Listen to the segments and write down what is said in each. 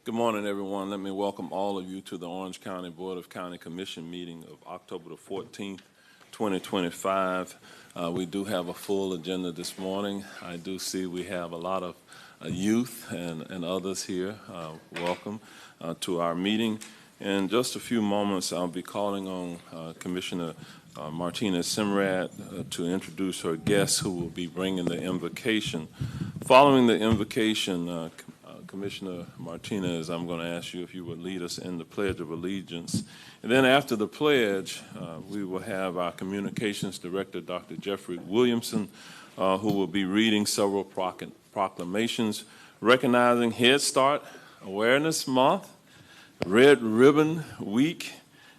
Good morning, everyone. Let me welcome all of you to the Orange County Board of County Commission meeting of October the 14th, 2025. We do have a full agenda this morning. I do see we have a lot of youth and others here. Welcome to our meeting. In just a few moments, I'll be calling on Commissioner Martinez Simrad to introduce her guests who will be bringing the invocation. Following the invocation, Commissioner Martinez, I'm going to ask you if you would lead us in the Pledge of Allegiance. And then after the pledge, we will have our Communications Director, Dr. Jeffrey Williamson, who will be reading several proclamations recognizing Head Start Awareness Month, Red Ribbon Week,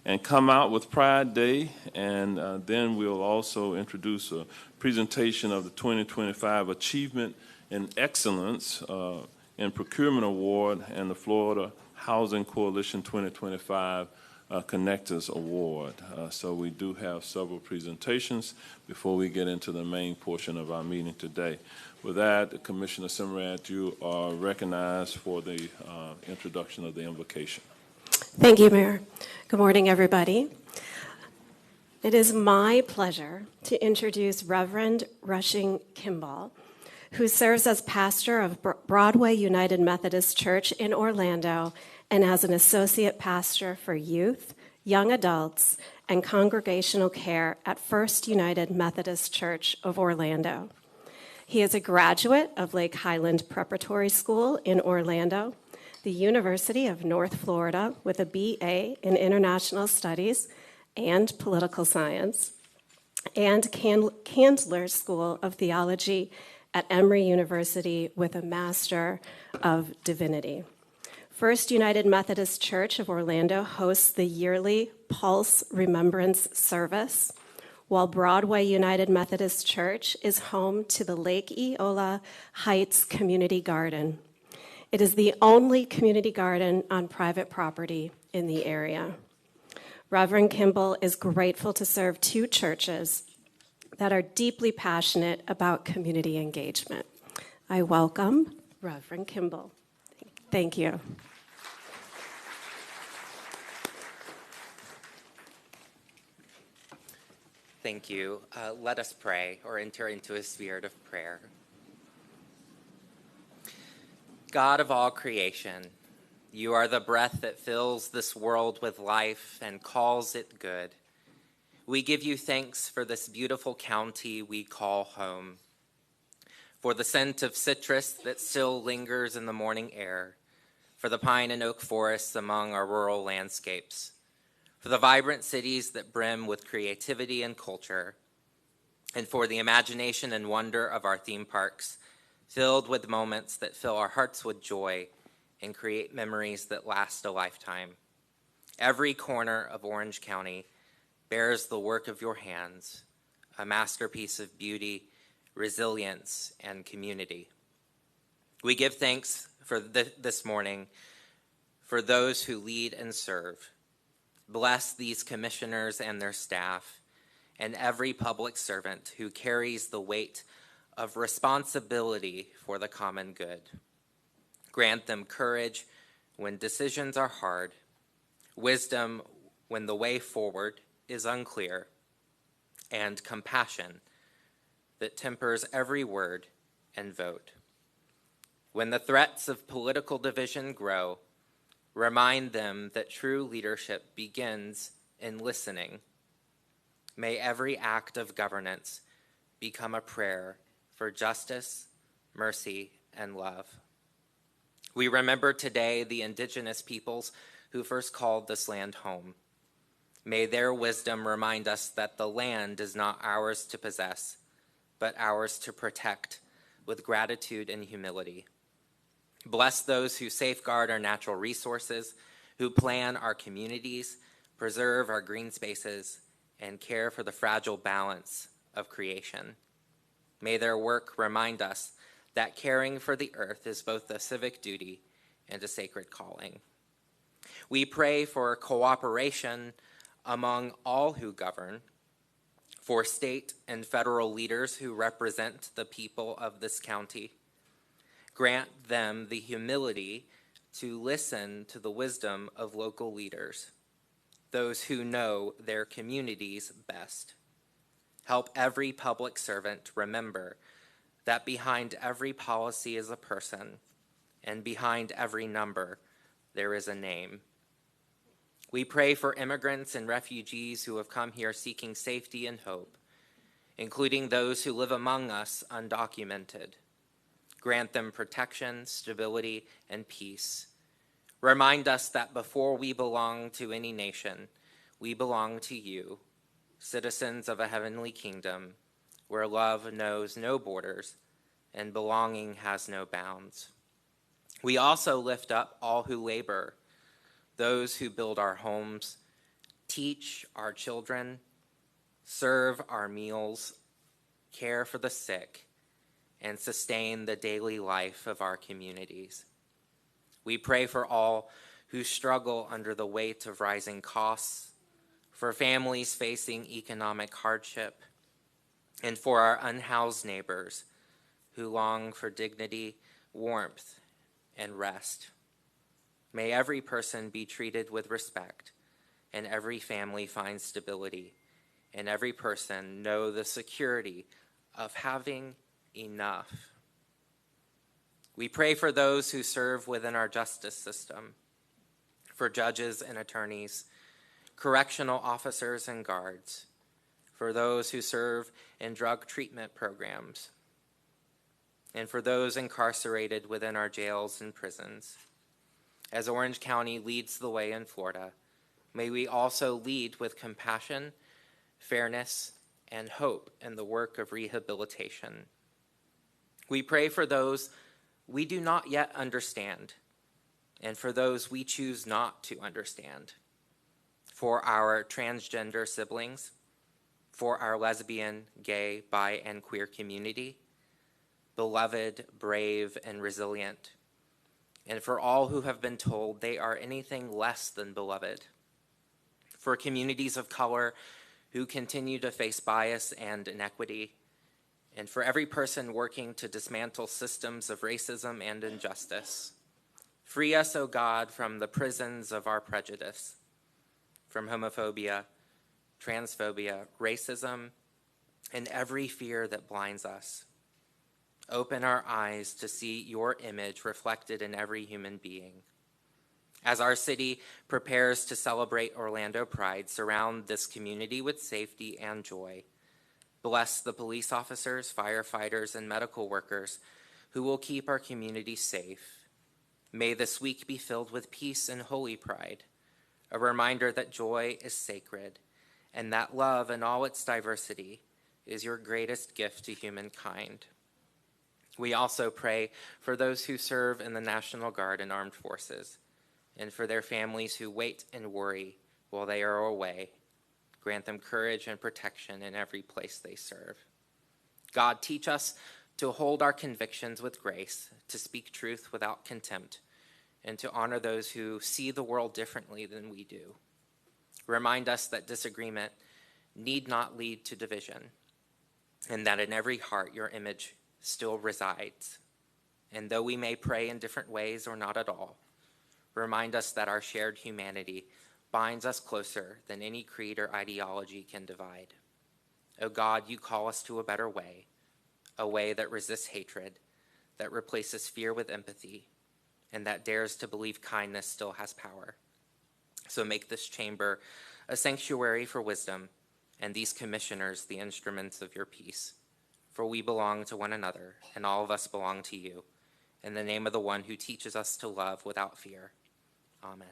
and Come Out with Pride Day. And then we'll also introduce a presentation of the 2025 Achievement in Excellence in Procurement Award and the Florida Housing Coalition 2025 Connectors Award. So we do have several presentations before we get into the main portion of our meeting today. With that, Commissioner Simrad, you are recognized for the introduction of the invocation. Thank you, Mayor. Good morning, everybody. It is my pleasure to introduce Reverend Rushing Kimball, who serves as pastor of Broadway United Methodist Church in Orlando and as an associate pastor for youth, young adults, and congregational care at First United Methodist Church of Orlando. He is a graduate of Lake Highland Preparatory School in Orlando, the University of North Florida with a BA in International Studies and Political Science, and Candler School of Theology at Emory University with a Master of Divinity. First United Methodist Church of Orlando hosts the yearly Pulse Remembrance Service, while Broadway United Methodist Church is home to the Lake Eola Heights Community Garden. It is the only community garden on private property in the area. Reverend Kimball is grateful to serve two churches that are deeply passionate about community engagement. I welcome Reverend Kimball. Thank you. Thank you. Let us pray or enter into a spirit of prayer. God of all creation, you are the breath that fills this world with life and calls it good. We give you thanks for this beautiful county we call home, for the scent of citrus that still lingers in the morning air, for the pine and oak forests among our rural landscapes, for the vibrant cities that brim with creativity and culture, and for the imagination and wonder of our theme parks, filled with moments that fill our hearts with joy and create memories that last a lifetime. Every corner of Orange County bears the work of your hands, a masterpiece of beauty, resilience, and community. We give thanks for this morning for those who lead and serve. Bless these commissioners and their staff, and every public servant who carries the weight of responsibility for the common good. Grant them courage when decisions are hard, wisdom when the way forward is unclear, and compassion that tempers every word and vote. When the threats of political division grow, remind them that true leadership begins in listening. May every act of governance become a prayer for justice, mercy, and love. We remember today the indigenous peoples who first called this land home. May their wisdom remind us that the land is not ours to possess, but ours to protect with gratitude and humility. Bless those who safeguard our natural resources, who plan our communities, preserve our green spaces, and care for the fragile balance of creation. May their work remind us that caring for the earth is both a civic duty and a sacred calling. We pray for cooperation among all who govern, for state and federal leaders who represent the people of this county. Grant them the humility to listen to the wisdom of local leaders, those who know their communities best. Help every public servant remember that behind every policy is a person, and behind every number there is a name. We pray for immigrants and refugees who have come here seeking safety and hope, including those who live among us undocumented. Grant them protection, stability, and peace. Remind us that before we belong to any nation, we belong to you, citizens of a heavenly kingdom where love knows no borders and belonging has no bounds. We also lift up all who labor, those who build our homes, teach our children, serve our meals, care for the sick, and sustain the daily life of our communities. We pray for all who struggle under the weight of rising costs, for families facing economic hardship, and for our unhoused neighbors who long for dignity, warmth, and rest. May every person be treated with respect, and every family find stability, and every person know the security of having enough. We pray for those who serve within our justice system, for judges and attorneys, correctional officers and guards, for those who serve in drug treatment programs, and for those incarcerated within our jails and prisons. As Orange County leads the way in Florida, may we also lead with compassion, fairness, and hope in the work of rehabilitation. We pray for those we do not yet understand, and for those we choose not to understand, for our transgender siblings, for our lesbian, gay, bi, and queer community, beloved, brave, and resilient, and for all who have been told they are anything less than beloved, for communities of color who continue to face bias and inequity, and for every person working to dismantle systems of racism and injustice. Free us, O God, from the prisons of our prejudice, from homophobia, transphobia, racism, and every fear that blinds us. Open our eyes to see your image reflected in every human being. As our city prepares to celebrate Orlando Pride, surround this community with safety and joy. Bless the police officers, firefighters, and medical workers who will keep our community safe. May this week be filled with peace and holy pride, a reminder that joy is sacred and that love in all its diversity is your greatest gift to humankind. We also pray for those who serve in the National Guard and Armed Forces, and for their families who wait and worry while they are away. Grant them courage and protection in every place they serve. God, teach us to hold our convictions with grace, to speak truth without contempt, and to honor those who see the world differently than we do. Remind us that disagreement need not lead to division, and that in every heart your image still resides. And though we may pray in different ways or not at all, remind us that our shared humanity binds us closer than any creed or ideology can divide. O God, you call us to a better way, a way that resists hatred, that replaces fear with empathy, and that dares to believe kindness still has power. So make this chamber a sanctuary for wisdom, and these commissioners the instruments of your peace. For we belong to one another, and all of us belong to you. In the name of the one who teaches us to love without fear. Amen.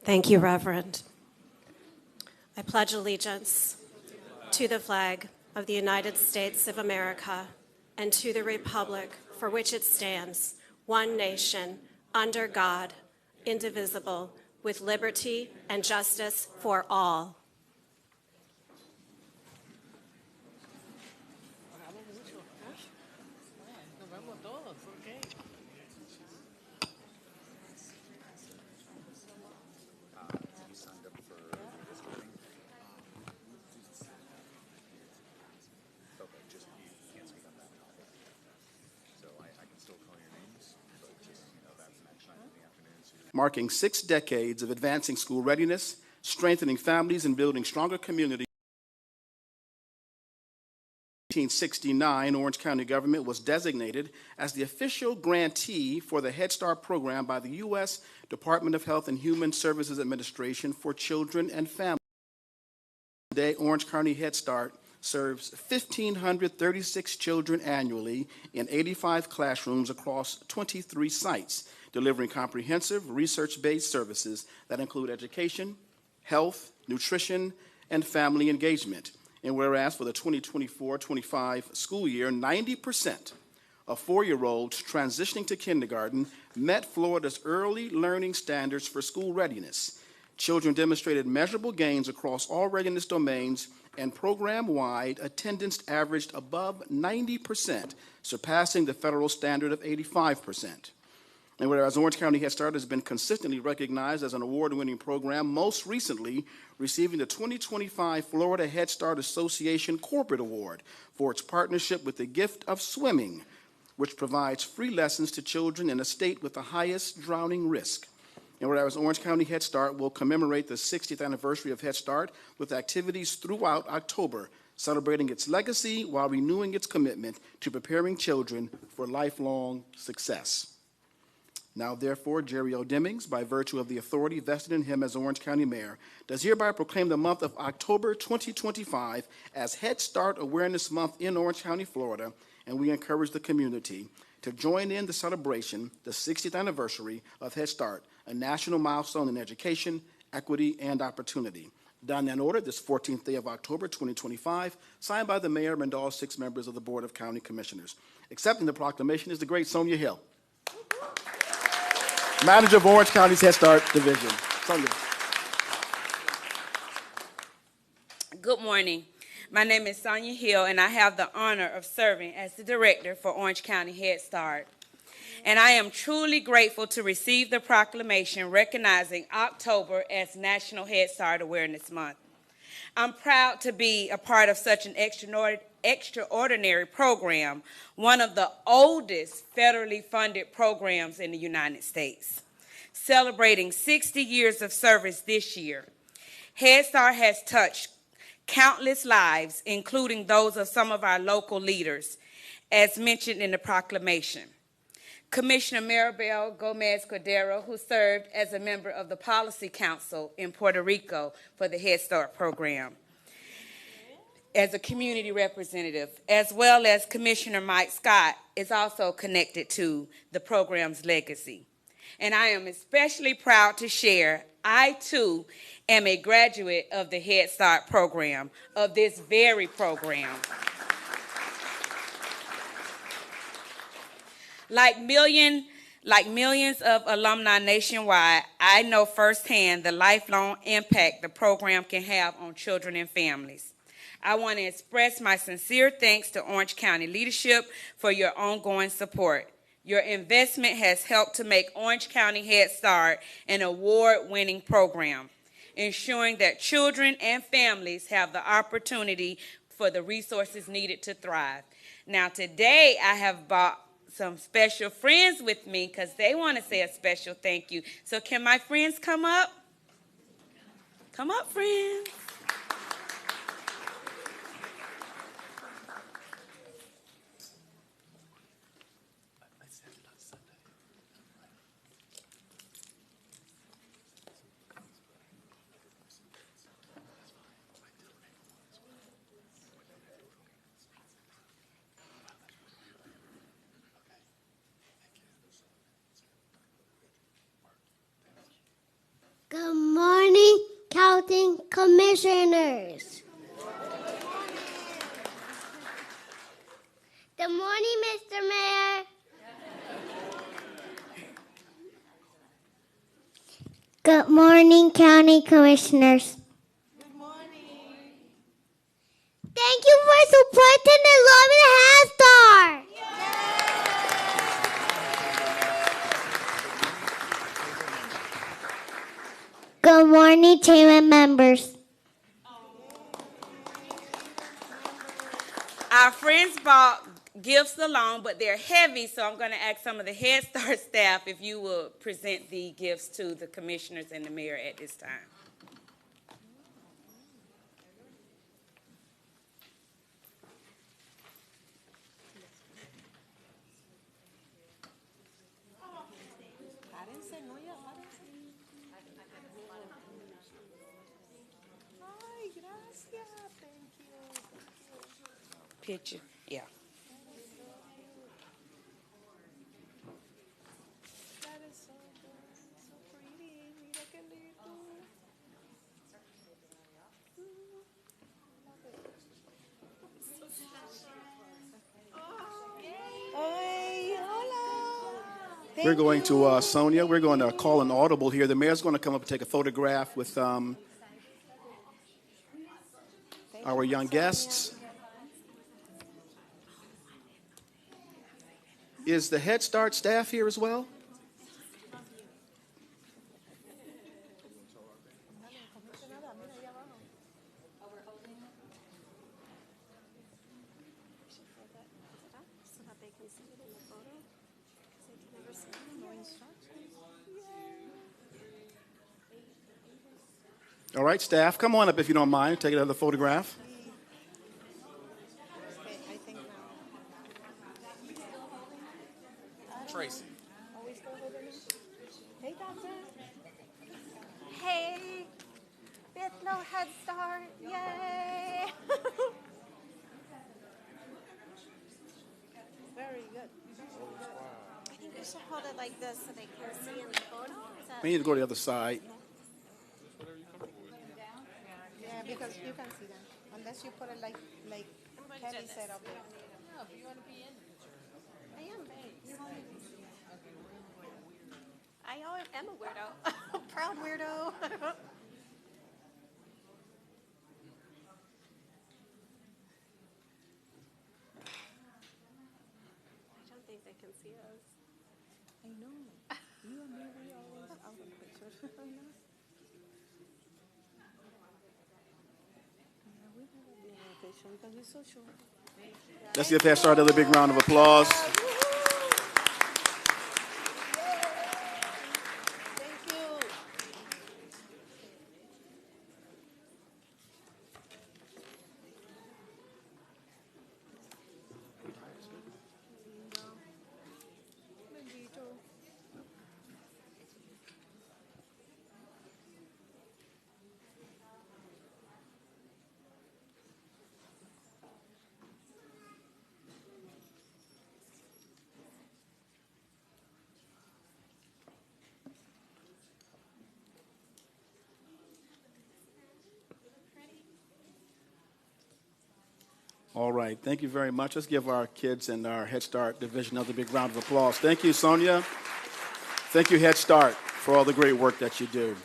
Thank you, Reverend. I pledge allegiance to the flag of the United States of America and to the republic for which it stands, one nation, under God, indivisible, with liberty and justice for all. marking 6 decades of advancing school readiness, strengthening families, and building stronger communities. In 1969, Orange County government was designated as the official grantee for the Head Start program by the U.S. Department of Health and Human Services Administration for children and families. Today, Orange County Head Start serves 1,536 children annually in 85 classrooms across 23 sites, delivering comprehensive research-based services that include education, health, nutrition, and family engagement. And whereas for the 2024-25 school year, 90% of 4-year-olds transitioning to kindergarten met Florida's early learning standards for school readiness. Children demonstrated measurable gains across all readiness domains, and program-wide attendance averaged above 90%, surpassing the federal standard of 85%. And whereas Orange County Head Start has been consistently recognized as an award-winning program, most recently receiving the 2025 Florida Head Start Association Corporate Award for its partnership with the Gift of Swimming, which provides free lessons to children in a state with the highest drowning risk. And whereas Orange County Head Start will commemorate the 60th anniversary of Head Start with activities throughout October, celebrating its legacy while renewing its commitment to preparing children for lifelong success. Now, therefore, Jerry O. Demings, by virtue of the authority vested in him as Orange County Mayor, does hereby proclaim the month of October 2025 as Head Start Awareness Month in Orange County, Florida, and we encourage the community to join in the celebration, the 60th anniversary of Head Start, a national milestone in education, equity, and opportunity. Done and ordered this 14th day of October 2025, signed by the Mayor and all 6 members of the Board of County Commissioners. Accepting the proclamation is the great Sonia Hill, Manager of Orange County's Head Start Division. Sonia. Good morning. My name is Sonia Hill, and I have the honor of serving as the Director for Orange County Head Start. And I am truly grateful to receive the proclamation recognizing October as National Head Start Awareness Month. I'm proud to be a part of such an extraordinary program, one of the oldest federally funded programs in the United States. Celebrating 60 years of service this year, Head Start has touched countless lives, including those of some of our local leaders, as mentioned in the proclamation. Commissioner Maribel Gomez Cordero, who served as a member of the Policy Council in Puerto Rico for the Head Start program, as a community representative, as well as Commissioner Mike Scott, is also connected to the program's legacy. And I am especially proud to share, I too am a graduate of the Head Start program, of this very program. Like millions of alumni nationwide, I know firsthand the lifelong impact the program can have on children and families. I want to express my sincere thanks to Orange County leadership for your ongoing support. Your investment has helped to make Orange County Head Start an award-winning program, ensuring that children and families have the opportunity for the resources needed to thrive. Now, today I have brought some special friends with me because they want to say a special thank you. So can my friends come up? Come up, friends. Good morning, County Commissioners. Good morning, Mr. Mayor. Good morning, County Commissioners. Good morning. Thank you for supporting the Loving Head Start. Good morning, team members. Our friends brought gifts along, but they're heavy, so I'm going to ask some of the Head Start staff if you will present the gifts to the commissioners and the mayor at this time. Picture, yeah. We're going to, Sonia, we're going to call an audible here. The mayor's going to come up and take a photograph with our young guests. Is the Head Start staff here as well? All right, staff, come on up if you don't mind. Take another photograph. Tracy. Hey, Doctor. Hey, there's no Head Start. Yay. Very good. I think you should hold it like this so they can see in the photo. Is that... We need to go to the other side. Yeah, because you can see them. Unless you put it like Kelly said up there. No, but you want to be in the picture. I am. I am a weirdo. Proud weirdo. I don't think they can see us. I know. You and me, we always out of the picture. I know. Yeah, we never be in the picture because you're so short. Let's give Head Start another big round of applause. Thank you. All right, thank you very much. Let's give our kids and our Head Start division another big round of applause. Thank you, Sonia. Thank you, Head Start, for all the great work that you do.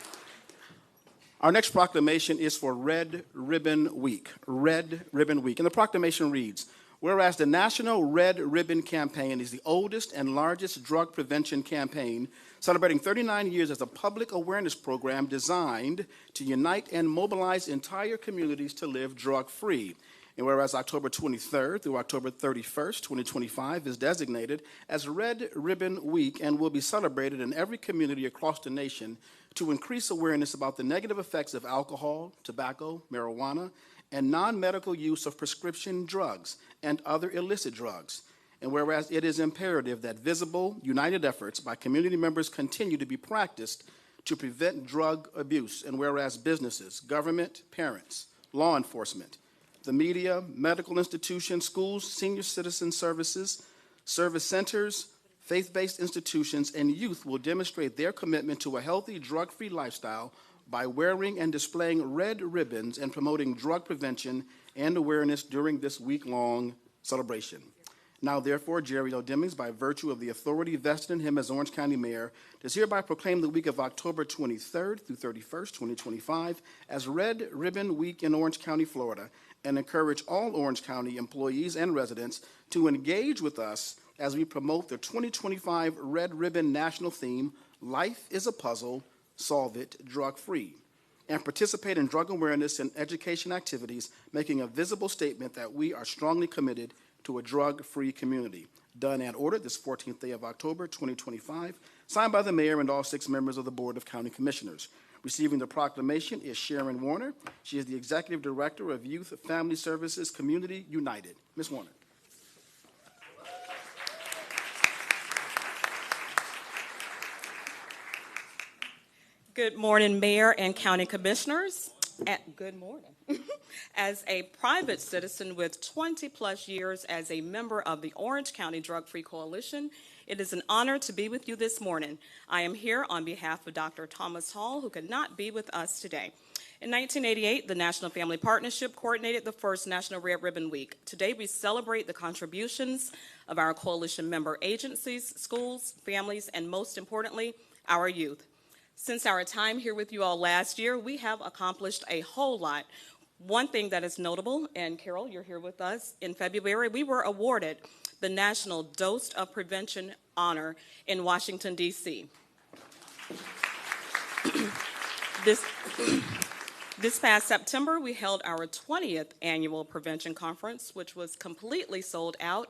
Our next proclamation is for Red Ribbon Week. Red Ribbon Week. And the proclamation reads, whereas the National Red Ribbon Campaign is the oldest and largest drug prevention campaign, celebrating 39 years as a public awareness program designed to unite and mobilize entire communities to live drug-free. And whereas October 23rd through October 31st, 2025 is designated as Red Ribbon Week and will be celebrated in every community across the nation to increase awareness about the negative effects of alcohol, tobacco, marijuana, and non-medical use of prescription drugs and other illicit drugs. And whereas it is imperative that visible, united efforts by community members continue to be practiced to prevent drug abuse, and whereas businesses, government, parents, law enforcement, the media, medical institutions, schools, senior citizen services, service centers, faith-based institutions, and youth will demonstrate their commitment to a healthy, drug-free lifestyle by wearing and displaying red ribbons and promoting drug prevention and awareness during this week-long celebration. Now, therefore, Jerry L. Demings, by virtue of the authority vested in him as Orange County Mayor, does hereby proclaim the week of October 23rd through 31st, 2025, as Red Ribbon Week in Orange County, Florida, and encourage all Orange County employees and residents to engage with us as we promote the 2025 Red Ribbon National Theme, Life is a Puzzle, Solve It Drug-Free, and participate in drug awareness and education activities, making a visible statement that we are strongly committed to a drug-free community. Done and ordered this 14th day of October, 2025, signed by the mayor and all 6 members of the Board of County Commissioners. Receiving the proclamation is Sharon Warner. She is the Executive Director of Youth Family Services Community United. Ms. Warner. Good morning, Mayor and County Commissioners. Good morning. As a private citizen with 20-plus years as a member of the Orange County Drug-Free Coalition, it is an honor to be with you this morning. I am here on behalf of Dr. Thomas Hall, who could not be with us today. In 1988, the National Family Partnership coordinated the first National Red Ribbon Week. Today, we celebrate the contributions of our coalition member agencies, schools, families, and most importantly, our youth. Since our time here with you all last year, we have accomplished a whole lot. One thing that is notable, and Carol, you're here with us, in February, we were awarded the National Dose of Prevention Honor in Washington, D.C. This past September, we held our 20th annual prevention conference, which was completely sold out.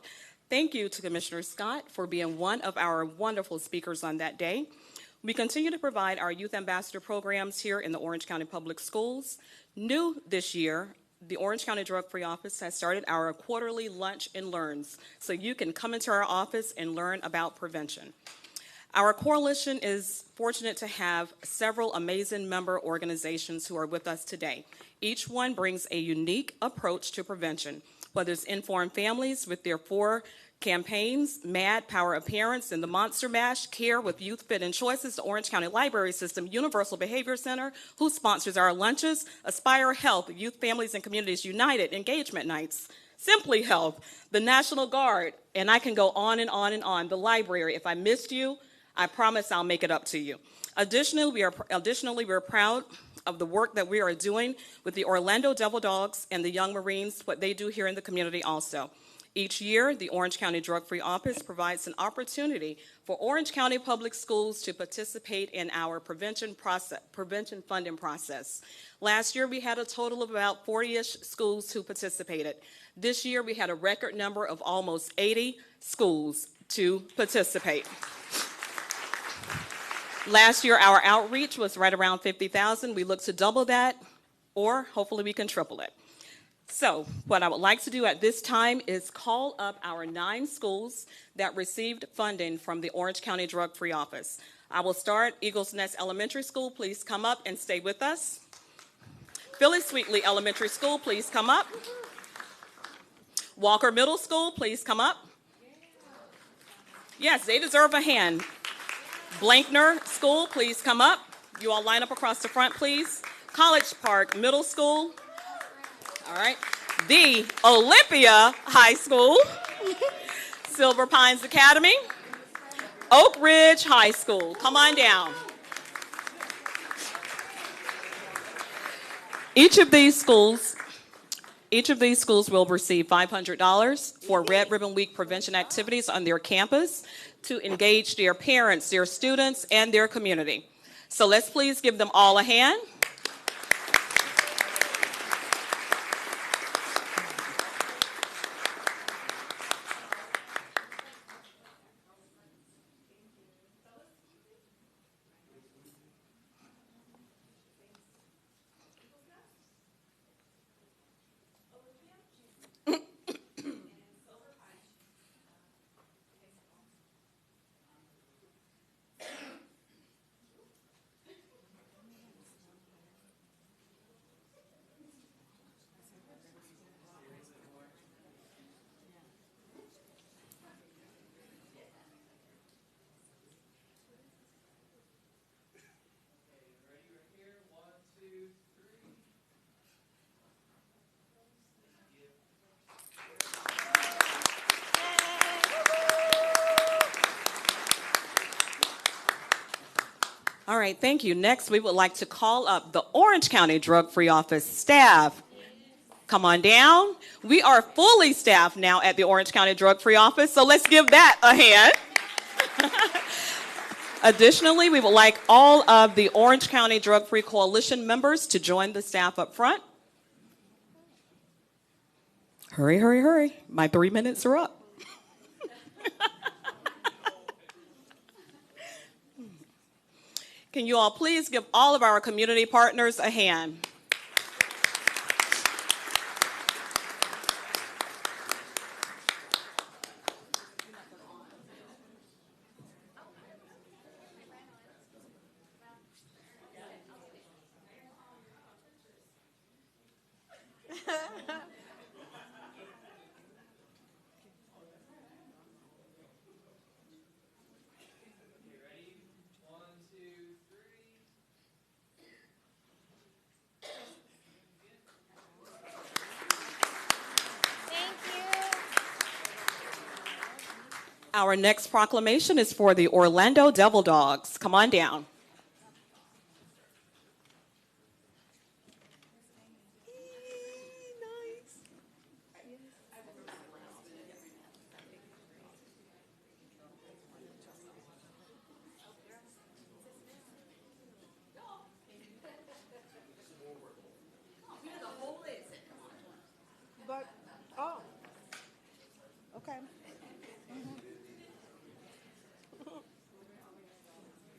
Thank you to Commissioner Scott for being one of our wonderful speakers on that day. We continue to provide our youth ambassador programs here in the Orange County Public Schools. New this year, the Orange County Drug-Free Office has started our quarterly Lunch and Learns, so you can come into our office and learn about prevention. Our coalition is fortunate to have several amazing member organizations who are with us today. Each one brings a unique approach to prevention, whether it's Informed Families with their 4 campaigns, MAD, Power of Parents, and the Monster Mash, CARE with Youth Fit and Choices, the Orange County Library System, Universal Behavior Center, who sponsors our lunches, Aspire Health, Youth Families and Communities United, Engagement Nights, Simply Health, the National Guard, and I can go on and on and on, the library. If I missed you, I promise I'll make it up to you. Additionally, we are proud of the work that we are doing with the Orlando Devil Dogs and the Young Marines, what they do here in the community also. Each year, the Orange County Drug-Free Office provides an opportunity for Orange County Public Schools to participate in our prevention funding process. Last year, we had a total of about 40-ish schools who participated. This year, we had a record number of almost 80 schools to participate. Last year, our outreach was right around 50,000. We look to double that, or hopefully we can triple it. So what I would like to do at this time is call up our 9 schools that received funding from the Orange County Drug-Free Office. I will start Eagles Nest Elementary School. Please come up and stay with us. Phyllis Sweetley Elementary School, please come up. Walker Middle School, please come up. Yes, they deserve a hand. Blankner School, please come up. You all line up across the front, please. College Park Middle School. All right. The Olympia High School. Silver Pines Academy. Oak Ridge High School. Come on down. Each of these schools will receive $500 for Red Ribbon Week prevention activities on their campus to engage their parents, their students, and their community. So let's please give them all a hand. All right, thank you. Next, we would like to call up the Orange County Drug-Free Office staff. Come on down. We are fully staffed now at the Orange County Drug-Free Office, so let's give that a hand. Additionally, we would like all of the Orange County Drug-Free Coalition members to join the staff up front. Hurry, hurry, hurry. My 3 minutes are up. Can you all please give all of our community partners a hand? Our next proclamation is for the Orlando Devil Dogs. Come on down. But, oh, okay.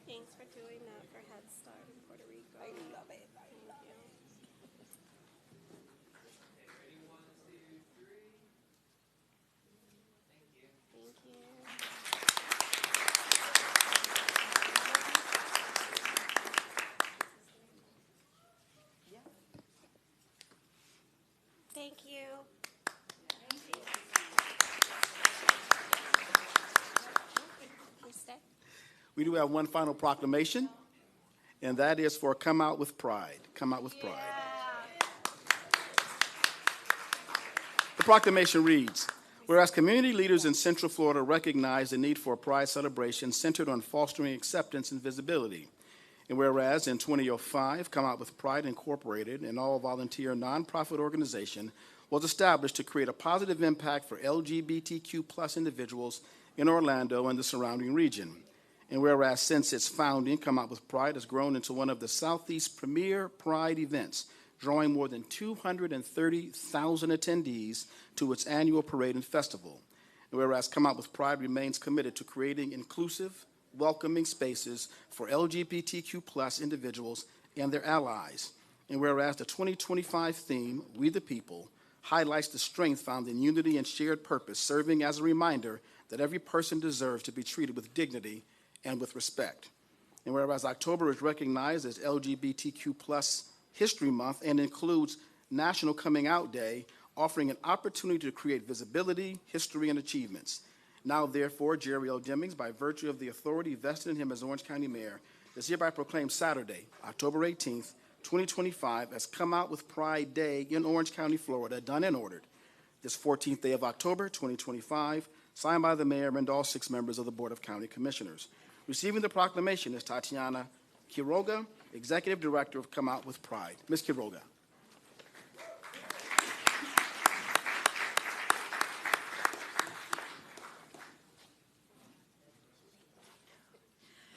Thanks for doing that for Head Start in Puerto Rico. I love it. Thank you. Thank you. Thank you. Please stay. We do have one final proclamation, and that is for Come Out with Pride. Come Out with Pride. The proclamation reads, whereas community leaders in Central Florida recognize the need for a pride celebration centered on fostering acceptance and visibility, and whereas in 2005, Come Out with Pride Incorporated, an all-volunteer nonprofit organization, was established to create a positive impact for LGBTQ plus individuals in Orlando and the surrounding region. And whereas since its founding, Come Out with Pride has grown into one of the Southeast's premier pride events, drawing more than 230,000 attendees to its annual parade and festival. And whereas Come Out with Pride remains committed to creating inclusive, welcoming spaces for LGBTQ plus individuals and their allies. And whereas the 2025 theme, We the People, highlights the strength found in unity and shared purpose, serving as a reminder that every person deserves to be treated with dignity and with respect. And whereas October is recognized as LGBTQ plus History Month and includes National Coming Out Day, offering an opportunity to create visibility, history, and achievements. Now, therefore, Jerry L. Demings, by virtue of the authority vested in him as Orange County Mayor, is hereby proclaimed Saturday, October 18th, 2025, as Come Out with Pride Day in Orange County, Florida, done and ordered. This 14th day of October, 2025, signed by the Mayor and all 6 members of the Board of County Commissioners. Receiving the proclamation is Tatiana Quiroga, Executive Director of Come Out with Pride. Ms. Quiroga.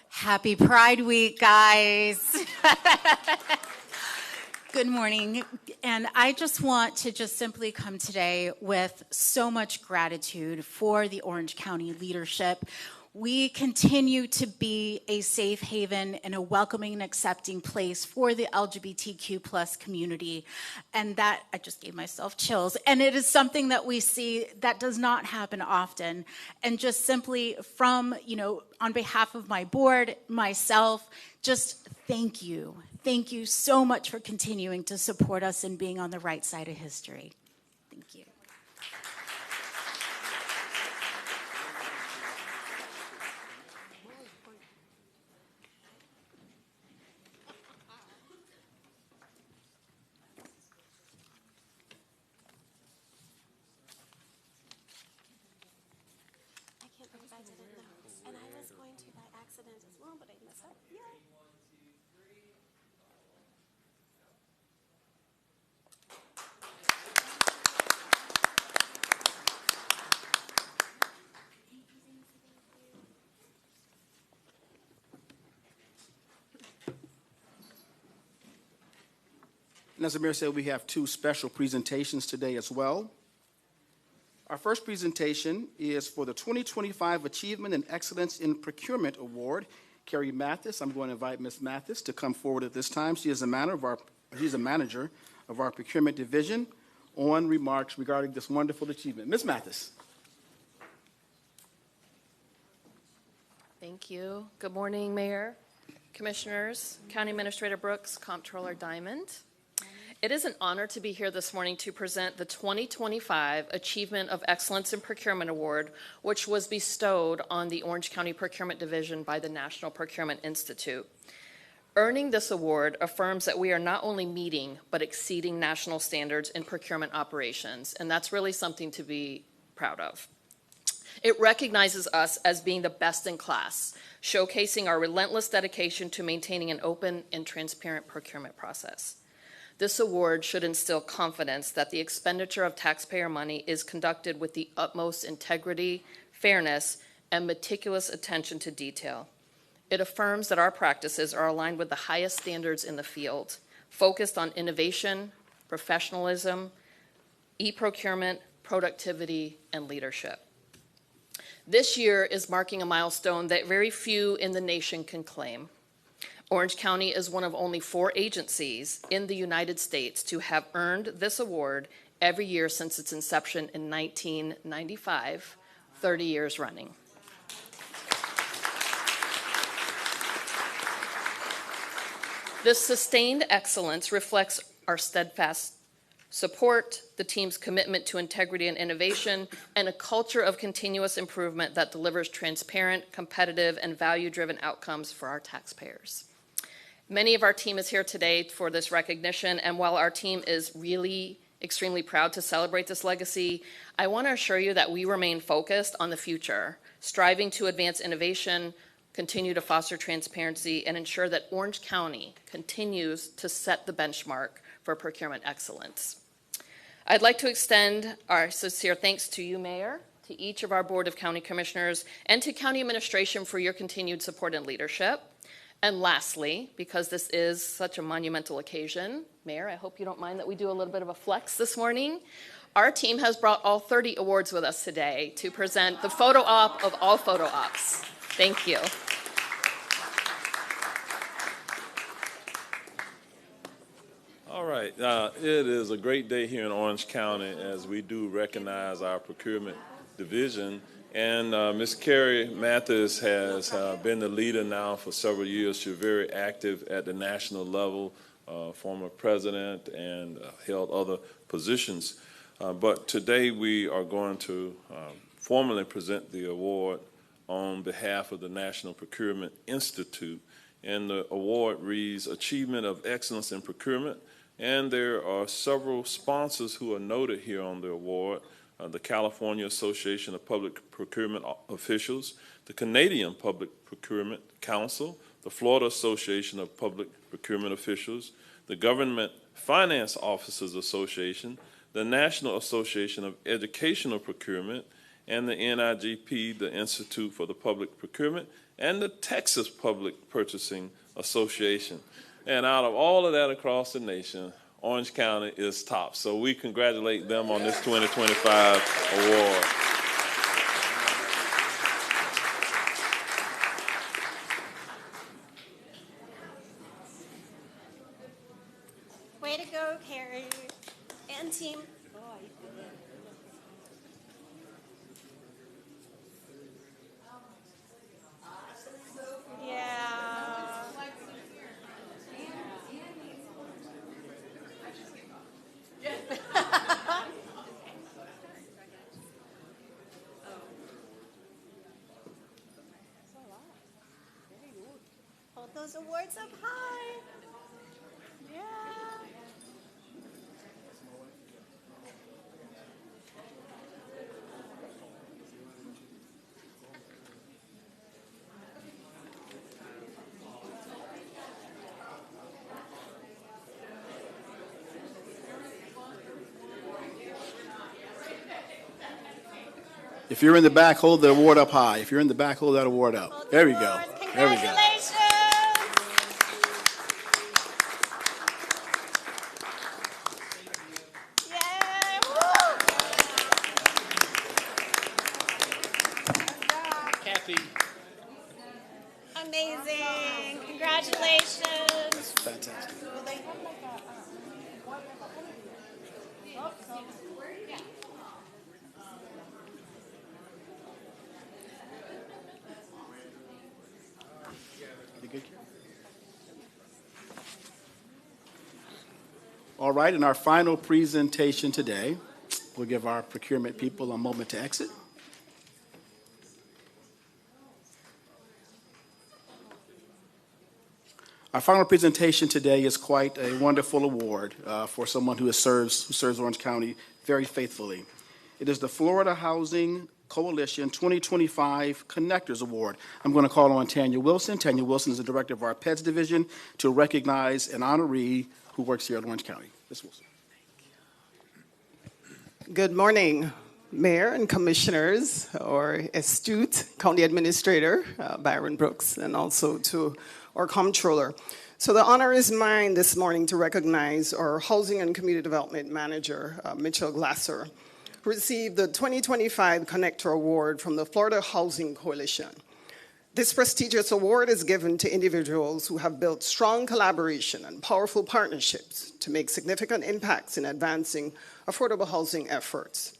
Happy Pride Week, guys. Good morning. And I just want to simply come today with so much gratitude for the Orange County leadership. We continue to be a safe haven and a welcoming and accepting place for the LGBTQ plus community. And that, I just gave myself chills. And it is something that we see that does not happen often. And just simply from, on behalf of my board, myself, just thank you. Thank you so much for continuing to support us and being on the right side of history. Thank you. I can't believe I didn't know. And I was going to by accident as well, but I messed up. Yay. And as the Mayor said, we have 2 special presentations today as well. Our first presentation is for the 2025 Achievement and Excellence in Procurement Award. Carrie Mathis, I'm going to invite Ms. Mathis to come forward at this time. She is a manager of our procurement division on remarks regarding this wonderful achievement. Ms. Mathis. Thank you. Good morning, Mayor, Commissioners, County Administrator Brooks, Comptroller Diamond. It is an honor to be here this morning to present the 2025 Achievement of Excellence in Procurement Award, which was bestowed on the Orange County Procurement Division by the National Procurement Institute. Earning this award affirms that we are not only meeting, but exceeding national standards in procurement operations, and that's really something to be proud of. It recognizes us as being the best in class, showcasing our relentless dedication to maintaining an open and transparent procurement process. This award should instill confidence that the expenditure of taxpayer money is conducted with the utmost integrity, fairness, and meticulous attention to detail. It affirms that our practices are aligned with the highest standards in the field, focused on innovation, professionalism, e-procurement, productivity, and leadership. This year is marking a milestone that very few in the nation can claim. Orange County is one of only 4 agencies in the United States to have earned this award every year since its inception in 1995, 30 years running. This sustained excellence reflects our steadfast support, the team's commitment to integrity and innovation, and a culture of continuous improvement that delivers transparent, competitive, and value-driven outcomes for our taxpayers. Many of our team is here today for this recognition, and while our team is really extremely proud to celebrate this legacy, I want to assure you that we remain focused on the future, striving to advance innovation, continue to foster transparency, and ensure that Orange County continues to set the benchmark for procurement excellence. I'd like to extend our sincere thanks to you, Mayor, to each of our Board of County Commissioners, and to County Administration for your continued support and leadership. And lastly, because this is such a monumental occasion, Mayor, I hope you don't mind that we do a little bit of a flex this morning. Our team has brought all 30 awards with us today to present the photo op of all photo ops. Thank you. All right, it is a great day here in Orange County as we do recognize our procurement division. And Ms. Carrie Mathis has been the leader now for several years. She's very active at the national level, former president, and held other positions. But today we are going to formally present the award on behalf of the National Procurement Institute. And the award reads Achievement of Excellence in Procurement. And there are several sponsors who are noted here on the award. The California Association of Public Procurement Officials, the Canadian Public Procurement Council, the Florida Association of Public Procurement Officials, the Government Finance Officers Association, the National Association of Educational Procurement, and the NIGP, the Institute for the Public Procurement, and the Texas Public Purchasing Association. And out of all of that across the nation, Orange County is top. So we congratulate them on this 2025 award. Way to go, Carrie and team. Yeah. Hold those awards up high. Yeah. If you're in the back, hold the award up high. If you're in the back, hold that award up. There we go. There we go. Congratulations. Yay. Woo. happy. Amazing. Congratulations. Fantastic. You good, Karen? All right, in our final presentation today, we'll give our procurement people a moment to exit. Our final presentation today is quite a wonderful award for someone who serves Orange County very faithfully. It is the Florida Housing Coalition 2025 Connectors Award. I'm going to call on Tanya Wilson. Tanya Wilson is the director of our PEDS division to recognize an honoree who works here at Orange County. Ms. Wilson. Good morning, Mayor and Commissioners, our astute County Administrator, Byron Brooks, and also to our Comptroller. So the honor is mine this morning to recognize our Housing and Community Development Manager, Mitchell Glasser, who received the 2025 Connector Award from the Florida Housing Coalition. This prestigious award is given to individuals who have built strong collaboration and powerful partnerships to make significant impacts in advancing affordable housing efforts.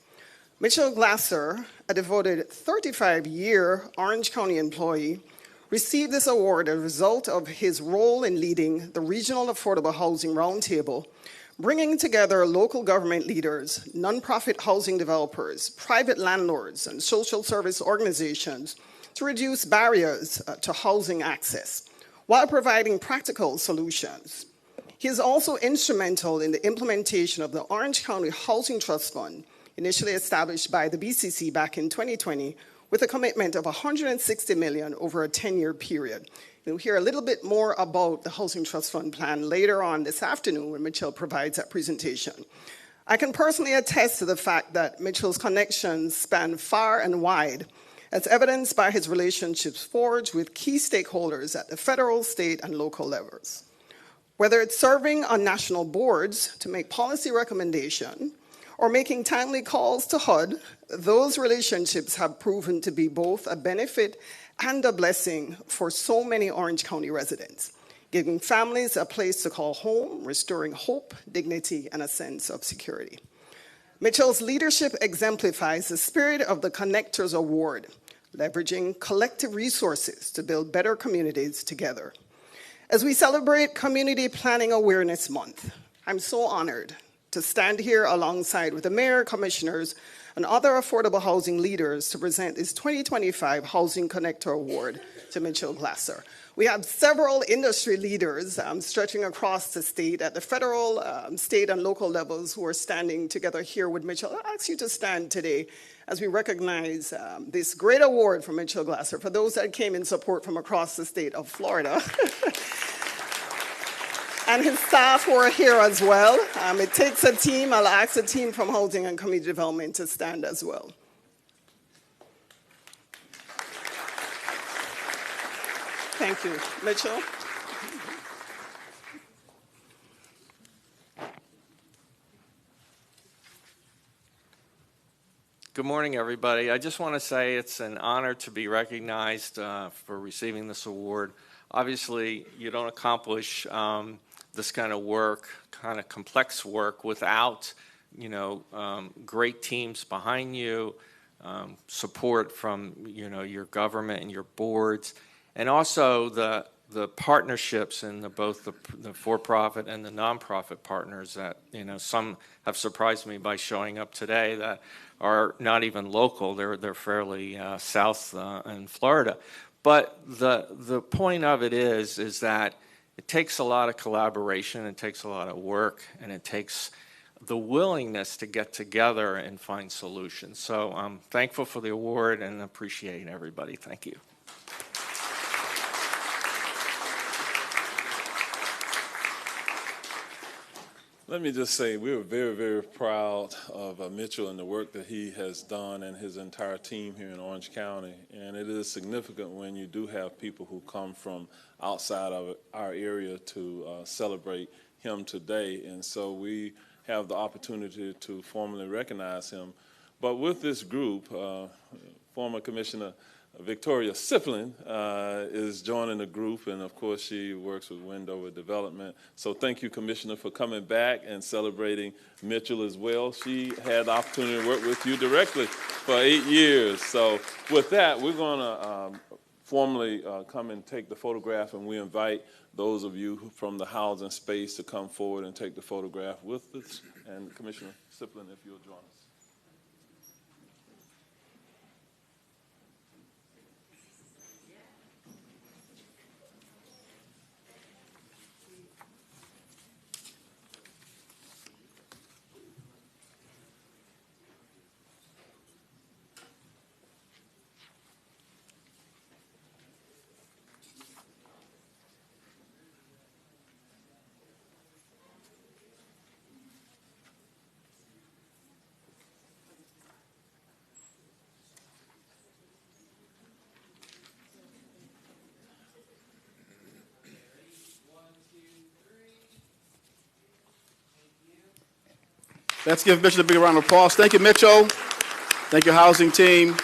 Mitchell Glasser, a devoted 35-year Orange County employee, received this award as a result of his role in leading the Regional Affordable Housing Roundtable, bringing together local government leaders, nonprofit housing developers, private landlords, and social service organizations to reduce barriers to housing access while providing practical solutions. He is also instrumental in the implementation of the Orange County Housing Trust Fund, initially established by the BCC back in 2020, with a commitment of $160 million over a 10-year period. You'll hear a little bit more about the Housing Trust Fund plan later on this afternoon when Mitchell provides that presentation. I can personally attest to the fact that Mitchell's connections span far and wide, as evidenced by his relationships forged with key stakeholders at the federal, state, and local levels. Whether it's serving on national boards to make policy recommendations, or making timely calls to HUD, those relationships have proven to be both a benefit and a blessing for so many Orange County residents, giving families a place to call home, restoring hope, dignity, and a sense of security. Mitchell's leadership exemplifies the spirit of the Connectors Award, leveraging collective resources to build better communities together. As we celebrate Community Planning Awareness Month, I'm so honored to stand here alongside with the mayor, commissioners, and other affordable housing leaders to present this 2025 Housing Connector Award to Mitchell Glasser. We have several industry leaders stretching across the state at the federal, state, and local levels who are standing together here with Mitchell. I ask you to stand today as we recognize this great award from Mitchell Glasser for those that came in support from across the state of Florida. And his staff who are here as well. It takes a team. I'll ask the team from Housing and Community Development to stand as well. Thank you. Mitchell? Good morning, everybody. I just want to say it's an honor to be recognized for receiving this award. Obviously, you don't accomplish this kind of work, kind of complex work, without, great teams behind you, support from, your government and your boards, and also the partnerships in both the for-profit and the nonprofit partners that, some have surprised me by showing up today that are not even local. They're fairly south in Florida. But the point of it is that it takes a lot of collaboration, it takes a lot of work, and it takes the willingness to get together and find solutions. So I'm thankful for the award and appreciate everybody. Thank you. Let me just say we're very, very proud of Mitchell and the work that he has done and his entire team here in Orange County. And it is significant when you do have people who come from outside of our area to celebrate him today. And so we have the opportunity to formally recognize him. But with this group, former Commissioner Victoria Siplin is joining the group, and of course she works with Wendover Development. So thank you, Commissioner, for coming back and celebrating Mitchell as well. She had the opportunity to work with you directly for 8 years. So with that, we're going to formally come and take the photograph, and we invite those of you from the housing space to come forward and take the photograph with us. And Commissioner Siplin, if you'll join us. Let's give Mitchell a big round of applause. Thank you, Mitchell. Thank you, housing team.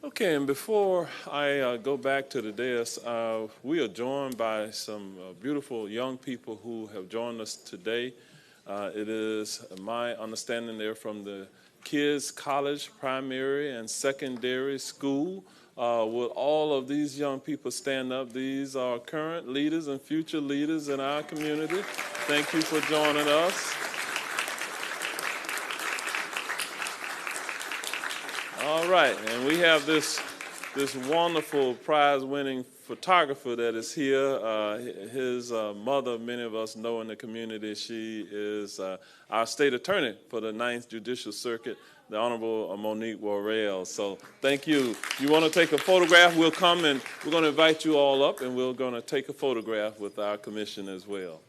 Okay, and before I go back to the dais, we are joined by some beautiful young people who have joined us today. It is my understanding they're from the Kids College Primary and Secondary School. Will all of these young people stand up? These are current leaders and future leaders in our community. Thank you for joining us. All right, and we have this wonderful prize-winning photographer that is here. His mother, many of us know in the community, she is our state attorney for the 9th Judicial Circuit, the Honorable Monique Worrell. So thank you. You want to take a photograph? We'll come and we're going to invite you all up, and we're going to take a photograph with our commission as well.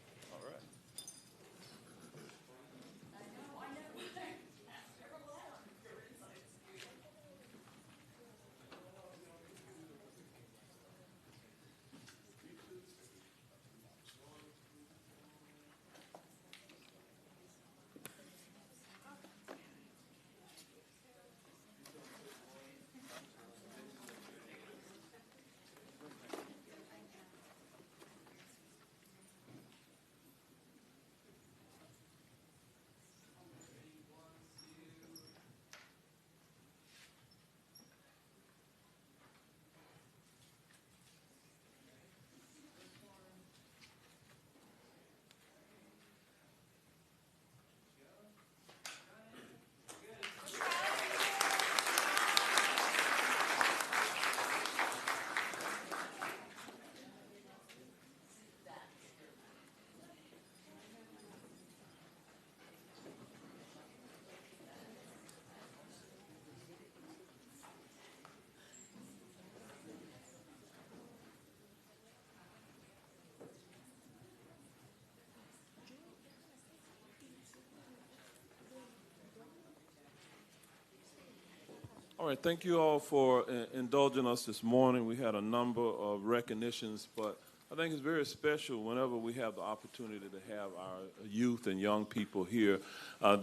All right, thank you all for indulging us this morning. We had a number of recognitions, but I think it's very special whenever we have the opportunity to have our youth and young people here.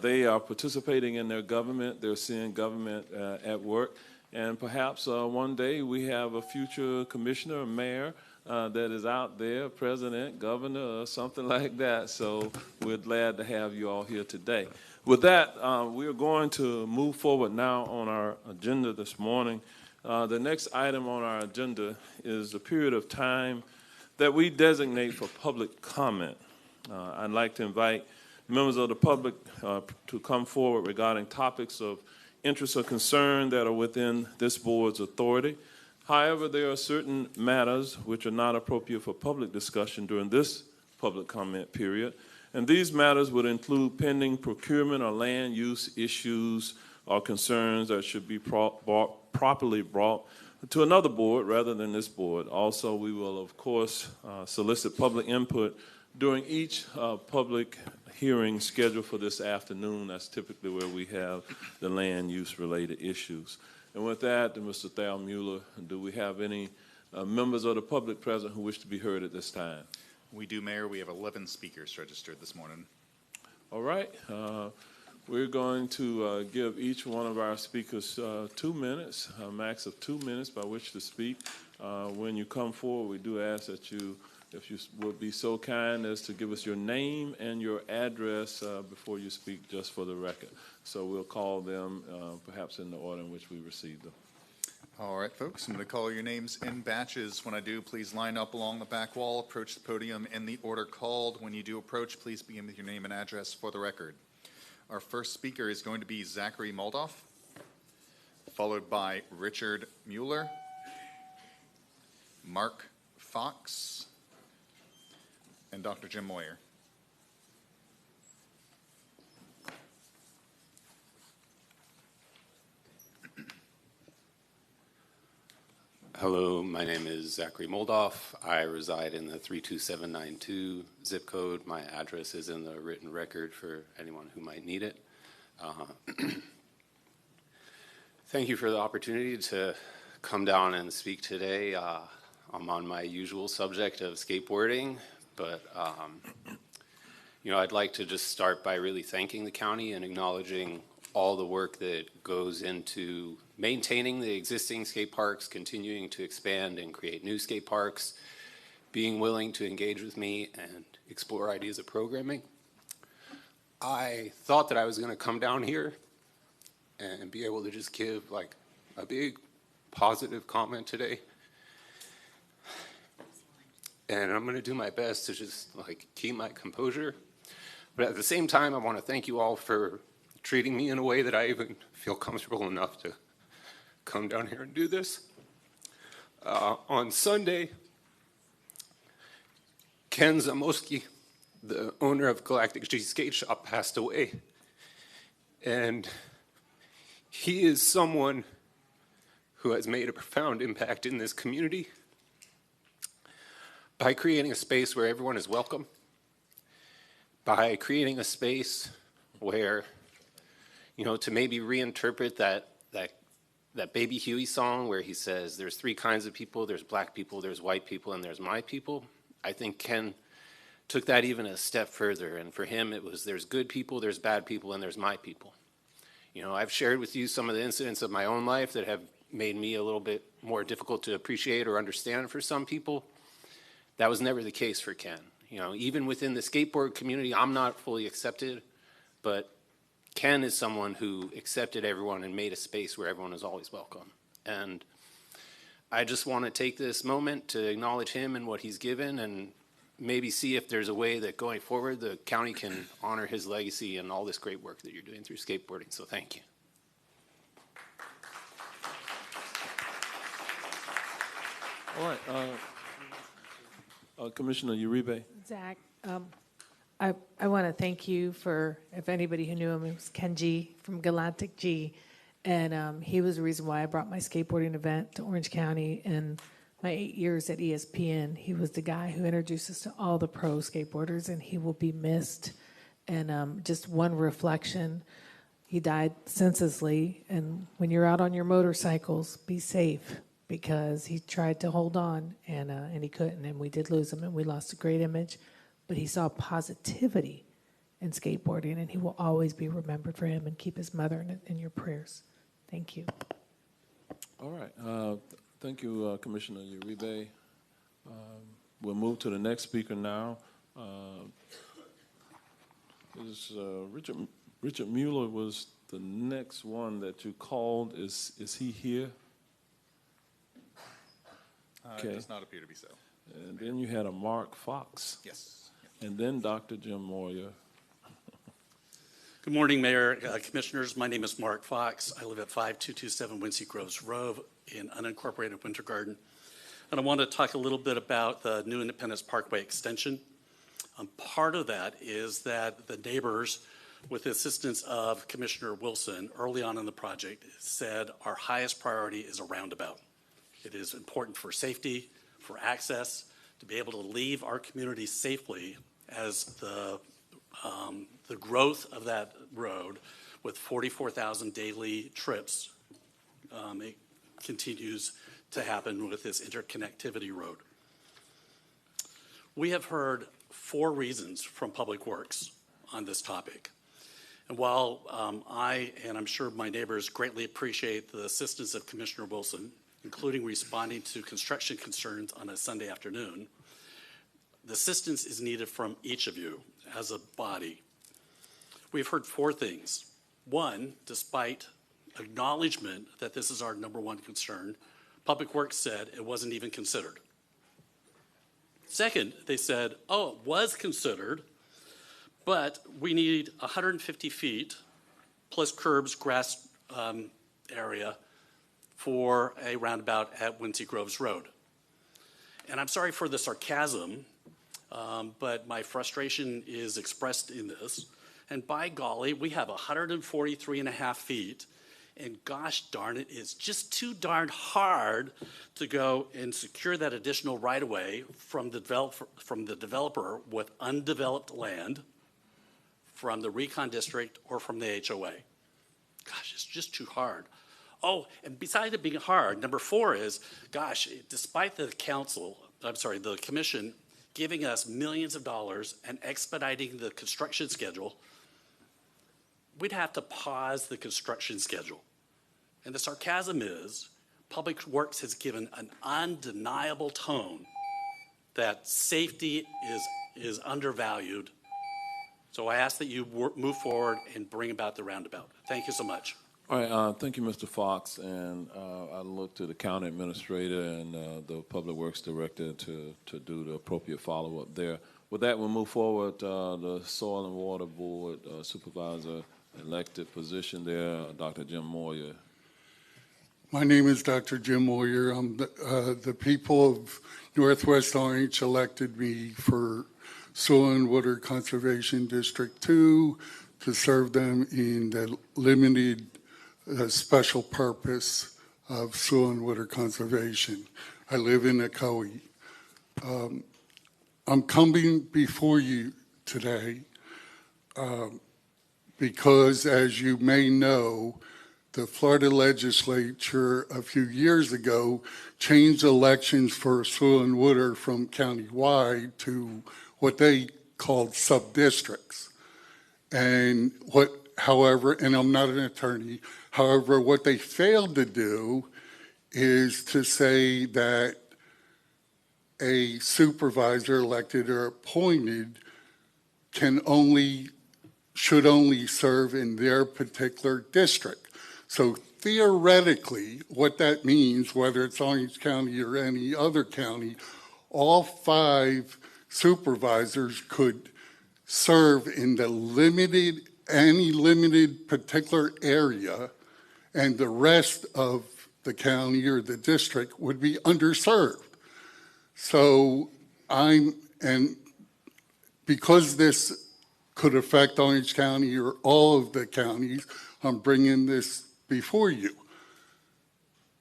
They are participating in their government. They're seeing government at work. And perhaps one day we have a future commissioner or mayor that is out there, president, governor, or something like that. So we're glad to have you all here today. With that, we are going to move forward now on our agenda this morning. The next item on our agenda is a period of time that we designate for public comment. I'd like to invite members of the public to come forward regarding topics of interest or concern that are within this board's authority. However, there are certain matters which are not appropriate for public discussion during this public comment period. And these matters would include pending procurement or land use issues or concerns that should be properly brought to another board rather than this board. Also, we will, of course, solicit public input during each public hearing scheduled for this afternoon. That's typically where we have the land use related issues. And with that, Mr. Thal Mueller, do we have any members of the public present who wish to be heard at this time? We do, Mayor. We have 11 speakers registered this morning. All right. We're going to give each one of our speakers 2 minutes, a max of 2 minutes by which to speak. When you come forward, we do ask that you, if you would be so kind as to give us your name and your address before you speak, just for the record. So we'll call them perhaps in the order in which we received them. All right, folks, I'm going to call your names in batches. When I do, please line up along the back wall, approach the podium in the order called. When you do approach, please begin with your name and address for the record. Our first speaker is going to be Zachary Moldoff, followed by Richard Mueller, Mark Fox, and Dr. Jim Moyer. Hello, my name is Zachary Moldoff. I reside in the 32792 zip code. My address is in the written record for anyone who might need it. Thank you for the opportunity to come down and speak today. I'm on my usual subject of skateboarding, but I'd like to just start by really thanking the county and acknowledging all the work that goes into maintaining the existing skate parks, continuing to expand and create new skate parks, being willing to engage with me and explore ideas of programming. I thought that I was going to come down here and be able to just give like a big positive comment today. And I'm going to do my best to just like keep my composure. But at the same time, I want to thank you all for treating me in a way that I even feel comfortable enough to come down here and do this. On Sunday, Ken Zamoski, the owner of Galactic G Skate Shop, passed away. And he is someone who has made a profound impact in this community by creating a space where everyone is welcome, by creating a space where, to maybe reinterpret that Baby Huey song where he says there's three kinds of people, there's black people, there's white people, and there's my people. I think Ken took that even a step further, and for him it was there's good people, there's bad people, and there's my people. I've shared with you some of the incidents of my own life that have made me a little bit more difficult to appreciate or understand for some people. That was never the case for Ken. Even within the skateboard community, I'm not fully accepted, but Ken is someone who accepted everyone and made a space where everyone is always welcome. And I just want to take this moment to acknowledge him and what he's given and maybe see if there's a way that going forward the county can honor his legacy and all this great work that you're doing through skateboarding. So thank you. All right. Commissioner Uribe. Zach, I want to thank you for, if anybody who knew him, it was Ken G from Galactic G. And he was the reason why I brought my skateboarding event to Orange County. In my 8 years at ESPN, he was the guy who introduced us to all the pro skateboarders, and he will be missed. And just one reflection, he died senselessly. And when you're out on your motorcycles, be safe, because he tried to hold on and he couldn't. And we did lose him, and we lost a great image. But he saw positivity in skateboarding, and he will always be remembered for him, and keep his mother in your prayers. Thank you. All right. Thank you, Commissioner Uribe. We'll move to the next speaker now. Richard Mueller was the next one that you called. Is he here? It does not appear to be so. And then you had a Mark Fox. Yes. And then Dr. Jim Moyer. Good morning, Mayor, Commissioners. My name is Mark Fox. I live at 5227 Wincy Groves Road in unincorporated Winter Garden. And I want to talk a little bit about the new Independence Parkway extension. Part of that is that the neighbors, with the assistance of Commissioner Wilson, early on in the project, said our highest priority is a roundabout. It is important for safety, for access, to be able to leave our community safely as the the growth of that road with 44,000 daily trips, it continues to happen with this interconnectivity road. We have heard 4 reasons from Public Works on this topic. And while I'm sure my neighbors greatly appreciate the assistance of Commissioner Wilson, including responding to construction concerns on a Sunday afternoon, the assistance is needed from each of you as a body. We've heard 4 things. 1, despite acknowledgement that this is our #1 concern, Public Works said it wasn't even considered. Second, they said, oh, it was considered, but we need 150 feet plus curbs, grass area for a roundabout at Wincy Groves Road. And I'm sorry for the sarcasm, but my frustration is expressed in this. And by golly, we have 143.5 feet, and gosh darn it, it's just too darn hard to go and secure that additional right-of-way from the developer with undeveloped land, from the Recon District, or from the HOA. Gosh, it's just too hard. Oh, and besides it being hard, number 4 is, gosh, despite the commission giving us millions of dollars and expediting the construction schedule, we'd have to pause the construction schedule. And the sarcasm is, Public Works has given an undeniable tone that safety is undervalued. So I ask that you move forward and bring about the roundabout. Thank you so much. All right, thank you, Mr. Fox, and I look to the county administrator and the Public Works Director to do the appropriate follow-up there. With that, we'll move forward. The Soil and Water Board Supervisor elected position there, Dr. Jim Moyer. My name is Dr. Jim Moyer. The people of Northwest Orange elected me for Soil and Water Conservation District 2 to serve them in the limited special purpose of soil and water conservation. I live in Ocoee. I'm coming before you today because, as you may know, the Florida legislature a few years ago changed elections for soil and water from countywide to what they called sub-districts. And however, and I'm not an attorney, however, what they failed to do is to say that a supervisor elected or appointed should only serve in their particular district. So theoretically, what that means, whether it's Orange County or any other county, all 5 supervisors could serve in any limited particular area, and the rest of the county or the district would be underserved. So and because this could affect Orange County or all of the counties, I'm bringing this before you.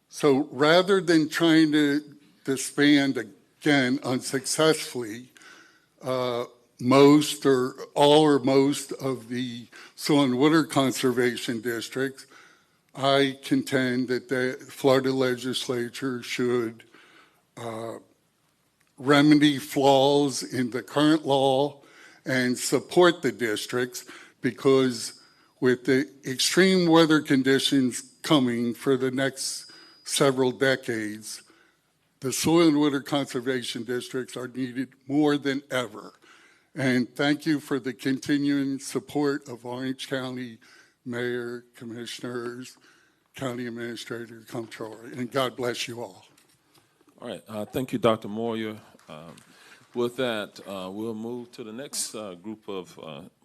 So rather than trying to disband again unsuccessfully most or all or most of the soil and water conservation districts, I contend that the Florida legislature should remedy flaws in the current law and support the districts, because with the extreme weather conditions coming for the next several decades, the soil and water conservation districts are needed more than ever. And thank you for the continuing support of Orange County Mayor, Commissioners, County Administrator, Comptroller, and God bless you all. All right, thank you, Dr. Moyer. With that, we'll move to the next group of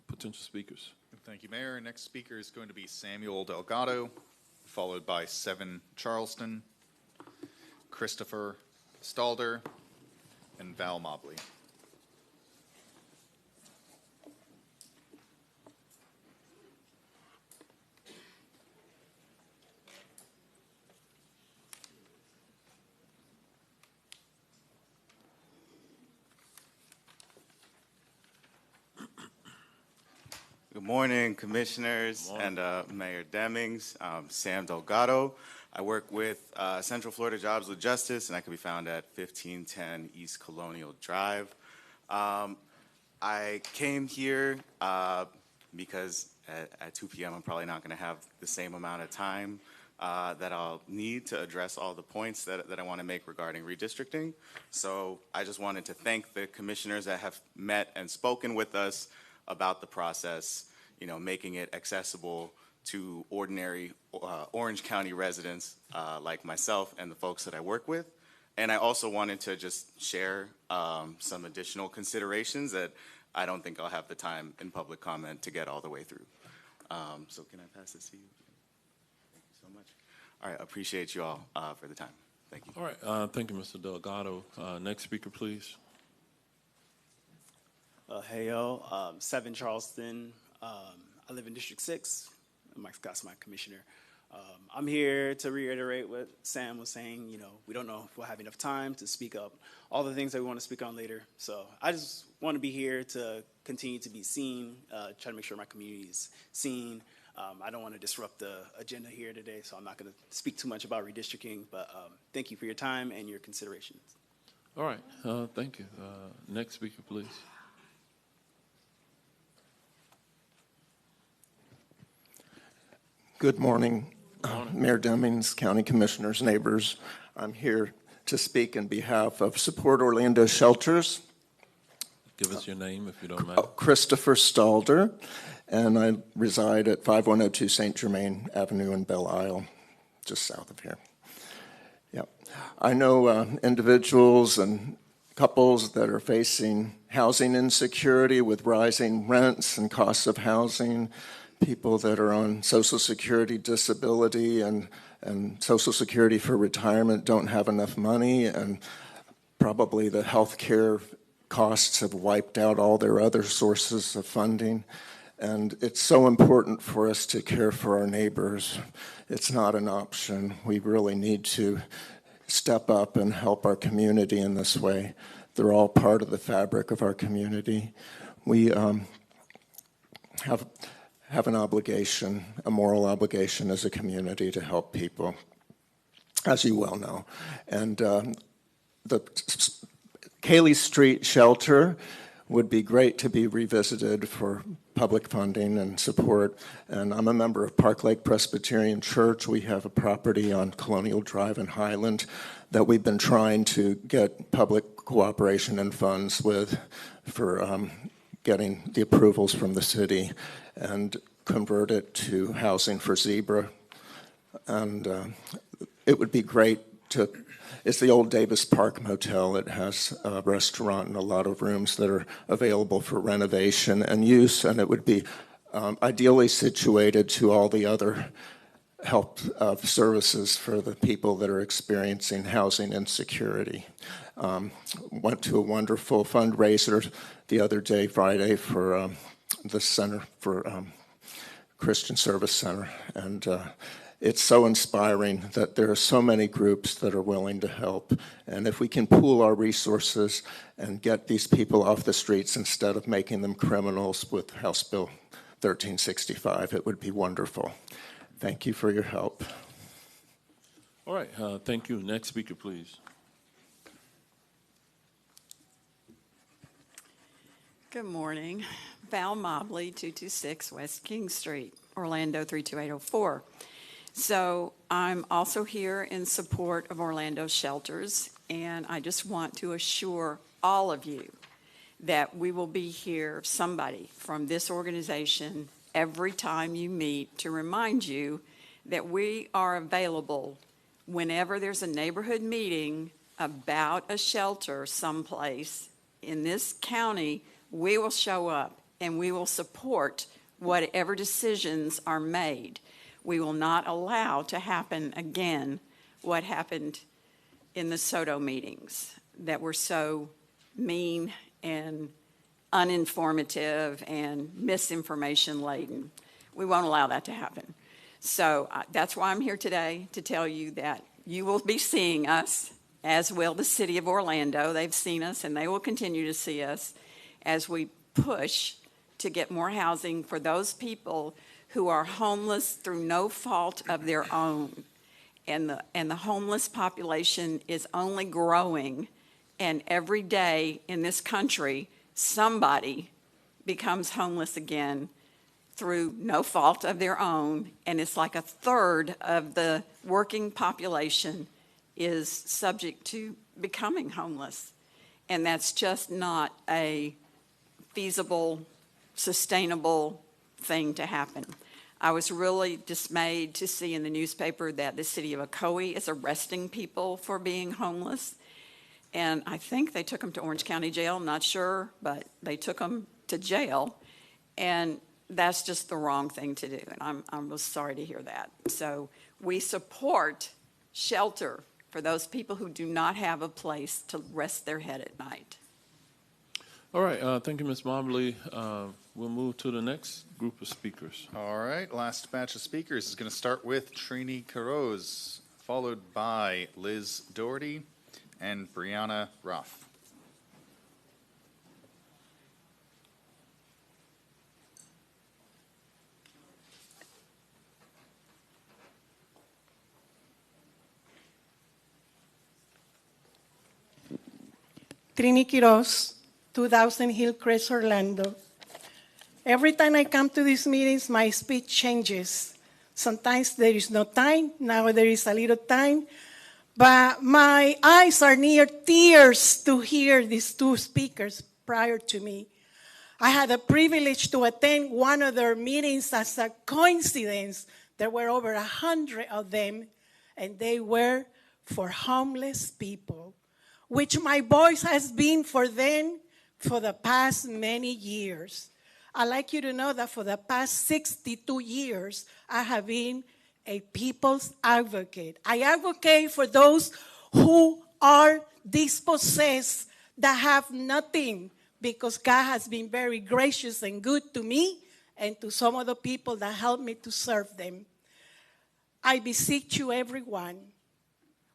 potential speakers. Thank you, Mayor. Next speaker is going to be Samuel Delgado, followed by Seven Charleston, Christopher Stalder, and Val Mobley. Good morning, commissioners and Mayor Demings. Sam Delgado. I work with Central Florida Jobs with Justice, and I can be found at 1510 East Colonial Drive. I came here because at 2 p.m. I'm probably not going to have the same amount of time that I'll need to address all the points that I want to make regarding redistricting. So I just wanted to thank the commissioners that have met and spoken with us about the process, making it accessible to ordinary Orange County residents like myself and the folks that I work with. And I also wanted to just share some additional considerations that I don't think I'll have the time in public comment to get all the way through. So can I pass this to you? Thank you so much. All right, I appreciate you all for the time. Thank you. All right, thank you, Mr. Delgado. Next speaker, please. Hey, yo, Seven Charleston. I live in District 6. Mike Scott's my commissioner. I'm here to reiterate what Sam was saying. We don't know if we'll have enough time to speak up all the things that we want to speak on later. So I just want to be here to continue to be seen, try to make sure my community is seen. I don't want to disrupt the agenda here today, so I'm not going to speak too much about redistricting, but thank you for your time and your considerations. All right, thank you. Next speaker, please. Good morning, Mayor Demings, County Commissioners, neighbors. I'm here to speak in behalf of Support Orlando Shelters. Give us your name, if you don't mind. Christopher Stalder, and I reside at 5102 St. Germain Avenue in Belle Isle, just south of here. Yep. I know individuals and couples that are facing housing insecurity with rising rents and costs of housing, people that are on Social Security disability and Social Security for retirement don't have enough money, and probably the health care costs have wiped out all their other sources of funding. And it's so important for us to care for our neighbors. It's not an option. We really need to step up and help our community in this way. They're all part of the fabric of our community. We have an obligation, a moral obligation as a community to help people, as you well know. And the Cayley Street shelter would be great to be revisited for public funding and support. And I'm a member of Park Lake Presbyterian Church. We have a property on Colonial Drive in Highland that we've been trying to get public cooperation and funds with for getting the approvals from the city and convert it to housing for Zebra. And it would be great to, it's the old Davis Park Motel. It has a restaurant and a lot of rooms that are available for renovation and use, and it would be ideally situated to all the other help services for the people that are experiencing housing insecurity. Went to a wonderful fundraiser the other day, Friday, for the Center for Christian Service Center, and it's so inspiring that there are so many groups that are willing to help. And if we can pool our resources and get these people off the streets instead of making them criminals with House Bill 1365, it would be wonderful. Thank you for your help. All right, thank you. Next speaker, please. Good morning. Val Mobley, 226 West King Street, Orlando 32804. So I'm also here in support of Orlando Shelters, and I just want to assure all of you that we will be here, somebody from this organization, every time you meet to remind you that we are available whenever there's a neighborhood meeting about a shelter someplace in this county. We will show up and we will support whatever decisions are made. We will not allow to happen again what happened in the Soto meetings that were so mean and uninformative and misinformation laden. We won't allow that to happen. So that's why I'm here today, to tell you that you will be seeing us, as will the city of Orlando. They've seen us and they will continue to see us as we push to get more housing for those people who are homeless through no fault of their own. And the homeless population is only growing, and every day in this country, somebody becomes homeless again through no fault of their own, and it's like a third of the working population is subject to becoming homeless. And that's just not a feasible, sustainable thing to happen. I was really dismayed to see in the newspaper that the city of Ocoee is arresting people for being homeless. And I think they took them to Orange County Jail, I'm not sure, but they took them to jail. And that's just the wrong thing to do. And I'm really sorry to hear that. So we support shelter for those people who do not have a place to rest their head at night. All right, thank you, Ms. Mobley. We'll move to the next group of speakers. All right, last batch of speakers is going to start with Trini Caroz, followed by Liz Doherty and Brianna Ruff. Trini Quiroz, 2000 Hillcrest, Orlando. Every time I come to these meetings, my speech changes. Sometimes there is no time, now there is a little time, but my eyes are near tears to hear these two speakers prior to me. I had the privilege to attend one of their meetings as a coincidence. There were over 100 of them, and they were for homeless people, which my voice has been for them for the past many years. I'd like you to know that for the past 62 years, I have been a people's advocate. I advocate for those who are dispossessed, that have nothing, because God has been very gracious and good to me and to some of the people that helped me to serve them. I beseech you, everyone.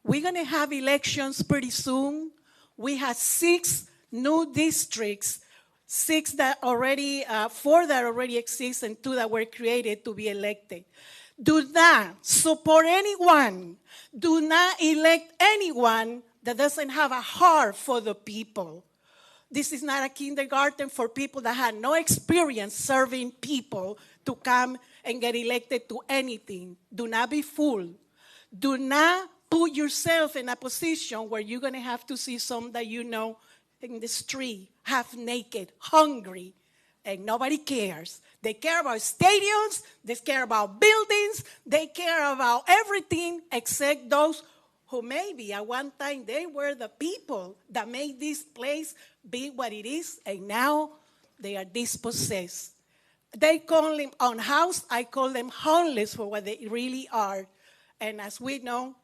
We're going to have elections pretty soon. We have 6 new districts, 4 that already exist and 2 that were created to be elected. Do not support anyone. Do not elect anyone that doesn't have a heart for the people. This is not a kindergarten for people that had no experience serving people to come and get elected to anything. Do not be fooled. Do not put yourself in a position where you're going to have to see some that you know in the street, half naked, hungry, and nobody cares. They care about stadiums, they care about buildings, they care about everything except those who maybe at one time they were the people that made this place be what it is, and now they are dispossessed. They call them unhoused, I call them homeless for what they really are. And as we know,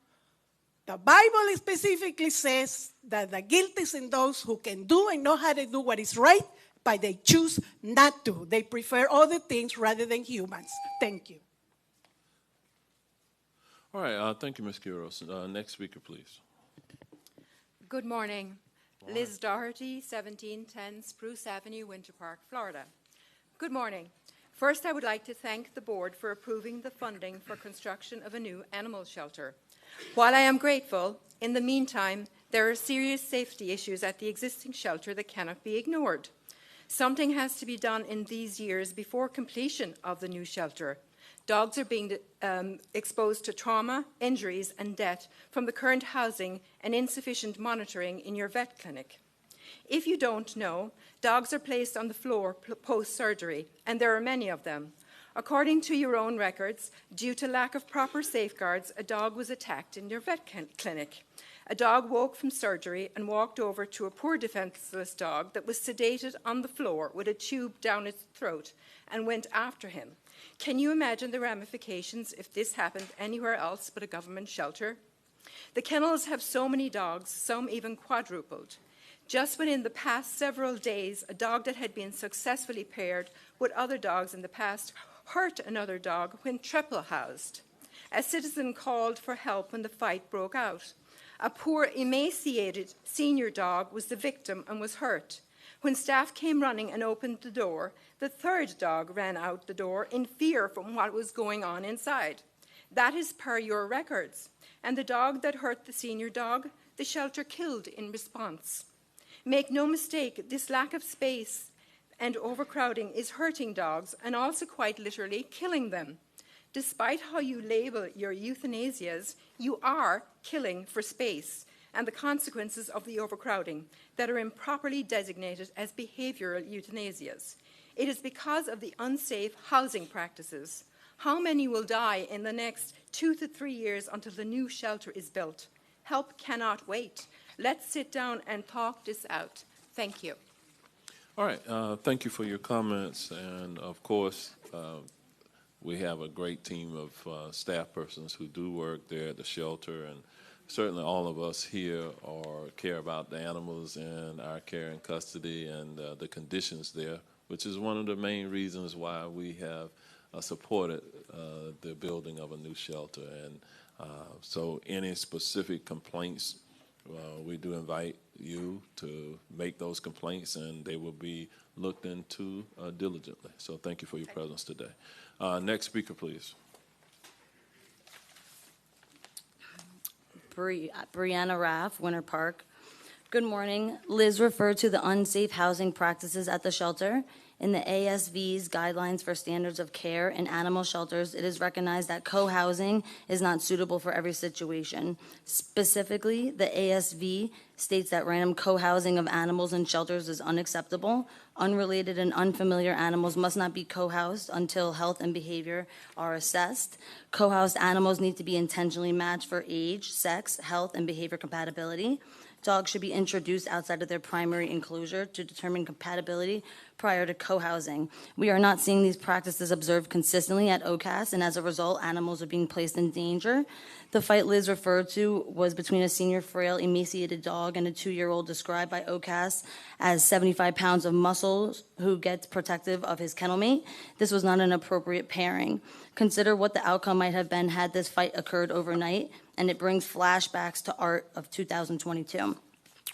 the Bible specifically says that the guilty is in those who can do and know how to do what is right, but they choose not to. They prefer other things rather than humans. Thank you. All right, thank you, Ms. Quiroz. Next speaker, please. Good morning. Liz Doherty, 1710 Spruce Avenue, Winter Park, Florida. Good morning. First, I would like to thank the board for approving the funding for construction of a new animal shelter. While I am grateful, in the meantime, there are serious safety issues at the existing shelter that cannot be ignored. Something has to be done in these years before completion of the new shelter. Dogs are being exposed to trauma, injuries, and death from the current housing and insufficient monitoring in your vet clinic. If you don't know, dogs are placed on the floor post-surgery, and there are many of them. According to your own records, due to lack of proper safeguards, a dog was attacked in your vet clinic. A dog woke from surgery and walked over to a poor defenseless dog that was sedated on the floor with a tube down its throat and went after him. Can you imagine the ramifications if this happened anywhere else but a government shelter? The kennels have so many dogs, some even quadrupled. Just within the past several days, a dog that had been successfully paired with other dogs in the past hurt another dog when triple housed. A citizen called for help when the fight broke out. A poor, emaciated senior dog was the victim and was hurt. When staff came running and opened the door, the third dog ran out the door in fear from what was going on inside. That is per your records. And the dog that hurt the senior dog, the shelter killed in response. Make no mistake, this lack of space and overcrowding is hurting dogs and also quite literally killing them. Despite how you label your euthanasias, you are killing for space and the consequences of the overcrowding that are improperly designated as behavioral euthanasias. It is because of the unsafe housing practices. How many will die in the next 2 to 3 years until the new shelter is built? Help cannot wait. Let's sit down and talk this out. Thank you. All right, thank you for your comments, and of course, we have a great team of staff persons who do work there at the shelter, and certainly all of us here care about the animals in our care and custody and the conditions there, which is one of the main reasons why we have supported the building of a new shelter. And so any specific complaints, we do invite you to make those complaints, and they will be looked into diligently. So thank you for your presence today. Next speaker, please. Brianna Raff, Winter Park. Good morning. Liz referred to the unsafe housing practices at the shelter. In the ASV's Guidelines for Standards of Care in Animal Shelters, it is recognized that co-housing is not suitable for every situation. Specifically, the ASV states that random co-housing of animals in shelters is unacceptable. Unrelated and unfamiliar animals must not be co-housed until health and behavior are assessed. Co-housed animals need to be intentionally matched for age, sex, health, and behavior compatibility. Dogs should be introduced outside of their primary enclosure to determine compatibility prior to co-housing. We are not seeing these practices observed consistently at OCAS, and as a result, animals are being placed in danger. The fight Liz referred to was between a senior, frail, emaciated dog and a 2-year-old described by OCAS as 75 pounds of muscles who gets protective of his kennel mate. This was not an appropriate pairing. Consider what the outcome might have been had this fight occurred overnight, and it brings flashbacks to Art of 2022.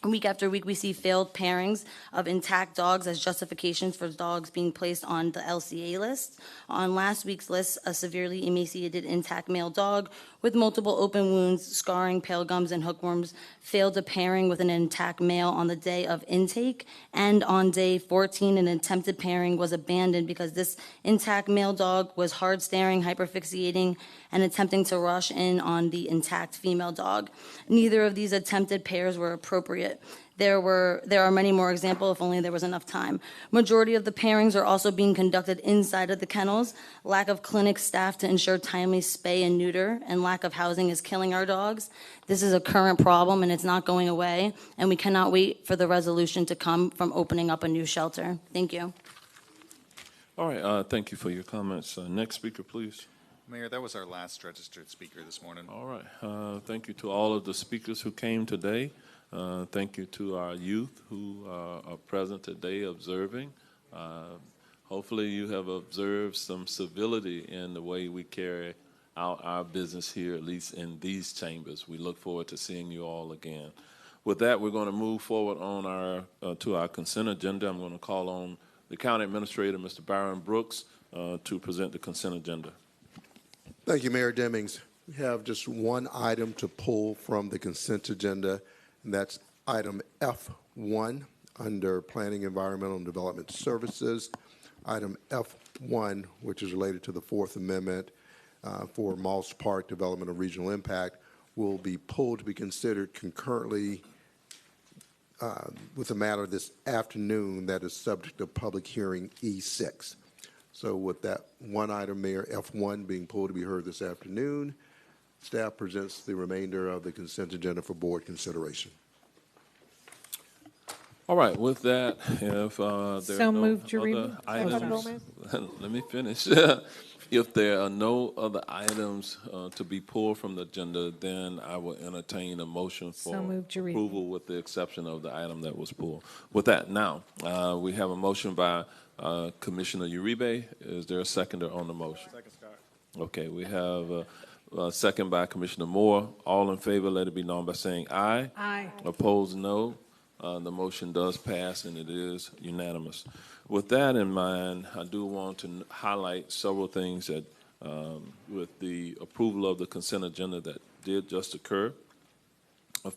Week after week, we see failed pairings of intact dogs as justifications for dogs being placed on the LCA list. On last week's list, a severely emaciated intact male dog with multiple open wounds, scarring, pale gums, and hookworms failed a pairing with an intact male on the day of intake, and on day 14, an attempted pairing was abandoned because this intact male dog was hard staring, hyperfixating, and attempting to rush in on the intact female dog. Neither of these attempted pairs were appropriate. There are many more examples if only there was enough time. Majority of the pairings are also being conducted inside of the kennels. Lack of clinic staff to ensure timely spay and neuter, and lack of housing is killing our dogs. This is a current problem and it's not going away, and we cannot wait for the resolution to come from opening up a new shelter. Thank you. All right, thank you for your comments. Next speaker, please. Mayor, that was our last registered speaker this morning. All right, thank you to all of the speakers who came today. Thank you to our youth who are present today observing. Hopefully you have observed some civility in the way we carry out our business here, at least in these chambers. We look forward to seeing you all again. With that, we're going to move forward on to our consent agenda. I'm going to call on the County Administrator, Mr. Byron Brooks, to present the consent agenda. Thank you, Mayor Demings. We have just one item to pull from the consent agenda, and that's item F1 under Planning, Environmental, and Development Services. Item F1, which is related to the Fourth Amendment for Moss Park Development of Regional Impact, will be pulled to be considered concurrently with a matter this afternoon that is subject to public hearing E6. So with that one item, Mayor, F1 being pulled to be heard this afternoon, staff presents the remainder of the consent agenda for board consideration. All right, with that, if there are So no moved, other Jarima. items, let me finish. If there are no other items to be pulled from the agenda, then I will entertain a motion for So moved, Jarima. approval with the exception of the item that was pulled. With that, now, we have a motion by Commissioner Uribe. Is there a seconder on the motion? Second, Scott. Okay, we have a second by Commissioner Moore. All in favor, let it be known by saying aye. Aye. Opposed, no. The motion does pass, and it is unanimous. With that in mind, I do want to highlight several things that, with the approval of the consent agenda that did just occur.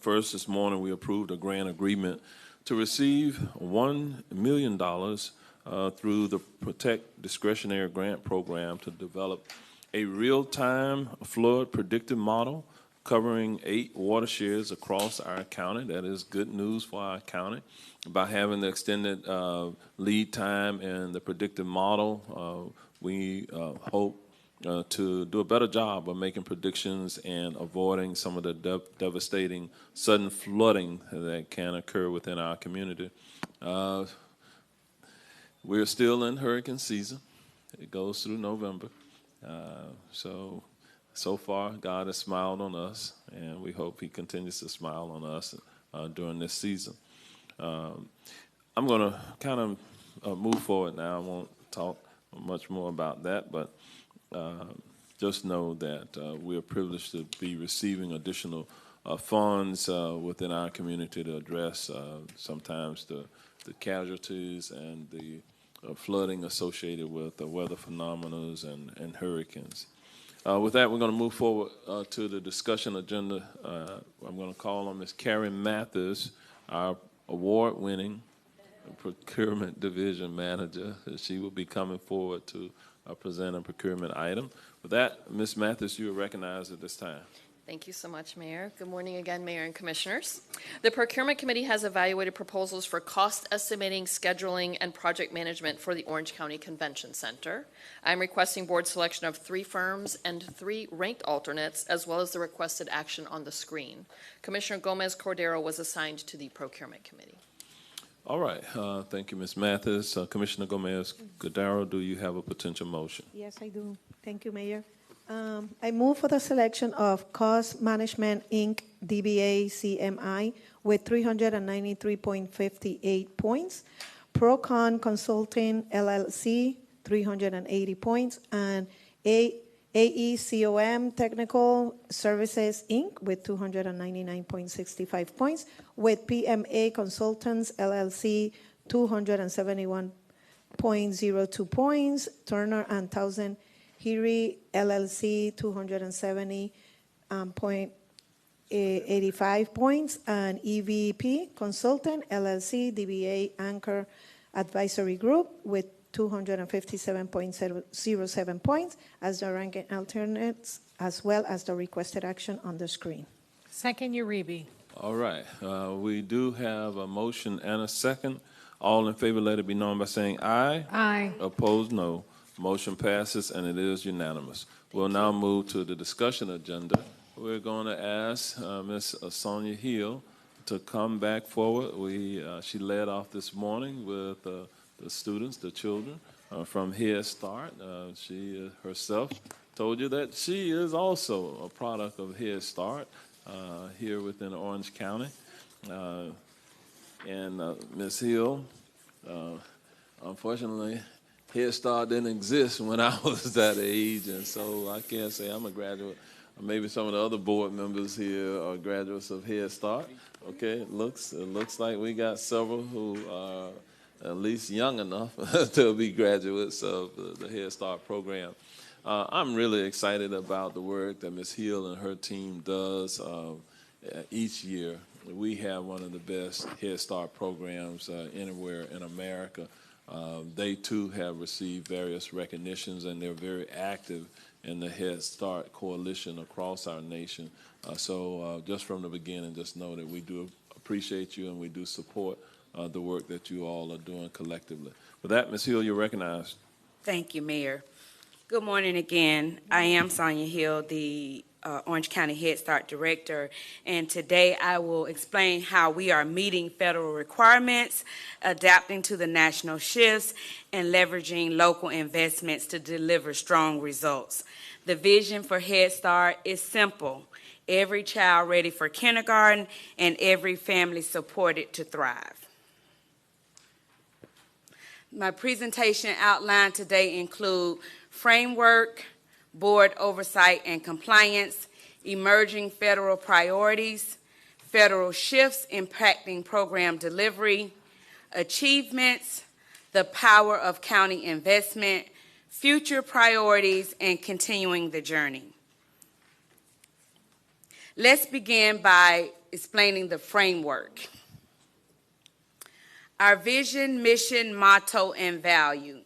First, this morning, we approved a grant agreement to receive $1 million through the Protect Discretionary Grant Program to develop a real-time flood predictive model covering 8 watersheds across our county. That is good news for our county. By having the extended lead time and the predictive model, we hope to do a better job of making predictions and avoiding some of the devastating sudden flooding that can occur within our community. We're still in hurricane season. It goes through November. So far, God has smiled on us, and we hope He continues to smile on us during this season. I'm going to kind of move forward now. I won't talk much more about that, but just know that we are privileged to be receiving additional funds within our community to address sometimes the casualties and the flooding associated with the weather phenomena and hurricanes. With that, we're going to move forward to the discussion agenda. I'm going to call on Ms. Karen Mathis, our award-winning Procurement Division Manager. She will be coming forward to present a procurement item. With that, Ms. Mathis, you are recognized at this time. Thank you so much, Mayor. Good morning again, Mayor and Commissioners. The Procurement Committee has evaluated proposals for cost estimating, scheduling, and project management for the Orange County Convention Center. I'm requesting board selection of 3 firms and 3 ranked alternates, as well as the requested action on the screen. Commissioner Gomez Cordero was assigned to the Procurement Committee. All right. Thank you, Ms. Mathis. Commissioner Gomez Cordero, do you have a potential motion? Yes, I do. Thank you, Mayor. I move for the selection of Cost Management, Inc., DBA CMI, with 393.58 points, Procon Consulting, LLC, 380 points, and AECOM Technical Services, Inc., with 299.65 points, with PMA Consultants, LLC, 271.02 points, Turner and Townsend Hiri, LLC, 270.85 points, and EVP Consultant, LLC, DBA Anchor Advisory Group, with 257.07 points as the ranking alternates, as well as the requested action on the screen. Second, Uribe. All right. We do have a motion and a second. All in favor, let it be known by saying aye. Aye. Opposed, no. Motion passes, and it is unanimous. We'll now move to the discussion agenda. We're going to ask Ms. Sonia Hill to come back forward. She led off this morning with the students, the children from Head Start. She herself told you that she is also a product of Head Start here within Orange County. And Ms. Hill, unfortunately, Head Start didn't exist when I was that age, and so I can't say I'm a graduate. Maybe some of the other board members here are graduates of Head Start. Okay, it looks like we got several who are at least young enough to be graduates of the Head Start program. I'm really excited about the work that Ms. Hill and her team does each year. We have one of the best Head Start programs anywhere in America. They too have received various recognitions, and they're very active in the Head Start coalition across our nation. So just from the beginning, just know that we do appreciate you and we do support the work that you all are doing collectively. With that, Ms. Hill, you're recognized. Thank you, Mayor. Good morning again. I am Sonia Hill, the Orange County Head Start Director, and today I will explain how we are meeting federal requirements, adapting to the national shifts, and leveraging local investments to deliver strong results. The vision for Head Start is simple: every child ready for kindergarten and every family supported to thrive. My presentation outline today include framework, board oversight and compliance, emerging federal priorities, federal shifts impacting program delivery, achievements, the power of county investment, future priorities, and continuing the journey. Let's begin by explaining the framework. Our vision, mission, motto, and value.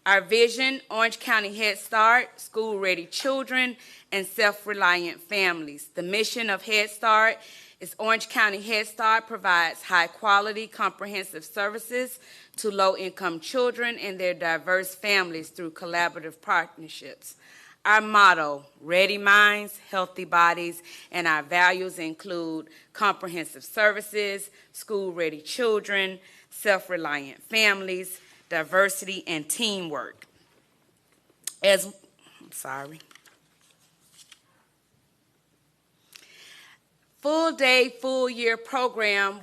Our vision, Orange County Head Start, school-ready children, and self-reliant families. The mission of Head Start is Orange County Head Start provides high-quality, comprehensive services to low-income children and their diverse families through collaborative partnerships. Our motto, ready minds, healthy bodies, and our values include comprehensive services, school-ready children, self-reliant families, diversity, and teamwork. Full day, full year program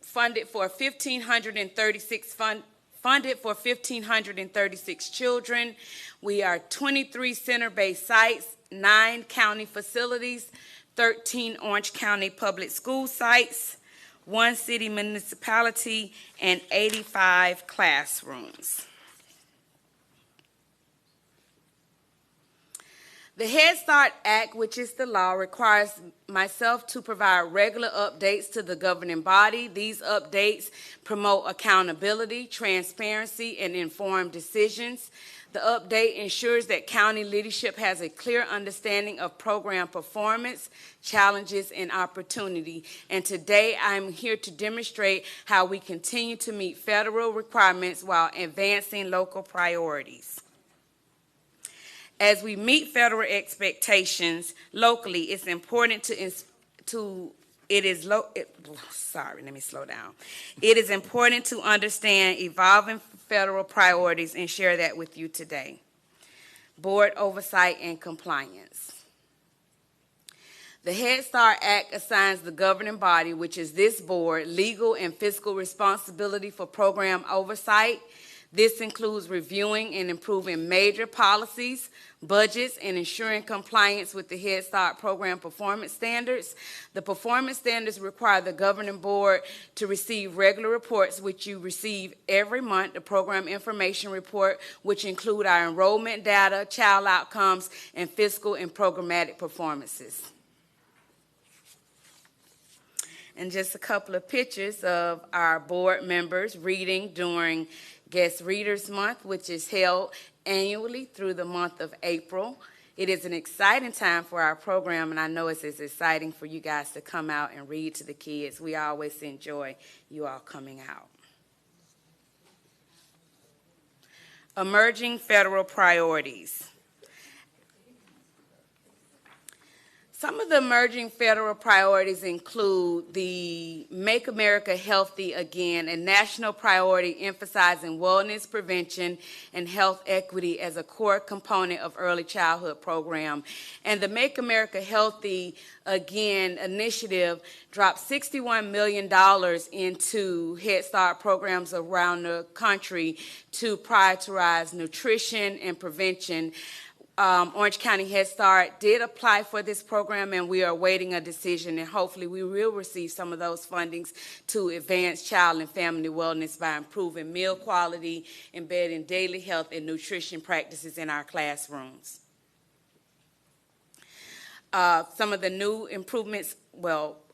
funded for 1,536 children. We are 23 center-based sites, 9 county facilities, 13 Orange County public school sites, 1 city municipality, and 85 classrooms. The Head Start Act, which is the law, requires myself to provide regular updates to the governing body. These updates promote accountability, transparency, and informed decisions. The update ensures that county leadership has a clear understanding of program performance, challenges, and opportunity. And today I'm here to demonstrate how we continue to meet federal requirements while advancing local priorities. As we meet federal expectations locally, it's important It is important to understand evolving federal priorities and share that with you today. Board oversight and compliance. The Head Start Act assigns the governing body, which is this board, legal and fiscal responsibility for program oversight. This includes reviewing and improving major policies, budgets, and ensuring compliance with the Head Start program performance standards. The performance standards require the governing board to receive regular reports, which you receive every month, the program information report, which include our enrollment data, child outcomes, and fiscal and programmatic performances. And just a couple of pictures of our board members reading during Guest Readers Month, which is held annually through the month of April. It is an exciting time for our program, and I know it's as exciting for you guys to come out and read to the kids. We always enjoy you all coming out. Emerging federal priorities. Some of the emerging federal priorities include the Make America Healthy Again, a national priority emphasizing wellness, prevention, and health equity as a core component of early childhood program. And the Make America Healthy Again initiative dropped $61 million into Head Start programs around the country to prioritize nutrition and prevention. Orange County Head Start did apply for this program, and we are awaiting a decision, and hopefully we will receive some of those fundings to advance child and family wellness by improving meal quality, embedding daily health and nutrition practices in our classrooms. Some of the new improvements,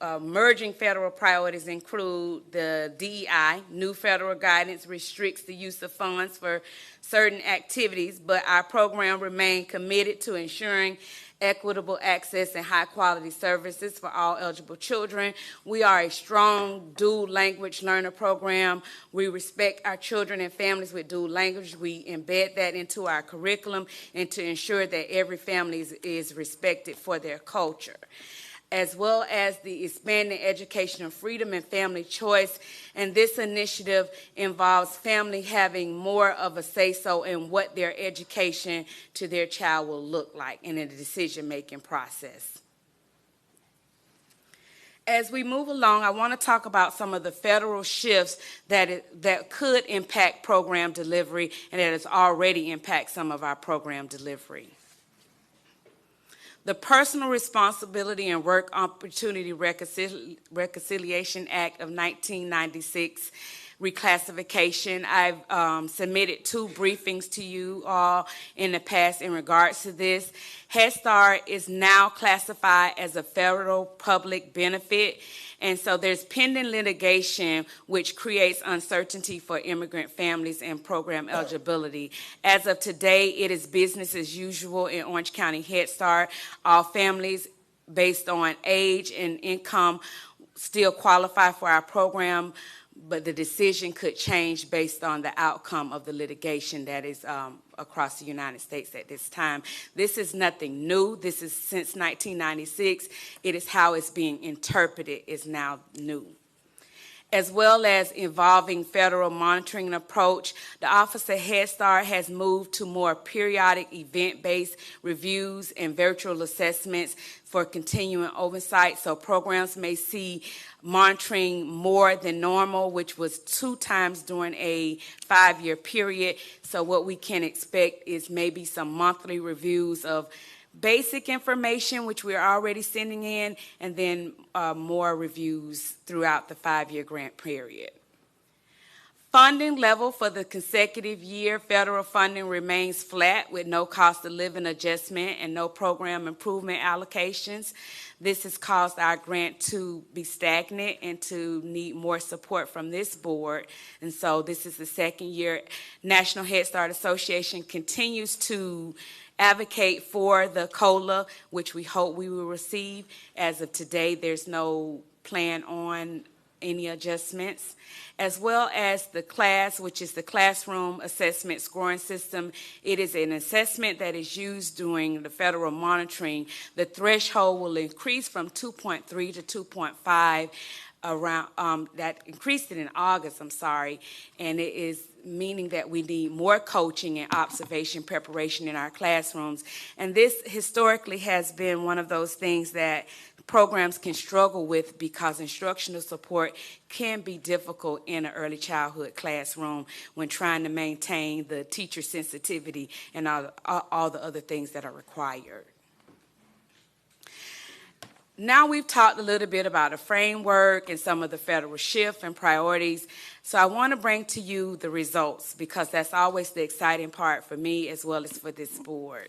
emerging federal priorities include the DEI. New federal guidance restricts the use of funds for certain activities, but our program remains committed to ensuring equitable access and high-quality services for all eligible children. We are a strong dual language learner program. We respect our children and families with dual language. We embed that into our curriculum and to ensure that every family is respected for their culture, as well as the expanding educational freedom and family choice. And this initiative involves family having more of a say-so in what their education to their child will look like in the decision-making process. As we move along, I want to talk about some of the federal shifts that could impact program delivery and that has already impacted some of our program delivery. The Personal Responsibility and Work Opportunity Reconciliation Act of 1996 reclassification. I've submitted 2 briefings to you all in the past in regards to this. Head Start is now classified as a federal public benefit, and so there's pending litigation which creates uncertainty for immigrant families and program eligibility. As of today, it is business as usual in Orange County Head Start. All families based on age and income still qualify for our program, but the decision could change based on the outcome of the litigation that is across the United States at this time. This is nothing new. This is since 1996. It is how it's being interpreted is now new. As well as involving federal monitoring approach, the Office of Head Start has moved to more periodic event-based reviews and virtual assessments for continuing oversight. So programs may see monitoring more than normal, which was 2 times during a 5-year period. So what we can expect is maybe some monthly reviews of basic information, which we're already sending in, and then more reviews throughout the 5-year grant period. Funding level for the consecutive year, federal funding remains flat with no cost of living adjustment and no program improvement allocations. This has caused our grant to be stagnant and to need more support from this board. And so this is the 2nd year. National Head Start Association continues to advocate for the COLA, which we hope we will receive. As of today, there's no plan on any adjustments, as well as the CLASS, which is the Classroom Assessment Scoring System. It is an assessment that is used during the federal monitoring. The threshold will increase from 2.3 to 2.5 around, that increased it in August, and it is meaning that we need more coaching and observation preparation in our classrooms. And this historically has been one of those things that programs can struggle with because instructional support can be difficult in an early childhood classroom when trying to maintain the teacher sensitivity and all the other things that are required. Now we've talked a little bit about a framework and some of the federal shift and priorities. So I want to bring to you the results because that's always the exciting part for me as well as for this board.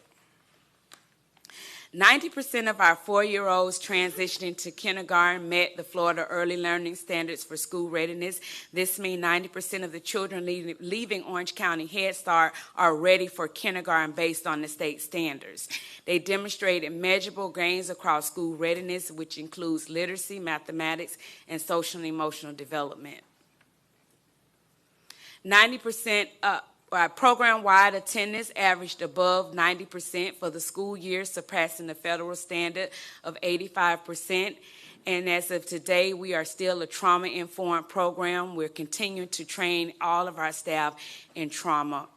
90% of our 4-year-olds transitioning to kindergarten met the Florida Early Learning Standards for school readiness. This means 90% of the children leaving Orange County Head Start are ready for kindergarten based on the state standards. They demonstrated measurable gains across school readiness, which includes literacy, mathematics, and social and emotional development. 90% program-wide attendance averaged above 90% for the school year, surpassing the federal standard of 85%. And as of today, we are still a trauma-informed program. We're continuing to train all of our staff in trauma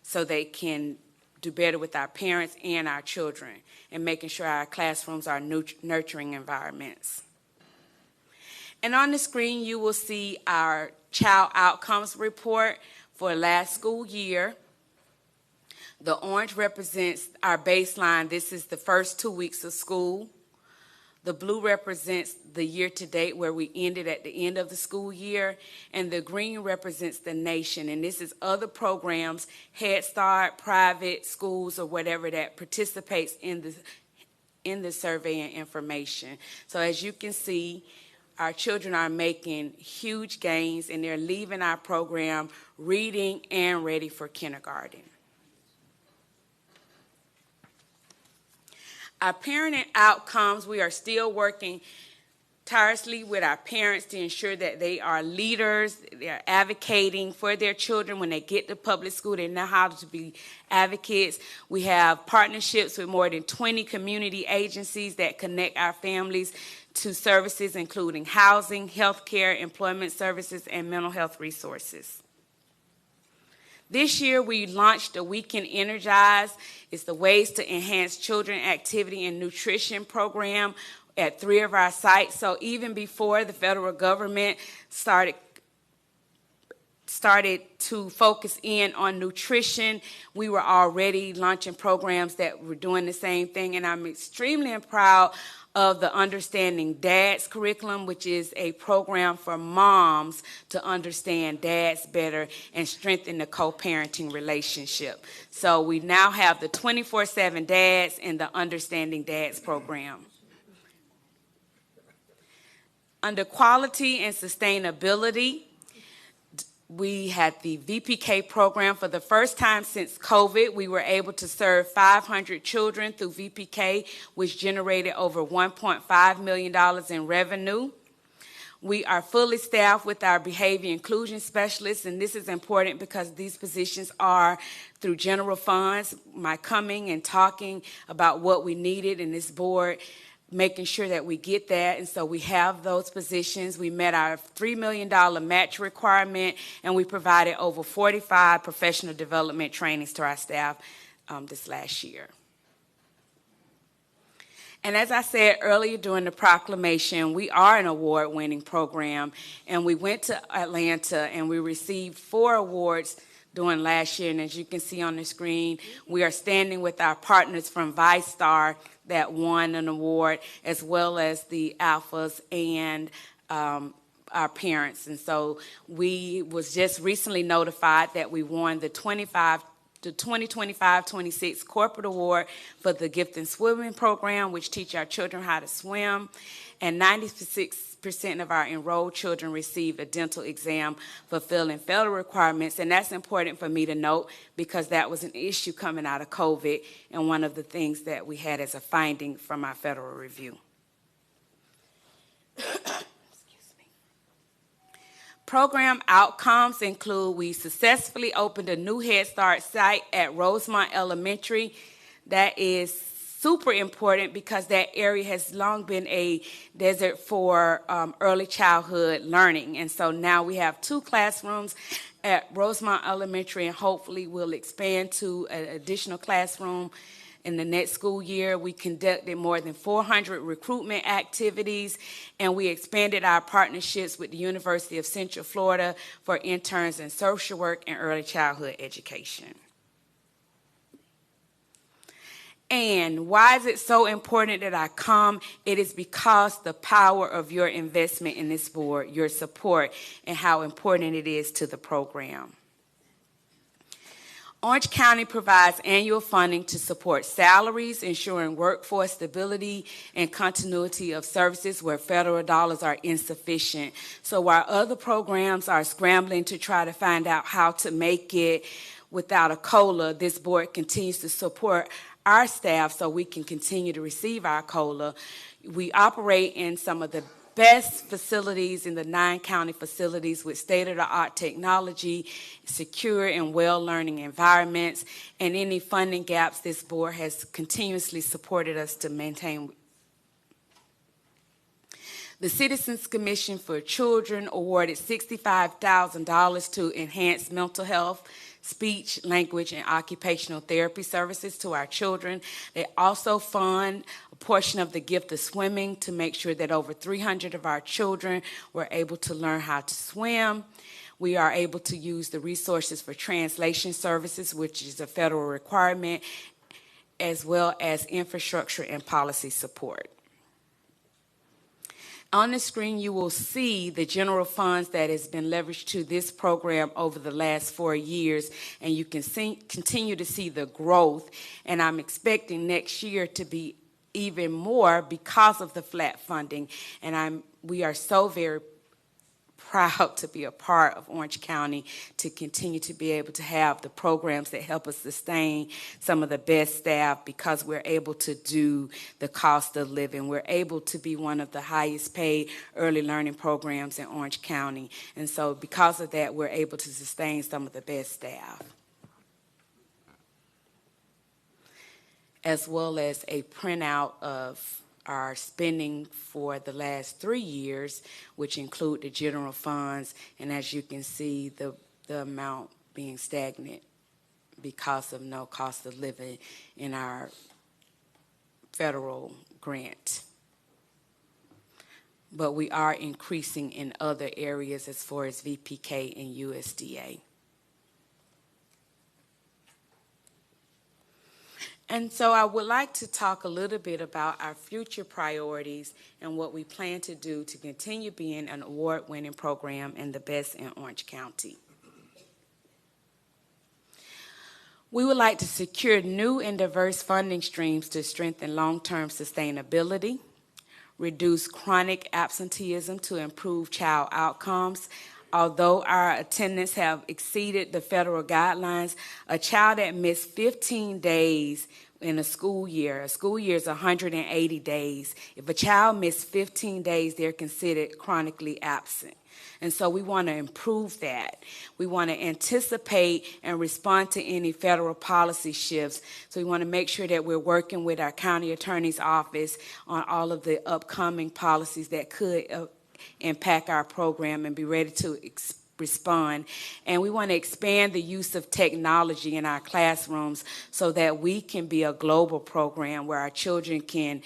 so they can do better with our parents and our children, and making sure our classrooms are nurturing environments. And on the screen, you will see our child outcomes report for last school year. The orange represents our baseline. This is the first 2 weeks of school. The blue represents the year to date where we ended at the end of the school year. And the green represents the nation. And this is other programs, Head Start, private schools, or whatever that participates in the survey and information. So as you can see, our children are making huge gains, and they're leaving our program reading and ready for kindergarten. Our parenting outcomes, we are still working tirelessly with our parents to ensure that they are leaders, they're advocating for their children. When they get to public school, they know how to be advocates. We have partnerships with more than 20 community agencies that connect our families to services including housing, healthcare, employment services, and mental health resources. This year, we launched the Weekend Energize. It's the Ways to Enhance Children Activity and Nutrition program at 3 of our sites. So even before the federal government started started to focus in on nutrition. We were already launching programs that were doing the same thing, and I'm extremely proud of the Understanding Dads curriculum, which is a program for moms to understand dads better and strengthen the co-parenting relationship. So we now have the 24/7 Dads and the Understanding Dads program. Under quality and sustainability, we had the VPK program. For the first time since COVID, we were able to serve 500 children through VPK, which generated over $1.5 million in revenue. We are fully staffed with our behavior inclusion specialists, and this is important because these positions are through general funds. My coming and talking about what we needed in this board, making sure that we get that, and so we have those positions. We met our $3 million match requirement, and we provided over 45 professional development trainings to our staff this last year. And as I said earlier during the proclamation, we are an award-winning program, and we went to Atlanta and we received 4 awards during last year, and as you can see on the screen, we are standing with our partners from ViStar that won an award, as well as the Alphas and our parents. And so we was just recently notified that we won the 2025-26 Corporate Award for the Gifted Swimming Program, which teach our children how to swim, and 96% of our enrolled children receive a dental exam fulfilling federal requirements. And that's important for me to note because that was an issue coming out of COVID and one of the things that we had as a finding from our federal review. Program outcomes include we successfully opened a new Head Start site at Rosemont Elementary. That is super important because that area has long been a desert for early childhood learning. And so now we have 2 classrooms at Rosemont Elementary, and hopefully we'll expand to an additional classroom in the next school year. We conducted more than 400 recruitment activities, and we expanded our partnerships with the University of Central Florida for interns in social work and early childhood education. And why is it so important that I come? It is because the power of your investment in this board, your support, and how important it is to the program. Orange County provides annual funding to support salaries, ensuring workforce stability and continuity of services where federal dollars are insufficient. So while other programs are scrambling to try to find out how to make it without a COLA, this board continues to support our staff so we can continue to receive our COLA. We operate in some of the best facilities in the 9 county facilities with state-of-the-art technology, secure and well-learning environments, and any funding gaps this board has continuously supported us to maintain. The Citizens Commission for Children awarded $65,000 to enhance mental health, speech, language, and occupational therapy services to our children. They also fund a portion of the gift of swimming to make sure that over 300 of our children were able to learn how to swim. We are able to use the resources for translation services, which is a federal requirement, as well as infrastructure and policy support. On the screen, you will see the general funds that has been leveraged to this program over the last 4 years, and you can continue to see the growth, and I'm expecting next year to be even more because of the flat funding, and we are so very proud to be a part of Orange County to continue to be able to have the programs that help us sustain some of the best staff because we're able to do the cost of living. We're able to be one of the highest paid early learning programs in Orange County. And so because of that, we're able to sustain some of the best staff, as well as a printout of our spending for the last 3 years, which include the general funds, and as you can see, the amount being stagnant because of no cost of living in our federal grant. but we are increasing in other areas as far as VPK and USDA. And so I would like to talk a little bit about our future priorities and what we plan to do to continue being an award-winning program and the best in Orange County. We would like to secure new and diverse funding streams to strengthen long-term sustainability, reduce chronic absenteeism to improve child outcomes. Although our attendance have exceeded the federal guidelines, a child that missed 15 days in a school year is 180 days. If a child missed 15 days, they're considered chronically absent. And so we want to improve that. We want to anticipate and respond to any federal policy shifts. So we want to make sure that we're working with our county attorney's office on all of the upcoming policies that could impact our program and be ready to respond. And we want to expand the use of technology in our classrooms so that we can be a global program where our children can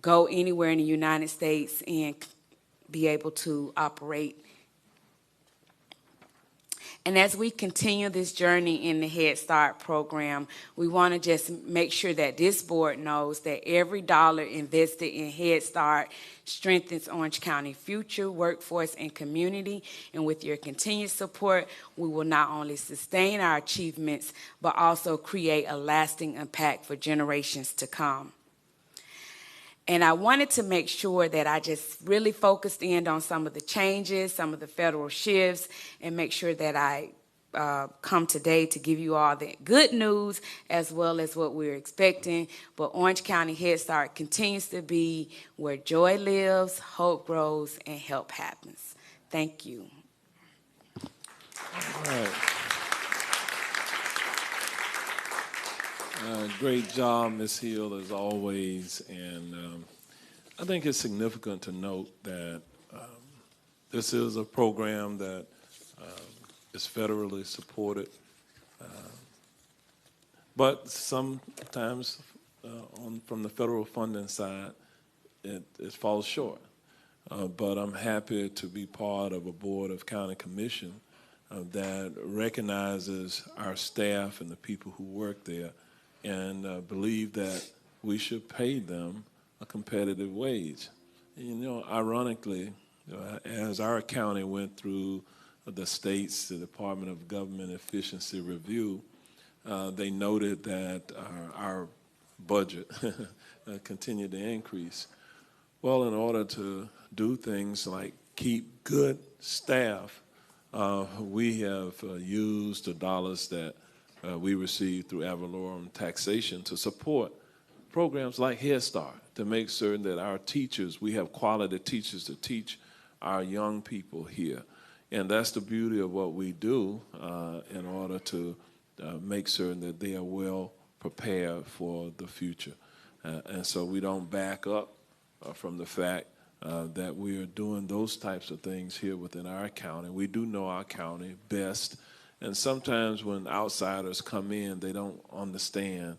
go anywhere in the United States and be able to operate. And as we continue this journey in the Head Start program, we want to just make sure that this board knows that every dollar invested in Head Start strengthens Orange County future, workforce, and community. And with your continued support, we will not only sustain our achievements, but also create a lasting impact for generations to come. And I wanted to make sure that I just really focused in on some of the changes, some of the federal shifts, and make sure that I come today to give you all the good news as well as what we're expecting. But Orange County Head Start continues to be where joy lives, hope grows, and help happens. Thank you. All right. Great job, Ms. Hill, as always. And I think it's significant to note that this is a program that is federally supported. But sometimes from the federal funding side, it falls short. But I'm happy to be part of a board of county commission that recognizes our staff and the people who work there and believe that we should pay them a competitive wage. You know, ironically, as our county went through the state's, the Department of Government Efficiency Review, they noted that our budget continued to increase. Well, in order to do things like keep good staff, we have used the dollars that we receive through ad valorem taxation to support programs like Head Start, to make certain that our teachers, we have quality teachers to teach our young people here. And that's the beauty of what we do in order to make certain that they are well prepared for the future. And so we don't back up from the fact that we are doing those types of things here within our county. We do know our county best. And sometimes when outsiders come in, they don't understand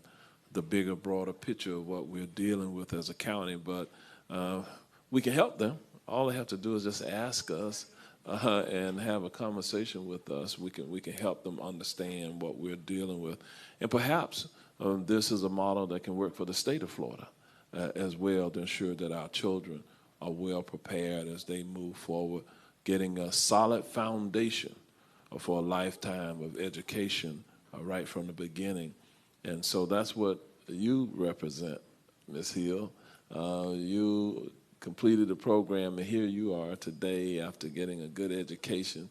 the bigger, broader picture of what we're dealing with as a county. But we can help them. All they have to do is just ask us and have a conversation with us. We can help them understand what we're dealing with. And perhaps this is a model that can work for the state of Florida as well, to ensure that our children are well prepared as they move forward, getting a solid foundation for a lifetime of education right from the beginning. And so that's what you represent, Ms. Hill. You completed the program, and here you are today after getting a good education,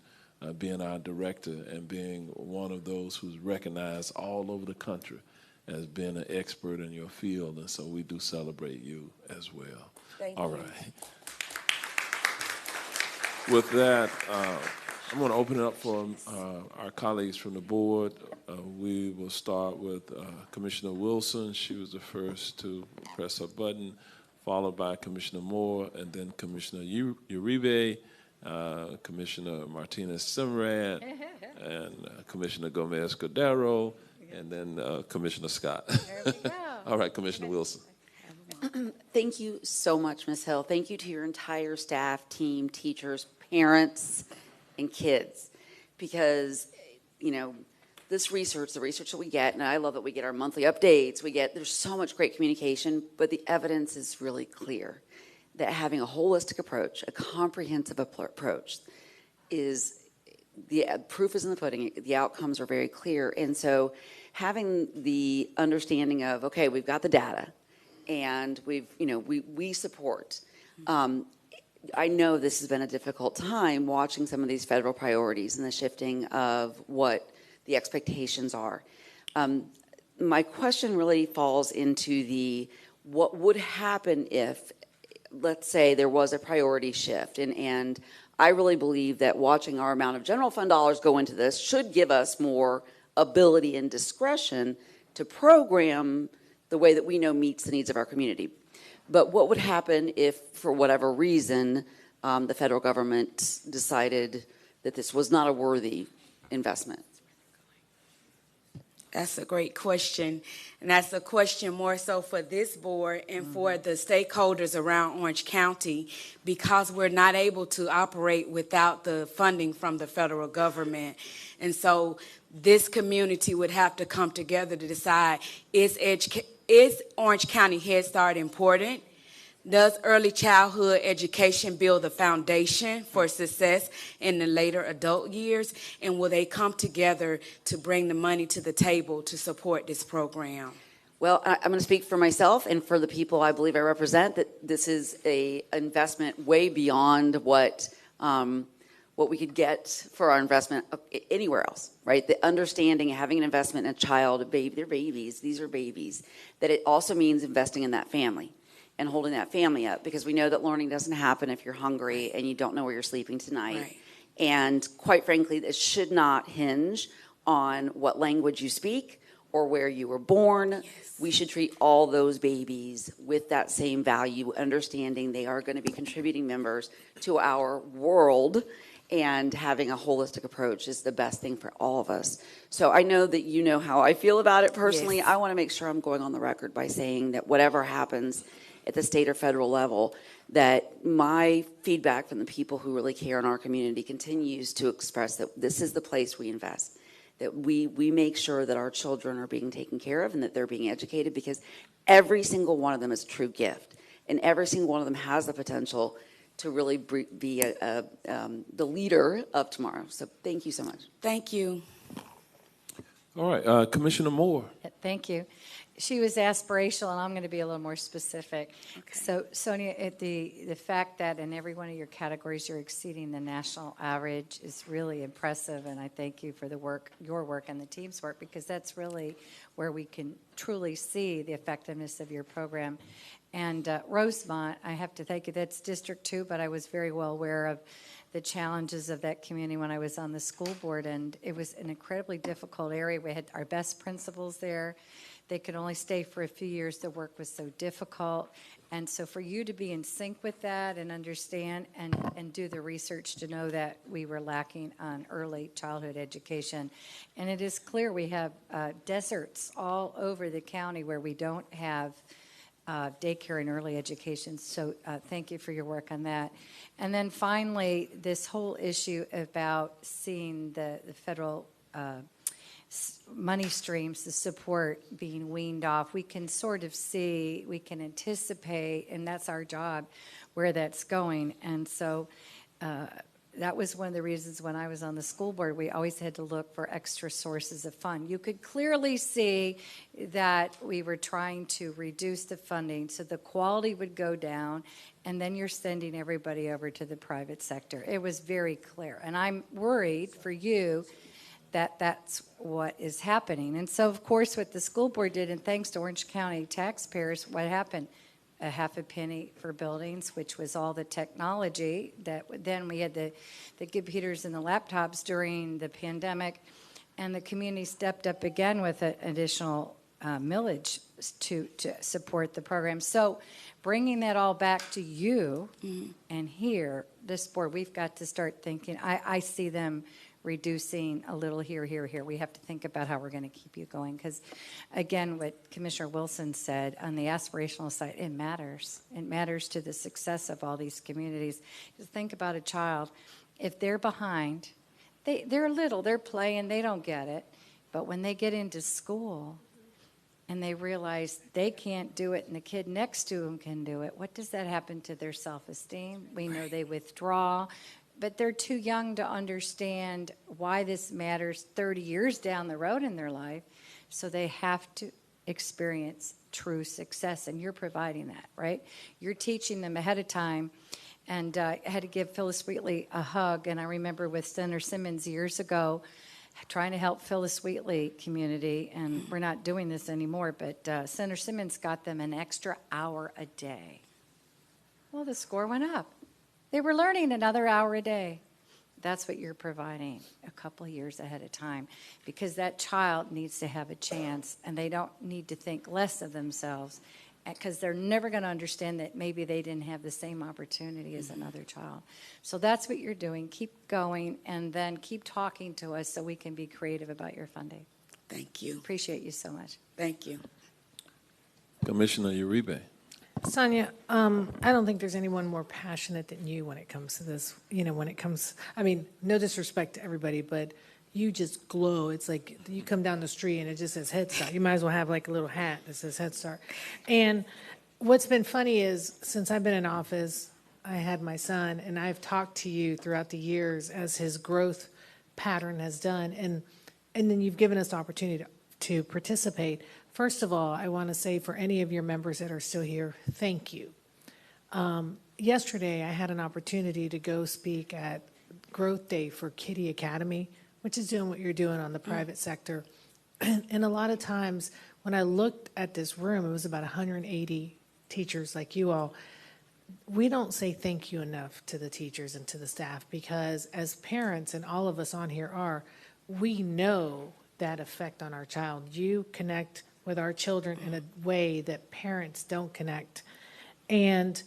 being our director and being one of those who's recognized all over the country as being an expert in your field. And so we do celebrate you as well. Thank all you. Right. With that, I'm going to open it up for our colleagues from the board. We will start with Commissioner Wilson. She was the first to press her button, followed by Commissioner Moore, and then Commissioner Uribe, Commissioner Martinez-Simrad, and Commissioner Gomez-Cordero, and then Commissioner Scott. There we go. All right, Commissioner Wilson. Thank you so much, Ms. Hill. Thank you to your entire staff, team, teachers, parents, and kids. Because, you know, this research, the research that we get, and I love that we get our monthly updates, there's so much great communication, but the evidence is really clear that having a holistic approach, a comprehensive approach, is the proof is in the pudding. The outcomes are very clear. And so having the understanding of, okay, we've got the data, and we support. I know this has been a difficult time watching some of these federal priorities and the shifting of what the expectations are. My question really falls into what would happen if, let's say, there was a priority shift, and I really believe that watching our amount of general fund dollars go into this should give us more ability and discretion to program the way that we know meets the needs of our community. But what would happen if, for whatever reason, the federal government decided that this was not a worthy investment? That's a great question. And that's a question more so for this board and for the stakeholders around Orange County, because we're not able to operate without the funding from the federal government. And so this community would have to come together to decide, is Orange County Head Start important? Does early childhood education build the foundation for success in the later adult years? And will they come together to bring the money to the table to support this program? Well, I'm going to speak for myself and for the people I believe I represent, that this is an investment way beyond what we could get for our investment anywhere else, right? The understanding, having an investment in a child, a baby, they're babies, these are babies, that it also means investing in that family and holding that family up, because we know that learning doesn't happen if you're hungry and you don't know where you're sleeping tonight. Right. And quite frankly, it should not hinge on what language you speak or where you were born. Yes. We should treat all those babies with that same value, understanding they are going to be contributing members to our world, and having a holistic approach is the best thing for all of us. So I know that you know how I feel about it personally. Yes. I want to make sure I'm going on the record by saying that whatever happens at the state or federal level, that my feedback from the people who really care in our community continues to express that this is the place we invest, that we make sure that our children are being taken care of and that they're being educated, because every single one of them is a true gift, and every single one of them has the potential to really be the leader of tomorrow. So thank you so much. Thank you. All right, Commissioner Moore. Thank you. She was aspirational, and I'm going to be a little more specific. Okay. So, Sonia, the fact that in every one of your categories you're exceeding the national average is really impressive, and I thank you for the work, your work and the team's work, because that's really where we can truly see the effectiveness of your program. And Rosemont, I have to thank you. That's District 2, but I was very well aware of the challenges of that community when I was on the school board, and it was an incredibly difficult area. We had our best principals there. They could only stay for a few years. The work was so difficult. And so for you to be in sync with that and understand and do the research to know that we were lacking on early childhood education. And it is clear we have deserts all over the county where we don't have daycare and early education. So thank you for your work on that. And then finally, this whole issue about seeing the federal money streams, the support being weaned off, we can sort of see, we can anticipate, and that's our job, where that's going. And so that was one of the reasons when I was on the school board, we always had to look for extra sources of fund. You could clearly see that we were trying to reduce the funding so the quality would go down, and then you're sending everybody over to the private sector. It was very clear. And I'm worried for you that that's what is happening. And so, of course, what the school board did, and thanks to Orange County taxpayers, what happened? A half a penny for buildings, which was all the technology that then we had the computers and the laptops during the pandemic, and the community stepped up again with an additional millage to support the program. So bringing that all back to you and here, this board, we've got to start thinking. I see them reducing a little here, here, here. We have to think about how we're going to keep you going. Because, again, what Commissioner Wilson said, on the aspirational side, it matters. It matters to the success of all these communities. Just think about a child. If they're behind, they're little, they're playing, they don't get it. But when they get into school and they realize they can't do it and the kid next to them can do it, what does that happen to their self-esteem? We know they withdraw. But they're too young to understand why this matters 30 years down the road in their life. So they have to experience true success. And you're providing that, right? You're teaching them ahead of time. And I had to give Phyllis Wheatley a hug. And I remember with Senator Simmons years ago, trying to help Phyllis Wheatley community. And we're not doing this anymore. But Senator Simmons got them an extra hour a day. Well, the score went up. They were learning another hour a day. That's what you're providing a couple of years ahead of time, because that child needs to have a chance, and they don't need to think less of themselves, because they're never going to understand that maybe they didn't have the same opportunity as another child. So that's what you're doing. Keep going, and then keep talking to us so we can be creative about your funding. Thank you. Appreciate you so much. Thank you. Commissioner Uribe. Sonia, I don't think there's anyone more passionate than you when it comes to this. You know, when it comes, I mean, no disrespect to everybody, but you just glow. It's like you come down the street and it just says Head Start. You might as well have like a little hat that says Head Start. And what's been funny is since I've been in office, I had my son, and I've talked to you throughout the years as his growth pattern has done. And then you've given us the opportunity to participate. First of all, I want to say for any of your members that are still here, thank you. Yesterday, I had an opportunity to go speak at Growth Day for Kitty Academy, which is doing what you're doing on the private sector. And a lot of times, when I looked at this room, it was about 180 teachers like you all. We don't say thank you enough to the teachers and to the staff, because as parents, and all of us on here are, we know that effect on our child. You connect with our children in a way that parents don't connect. And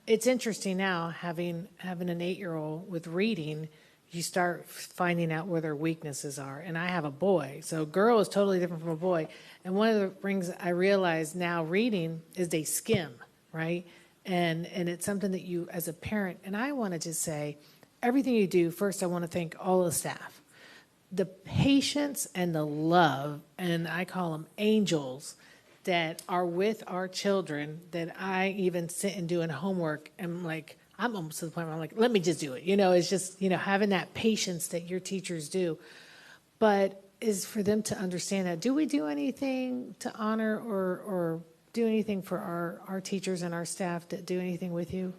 it's interesting now, having an 8-year-old with reading, you start finding out where their weaknesses are. And I have a boy, so girl is totally different from a boy. And one of the things I realize now reading is they skim, right? And it's something that you, as a parent, and I want to just say, everything you do, first I want to thank all the staff. The patience and the love, and I call them angels, that are with our children, that I even sit and doing homework, and like, I'm almost to the point where I'm like, let me just do it. You know, it's just, you know, having that patience that your teachers do. But is for them to understand that, do we do anything to honor or do anything for our teachers and our staff that do anything with you?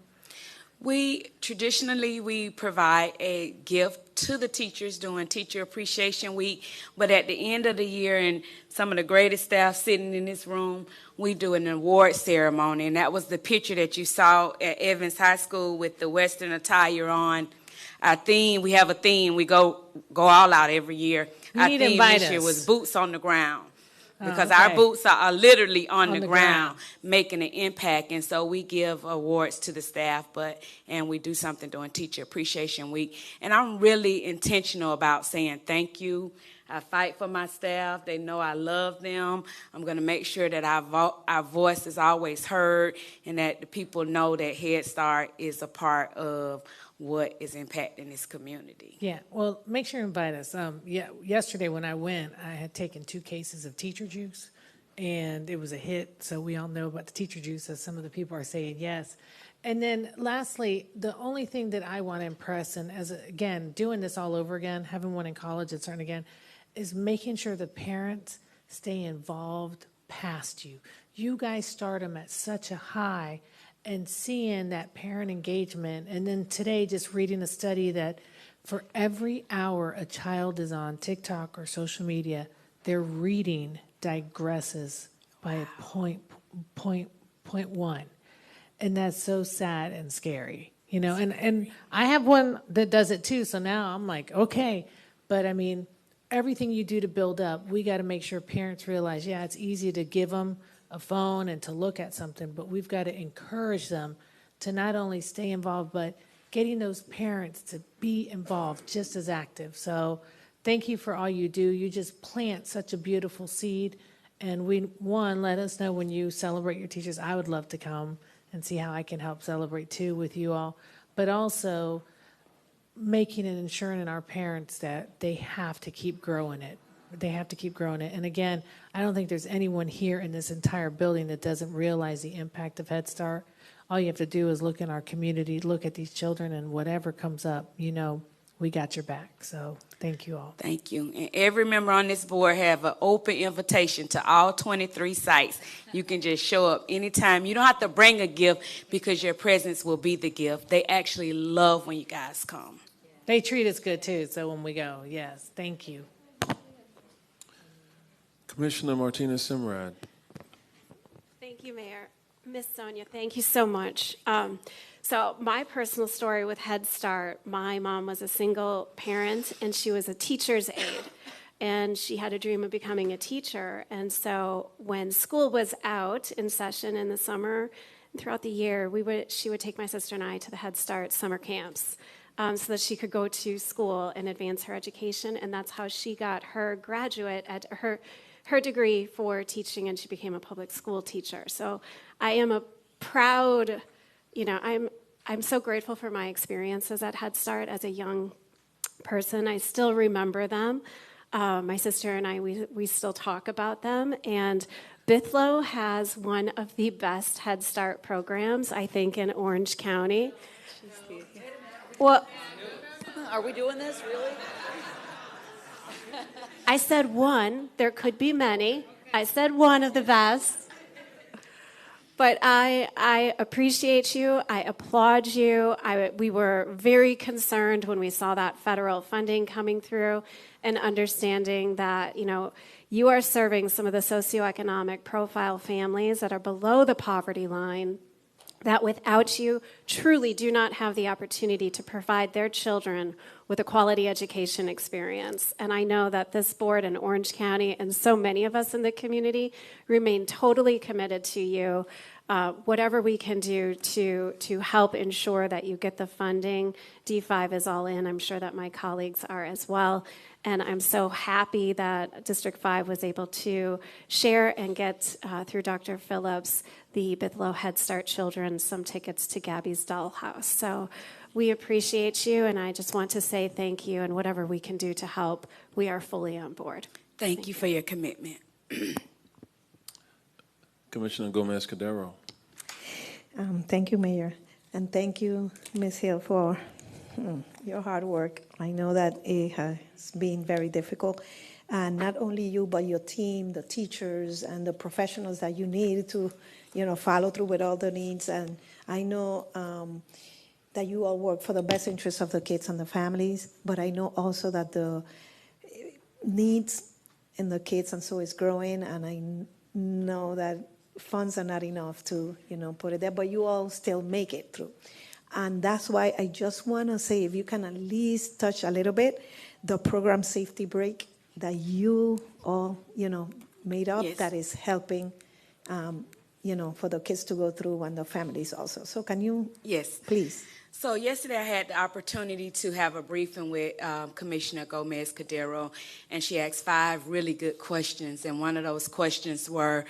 Traditionally, we provide a gift to the teachers during Teacher Appreciation Week, but at the end of the year, and some of the greatest staff sitting in this room, we do an award ceremony, and that was the picture that you saw at Evans High School with the Western attire on. Our theme, we have a theme, we go all out every year. Our theme this year was Boots on the Ground. Because our boots are literally on the ground, making an impact. And so we give awards to the staff, and we do something during Teacher Appreciation Week. And I'm really intentional about saying thank you. I fight for my staff. They know I love them. I'm going to make sure that our voice is always heard, and that the people know that Head Start is a part of what is impacting this community. Yeah, well, make sure you invite us. Yesterday when I went, I had taken 2 cases of teacher juice, and it was a hit. So we all know about the teacher juice, as some of the people are saying yes. And then lastly, the only thing that I want to impress, and as again, doing this all over again, having one in college and starting again, is making sure the parents stay involved past you. You guys start them at such a high, and seeing that parent engagement. And then today, just reading a study that for every hour a child is on TikTok or social media, their reading digresses by a point 0.1. And that's so sad and scary, you know. And I have one that does it too, so now I'm like, okay. But I mean, everything you do to build up, we got to make sure parents realize, yeah, it's easy to give them a phone and to look at something, but we've got to encourage them to not only stay involved, but getting those parents to be involved just as active. So thank you for all you do. You just plant such a beautiful seed. And let us know when you celebrate your teachers. I would love to come and see how I can help celebrate too with you all. But also making and ensuring in our parents that they have to keep growing it. They have to keep growing it. And again, I don't think there's anyone here in this entire building that doesn't realize the impact of Head Start. All you have to do is look in our community, look at these children, and whatever comes up, we got your back. So thank you all. Thank you. And every member on this board have an open invitation to all 23 sites. You can just show up anytime. You don't have to bring a gift because your presence will be the gift. They actually love when you guys come. They treat us good too, so when we go, yes, thank you. Commissioner Martinez Simrad. Thank you, Mayor. Miss Sonia, thank you so much. So my personal story with Head Start, my mom was a single parent and she was a teacher's aide. And she had a dream of becoming a teacher. And so when school was out in session in the summer, throughout the year, she would take my sister and I to the Head Start summer camps so that she could go to school and advance her education. And that's how she got her graduate at her degree for teaching, and she became a public school teacher. So I am a proud, I'm so grateful for my experiences at Head Start as a young person. I still remember them. My sister and I, we still talk about them. And Bithlo has one of the best Head Start programs, I think, in Orange County. Well, Are we doing this, really? I said one. There could be many. I said one of the best. But I appreciate you. I applaud you. We were very concerned when we saw that federal funding coming through and understanding that, you are serving some of the socioeconomic profile families that are below the poverty line that without you truly do not have the opportunity to provide their children with a quality education experience. And I know that this board in Orange County and so many of us in the community remain totally committed to you. Whatever we can do to help ensure that you get the funding. D5 is all in. I'm sure that my colleagues are as well. And I'm so happy that District 5 was able to share and get, through Dr. Phillips, the Bithlo Head Start children some tickets to Gabby's Dollhouse. So we appreciate you, and I just want to say thank you, and whatever we can do to help, we are fully on board. Thank you for your commitment. Commissioner Gomez-Cadero. Thank you, Mayor. And thank you, Ms. Hill, for your hard work. I know that it has been very difficult. And not only you, but your team, the teachers, and the professionals that you need to, follow through with all the needs. And I know that you all work for the best interests of the kids and the families, but I know also that the needs in the kids and so is growing, and I know that funds are not enough to, put it there, but you all still make it through. And that's why I just want to say, if you can at least touch a little bit, the program safety break that you all, made up, Yes. that is helping, for the kids to go through and the families also. So can you? Yes. Please. So yesterday I had the opportunity to have a briefing with Commissioner Gomez-Cadero, and she asked 5 really good questions. And one of those questions were,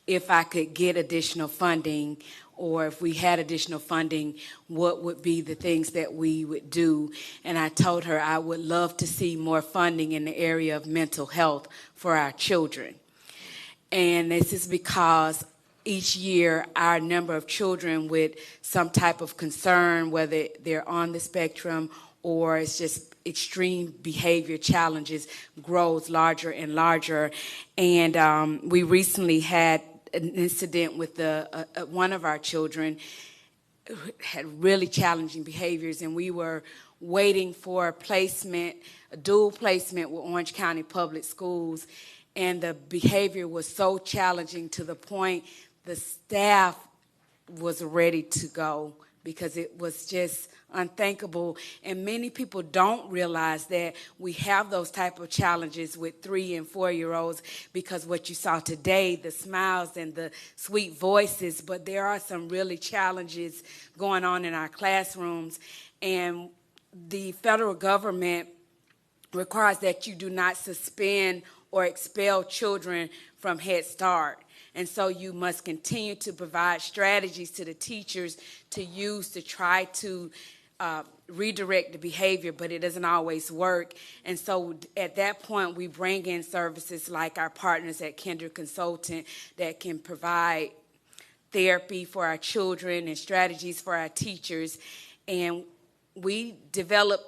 if I could get additional funding, or if we had additional funding, what would be the things that we would do? And I told her I would love to see more funding in the area of mental health for our children. And this is because each year our number of children with some type of concern, whether they're on the spectrum or it's just extreme behavior challenges, grows larger and larger. And we recently had an incident with one of our children who had really challenging behaviors, and we were waiting for a dual placement with Orange County Public Schools, and the behavior was so challenging to the point the staff was ready to go because it was just unthinkable. And many people don't realize that we have those type of challenges with 3- and 4-year-olds, because what you saw today, the smiles and the sweet voices, but there are some really challenges going on in our classrooms. And the federal government requires that you do not suspend or expel children from Head Start. And so you must continue to provide strategies to the teachers to use to try to redirect the behavior, but it doesn't always work. And so at that point, we bring in services like our partners at Kindred Consultant that can provide therapy for our children and strategies for our teachers. And we develop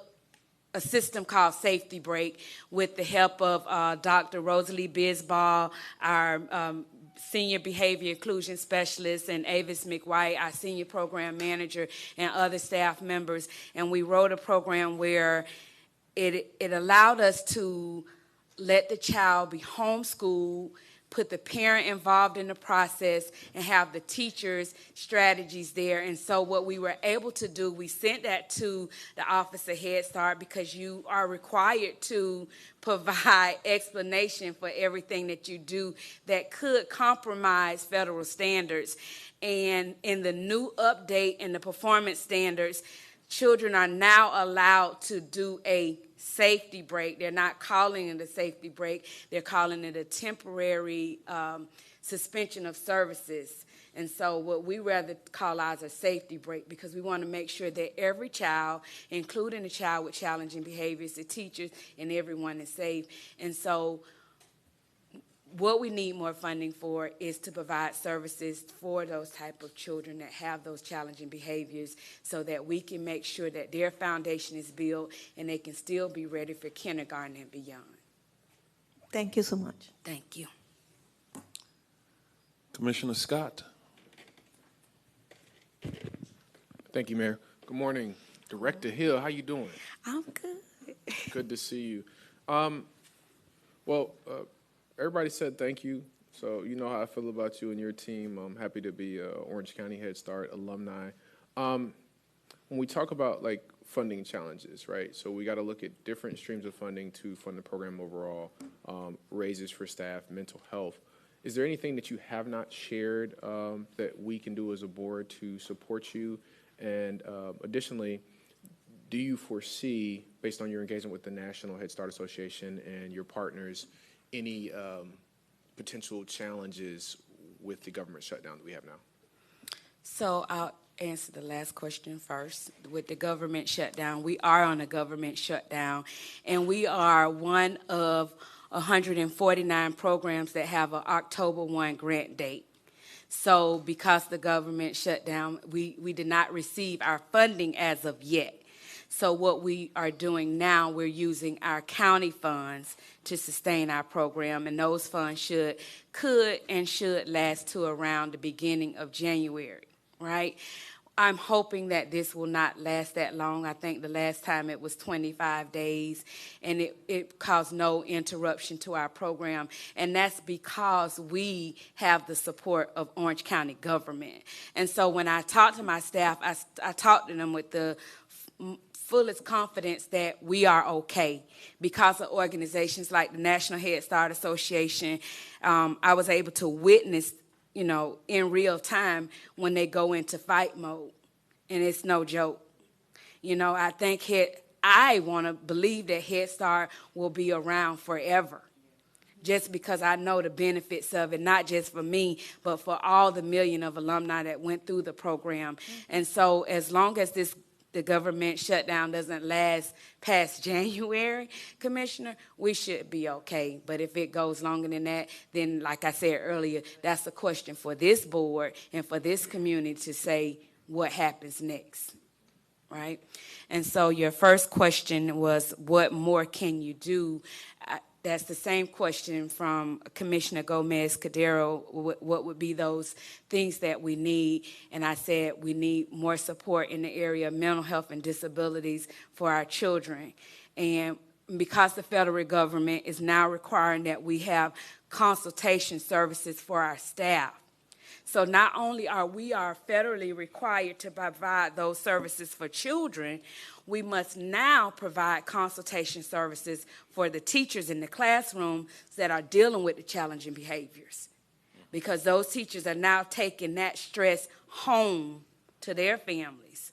a system called Safety Break with the help of Dr. Rosalie Bisbal, our senior behavior inclusion specialist, and Avis McWhite, our senior program manager, and other staff members. And we wrote a program where it allowed us to let the child be homeschooled, put the parent involved in the process, and have the teachers' strategies there. And so what we were able to do, we sent that to the Office of Head Start because you are required to provide explanation for everything that you do that could compromise federal standards. And in the new update in the performance standards, children are now allowed to do a safety break. They're not calling it a safety break. They're calling it a temporary suspension of services. And so what we rather call ours a safety break because we want to make sure that every child, including the child with challenging behaviors, the teachers, and everyone is safe. And so what we need more funding for is to provide services for those type of children that have those challenging behaviors so that we can make sure that their foundation is built and they can still be ready for kindergarten and beyond. Thank you so much. Thank you. Commissioner Scott. Thank you, Mayor. Good morning. Director Hill, how you doing? I'm good. Good to see you. Everybody said thank you, so you know how I feel about you and your team. I'm happy to be Orange County Head Start alumni. When we talk about like funding challenges, right? So we got to look at different streams of funding to fund the program overall, raises for staff, mental health. Is there anything that you have not shared that we can do as a board to support you? And additionally, do you foresee, based on your engagement with the National Head Start Association and your partners, any potential challenges with the government shutdown that we have now? So I'll answer the last question first. With the government shutdown, we are on a government shutdown, and we are one of 149 programs that have an October 1 grant date. So because the government shut down, we did not receive our funding as of yet. So what we are doing now, we're using our county funds to sustain our program, and those funds could and should last to around the beginning of January, right? I'm hoping that this will not last that long. I think the last time it was 25 days, and it caused no interruption to our program, and that's because we have the support of Orange County government. And so when I talk to my staff, I talk to them with the fullest confidence that we are okay because of organizations like the National Head Start Association. I was able to witness, in real time when they go into fight mode, and it's no joke. I want to believe that Head Start will be around forever, just because I know the benefits of it, not just for me, but for all the million of alumni that went through the program. And so as long as the government shutdown doesn't last past January, Commissioner, we should be okay. But if it goes longer than that, then like I said earlier, that's a question for this board and for this community to say what happens next, right? And so your first question was, what more can you do? That's the same question from Commissioner Gomez-Cadero. What would be those things that we need? And I said we need more support in the area of mental health and disabilities for our children. And because the federal government is now requiring that we have consultation services for our staff. So not only are we federally required to provide those services for children, we must now provide consultation services for the teachers in the classroom that are dealing with the challenging behaviors. Because those teachers are now taking that stress home to their families.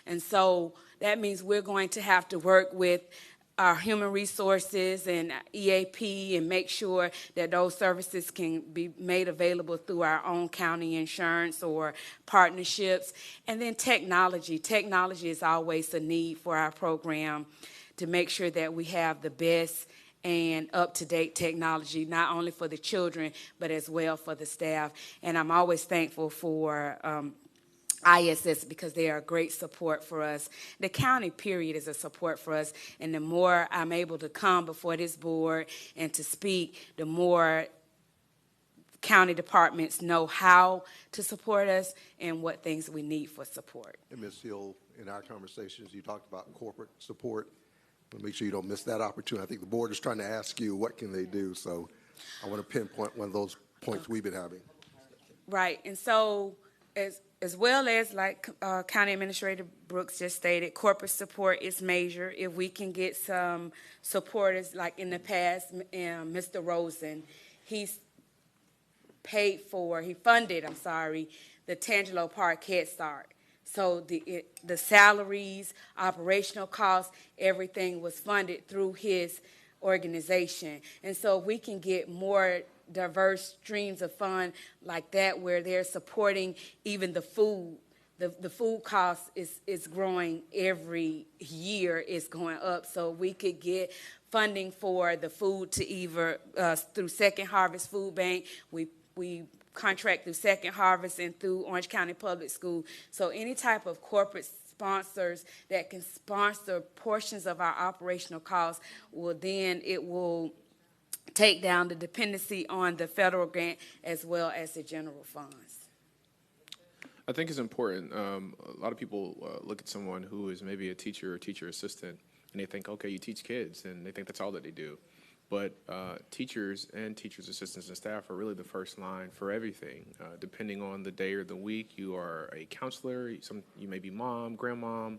And so that means we're going to have to work with our human resources and EAP and make sure that those services can be made available through our own county insurance or partnerships. And then technology. Technology is always a need for our program to make sure that we have the best and up-to-date technology, not only for the children, but as well for the staff. And I'm always thankful for ISS because they are a great support for us. The county, period, is a support for us. And the more I'm able to come before this board and to speak, the more county departments know how to support us and what things we need for support. And Ms. Hill, in our conversations, you talked about corporate support. But make sure you don't miss that opportunity. I think the board is trying to ask you what can they do. So I want to pinpoint one of those points we've been having. Right. And so as well as, like County Administrator Brooks just stated, corporate support is major. If we can get some supporters, like in the past, Mr. Rosen, he funded, the Tangelo Park Head Start. So the salaries, operational costs, everything was funded through his organization. And so we can get more diverse streams of fund like that where they're supporting even the food. The food cost is growing every year, it's going up. So we could get funding for the food to either through Second Harvest Food Bank. We contract through Second Harvest and through Orange County Public School. So any type of corporate sponsors that can sponsor portions of our operational costs it will take down the dependency on the federal grant as well as the general funds. I think it's important. A lot of people look at someone who is maybe a teacher or teacher assistant, and they think, okay, you teach kids, and they think that's all that they do. But teachers and teachers' assistants and staff are really the first line for everything. Depending on the day or the week, you are a counselor. You may be mom, grandmom,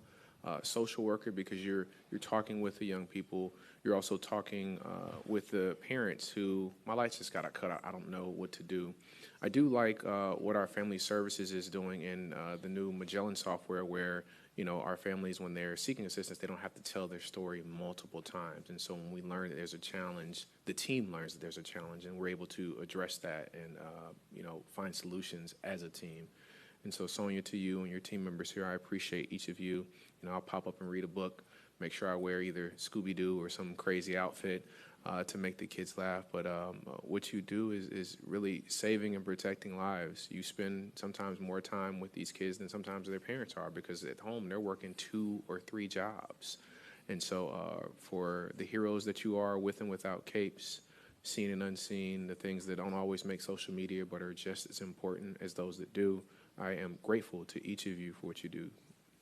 social worker, because you're talking with the young people. You're also talking with the parents who, my lights just got cut out. I don't know what to do. I do like what our family services is doing in the new Magellan software, where our families, when they're seeking assistance, they don't have to tell their story multiple times. And so when we learn that there's a challenge, the team learns that there's a challenge, and we're able to address that and, find solutions as a team. And so, Sonia, to you and your team members here, I appreciate each of you. I'll pop up and read a book, make sure I wear either Scooby-Doo or some crazy outfit to make the kids laugh. But what you do is really saving and protecting lives. You spend sometimes more time with these kids than sometimes their parents are, because at home they're working 2 or 3 jobs. And so for the heroes that you are, with and without capes, seen and unseen, the things that don't always make social media but are just as important as those that do, I am grateful to each of you for what you do.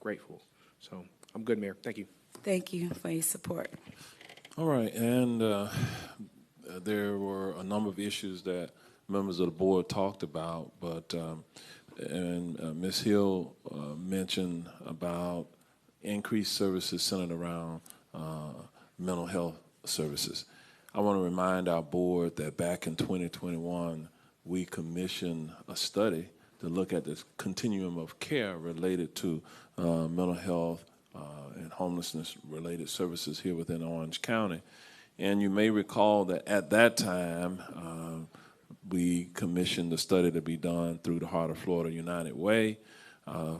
Grateful. So I'm good, Mayor. Thank you. Thank you for your support. All right, and there were a number of issues that members of the board talked about, but Ms. Hill mentioned about increased services centered around mental health services. I want to remind our board that back in 2021, we commissioned a study to look at the continuum of care related to mental health and homelessness-related services here within Orange County. And you may recall that at that time, we commissioned a study to be done through the Heart of Florida United Way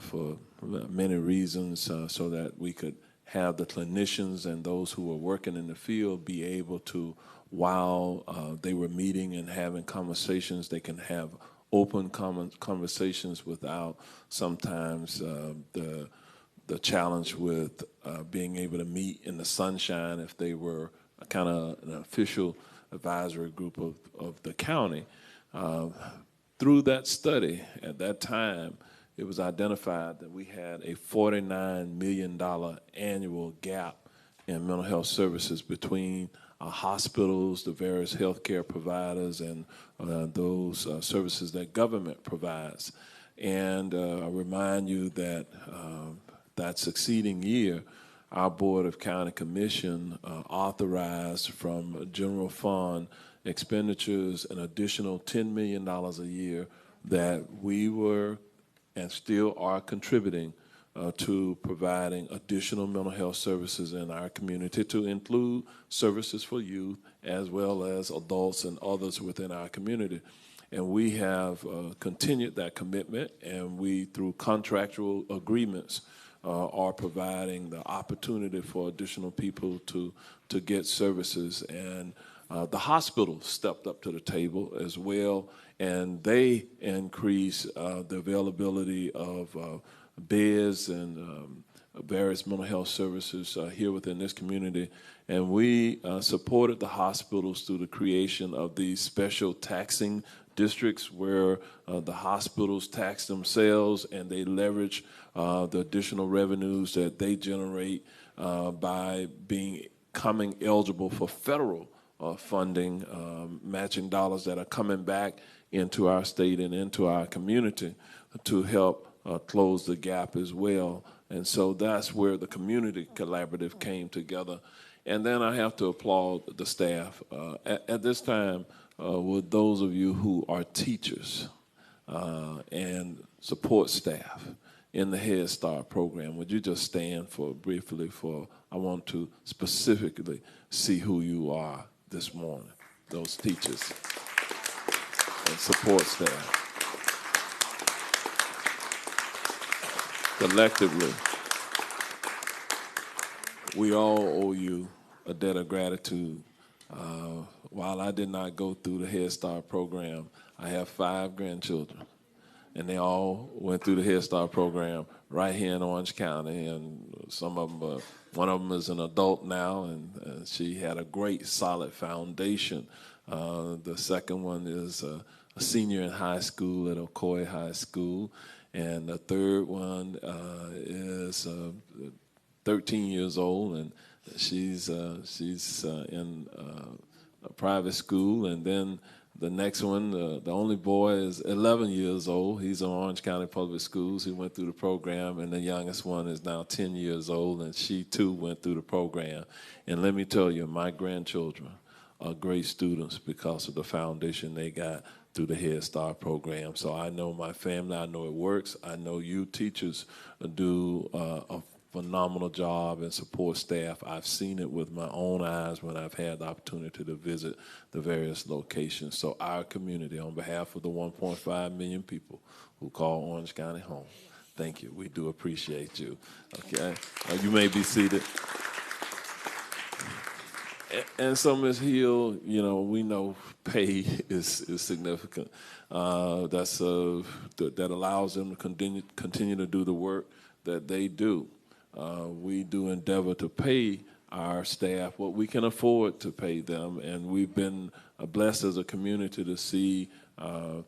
for many reasons, so that we could have the clinicians and those who were working in the field be able to, while they were meeting and having conversations, they can have open conversations without sometimes the challenge with being able to meet in the sunshine if they were kind of an official advisory group of the county. Through that study, at that time, it was identified that we had a $49 million annual gap in mental health services between hospitals, the various healthcare providers, and those services that government provides. And I remind you that that succeeding year, our Board of County Commission authorized from a general fund expenditures an additional $10 million a year that we were and still are contributing to providing additional mental health services in our community, to include services for youth as well as adults and others within our community. And we have continued that commitment, and we, through contractual agreements, are providing the opportunity for additional people to get services. And the hospital stepped up to the table as well, and they increased the availability of beds and various mental health services here within this community. And we supported the hospitals through the creation of these special taxing districts where the hospitals tax themselves and they leverage the additional revenues that they generate by becoming eligible for federal funding, matching dollars that are coming back into our state and into our community to help close the gap as well. And so that's where the community collaborative came together. And then I have to applaud the staff. At this time, with those of you who are teachers and support staff in the Head Start program, would you just stand for briefly for, I want to specifically see who you are this morning, those teachers and support staff. Collectively, we all owe you a debt of gratitude. While I did not go through the Head Start program, I have 5 grandchildren, and they all went through the Head Start program right here in Orange County, and some of them, one of them is an adult now, and she had a great, solid foundation. The second one is a senior in high school at Ocoee High School, and the third one is 13 years old, and she's in a private school. And then the next one, the only boy, is 11 years old. He's in Orange County Public Schools. He went through the program, and the youngest one is now 10 years old, and she too went through the program. And let me tell you, my grandchildren are great students because of the foundation they got through the Head Start program. So I know my family, I know it works. I know you teachers do a phenomenal job and support staff. I've seen it with my own eyes when I've had the opportunity to visit the various locations. So our community, on behalf of the 1.5 million people who call Orange County home, thank you. We do appreciate you. Okay, you may be seated. And so, Ms. Hill, you know, we know pay is significant. That allows them to continue to do the work that they do. We do endeavor to pay our staff what we can afford to pay them, and we've been blessed as a community to see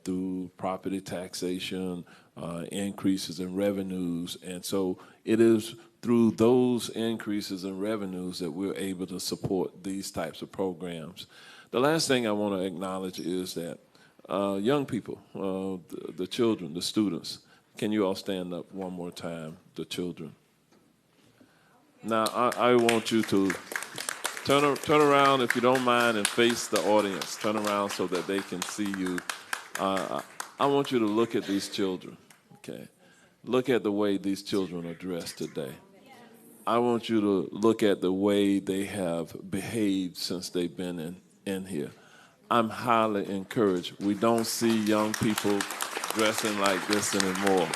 through property taxation increases in revenues. And so it is through those increases in revenues that we're able to support these types of programs. The last thing I want to acknowledge is that young people, the children, the students, can you all stand up one more time, the children? Now, I want you to turn around, if you don't mind, and face the audience. Turn around so that they can see you. I want you to look at these children, okay? Look at the way these children are dressed today. I want you to look at the way they have behaved since they've been in here. I'm highly encouraged. We don't see young people dressing like this anymore.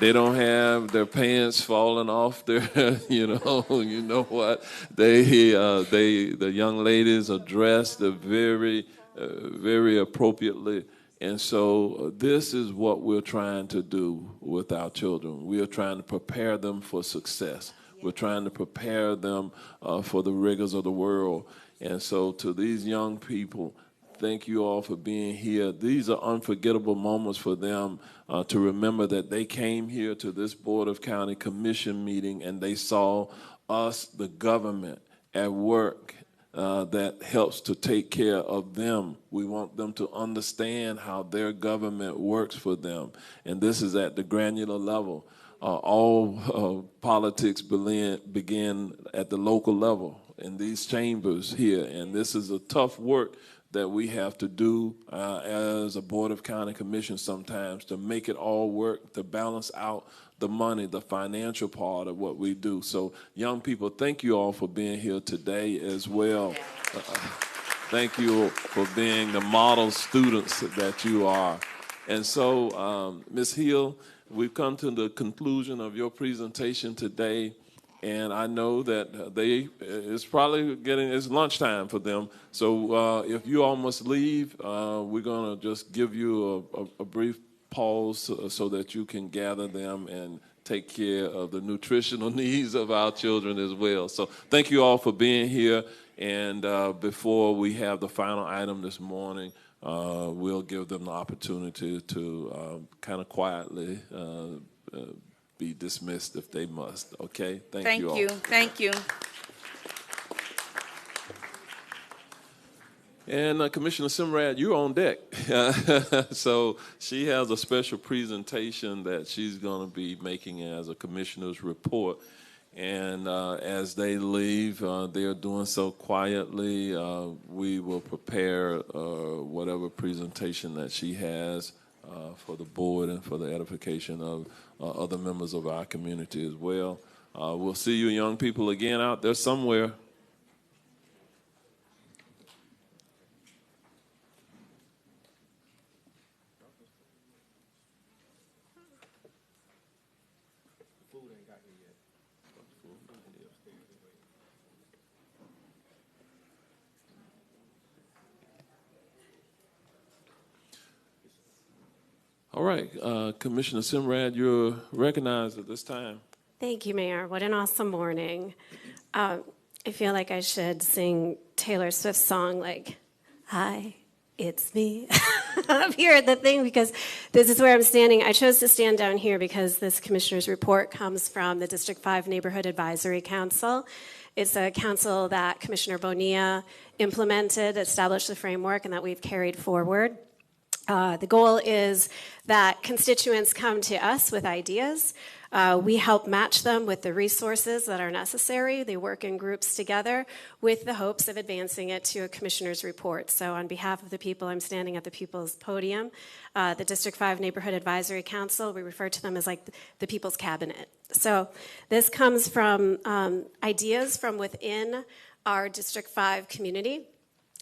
They don't have their pants falling off their, you know what? The young ladies are dressed very, very appropriately. And so this is what we're trying to do with our children. We are trying to prepare them for success. We're trying to prepare them for the rigors of the world. And so to these young people, thank you all for being here. These are unforgettable moments for them to remember that they came here to this Board of County Commission meeting and they saw us, the government, at work that helps to take care of them. We want them to understand how their government works for them. And this is at the granular level. All politics begin at the local level in these chambers here. And this is a tough work that we have to do as a Board of County Commission sometimes to make it all work, to balance out the money, the financial part of what we do. So young people, thank you all for being here today as well. Thank you for being the model students that you are. And so, Ms. Hill, we've come to the conclusion of your presentation today. And I know that it's probably it's lunchtime for them. So if you all must leave, we're going to just give you a brief pause so that you can gather them and take care of the nutritional needs of our children as well. So thank you all for being here. And before we have the final item this morning, we'll give them the opportunity to kind of quietly be dismissed if they must. Okay? Thank you all. Thank you. And Commissioner Simrad, you're on deck. So she has a special presentation that she's going to be making as a commissioner's report. And as they leave, they're doing so quietly. We will prepare whatever presentation that she has for the board and for the edification of other members of our community as well. We'll see you young people again out there somewhere. All right, Commissioner Simrad, you're recognized at this time. Thank you, Mayor. What an awesome morning. I feel like I should sing Taylor Swift's song like, "Hi, it's me," up here at the thing, because this is where I'm standing. I chose to stand down here because this commissioner's report comes from the District 5 Neighborhood Advisory Council. It's a council that Commissioner Bonilla implemented, established the framework, and that we've carried forward. The goal is that constituents come to us with ideas. We help match them with the resources that are necessary. They work in groups together with the hopes of advancing it to a commissioner's report. So on behalf of the people, I'm standing at the people's podium. The District 5 Neighborhood Advisory Council, we refer to them as like the people's cabinet. So this comes from ideas from within our District 5 community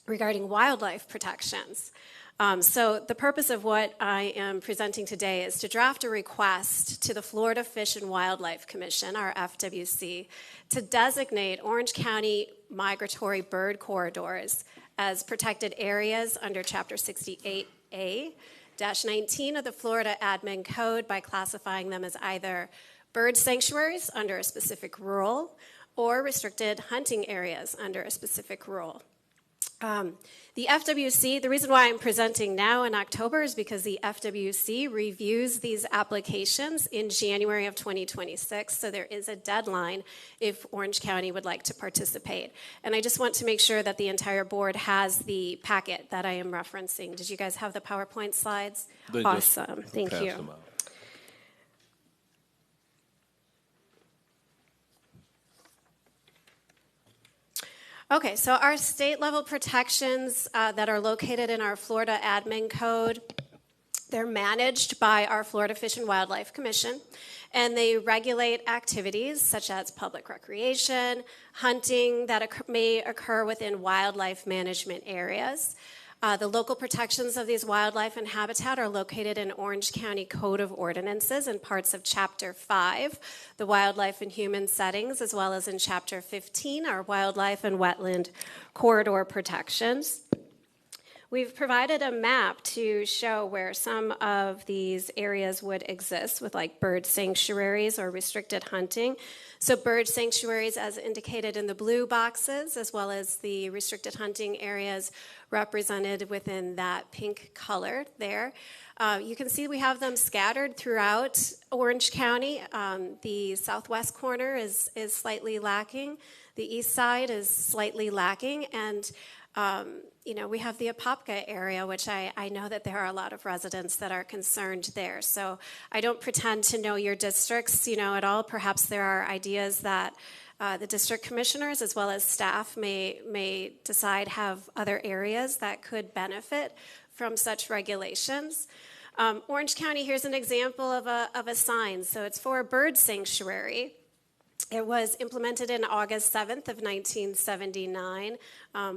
regarding wildlife protections. So the purpose of what I am presenting today is to draft a request to the Florida Fish and Wildlife Commission, our FWC, to designate Orange County migratory bird corridors as protected areas under Chapter 68A-19 of the Florida Admin Code by classifying them as either bird sanctuaries under a specific rule or restricted hunting areas under a specific rule. The FWC, the reason why I'm presenting now in October is because the FWC reviews these applications in January of 2026, so there is a deadline if Orange County would like to participate. And I just want to make sure that the entire board has the packet that I am referencing. Did you guys have the PowerPoint slides? Awesome, thank you. Okay, so our state level protections that are located in our Florida Admin Code, they're managed by our Florida Fish and Wildlife Commission, and they regulate activities such as public recreation, hunting that may occur within wildlife management areas. The local protections of these wildlife and habitat are located in Orange County Code of Ordinances and parts of Chapter 5, the wildlife and human settings, as well as in Chapter 15, our wildlife and wetland corridor protections. We've provided a map to show where some of these areas would exist with like bird sanctuaries or restricted hunting. So bird sanctuaries as indicated in the blue boxes, as well as the restricted hunting areas represented within that pink color there. You can see we have them scattered throughout Orange County. The southwest corner is slightly lacking. The east side is slightly lacking. And we have the Apopka area, which I know that there are a lot of residents that are concerned there. So I don't pretend to know your districts, at all. Perhaps there are ideas that The district commissioners as well as staff may decide have other areas that could benefit from such regulations. Orange County, here's an example of a sign. So it's for a bird sanctuary. It was implemented in August 7th of 1979,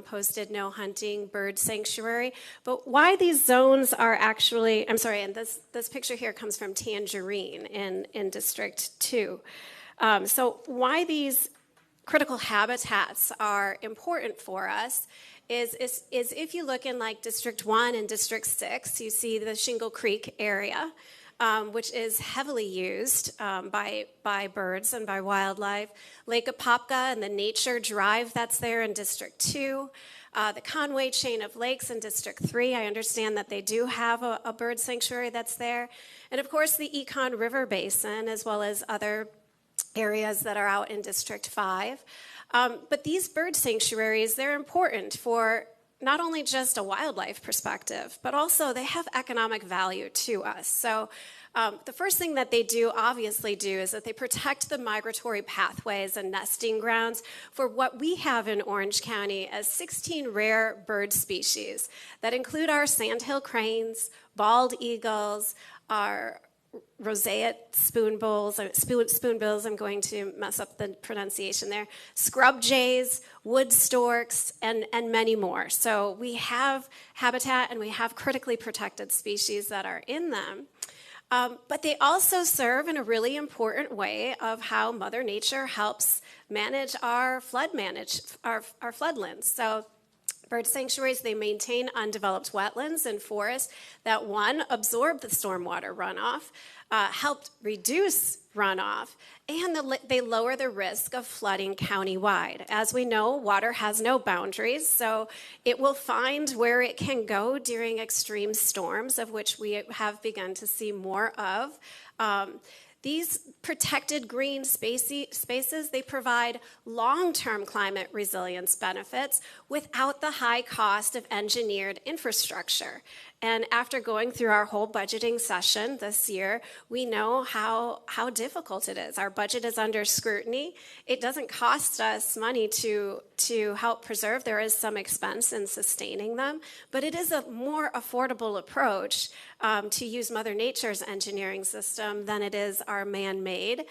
posted no hunting bird sanctuary. But why these zones are actually, I'm sorry, and this picture here comes from Tangerine in District 2. So why these critical habitats are important for us is if you look in like District 1 and District 6, you see the Shingle Creek area, which is heavily used by birds and by wildlife. Lake Apopka and the Nature Drive that's there in District 2. The Conway Chain of Lakes in District 3, I understand that they do have a bird sanctuary that's there. And of course the Econ River Basin, as well as other areas that are out in District 5. But these bird sanctuaries, they're important for not only just a wildlife perspective, but also they have economic value to us. So the first thing that they obviously do is that they protect the migratory pathways and nesting grounds for what we have in Orange County as 16 rare bird species that include our sandhill cranes, bald eagles, our roseate spoonbills, I'm going to mess up the pronunciation there, scrub jays, wood storks, and many more. So we have habitat and we have critically protected species that are in them. But they also serve in a really important way of how Mother Nature helps manage our floodlands. So bird sanctuaries, they maintain undeveloped wetlands and forests that, one, absorb the stormwater runoff, helped reduce runoff, and they lower the risk of flooding countywide. As we know, water has no boundaries, so it will find where it can go during extreme storms, of which we have begun to see more of. These protected green spaces, they provide long-term climate resilience benefits without the high cost of engineered infrastructure. And after going through our whole budgeting session this year, we know how difficult it is. Our budget is under scrutiny. It doesn't cost us money to help preserve. There is some expense in sustaining them, but it is a more affordable approach to use Mother Nature's engineering system than it is our man-made.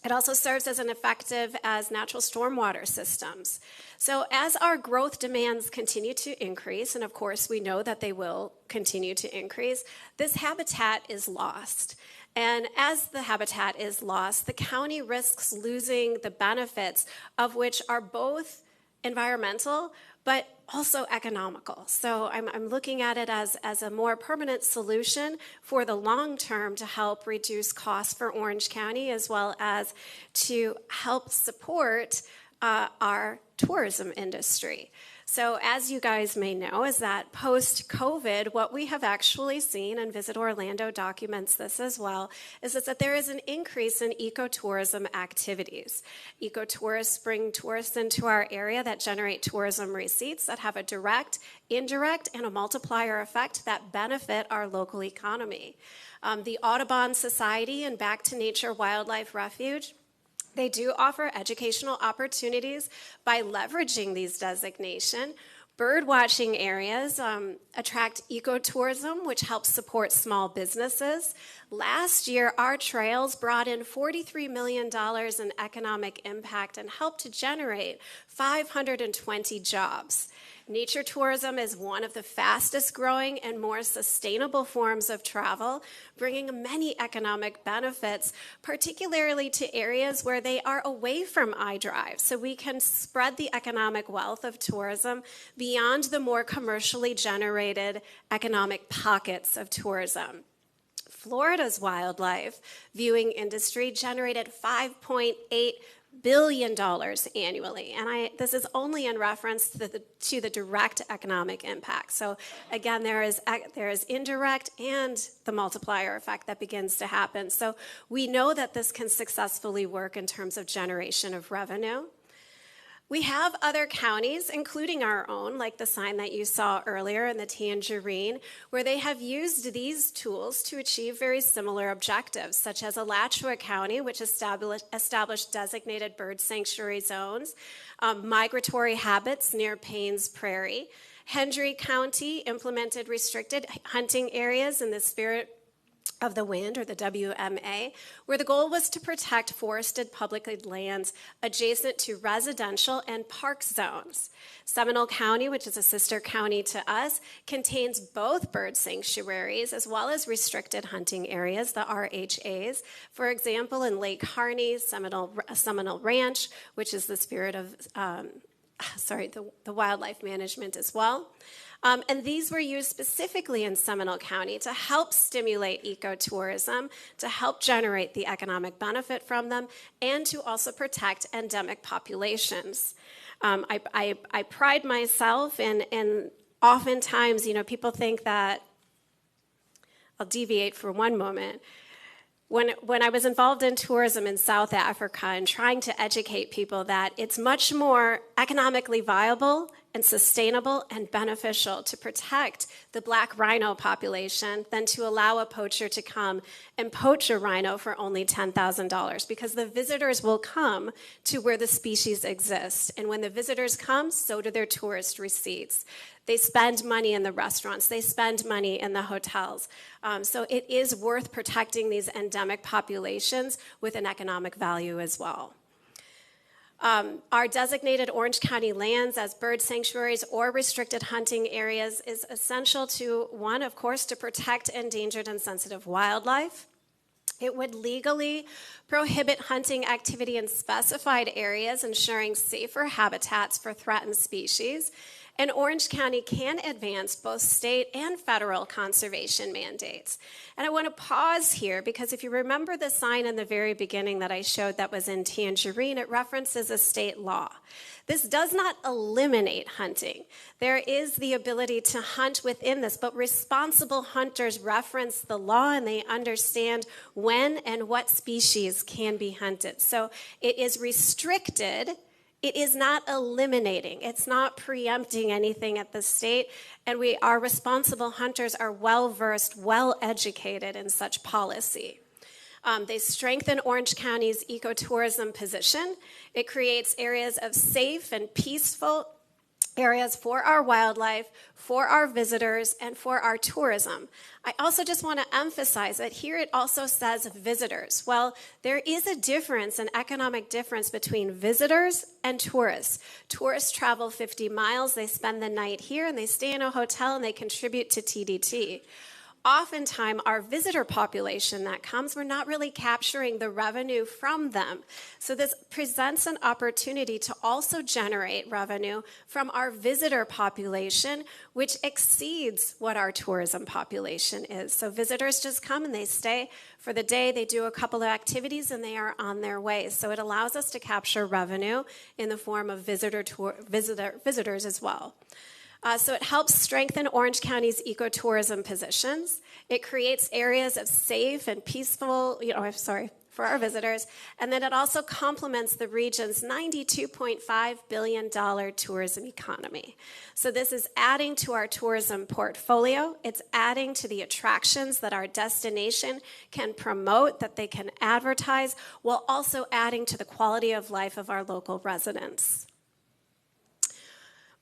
It also serves as an effective as natural stormwater systems. So as our growth demands continue to increase, and of course we know that they will continue to increase, this habitat is lost. And as the habitat is lost, the county risks losing the benefits of which are both environmental but also economical. So I'm looking at it as a more permanent solution for the long term to help reduce costs for Orange County, as well as to help support our tourism industry. So as you guys may know, is that post-COVID, what we have actually seen, and Visit Orlando documents this as well, is that there is an increase in ecotourism activities. Ecotourists bring tourists into our area that generate tourism receipts that have a direct, indirect, and a multiplier effect that benefit our local economy. The Audubon Society and Back to Nature Wildlife Refuge, they do offer educational opportunities by leveraging these designations. Bird watching areas attract ecotourism, which helps support small businesses. Last year, our trails brought in $43 million in economic impact and helped to generate 520 jobs. Nature tourism is one of the fastest growing and more sustainable forms of travel, bringing many economic benefits, particularly to areas where they are away from iDrive. So we can spread the economic wealth of tourism beyond the more commercially generated economic pockets of tourism. Florida's wildlife viewing industry generated $5.8 billion annually, and this is only in reference to the direct economic impact. So again, there is indirect and the multiplier effect that begins to happen. So we know that this can successfully work in terms of generation of revenue. We have other counties, including our own, like the sign that you saw earlier in the Tangerine, where they have used these tools to achieve very similar objectives, such as Alachua County, which established designated bird sanctuary zones, migratory habits near Paynes Prairie. Hendry County implemented restricted hunting areas in the spirit of the wind, or the WMA, where the goal was to protect forested public lands adjacent to residential and park zones. Seminole County, which is a sister county to us, contains both bird sanctuaries as well as restricted hunting areas, the RHAs. For example, in Lake Harney, Seminole Ranch, which is the spirit of, the wildlife management as well. And these were used specifically in Seminole County to help stimulate ecotourism, to help generate the economic benefit from them, and to also protect endemic populations. I pride myself in oftentimes, people think that, I'll deviate for one moment. When I was involved in tourism in South Africa and trying to educate people that it's much more economically viable and sustainable and beneficial to protect the black rhino population than to allow a poacher to come and poach a rhino for only $10,000, because the visitors will come to where the species exists. And when the visitors come, so do their tourist receipts. They spend money in the restaurants. They spend money in the hotels. So it is worth protecting these endemic populations with an economic value as well. Our designated Orange County lands as bird sanctuaries or restricted hunting areas is essential to, one, of course, to protect endangered and sensitive wildlife. It would legally prohibit hunting activity in specified areas, ensuring safer habitats for threatened species. And Orange County can advance both state and federal conservation mandates. And I want to pause here because if you remember the sign in the very beginning that I showed that was in Tangerine, it references a state law. This does not eliminate hunting. There is the ability to hunt within this, but responsible hunters reference the law and they understand when and what species can be hunted. So it is restricted. It is not eliminating. It's not preempting anything at the state, and our responsible hunters are well-versed, well-educated in such policy. They strengthen Orange County's ecotourism position. It creates areas of safe and peaceful areas for our wildlife, for our visitors, and for our tourism. I also just want to emphasize that here it also says visitors. Well, there is a difference, an economic difference between visitors and tourists. Tourists travel 50 miles, they spend the night here, and they stay in a hotel, and they contribute to TDT. Oftentimes, our visitor population that comes, we're not really capturing the revenue from them. So this presents an opportunity to also generate revenue from our visitor population, which exceeds what our tourism population is. So visitors just come and they stay for the day, they do a couple of activities, and they are on their way. So it allows us to capture revenue in the form of visitors as well. So it helps strengthen Orange County's ecotourism positions. It creates areas of safe and peaceful, for our visitors. And then it also complements the region's $92.5 billion tourism economy. So this is adding to our tourism portfolio. It's adding to the attractions that our destination can promote, that they can advertise, while also adding to the quality of life of our local residents.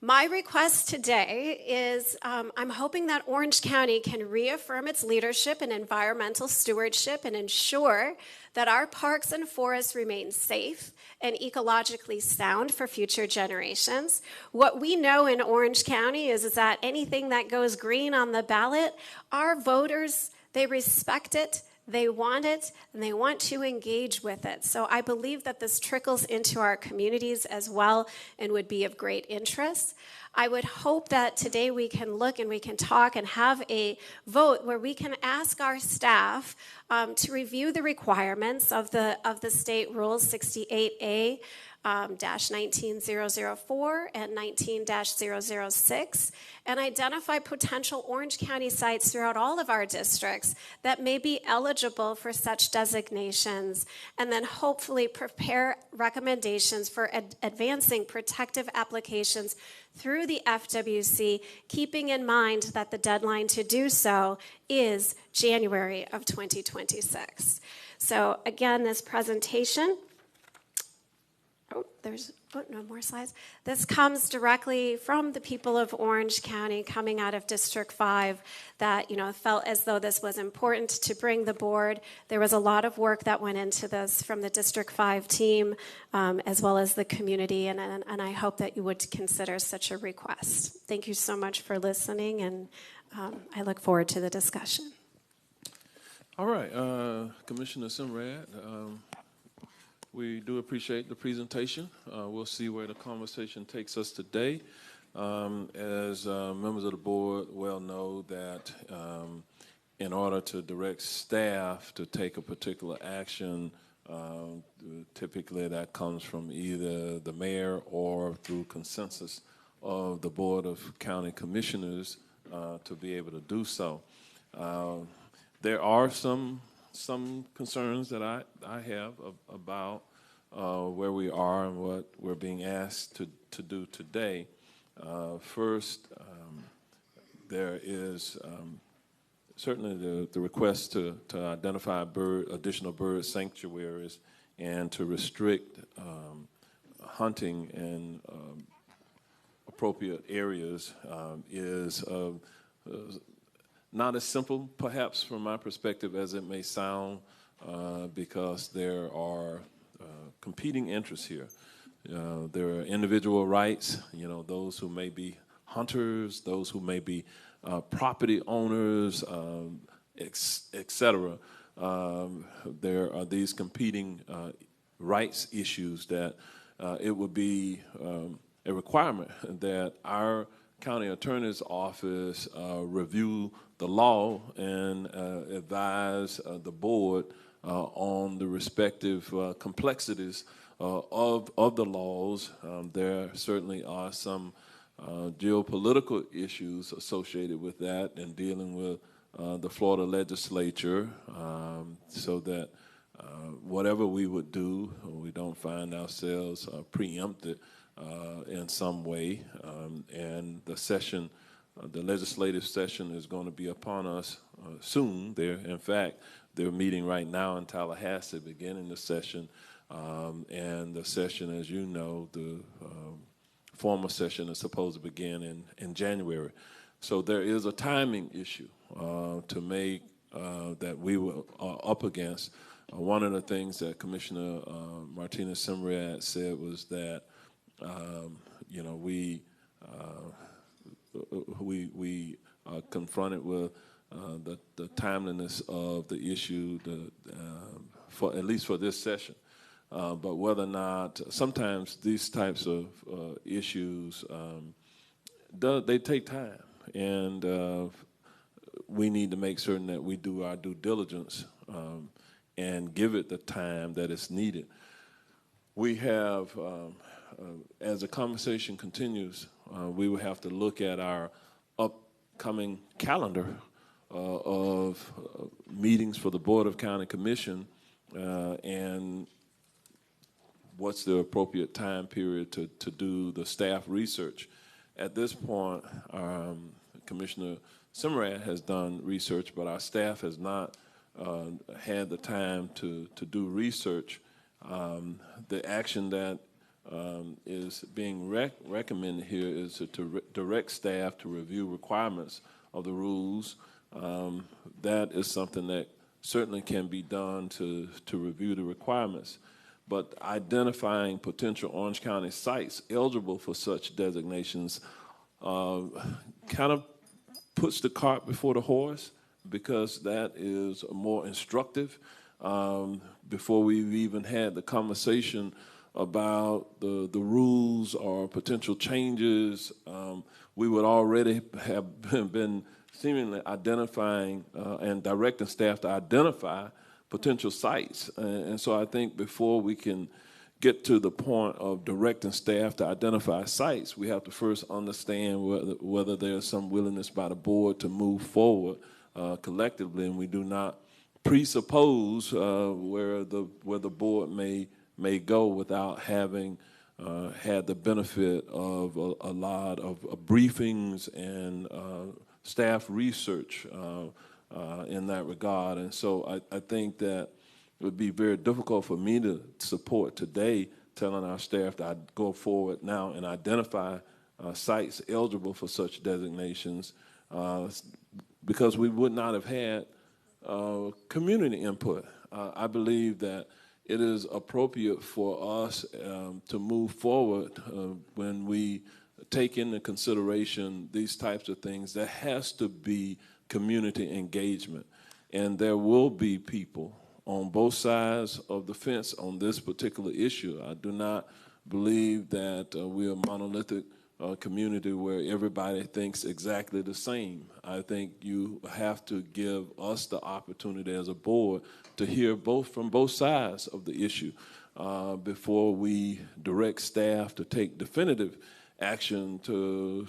My request today is I'm hoping that Orange County can reaffirm its leadership in environmental stewardship and ensure that our parks and forests remain safe and ecologically sound for future generations. What we know in Orange County is that anything that goes green on the ballot, our voters, they respect it, they want it, and they want to engage with it. So I believe that this trickles into our communities as well and would be of great interest. I would hope that today we can look and we can talk and have a vote where we can ask our staff to review the requirements of the state rules 68A -19004 and 19-006, and identify potential Orange County sites throughout all of our districts that may be eligible for such designations, and then hopefully prepare recommendations for advancing protective applications through the FWC, keeping in mind that the deadline to do so is January of 2026. So again, this presentation, no more slides. This comes directly from the people of Orange County, coming out of District 5, that felt as though this was important to bring the board. There was a lot of work that went into this from the District 5 team, as well as the community, and I hope that you would consider such a request. Thank you so much for listening, and I look forward to the discussion. All right, Commissioner Simrad, we do appreciate the presentation. We'll see where the conversation takes us today. As members of the board well know that in order to direct staff to take a particular action, typically that comes from either the mayor or through consensus of the Board of County Commissioners to be able to do so. There are some concerns that I have about where we are and what we're being asked to do today. First, there is certainly the request to identify additional bird sanctuaries and to restrict hunting in appropriate areas is not as simple, perhaps, from my perspective as it may sound, because there are competing interests here. There are individual rights, those who may be hunters, those who may be property owners, et cetera. There are these competing rights issues that it would be a requirement that our county attorney's office review the law and advise the board on the respective complexities of the laws. There certainly are some geopolitical issues associated with that and dealing with the Florida legislature, so that whatever we would do, we don't find ourselves preempted in some way. And the legislative session is going to be upon us soon. In fact, they're meeting right now in Tallahassee, beginning the session. And the session, as you know, the formal session is supposed to begin in January. So there is a timing issue to make that we were up against. One of the things that Commissioner Martinez Simrad said was that we confronted with the timeliness of the issue, for at least for this session. But whether or not sometimes these types of issues they take time, and we need to make certain that we do our due diligence and give it the time that is needed. We have, as the conversation continues, we will have to look at our upcoming calendar of meetings for the Board of County Commission and what's the appropriate time period to do the staff research. At this point, Commissioner Simrad has done research, but our staff has not had the time to do research. The action that is being recommended here is to direct staff to review requirements of the rules. That is something that certainly can be done to review the requirements. But identifying potential Orange County sites eligible for such designations kind of puts the cart before the horse, because that is more instructive. Before we've even had the conversation about the rules or potential changes, we would already have been seemingly identifying and directing staff to identify potential sites. And so I think before we can get to the point of directing staff to identify sites, we have to first understand whether there's some willingness by the board to move forward collectively, and we do not presuppose where the board may go without having had the benefit of a lot of briefings and staff research in that regard. And so I think that it would be very difficult for me to support today telling our staff to go forward now and identify sites eligible for such designations because we would not have had community input. I believe that it is appropriate for us to move forward when we take into consideration these types of things. There has to be community engagement, and there will be people on both sides of the fence on this particular issue. I do not believe that we're a monolithic community where everybody thinks exactly the same. I think you have to give us the opportunity as a board to hear from both sides of the issue before we direct staff to take definitive action to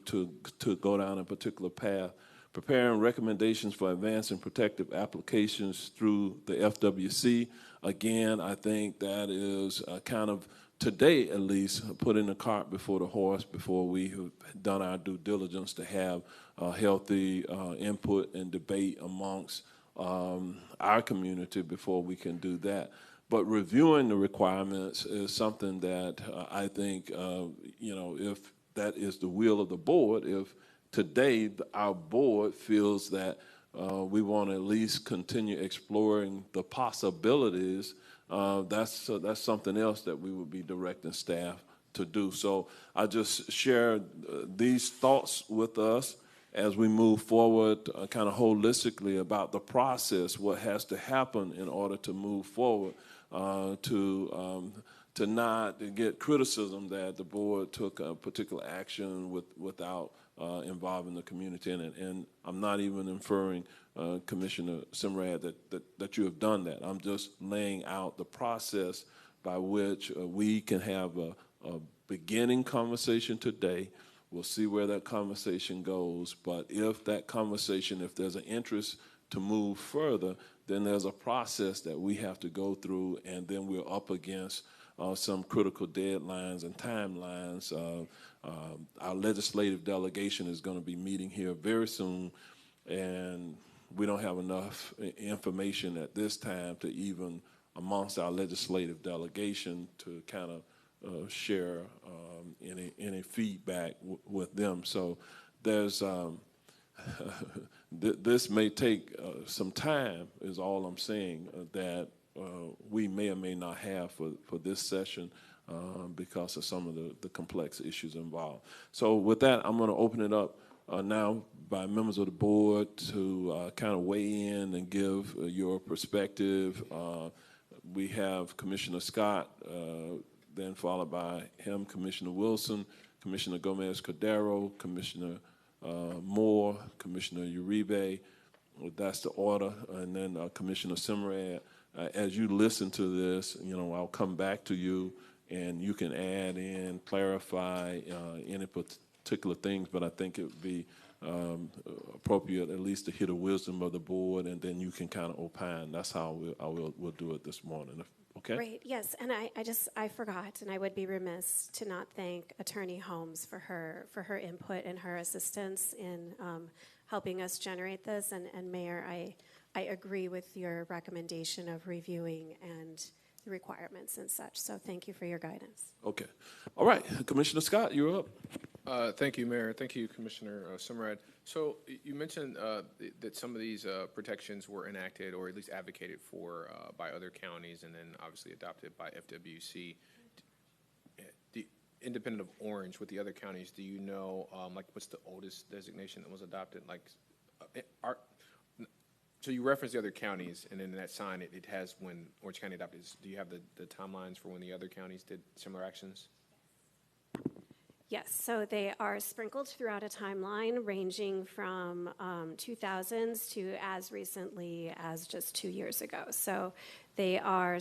go down a particular path. Preparing recommendations for advancing protective applications through the FWC. Again, I think that is kind of, today at least, putting the cart before the horse before we have done our due diligence to have healthy input and debate amongst our community before we can do that. But reviewing the requirements is something that I think, if that is the will of the board, if today our board feels that we want to at least continue exploring the possibilities, that's something else that we would be directing staff to do. So I just share these thoughts with us as we move forward kind of holistically about the process, what has to happen in order to move forward, to not get criticism that the board took a particular action without involving the community in it. And I'm not even inferring, Commissioner Simrad, that you have done that. I'm just laying out the process by which we can have a beginning conversation today. We'll see where that conversation goes. But if that conversation, if there's an interest to move further, then there's a process that we have to go through, and then we're up against some critical deadlines and timelines. Our legislative delegation is going to be meeting here very soon, and we don't have enough information at this time to even amongst our legislative delegation to kind of share any feedback with them. So there's this may take some time, is all I'm saying, that we may or may not have for this session because of some of the complex issues involved. So with that, I'm going to open it up now by members of the board to kind of weigh in and give your perspective. We have Commissioner Scott, then followed by him, Commissioner Wilson, Commissioner Gomez-Cordero, Commissioner Moore, Commissioner Uribe. That's the order. And then Commissioner Simrad. As you listen to this, I'll come back to you, and you can add in, clarify any particular things, but I think it would be appropriate at least to hear the wisdom of the board, and then you can kind of opine. That's how we'll do it this morning. Okay? Great, yes, and I forgot, and I would be remiss to not thank Attorney Holmes for her input and her assistance in helping us generate this, and Mayor, I agree with your recommendation of reviewing and the requirements and such, so thank you for your guidance. Okay. All right. Commissioner Scott, you're up. Thank you, Mayor. Thank you, Commissioner Simrad. So you mentioned that some of these protections were enacted or at least advocated for by other counties and then obviously adopted by FWC. Independent of Orange, with the other counties, do you know, what's the oldest designation that was adopted? So you referenced the other counties, and in that sign, it has when Orange County adopted. Do you have the timelines for when the other counties did similar actions? Yes, so they are sprinkled throughout a timeline ranging from 2000s to as recently as just 2 years ago. So they are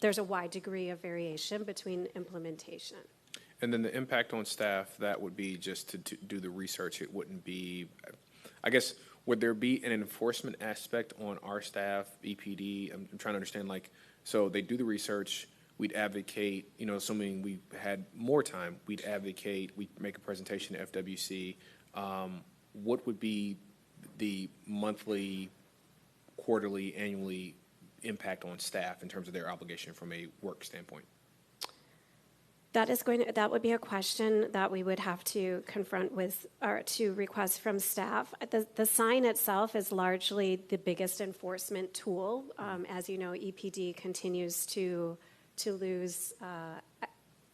there's a wide degree of variation between implementation. And then the impact on staff, that would be just to do the research. It wouldn't be, I guess, would there be an enforcement aspect on our staff, EPD? I'm trying to understand, like, so they do the research, we'd advocate, you know, assuming we had more time, we'd advocate, we'd make a presentation to FWC. What would be the monthly, quarterly, annually impact on staff in terms of their obligation from a work standpoint? That would be a question that we would have to confront with, or to request from staff. The sign itself is largely the biggest enforcement tool. As you know, EPD continues to lose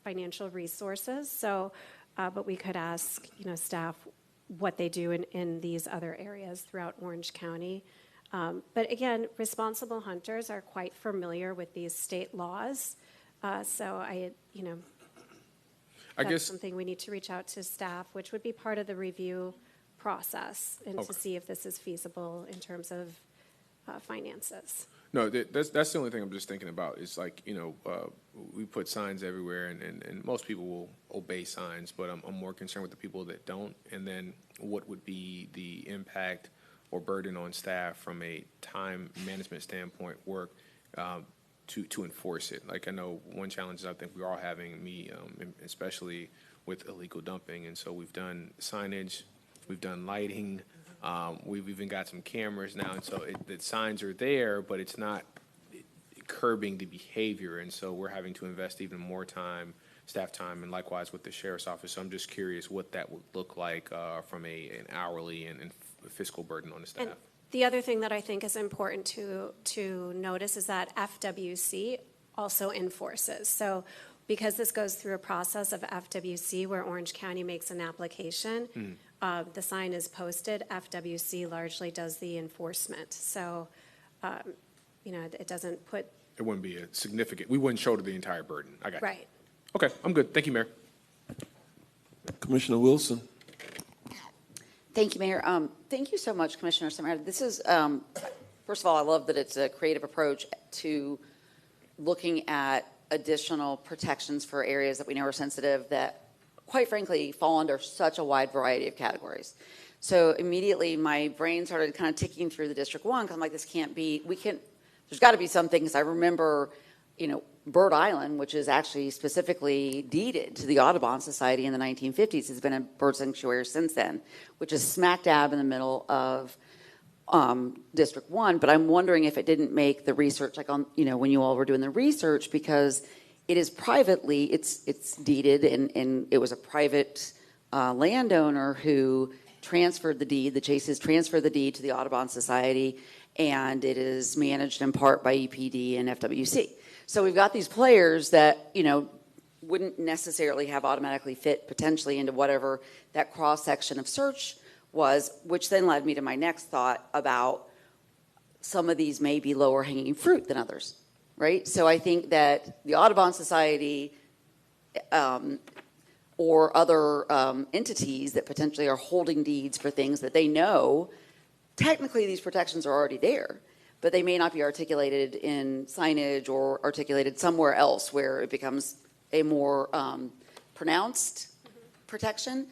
financial resources. So, but we could ask, you know, staff what they do in these other areas throughout Orange County. But again, responsible hunters are quite familiar with these state laws. So that's something we need to reach out to staff, which would be part of the review process, and to see if this is feasible in terms of finances. No, that's the only thing I'm just thinking about is, like, you know, we put signs everywhere, and most people will obey signs, but I'm more concerned with the people that don't, and then what would be the impact or burden on staff from a time management standpoint, work, to enforce it. Like, I know one challenge I think we're all having, me especially, with illegal dumping, and so we've done signage, we've done lighting, we've even got some cameras now, and so the signs are there, but it's not curbing the behavior, and so we're having to invest even more time, staff time, and likewise with the sheriff's office. So I'm just curious what that would look like from an hourly and fiscal burden on the staff. And the other thing that I think is important to notice is that FWC also enforces. So because this goes through a process of FWC where Orange County makes an application, the sign is posted, FWC largely does the enforcement. So, you know, it doesn't put... It wouldn't be a significant, we wouldn't shoulder the entire burden. I got Right. you. Okay, I'm good. Thank you, Mayor. Commissioner Wilson. Thank you, Mayor. Thank you so much, Commissioner Samara. This is, first of all, I love that it's a creative approach to looking at additional protections for areas that we know are sensitive that, quite frankly, fall under such a wide variety of categories. So immediately my brain started kind of ticking through the District 1, because I'm like, this can't be, there's got to be some things. I remember, you know, Bird Island, which is actually specifically deeded to the Audubon Society in the 1950s, has been a bird sanctuary since then, which is smack dab in the middle of District 1. But I'm wondering if it didn't make the research, like on, you know, when you all were doing the research, because it is privately, it's deeded, and it was a private landowner who transferred the deed. The Chases transferred the deed to the Audubon Society, and it is managed in part by EPD and FWC. So we've got these players that, you know, wouldn't necessarily have automatically fit potentially into whatever that cross-section of search was, which then led me to my next thought about some of these may be lower hanging fruit than others, right? So I think that the Audubon Society or other entities that potentially are holding deeds for things that they know, technically these protections are already there, but they may not be articulated in signage or articulated somewhere else where it becomes a more pronounced protection.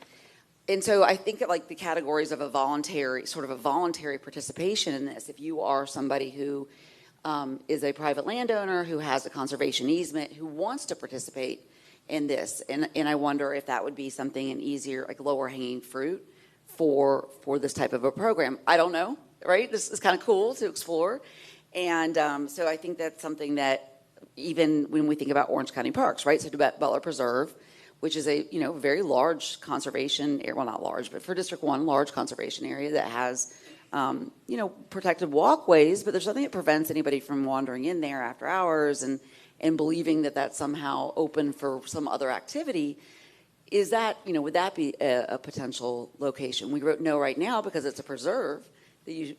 And so I think that, like, the categories of a voluntary participation in this, if you are somebody who is a private landowner who has a conservation easement, who wants to participate in this, and I wonder if that would be something, an easier, like, lower hanging fruit for this type of a program. I don't know. Right? This is kind of cool to explore. And so I think that's something that even when we think about Orange County parks, right? So Butler Preserve, which is a, you know, very large conservation area, well, not large, but for District 1, large conservation area that has, you know, protected walkways, but there's nothing that prevents anybody from wandering in there after hours and believing that that's somehow open for some other activity. Is that, you know, would that be a potential location? We wrote no right now because it's a preserve that you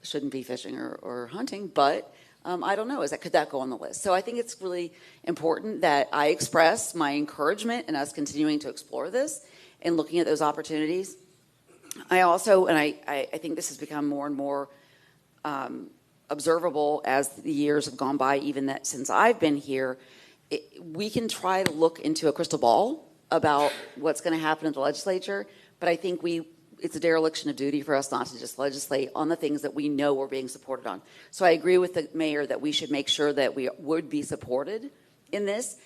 shouldn't be fishing or hunting, but I don't know. Could that go on the list? So I think it's really important that I express my encouragement in us continuing to explore this and looking at those opportunities. I also, and I think this has become more and more observable as the years have gone by, even that since I've been here, we can try to look into a crystal ball about what's going to happen in the legislature, but I think it's a dereliction of duty for us not to just legislate on the things that we know we're being supported on. So I agree with the mayor that we should make sure that we would be supported in this.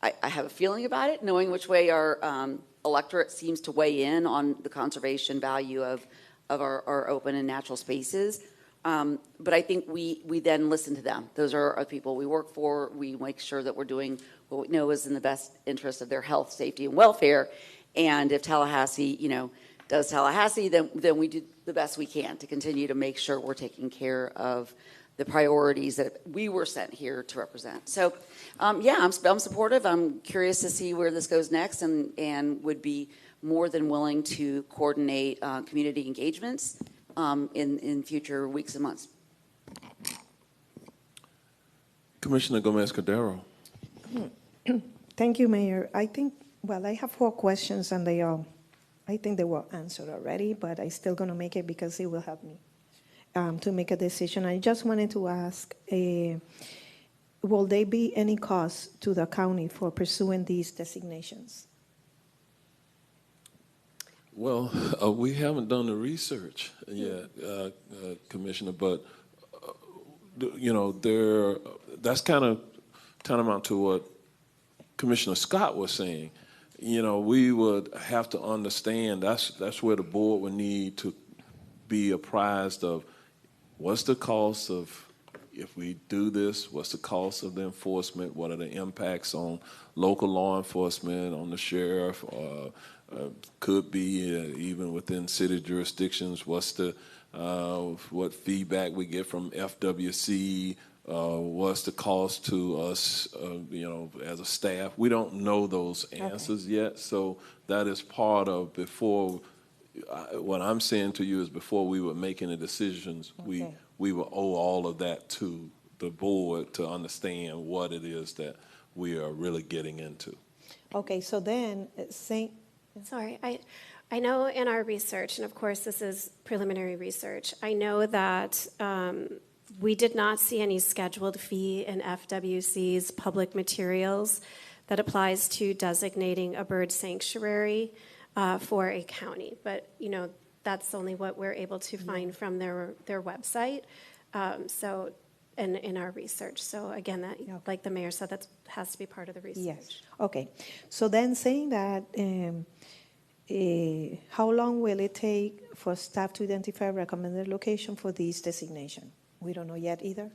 I have a feeling about it, knowing which way our electorate seems to weigh in on the conservation value of our open and natural spaces. But I think we then listen to them. Those are our people we work for. We make sure that we're doing what we know is in the best interest of their health, safety, and welfare. And if Tallahassee, does Tallahassee, then we do the best we can to continue to make sure we're taking care of the priorities that we were sent here to represent. So, yeah, I'm supportive. I'm curious to see where this goes next, and would be more than willing to coordinate community engagements in future weeks and months. Commissioner Gomez-Cordero. Thank you, Mayor. I have 4 questions, and I think they were answered already, but I'm still going to make it because it will help me to make a decision. I just wanted to ask, will there be any cost to the county for pursuing these designations? Well, we haven't done the research yet, Commissioner, but that's kind of tantamount to what Commissioner Scott was saying. We would have to understand that's where the board would need to be apprised of what's the cost of, if we do this, what's the cost of the enforcement, what are the impacts on local law enforcement, on the sheriff, could be even within city jurisdictions, what's the what feedback we get from FWC, what's the cost to us, as a staff. We don't know those answers yet, so that is part of what I'm saying to you is before we were making the decisions, we will owe all of that to the board to understand what it is that we are really getting into. Okay, so then, Sorry, I know in our research, and of course this is preliminary research, I know that we did not see any scheduled fee in FWC's public materials that applies to designating a bird sanctuary for a county. But, that's only what we're able to find from their website. So, and in our research. So again, that, like the mayor said, that has to be part of the research. Yes. Okay. So then saying that, how long will it take for staff to identify a recommended location for these designations? We don't know yet either?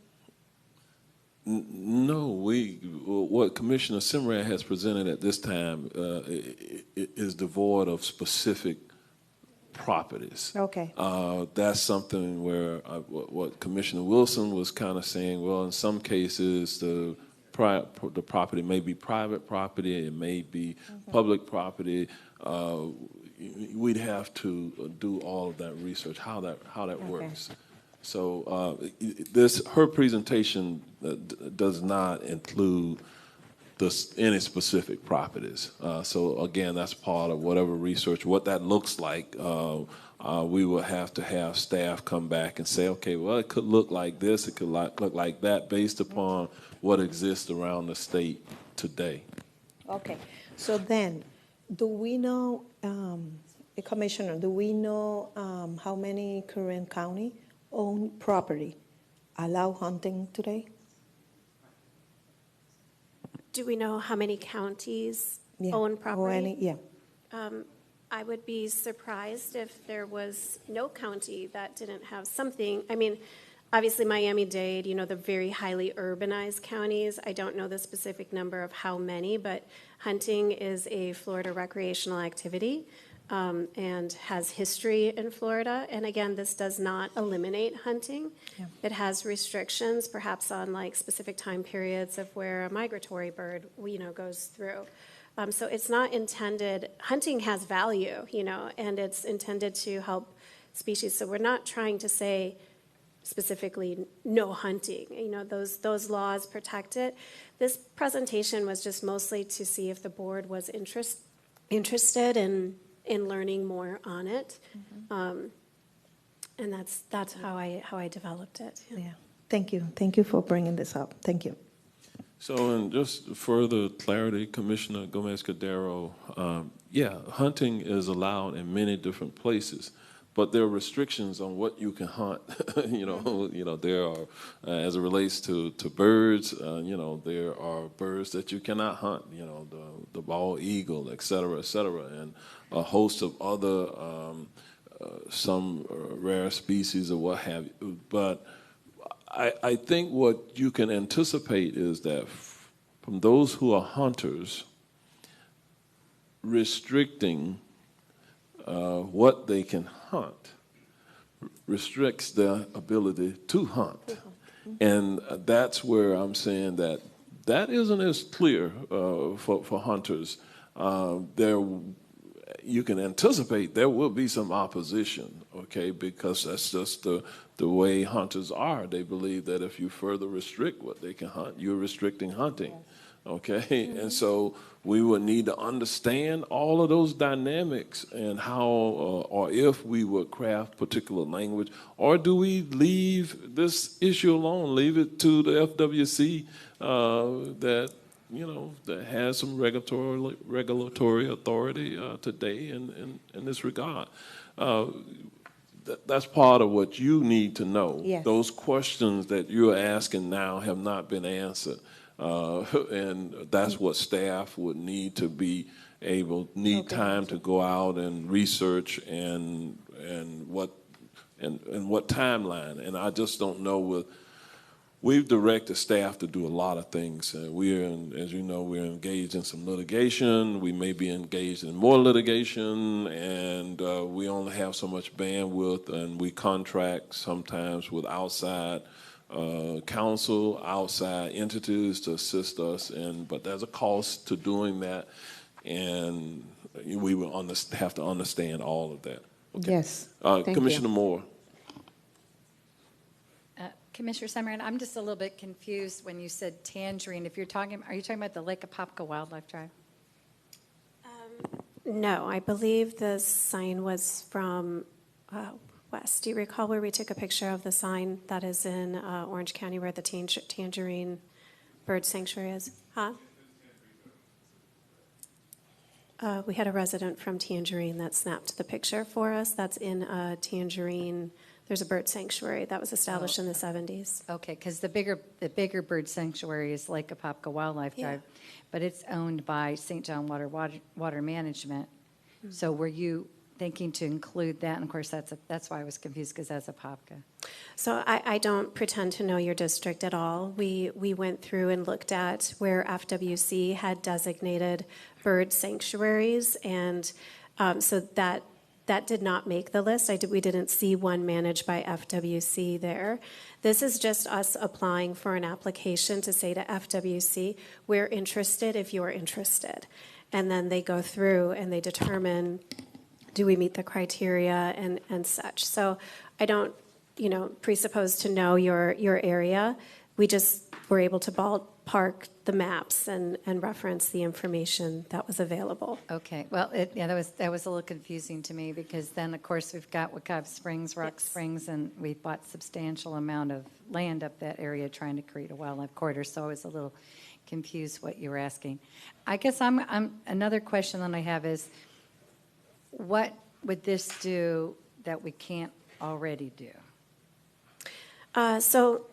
No, what Commissioner Simrad has presented at this time is devoid of specific properties. Okay. That's something where what Commissioner Wilson was kind of saying, well, in some cases, the property may be private property, it may be public property. We'd have to do all of that research, how that works. So her presentation does not include any specific properties. So again, that's part of whatever research, what that looks like. We will have to have staff come back and say, okay, well, it could look like this, it could look like that, based upon what exists around the state today. Okay. So then, do we know, Commissioner, do we know how many current county-owned property allow hunting today? Do we know how many counties own property? I would be surprised if there was no county that didn't have something. I mean, obviously Miami-Dade, the very highly urbanized counties. I don't know the specific number of how many, but hunting is a Florida recreational activity and has history in Florida. And again, this does not eliminate hunting. Yeah. It has restrictions, perhaps on like specific time periods of where a migratory bird, goes through. So it's not intended, hunting has value, and it's intended to help species. So we're not trying to say specifically no hunting. Those laws protect it. This presentation was just mostly to see if the board was interested in learning more on it. And that's how I developed it. Yeah. Thank you. Thank you for bringing this up. Thank you. So, in just further clarity, Commissioner Gomez-Cordero, yeah, hunting is allowed in many different places, but there are restrictions on what you can hunt. There are, as it relates to birds, there are birds that you cannot hunt. The bald eagle, et cetera, and a host of other some rare species or what have you. But I think what you can anticipate is that from those who are hunters, restricting what they can hunt restricts their ability to hunt. And that's where I'm saying that isn't as clear for hunters. You can anticipate there will be some opposition, okay, because that's just the way hunters are. They believe that if you further restrict what they can hunt, you're restricting hunting, okay? And so we would need to understand all of those dynamics and how, or if we would craft particular language, or do we leave this issue alone, leave it to the FWC that has some regulatory authority today in this regard. That's part of what you need to know. Yes. Those questions that you're asking now have not been answered. And that's what staff would need to be need time to go out and research and what timeline. And I just don't know we've directed staff to do a lot of things. As you know, we're engaged in some litigation. We may be engaged in more litigation, and we only have so much bandwidth, and we contract sometimes with outside counsel, outside entities to assist us. But there's a cost to doing that, and we will have to understand all of that. Okay. Yes. Thank Commissioner you. Moore. Commissioner Summerlin, I'm just a little bit confused when you said tangerine. Are you talking about the Lake Apopka Wildlife Drive? No, I believe the sign was from West. Do you recall where we took a picture of the sign that is in Orange County where the Tangerine Bird Sanctuary is? Huh? We had a resident from Tangerine that snapped the picture for us. That's in Tangerine. There's a bird sanctuary that was established in the 70s. Okay, because the bigger bird sanctuary is Lake Apopka Wildlife Drive, but it's owned by St. John Water Management. Mm-hmm. So were you thinking to include that? And of course, that's why I was confused, because that's Apopka. So I don't pretend to know your district at all. We went through and looked at where FWC had designated bird sanctuaries, and so that did not make the list. We didn't see one managed by FWC there. This is just us applying for an application to say to FWC, we're interested if you're interested. And then they go through and they determine, do we meet the criteria and such. So I don't, presuppose to know your area. We just were able to ballpark the maps and reference the information that was available. Okay, well, that was a little confusing to me, because then, of course, we've got Wekiva Springs, Rock Springs, and we bought substantial amount of land up that area trying to create a wildlife corridor, so I was a little confused what you were asking. I guess another question that I have is, what would this do that we can't already do? So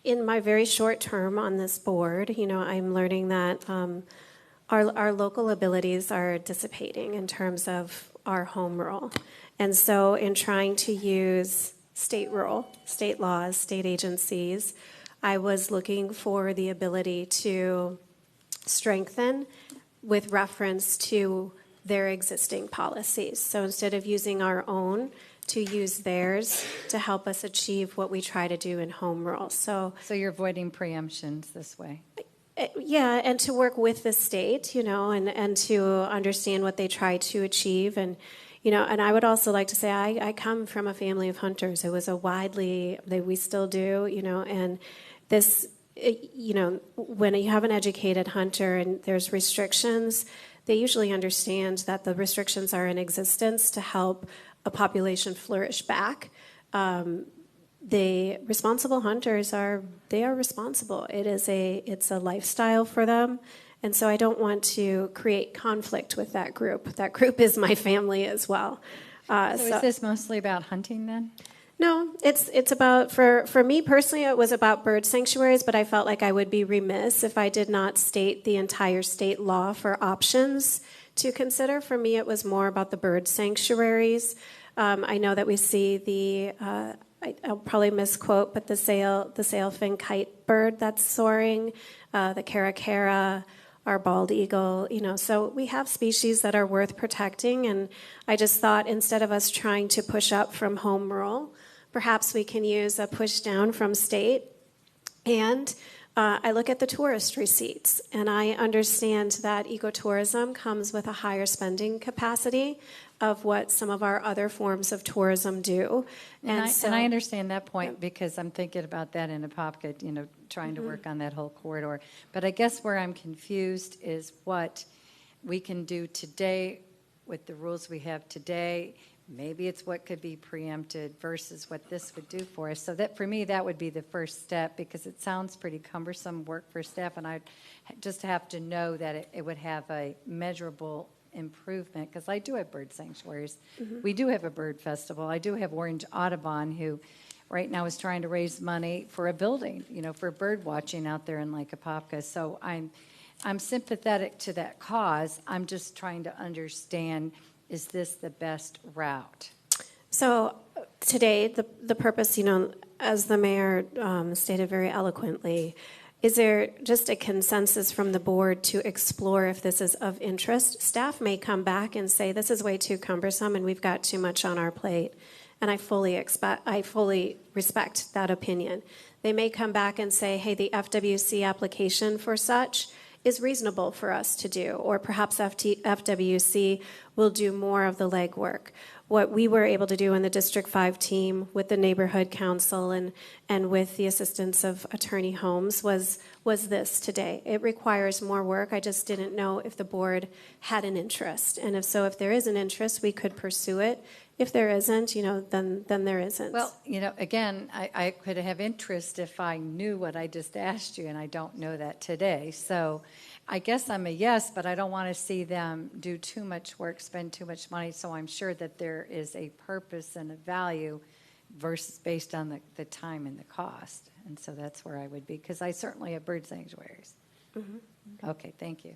in my very short term on this board, I'm learning that our local abilities are dissipating in terms of our home rule. And so in trying to use state rule, state laws, state agencies, I was looking for the ability to strengthen with reference to their existing policies. So instead of using our own, to use theirs to help us achieve what we try to do in home rule. So you're avoiding preemptions this way? Yeah, and to work with the state, and to understand what they try to achieve. And, and I would also like to say I come from a family of hunters. It was we still do, and this, when you have an educated hunter and there's restrictions, they usually understand that the restrictions are in existence to help a population flourish back. the responsible hunters they are responsible. It's a lifestyle for them. And so I don't want to create conflict with that group. That group is my family as well. So is this mostly about hunting then? No, it's about, for me personally, it was about bird sanctuaries, but I felt like I would be remiss if I did not state the entire state law for options to consider. For me, it was more about the bird sanctuaries. I know that we see I'll probably misquote, but the sailfin kite bird that's soaring, the caracara, our bald eagle, so we have species that are worth protecting, and I just thought instead of us trying to push up from home rule, perhaps we can use a push down from state. And I look at the tourist receipts, and I understand that ecotourism comes with a higher spending capacity of what some of our other forms of tourism do. And I understand that point because I'm thinking about that in Apopka, trying to work on that whole corridor. But I guess where I'm confused is what we can do today with the rules we have today. Maybe it's what could be preempted versus what this would do for us. So that, for me, that would be the first step because it sounds pretty cumbersome work for staff, and I'd just have to know that it would have a measurable improvement because I do have bird sanctuaries. Mm-hmm. We do have a bird festival. I do have Orange Audubon, who right now is trying to raise money for a building, for bird watching out there in Lake Apopka. So I'm sympathetic to that cause. I'm just trying to understand, is this the best route? So today, the purpose, as the mayor stated very eloquently, is there just a consensus from the board to explore if this is of interest? Staff may come back and say, this is way too cumbersome and we've got too much on our plate. And I fully respect that opinion. They may come back and say, hey, the FWC application for such is reasonable for us to do, or perhaps FWC will do more of the legwork. What we were able to do in the District 5 team with the neighborhood council and with the assistance of Attorney Holmes was this today. It requires more work. I just didn't know if the board had an interest. And if there is an interest, we could pursue it. If there isn't, then there isn't. Well, again, I could have interest if I knew what I just asked you, and I don't know that today. So I guess I'm a yes, but I don't want to see them do too much work, spend too much money. So I'm sure that there is a purpose and a value versus based on the time and the cost. And so that's where I would be, because I certainly have bird sanctuaries. Mm-hmm. Okay, thank you.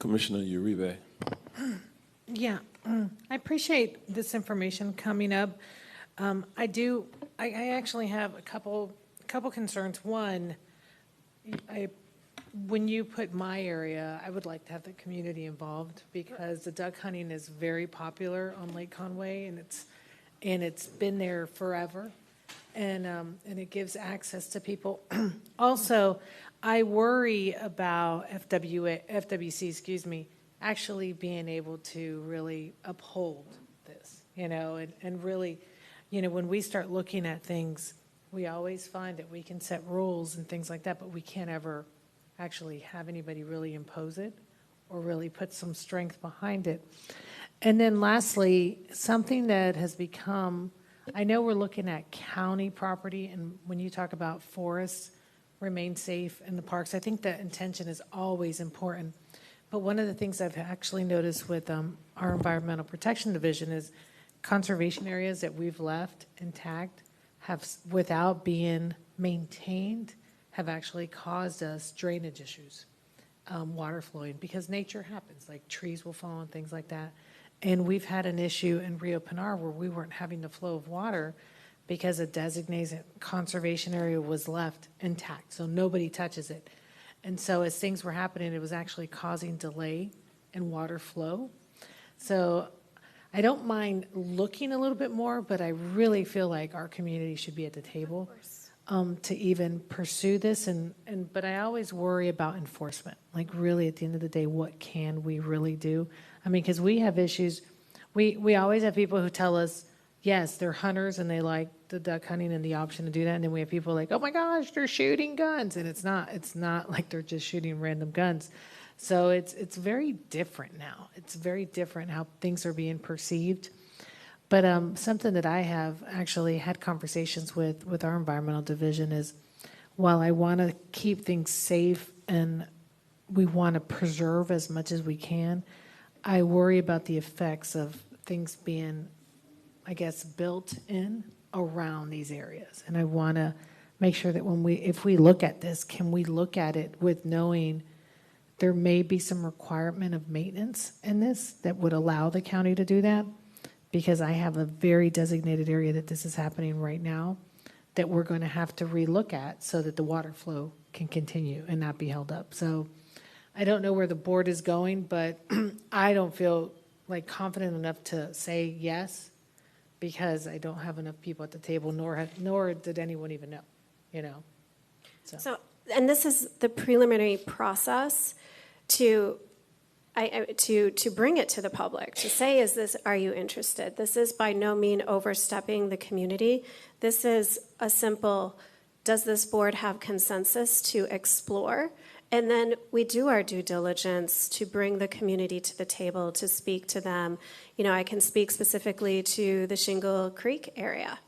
Commissioner Uribe. Yeah, I appreciate this information coming up. I actually have a couple concerns. One, when you put my area, I would like to have the community involved because the duck hunting is very popular on Lake Conway, and it's been there forever, and it gives access to people. Also, I worry about FWC, actually being able to really uphold this, and really, when we start looking at things, we always find that we can set rules and things like that, but we can't ever actually have anybody really impose it or really put some strength behind it. And then lastly, something that has become, I know we're looking at county property, and when you talk about forests remain safe in the parks, I think that intention is always important. But one of the things I've actually noticed with our Environmental Protection Division is conservation areas that we've left intact without being maintained, have actually caused us drainage issues, water flowing, because nature happens, like trees will fall and things like that. And we've had an issue in Rio Pinar where we weren't having the flow of water because a designated conservation area was left intact, so nobody touches it. And so as things were happening, it was actually causing delay in water flow. So I don't mind looking a little bit more, but I really feel like our community should be at the table to even pursue this. But I always worry about enforcement. Like really at the end of the day, what can we really do? I mean, because we have issues. We always have people who tell us, yes, they're hunters and they like the duck hunting and the option to do that. And then we have people like, oh my gosh, they're shooting guns. And it's not like they're just shooting random guns. So it's very different now. It's very different how things are being perceived. But something that I have actually had conversations with our environmental division is, while I want to keep things safe and we want to preserve as much as we can, I worry about the effects of things being, I guess, built in around these areas. And I want to make sure that if we look at this, can we look at it with knowing there may be some requirement of maintenance in this that would allow the county to do that? Because I have a very designated area that this is happening right now that we're going to have to relook at so that the water flow can continue and not be held up. So I don't know where the board is going, but I don't feel like confident enough to say yes, because I don't have enough people at the table, nor did anyone even know, you know. So, and this is the preliminary process to bring it to the public, to say, are you interested? This is by no means overstepping the community. This is a simple, does this board have consensus to explore? And then we do our due diligence to bring the community to the table, to speak to them. You know, I can speak specifically to the Shingle Creek area.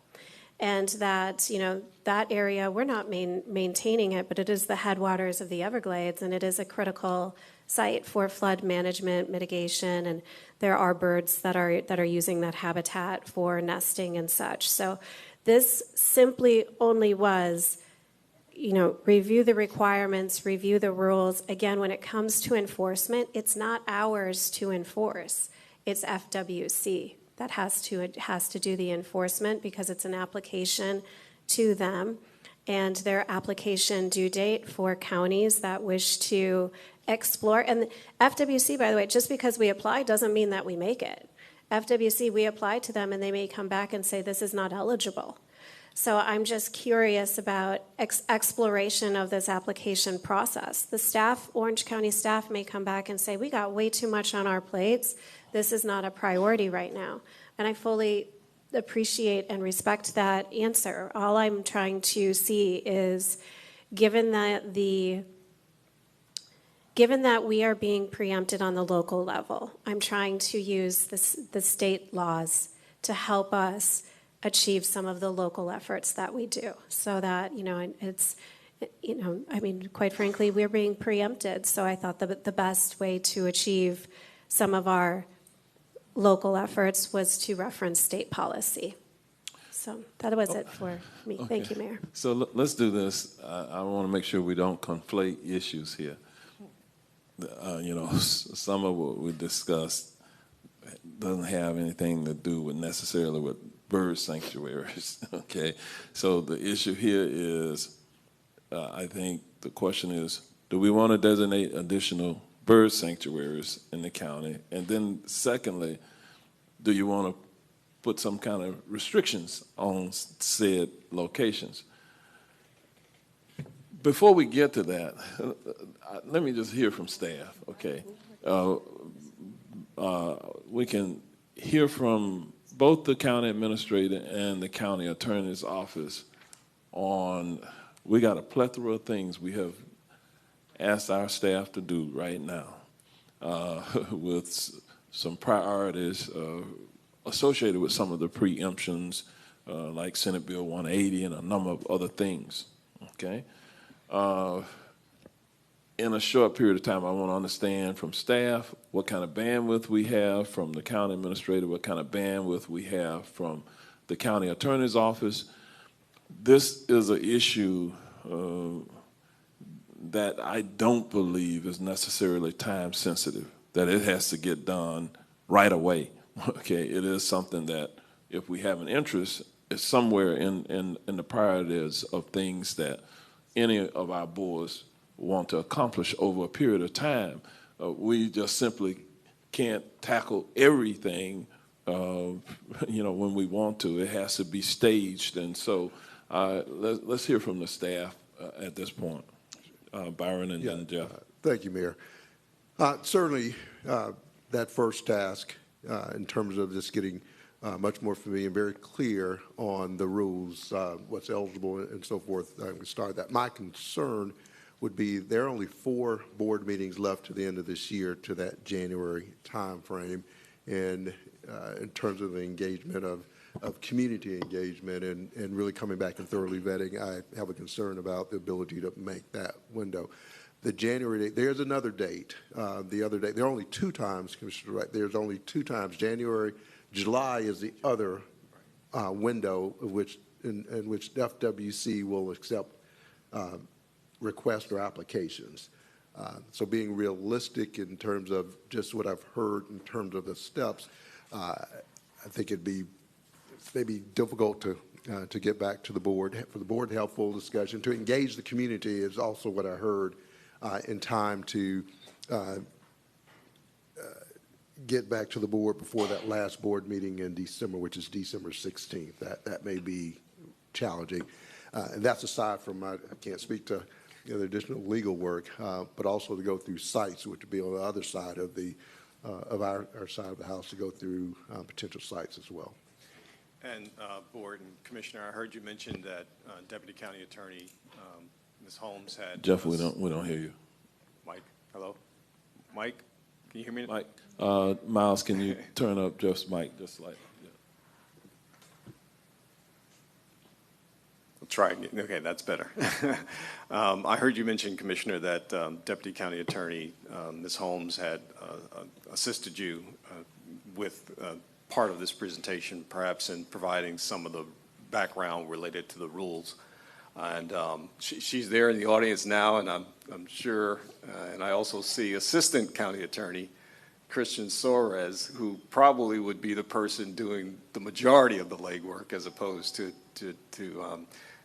And that, you know, that area, we're not maintaining it, but it is the headwaters of the Everglades, and it is a critical site for flood management, mitigation, and there are birds that are using that habitat for nesting and such. So this simply only was, you know, review the requirements, review the rules. Again, when it comes to enforcement, it's not ours to enforce. It's FWC that has to do the enforcement, because it's an application to them, and their application due date for counties that wish to explore. And FWC, by the way, just because we apply doesn't mean that we make it. FWC, we apply to them and they may come back and say this is not eligible. So I'm just curious about exploration of this application process. The staff, Orange County staff, may come back and say, we got way too much on our plates. This is not a priority right now. And I fully appreciate and respect that answer. All I'm trying to see is, given that we are being preempted on the local level, I'm trying to use the state laws to help us achieve some of the local efforts that we do, so that, you know, it's, you know, I mean, quite frankly, we're being preempted. So I thought the best way to achieve some of our local efforts was to reference state policy. So that was it for me. Okay. Thank you, Mayor. So let's do this. I want to make sure we don't conflate issues here. You know, some of what we discussed doesn't have anything to do with necessarily with bird sanctuaries. Okay, so the issue here is, I think the question is, do we want to designate additional bird sanctuaries in the county? And then secondly, do you want to put some kind of restrictions on said locations? Before we get to that, let me just hear from staff, okay? We can hear from both the county administrator and the county attorney's office on, we got a plethora of things we have asked our staff to do right now with some priorities associated with some of the preemptions, like Senate Bill 180 and a number of other things, okay? In a short period of time, I want to understand from staff what kind of bandwidth we have, from the county administrator what kind of bandwidth we have from the county attorney's office. This is an issue that I don't believe is necessarily time sensitive, that it has to get done right away. Okay, it is something that if we have an interest, it's somewhere in the priorities of things that any of our boards want to accomplish over a period of time. We just simply can't tackle everything, you know, when we want to. It has to be staged. And so let's hear from the staff at this point. Byron and then Jeff. Thank you, Mayor. Certainly, that first task in terms of just getting much more familiar and very clear on the rules, what's eligible and so forth, I can start that. My concern would be there are only 4 board meetings left to the end of this year, to that January time frame, in terms of the engagement of community engagement and really coming back and thoroughly vetting. I have a concern about the ability to make that window. The January date, there's another date. The other date, there are only two times, Commissioner Wright, there's only two times. July is the other window in which FWC will accept requests or applications. So being realistic in terms of just what I've heard in terms of the steps, I think it'd be maybe difficult to get back to the board, for the board to have full discussion, to engage the community is also what I heard, in time to get back to the board before that last board meeting in December, which is December 16th. That may be challenging. And that's aside from, I can't speak to the additional legal work, but also to go through sites, which would be on the other side of our side of the house, to go through potential sites as well. And Board and Commissioner, I heard you mention that Deputy County Attorney Ms. Holmes had. Jeff, we don't hear you. Mike, hello? Mike, can you hear me? Mike, Miles, can you turn up Jeff's mic just slightly? Yeah. I'll try again. Okay, that's better. I heard you mention, Commissioner, that Deputy County Attorney Ms. Holmes had assisted you with part of this presentation, perhaps in providing some of the background related to the rules. And she's there in the audience now, and I'm sure, and I also see Assistant County Attorney Christian Soares, who probably would be the person doing the majority of the legwork as opposed to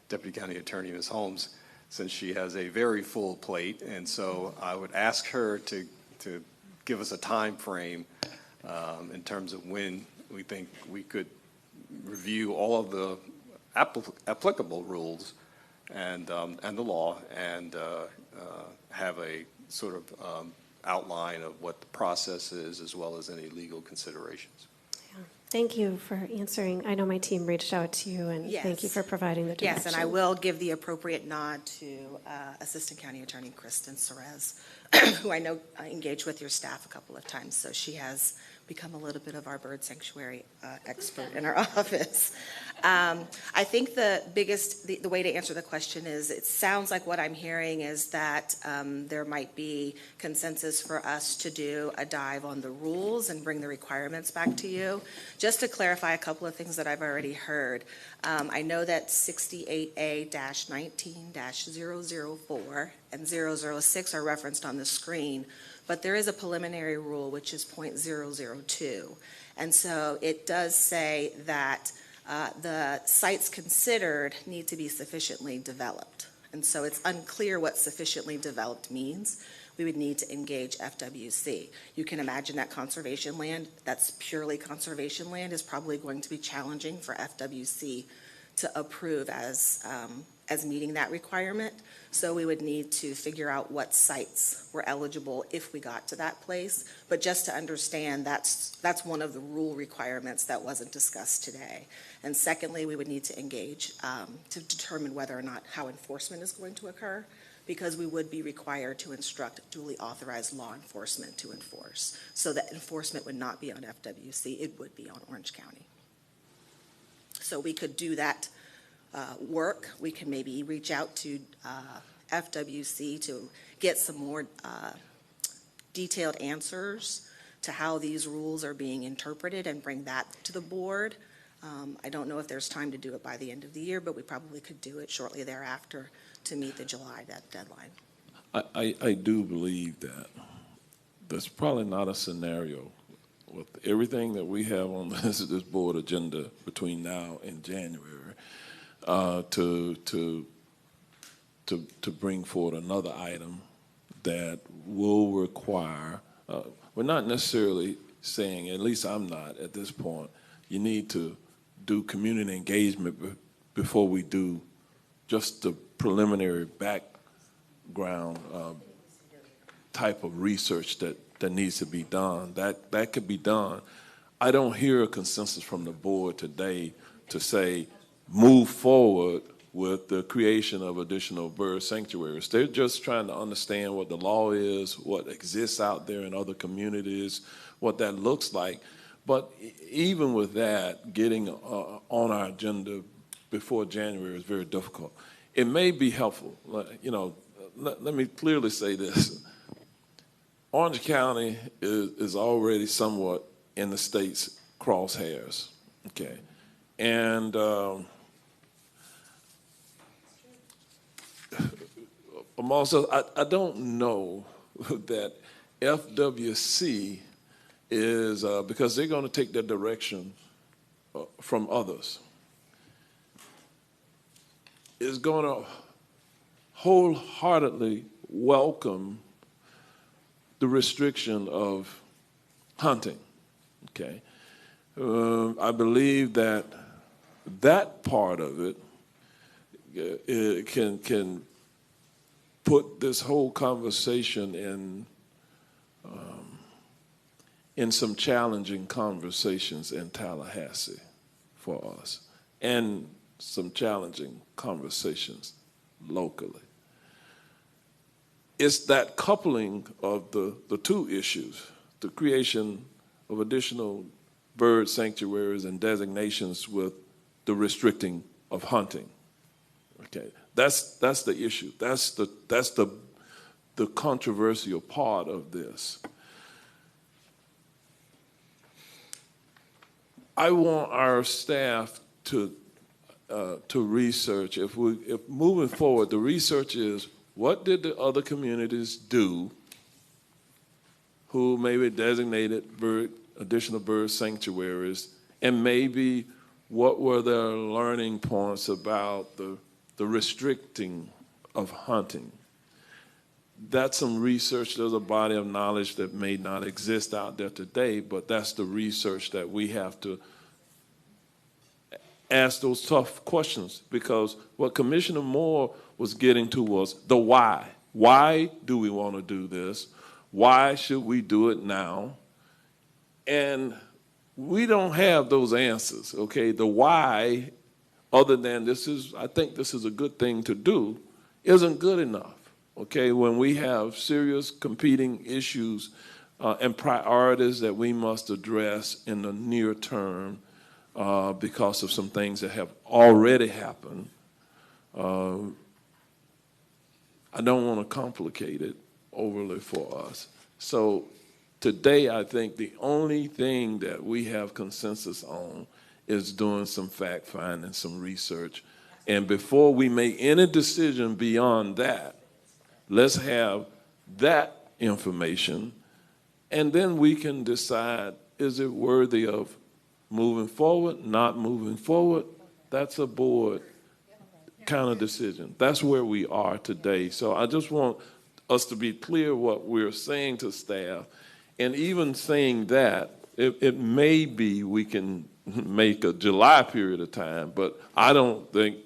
Deputy County Attorney Ms. Holmes, since she has a very full plate. And so I would ask her to give us a time frame in terms of when we think we could review all of the applicable rules and the law, and have a sort of outline of what the process is, as well as any legal considerations. Thank you for answering. I know my team reached out to you, and thank you for providing the direction. Yes, and I will give the appropriate nod to Assistant County Attorney Kristen Soares, who I know engaged with your staff a couple of times, so she has become a little bit of our bird sanctuary expert in our office. I think the way to answer the question is, it sounds like what I'm hearing is that there might be consensus for us to do a dive on the rules and bring the requirements back to you. Just to clarify a couple of things that I've already heard, I know that 68A-19-004 and 006 are referenced on the screen, but there is a preliminary rule, which is .002. And so it does say that the sites considered need to be sufficiently developed. And so it's unclear what sufficiently developed means. We would need to engage FWC. You can imagine that conservation land, that's purely conservation land, is probably going to be challenging for FWC to approve as meeting that requirement. So we would need to figure out what sites were eligible if we got to that place. But just to understand, that's one of the rule requirements that wasn't discussed today. And secondly, we would need to engage to determine whether or not how enforcement is going to occur, because we would be required to instruct duly authorized law enforcement to enforce. So that enforcement would not be on FWC, it would be on Orange County. So we could do that work. We can maybe reach out to FWC to get some more detailed answers to how these rules are being interpreted and bring that to the board. I don't know if there's time to do it by the end of the year, but we probably could do it shortly thereafter to meet the July deadline. I do believe that there's probably not a scenario with everything that we have on this board agenda between now and January to bring forward another item that will require, we're not necessarily saying, at least I'm not at this point, you need to do community engagement before we do just the preliminary background type of research that needs to be done. That could be done. I don't hear a consensus from the board today to say move forward with the creation of additional bird sanctuaries. They're just trying to understand what the law is, what exists out there in other communities, what that looks like. But even with that, getting on our agenda before January is very difficult. It may be helpful, you know, let me clearly say this. Orange County is already somewhat in the state's crosshairs, okay? And amongst us, I don't know that FWC is, because they're going to take their direction from others, is going to wholeheartedly welcome the restriction of hunting, okay? I believe that that part of it can put this whole conversation in some challenging conversations in Tallahassee for us, and some challenging conversations locally. It's that coupling of the two issues, the creation of additional bird sanctuaries and designations with the restricting of hunting. Okay, that's the issue. That's the controversial part of this. I want our staff to research. If moving forward, the research is, what did the other communities do who maybe designated additional bird sanctuaries, and maybe what were their learning points about the restricting of hunting? That's some research. There's a body of knowledge that may not exist out there today, but that's the research that we have to ask those tough questions, because what Commissioner Moore was getting to was the why. Why do we want to do this? Why should we do it now? And we don't have those answers, okay? The why, other than I think this is a good thing to do, isn't good enough, okay? When we have serious competing issues and priorities that we must address in the near term because of some things that have already happened, I don't want to complicate it overly for us. So today, I think the only thing that we have consensus on is doing some fact-finding, some research. And before we make any decision beyond that, let's have that information, and then we can decide, is it worthy of moving forward, not moving forward? That's a board kind of decision. That's where we are today. So I just want us to be clear what we're saying to staff. And even saying that, it may be we can make a July period of time, but I don't think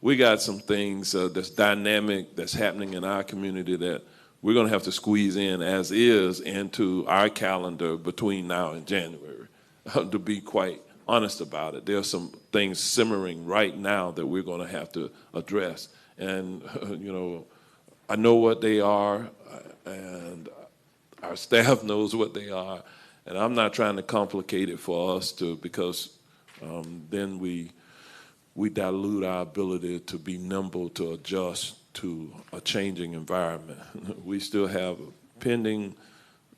we got some things that's dynamic, that's happening in our community that we're going to have to squeeze in as is into our calendar between now and January, to be quite honest about it. There are some things simmering right now that we're going to have to address. And, you know, I know what they are, and our staff knows what they are, and I'm not trying to complicate it for us because then we dilute our ability to be nimble, to adjust to a changing environment. We still have a pending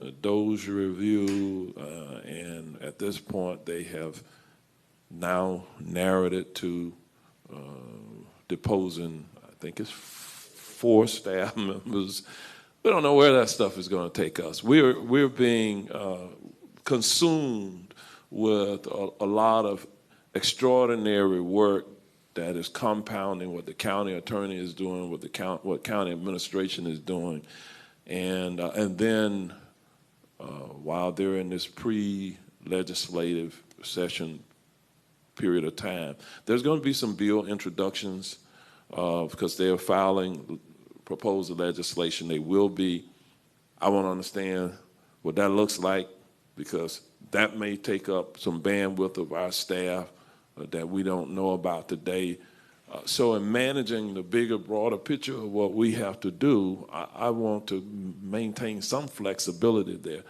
DOJ review, and at this point they have now narrowed it to deposing, I think it's 4 staff members. We don't know where that stuff is going to take us. We're being consumed with a lot of extraordinary work that is compounding what the county attorney is doing, what county administration is doing, and then while they're in this pre-legislative session period of time, there's going to be some bill introductions because they are filing proposed legislation. They will be. I want to understand what that looks like, because that may take up some bandwidth of our staff that we don't know about today. So in managing the bigger, broader picture of what we have to do, I want to maintain some flexibility there.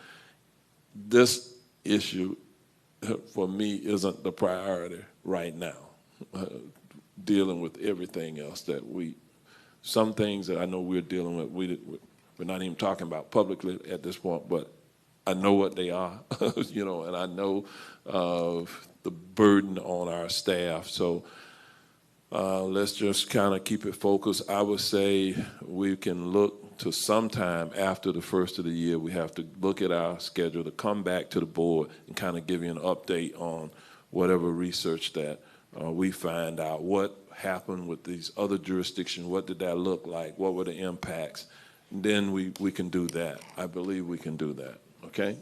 This issue for me, isn't the priority right now. Dealing with everything else some things that I know we're dealing with, we're not even talking about publicly at this point, but I know what they are, and I know the burden on our staff. So let's just kind of keep it focused. I would say we can look to sometime after the first of the year. We have to look at our schedule to come back to the board and kind of give you an update on whatever research that we find out. What happened with these other jurisdictions? What did that look like? What were the impacts? And then we can do that. I believe we can do that. Okay?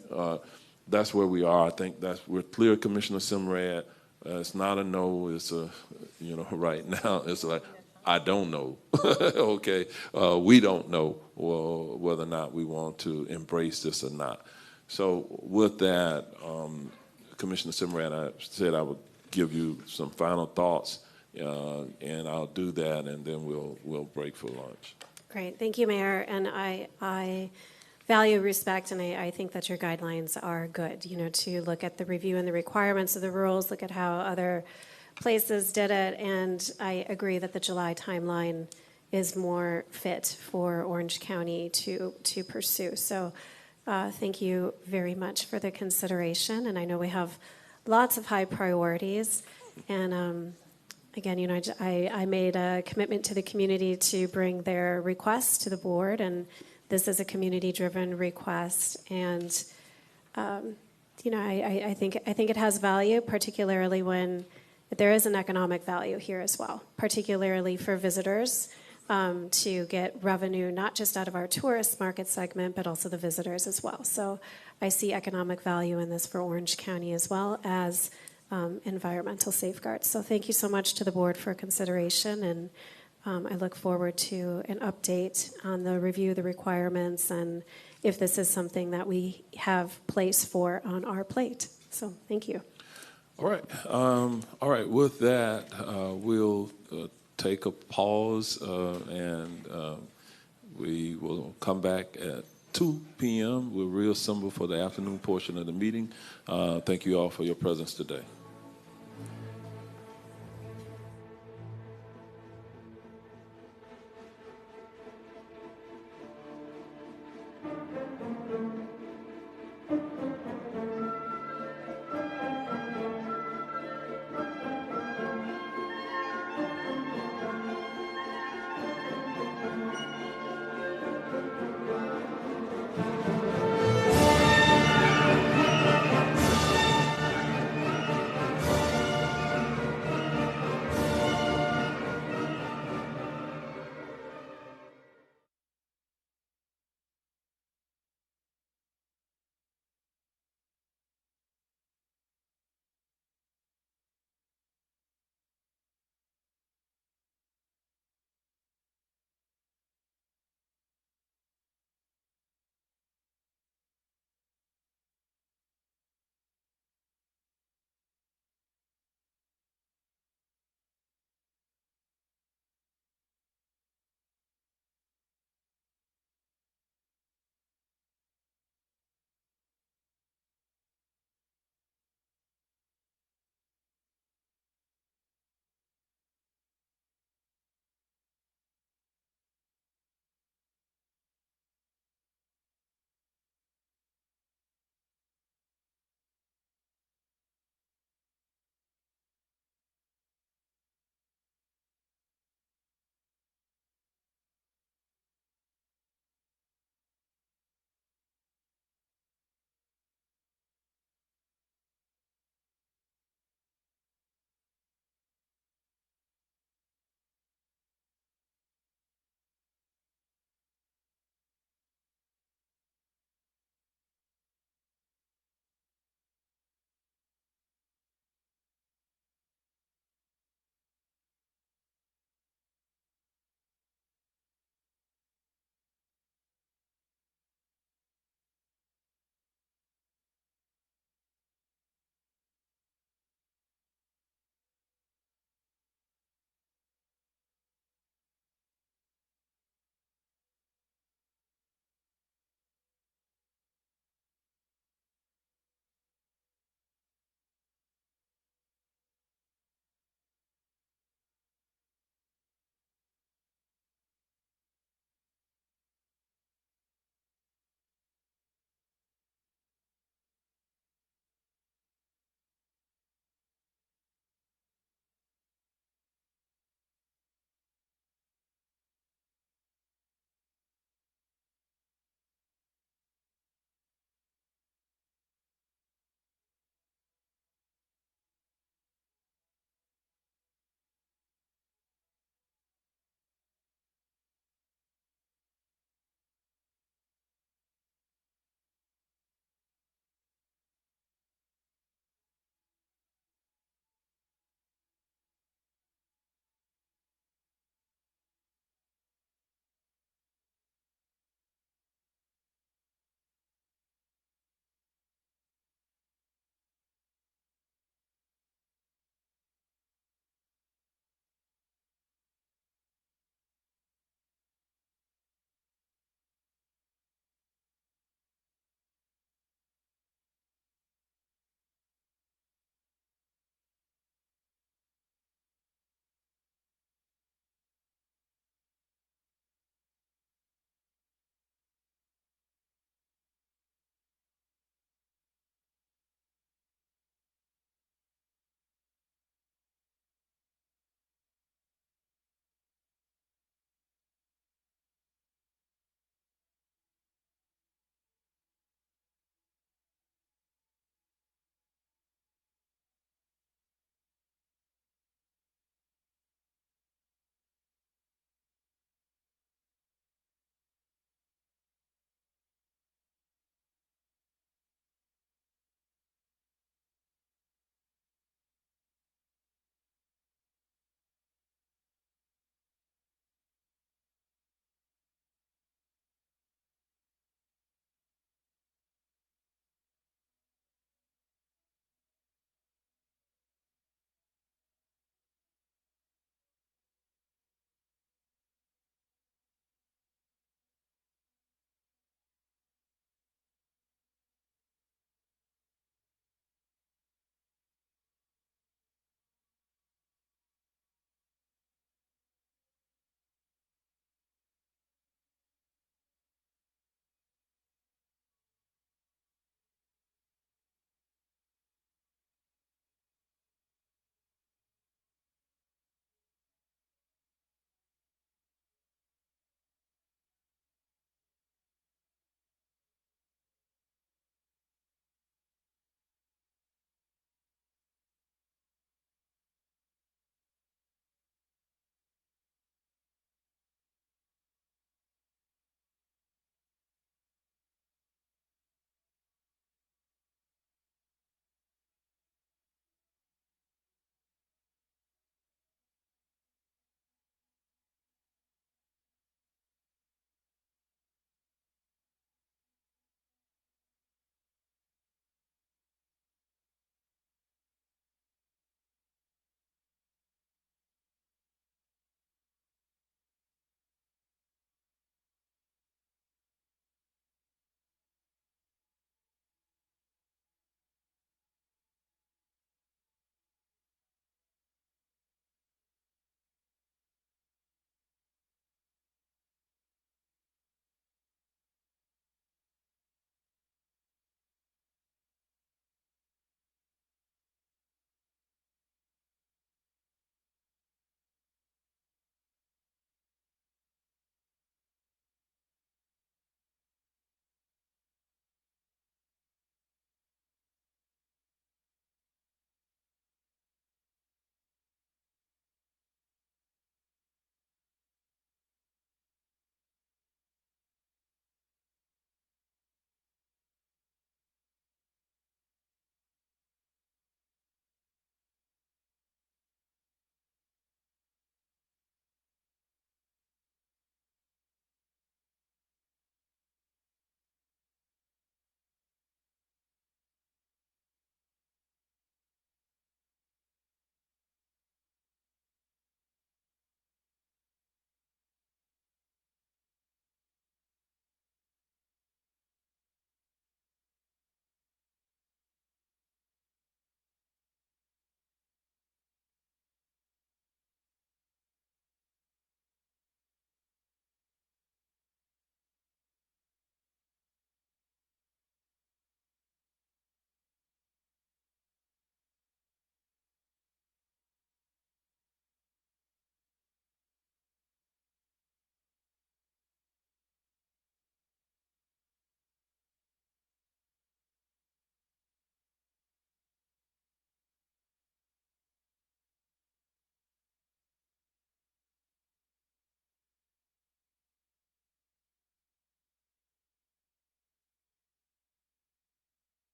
That's where we are. I think we're clear, Commissioner Simrad. It's not a no. It's a, right now, it's like, I don't know. Okay? We don't know whether or not we want to embrace this or not. So with that, Commissioner Simrad, I said I would give you some final thoughts, and I'll do that, and then we'll break for lunch. Great. Thank you, Mayor. And I value respect, and I think that your guidelines are good, to look at the review and the requirements of the rules, look at how other places did it, and I agree that the July timeline is more fit for Orange County to pursue. So thank you very much for the consideration, and I know we have lots of high priorities, and again, I made a commitment to the community to bring their requests to the board, and this is a community-driven request, and I think it has value, particularly when there is an economic value here as well, particularly for visitors to get revenue not just out of our tourist market segment, but also the visitors as well. So I see economic value in this for Orange County as well as environmental safeguards. So thank you so much to the board for consideration, and I look forward to an update on the review of the requirements and if this is something that we have place for on our plate. So thank you. All right. All right. With that, we'll take a pause, and we will come back at 2 p.m. We'll reassemble for the afternoon portion of the meeting. Thank you all for your presence today.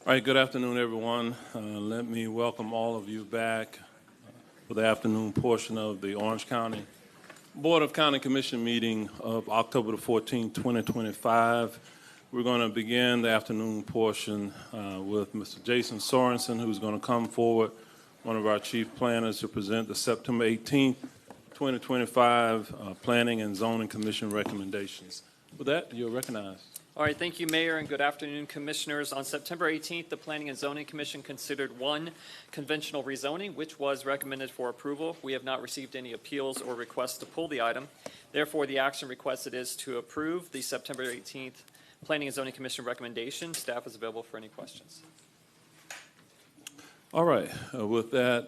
All right, good afternoon, everyone. Let me welcome all of you back for the afternoon portion of the Orange County Board of County Commission meeting of October the 14th, 2025. We're going to begin the afternoon portion with Mr. Jason Sorensen, who's going to come forward, one of our chief planners, to present the September 18th, 2025 Planning and Zoning Commission recommendations. With that, you're recognized. All right, thank you, Mayor, and good afternoon, Commissioners. On September 18th, the Planning and Zoning Commission considered one conventional rezoning, which was recommended for approval. We have not received any appeals or requests to pull the item. Therefore, the action requested is to approve the September 18th Planning and Zoning Commission recommendation. Staff is available for any questions. All right, with that,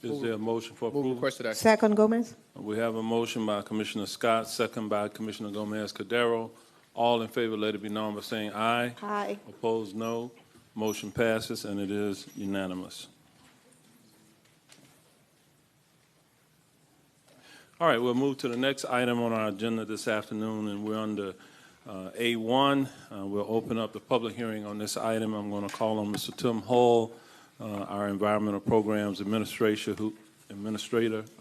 is there a motion for approval? Requested action. Second, Gomez. We have a motion by Commissioner Scott, second by Commissioner Gomez-Cordero. All in favor, let it be known by saying aye. Aye. Opposed, no. Motion passes, and it is unanimous. All right, we'll move to the next item on our agenda this afternoon, and we're under A1. We'll open up the public hearing on this item. I'm going to call on Mr. Tim Hull, our Environmental Programs Administrator,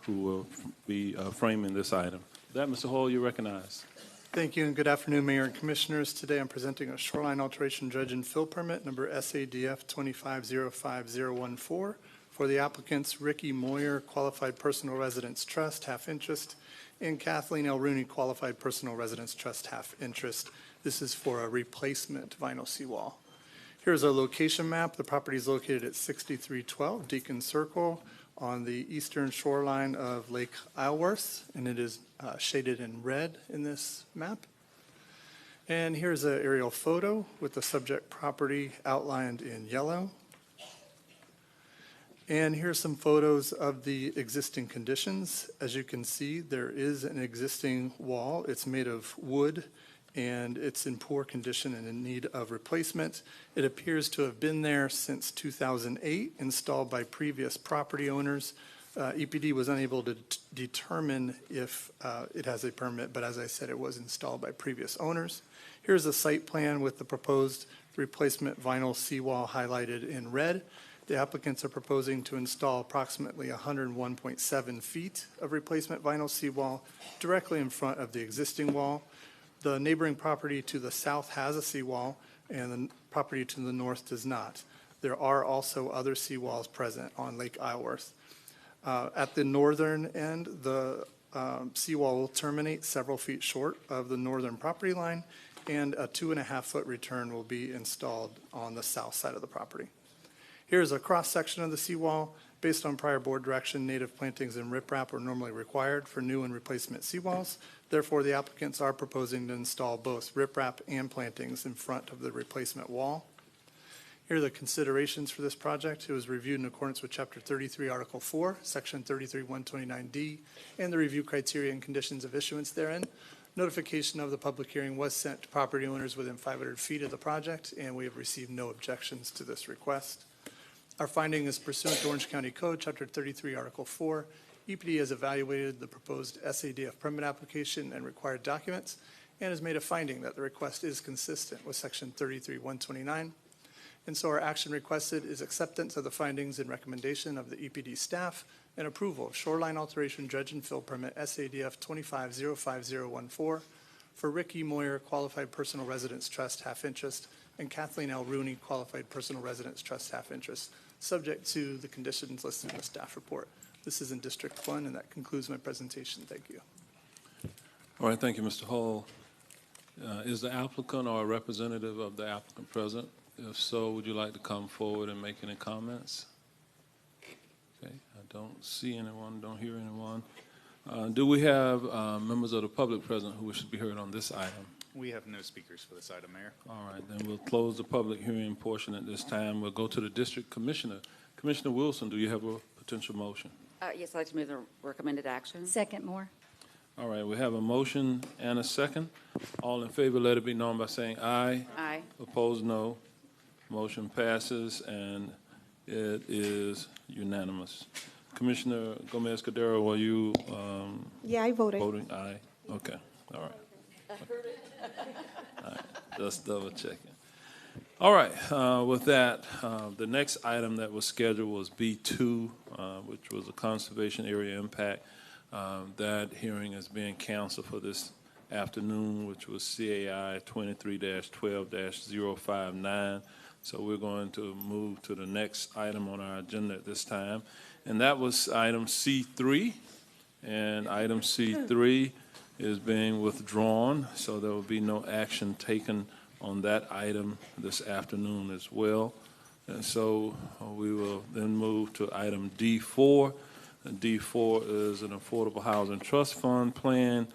who will be framing this item. With that, Mr. Hull, you're recognized. Thank you, and good afternoon, Mayor and Commissioners. Today I'm presenting a shoreline alteration dredge and fill permit number SADF 2505014 for the applicants Ricky Moyer, Qualified Personal Residence Trust, half interest, and Kathleen L. Rooney, Qualified Personal Residence Trust, half interest. This is for a replacement vinyl seawall. Here's a location map. The property is located at 6312 Deacon Circle on the eastern shoreline of Lake Isleworth, and it is shaded in red in this map. And here's an aerial photo with the subject property outlined in yellow. And here's some photos of the existing conditions. As you can see, there is an existing wall. It's made of wood, and it's in poor condition and in need of replacement. It appears to have been there since 2008, installed by previous property owners. EPD was unable to determine if it has a permit, but as I said, it was installed by previous owners. Here's a site plan with the proposed replacement vinyl seawall highlighted in red. The applicants are proposing to install approximately 101.7 feet of replacement vinyl seawall directly in front of the existing wall. The neighboring property to the south has a seawall, and the property to the north does not. There are also other seawalls present on Lake Isleworth. At the northern end, the seawall will terminate several feet short of the northern property line, and a 2.5-foot return will be installed on the south side of the property. Here's a cross-section of the seawall. Based on prior board direction, native plantings and riprap are normally required for new and replacement seawalls. Therefore, the applicants are proposing to install both riprap and plantings in front of the replacement wall. Here are the considerations for this project. It was reviewed in accordance with Chapter 33, Article 4, Section 33-129D, and the review criteria and conditions of issuance therein. Notification of the public hearing was sent to property owners within 500 feet of the project, and we have received no objections to this request. Our finding is pursuant to Orange County Code, Chapter 33, Article 4. EPD has evaluated the proposed SADF permit application and required documents and has made a finding that the request is consistent with Section 33-129. And so our action requested is acceptance of the findings and recommendation of the EPD staff and approval of shoreline alteration dredge and fill permit SADF 2505014 for Ricky Moyer, Qualified Personal Residence Trust, half interest, and Kathleen L. Rooney, Qualified Personal Residence Trust, half interest, subject to the conditions listed in the staff report. This is in District 1, and that concludes my presentation. Thank you. All right, thank you, Mr. Hull. Is the applicant or a representative of the applicant present? If so, would you like to come forward and make any comments? Okay, I don't see anyone, don't hear anyone. Do we have members of the public present who wish to be heard on this item? We have no speakers for this item, Mayor. All right, then we'll close the public hearing portion at this time. We'll go to the district commissioner. Commissioner Wilson, do you have a potential motion? Yes, I'd like to move the recommended action. Second, Moore. All right, we have a motion and a second. All in favor, let it be known by saying aye. Aye. Opposed, no. Motion passes, and it is unanimous. Commissioner Gomez-Cordero, were you Yeah, I voted. voting aye? Okay, all right. All right, just double checking. All right, with that, the next item that was scheduled was B2, which was a conservation area impact. That hearing is being canceled for this afternoon, which was CAI 23-12-059. So we're going to move to the next item on our agenda at this time, and that was item C3. And item C3 is being withdrawn, so there will be no action taken on that item this afternoon as well. And so we will then move to item D4. And D4 is an Affordable Housing Trust Fund plan.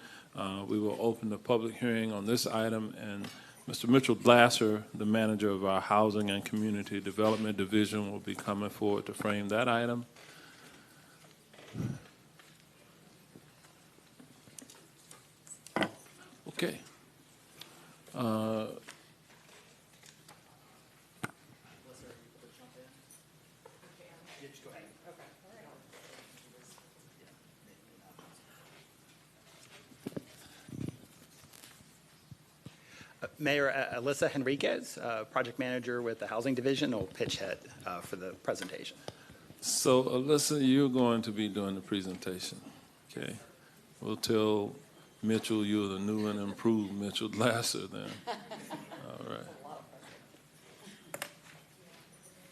We will open the public hearing on this item, and Mr. Mitchell Glasser, the manager of our Housing and Community Development Division, will be coming forward to frame that item. Okay. Mayor Alyssa Henriquez, project manager with the Housing Division, will pitch head for the presentation. So, Alyssa, you're going to be doing the presentation, okay? We'll tell Mitchell you're the new and improved Mitchell Glasser then. All right.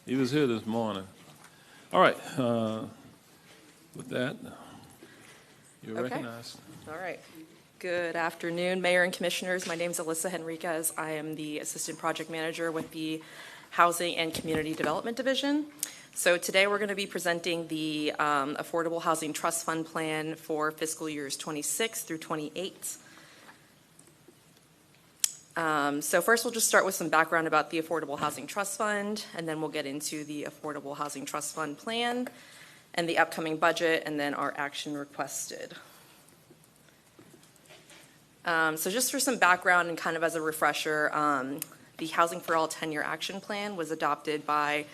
He was here this morning. All right. With that, you're Okay. recognized. All right. Good afternoon, Mayor and Commissioners. My name is Alyssa Henriquez. I am the Assistant Project Manager with the Housing and Community Development Division. So today we're going to be presenting the Affordable Housing Trust Fund Plan for fiscal years 26 through 28. So first we'll just start with some background about the Affordable Housing Trust Fund, and then we'll get into the Affordable Housing Trust Fund Plan and the upcoming budget, and then our action requested. So just for some background and kind of as a refresher, the Housing for All 10-Year Action Plan was adopted by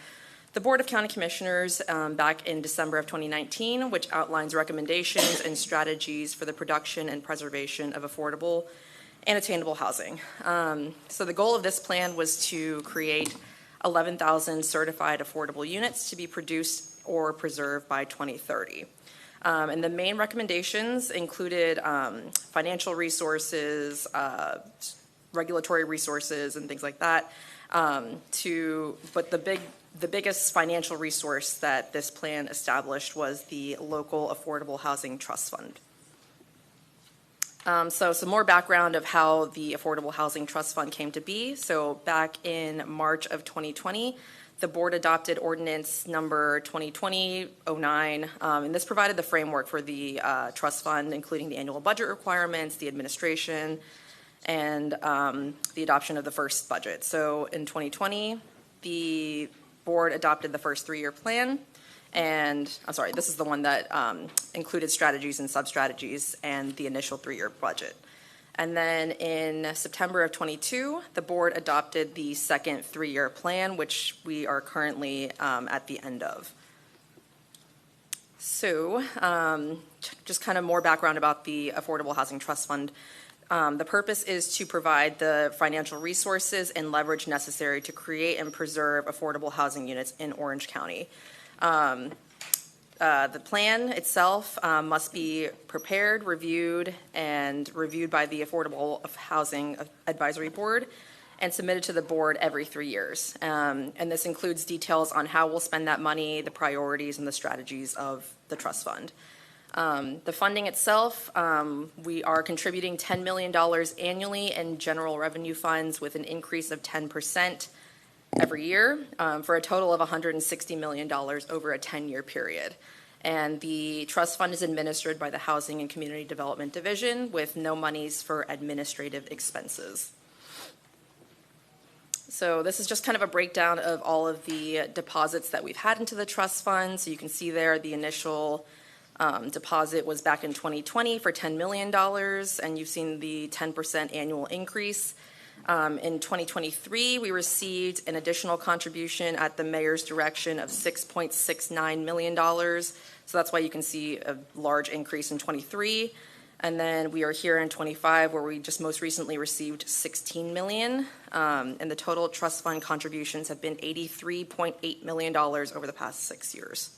the Board of County Commissioners back in December of 2019, which outlines recommendations and strategies for the production and preservation of affordable and attainable housing. So the goal of this plan was to create 11,000 certified affordable units to be produced or preserved by 2030. And the main recommendations included financial resources, regulatory resources, and things like that. But the biggest financial resource that this plan established was the local Affordable Housing Trust Fund. So some more background of how the Affordable Housing Trust Fund came to be. So back in March of 2020, the board adopted ordinance number 2020-09, and this provided the framework for the trust fund, including the annual budget requirements, the administration, and the adoption of the first budget. So in 2020, the board adopted the first 3-year plan, and I'm sorry, this is the one that included strategies and sub-strategies and the initial 3-year budget. And then in September of 22, the board adopted the second 3-year plan, which we are currently at the end of. So just kind of more background about the Affordable Housing Trust Fund. The purpose is to provide the financial resources and leverage necessary to create and preserve affordable housing units in Orange County. The plan itself must be prepared, reviewed by the Affordable Housing Advisory Board and submitted to the board every 3 years. And this includes details on how we'll spend that money, the priorities, and the strategies of the trust fund. The funding itself, we are contributing $10 million annually in general revenue funds with an increase of 10% every year for a total of $160 million over a 10-year period. And the trust fund is administered by the Housing and Community Development Division with no monies for administrative expenses. So this is just kind of a breakdown of all of the deposits that we've had into the trust fund. So you can see there the initial deposit was back in 2020 for $10 million, and you've seen the 10% annual increase. In 2023, we received an additional contribution at the mayor's direction of $6.69 million. So that's why you can see a large increase in 23. And then we are here in 25, where we just most recently received $16 million. And the total trust fund contributions have been $83.8 million over the past 6 years.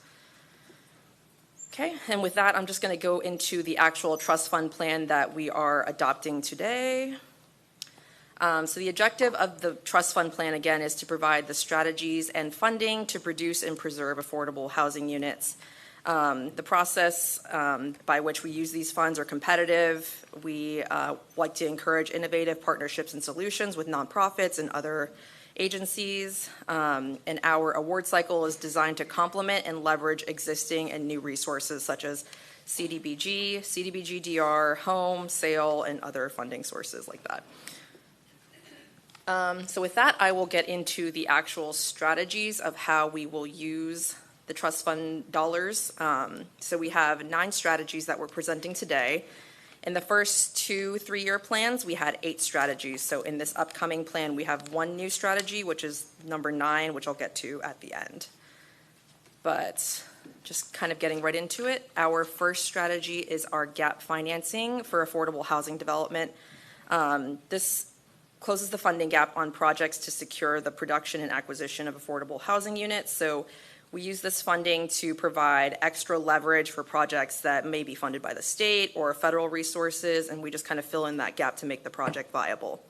Okay, and with that, I'm just going to go into the actual trust fund plan that we are adopting today. So the objective of the trust fund plan, again, is to provide the strategies and funding to produce and preserve affordable housing units. The process by which we use these funds are competitive. We like to encourage innovative partnerships and solutions with nonprofits and other agencies. And our award cycle is designed to complement and leverage existing and new resources such as CDBG, CDBG-DR, home, sale, and other funding sources like that. So with that, I will get into the actual strategies of how we will use the trust fund dollars. So we have 9 strategies that we're presenting today. In the first 2 3-year plans, we had 8 strategies. So in this upcoming plan, we have 1 new strategy, which is number 9, which I'll get to at the end. But just kind of getting right into it, our first strategy is our gap financing for affordable housing development. This closes the funding gap on projects to secure the production and acquisition of affordable housing units. So we use this funding to provide extra leverage for projects that may be funded by the state or federal resources, and we just kind of fill in that gap to make the project viable.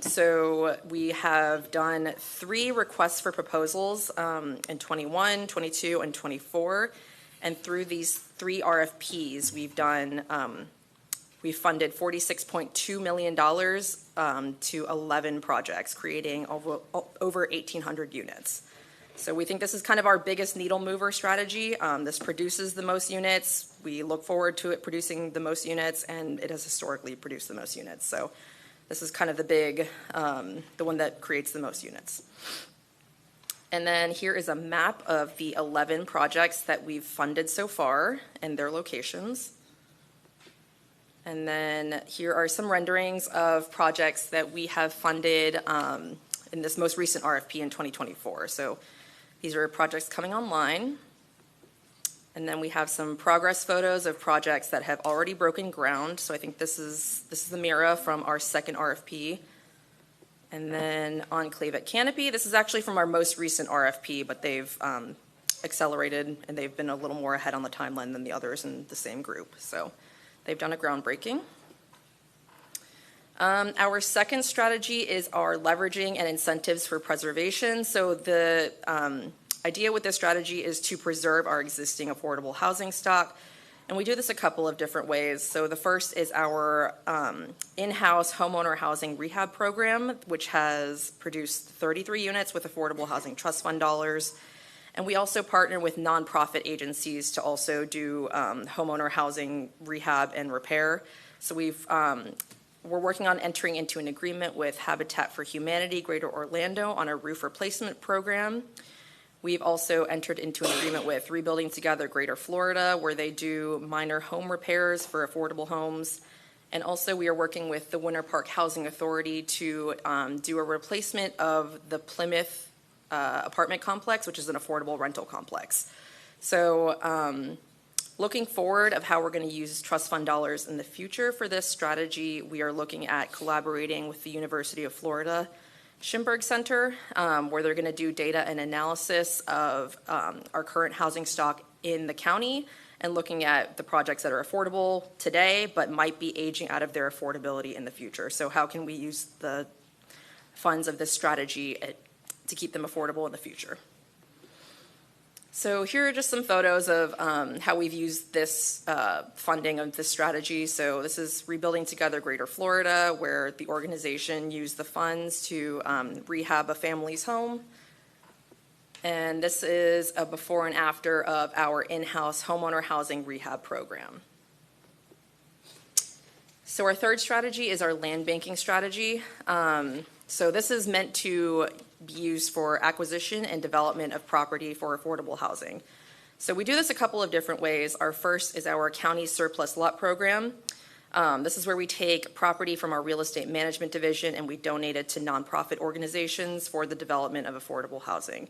So we have done 3 requests for proposals in 21, 22, and 24. And through these 3 RFPs, we've funded $46.2 million to 11 projects, creating over 1,800 units. So we think this is kind of our biggest needle mover strategy. This produces the most units. We look forward to it producing the most units, and it has historically produced the most units. So this is kind of the one that creates the most units. And then here is a map of the 11 projects that we've funded so far and their locations. And then here are some renderings of projects that we have funded in this most recent RFP in 2024. So these are projects coming online. And then we have some progress photos of projects that have already broken ground. So I think this is the Mira from our second RFP. And then Enclave at Canopy. This is actually from our most recent RFP, but they've accelerated and they've been a little more ahead on the timeline than the others in the same group. So they've done a groundbreaking. Our second strategy is our leveraging and incentives for preservation. So the idea with this strategy is to preserve our existing affordable housing stock. And we do this a couple of different ways. So the first is our in-house homeowner housing rehab program, which has produced 33 units with affordable housing trust fund dollars. And we also partner with nonprofit agencies to also do homeowner housing rehab and repair. So we're working on entering into an agreement with Habitat for Humanity Greater Orlando on a roof replacement program. We've also entered into an agreement with Rebuilding Together Greater Florida, where they do minor home repairs for affordable homes. And also we are working with the Winter Park Housing Authority to do a replacement of the Plymouth apartment complex, which is an affordable rental complex. So looking forward of how we're going to use trust fund dollars in the future for this strategy, we are looking at collaborating with the University of Florida Schimberg Center, where they're going to do data and analysis of our current housing stock in the county and looking at the projects that are affordable today but might be aging out of their affordability in the future. So how can we use the funds of this strategy to keep them affordable in the future? So here are just some photos of how we've used this funding of this strategy. So this is Rebuilding Together Greater Florida, where the organization used the funds to rehab a family's home. And this is a before and after of our in-house homeowner housing rehab program. So our third strategy is our land banking strategy. So this is meant to be used for acquisition and development of property for affordable housing. So we do this a couple of different ways. Our first is our county surplus lot program. This is where we take property from our real estate management division and we donate it to nonprofit organizations for the development of affordable housing.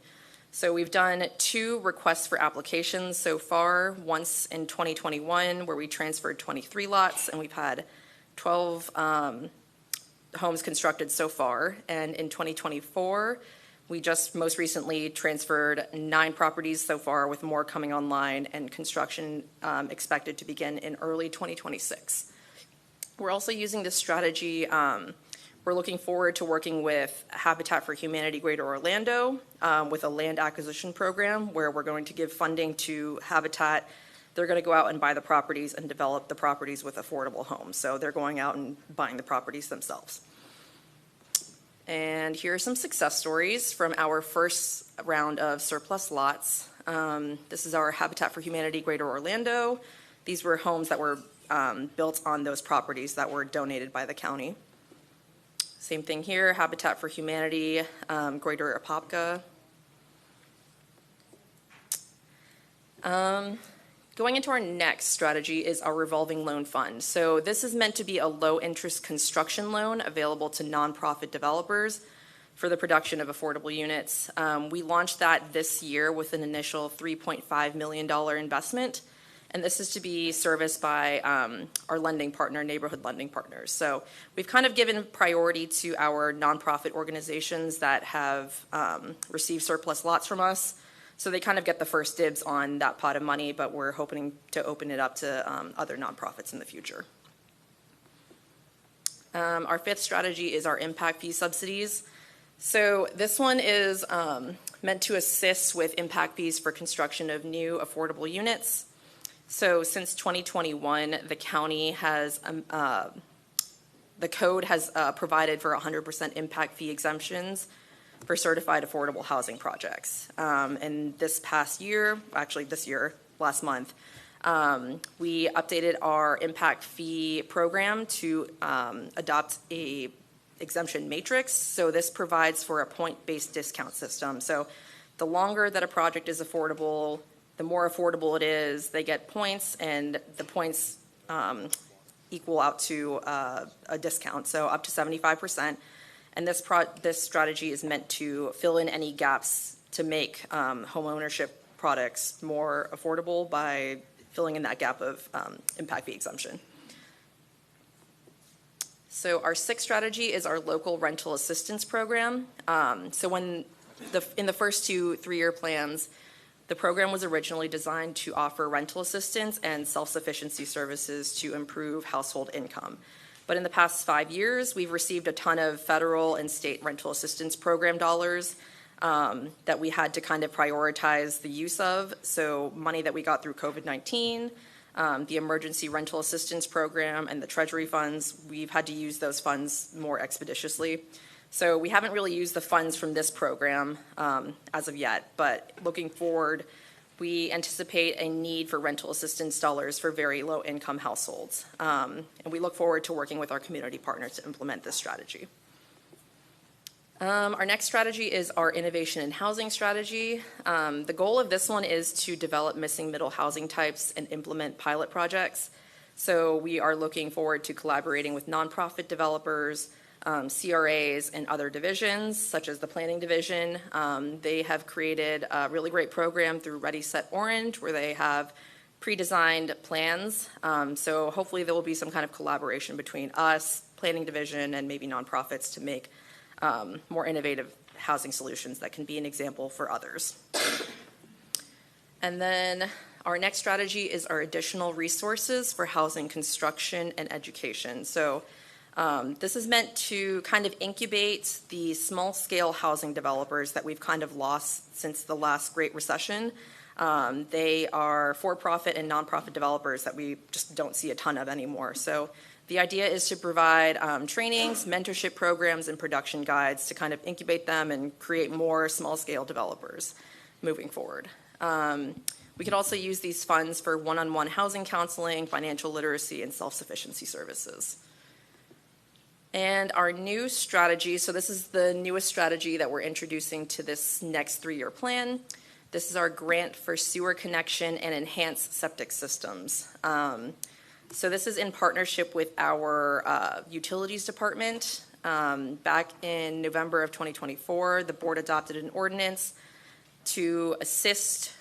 So we've done 2 requests for applications so far, once in 2021 where we transferred 23 lots, and we've had 12 homes constructed so far. And in 2024, we just most recently transferred 9 properties so far, with more coming online and construction expected to begin in early 2026. We're also using this strategy. We're looking forward to working with Habitat for Humanity Greater Orlando with a land acquisition program where we're going to give funding to Habitat. They're going to go out and buy the properties and develop the properties with affordable homes. So they're going out and buying the properties themselves. And here are some success stories from our first round of surplus lots. This is our Habitat for Humanity Greater Orlando. These were homes that were built on those properties that were donated by the county. Same thing here, Habitat for Humanity, Greater Apopka. Going into our next strategy is our revolving loan fund. So this is meant to be a low-interest construction loan available to nonprofit developers for the production of affordable units. We launched that this year with an initial $3.5 million investment. And this is to be serviced by our lending partner, Neighborhood Lending Partners. So we've kind of given priority to our nonprofit organizations that have received surplus lots from us. So they kind of get the first dibs on that pot of money, but we're hoping to open it up to other nonprofits in the future. Our 5th strategy is our impact fee subsidies. So this one is meant to assist with impact fees for construction of new affordable units. So since 2021, the county has, the code has provided for 100% impact fee exemptions for certified affordable housing projects. And this past year, actually this year, last month, we updated our impact fee program to adopt a exemption matrix. So this provides for a point-based discount system. So the longer that a project is affordable, the more affordable it is, they get points, and the points equal out to a discount, so up to 75%. And this strategy is meant to fill in any gaps to make home ownership products more affordable by filling in that gap of impact fee exemption. So our 6th strategy is our local rental assistance program. So in the first 2 3-year plans, the program was originally designed to offer rental assistance and self-sufficiency services to improve household income. But in the past 5 years, we've received a ton of federal and state rental assistance program dollars that we had to kind of prioritize the use of. So money that we got through COVID-19, the emergency rental assistance program, and the treasury funds, we've had to use those funds more expeditiously. So we haven't really used the funds from this program as of yet, but looking forward, we anticipate a need for rental assistance dollars for very low-income households. And we look forward to working with our community partners to implement this strategy. Our next strategy is our innovation in housing strategy. The goal of this one is to develop missing middle housing types and implement pilot projects. So we are looking forward to collaborating with nonprofit developers, CRAs, and other divisions, such as the planning division. They have created a really great program through Ready, Set, Orange, where they have pre-designed plans. So hopefully there will be some kind of collaboration between us, planning division, and maybe nonprofits to make more innovative housing solutions that can be an example for others. And then our next strategy is our additional resources for housing construction and education. So this is meant to kind of incubate the small-scale housing developers that we've kind of lost since the last Great Recession. They are for-profit and nonprofit developers that we just don't see a ton of anymore. So the idea is to provide trainings, mentorship programs, and production guides to kind of incubate them and create more small-scale developers moving forward. We could also use these funds for one-on-one housing counseling, financial literacy, and self-sufficiency services. And our new strategy, so this is the newest strategy that we're introducing to this next 3-year plan. This is our grant for sewer connection and enhanced septic systems. So this is in partnership with our utilities department. Back in November of 2024, the board adopted an ordinance to assist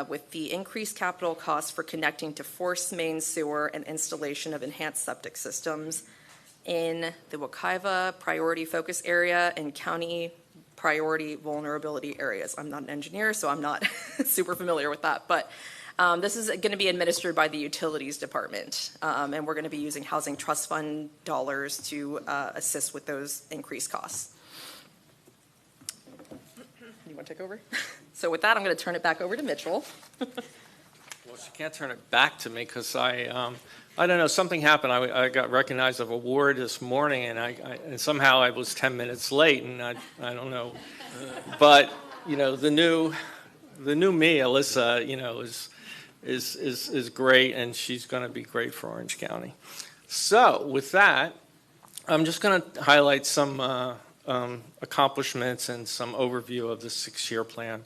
with the increased capital costs for connecting to forced main sewer and installation of enhanced septic systems in the Wekiva priority focus area and county priority vulnerability areas. I'm not an engineer, so I'm not super familiar with that, but this is going to be administered by the Utilities Department, and we're going to be using Housing Trust Fund dollars to assist with those increased costs. You want to take over? So with that, I'm going to turn it back over to Mitchell. Well, she can't turn it back to me because I don't know, something happened. I got recognized of award this morning, and and somehow I was 10 minutes late, and I don't know. But, you know, the new me, Alyssa, you know, is great, and she's going to be great for Orange County. So with that, I'm just going to highlight some accomplishments and some overview of the 6-year plan.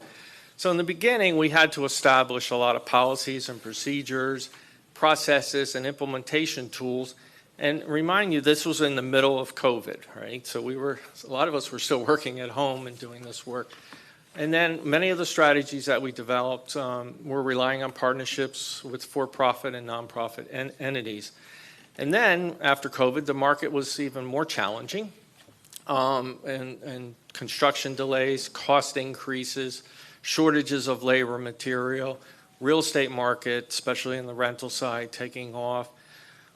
So in the beginning, we had to establish a lot of policies and procedures, processes, and implementation tools. And remind you, this was in the middle of COVID, right? So a lot of us were still working at home and doing this work. And then many of the strategies that we developed were relying on partnerships with for-profit and nonprofit entities. And then after COVID, the market was even more challenging, and construction delays, cost increases, shortages of labor material, real estate market, especially in the rental side, taking off.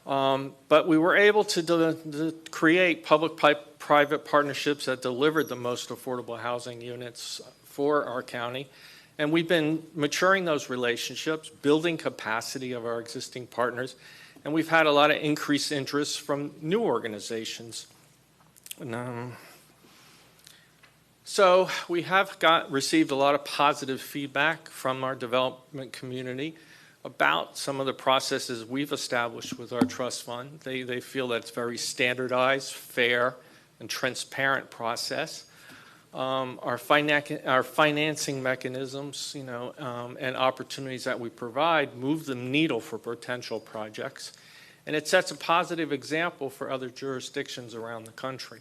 But we were able to create public-private partnerships that delivered the most affordable housing units for our county. And we've been maturing those relationships, building capacity of our existing partners, and we've had a lot of increased interest from new organizations. So we have received a lot of positive feedback from our development community about some of the processes we've established with our trust fund. They feel that it's very standardized, fair, and transparent process. Our financing mechanisms, you know, and opportunities that we provide move the needle for potential projects, and it sets a positive example for other jurisdictions around the country.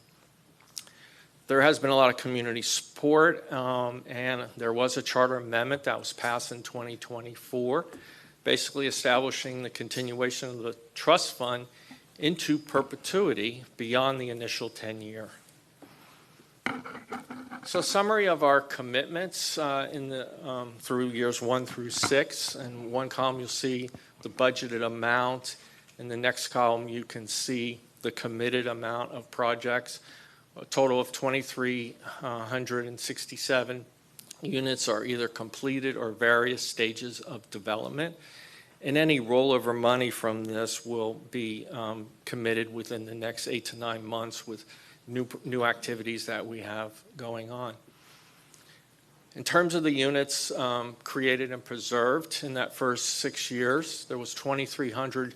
There has been a lot of community support, and there was a charter amendment that was passed in 2024, basically establishing the continuation of the trust fund into perpetuity beyond the initial 10-year. So summary of our commitments through years 1 through 6. In one column you'll see the budgeted amount. In the next column you can see the committed amount of projects. A total of 2,367 units are either completed or various stages of development. And any rollover money from this will be committed within the next 8 to 9 months with new activities that we have going on. In terms of the units created and preserved in that first 6 years, there was 2,300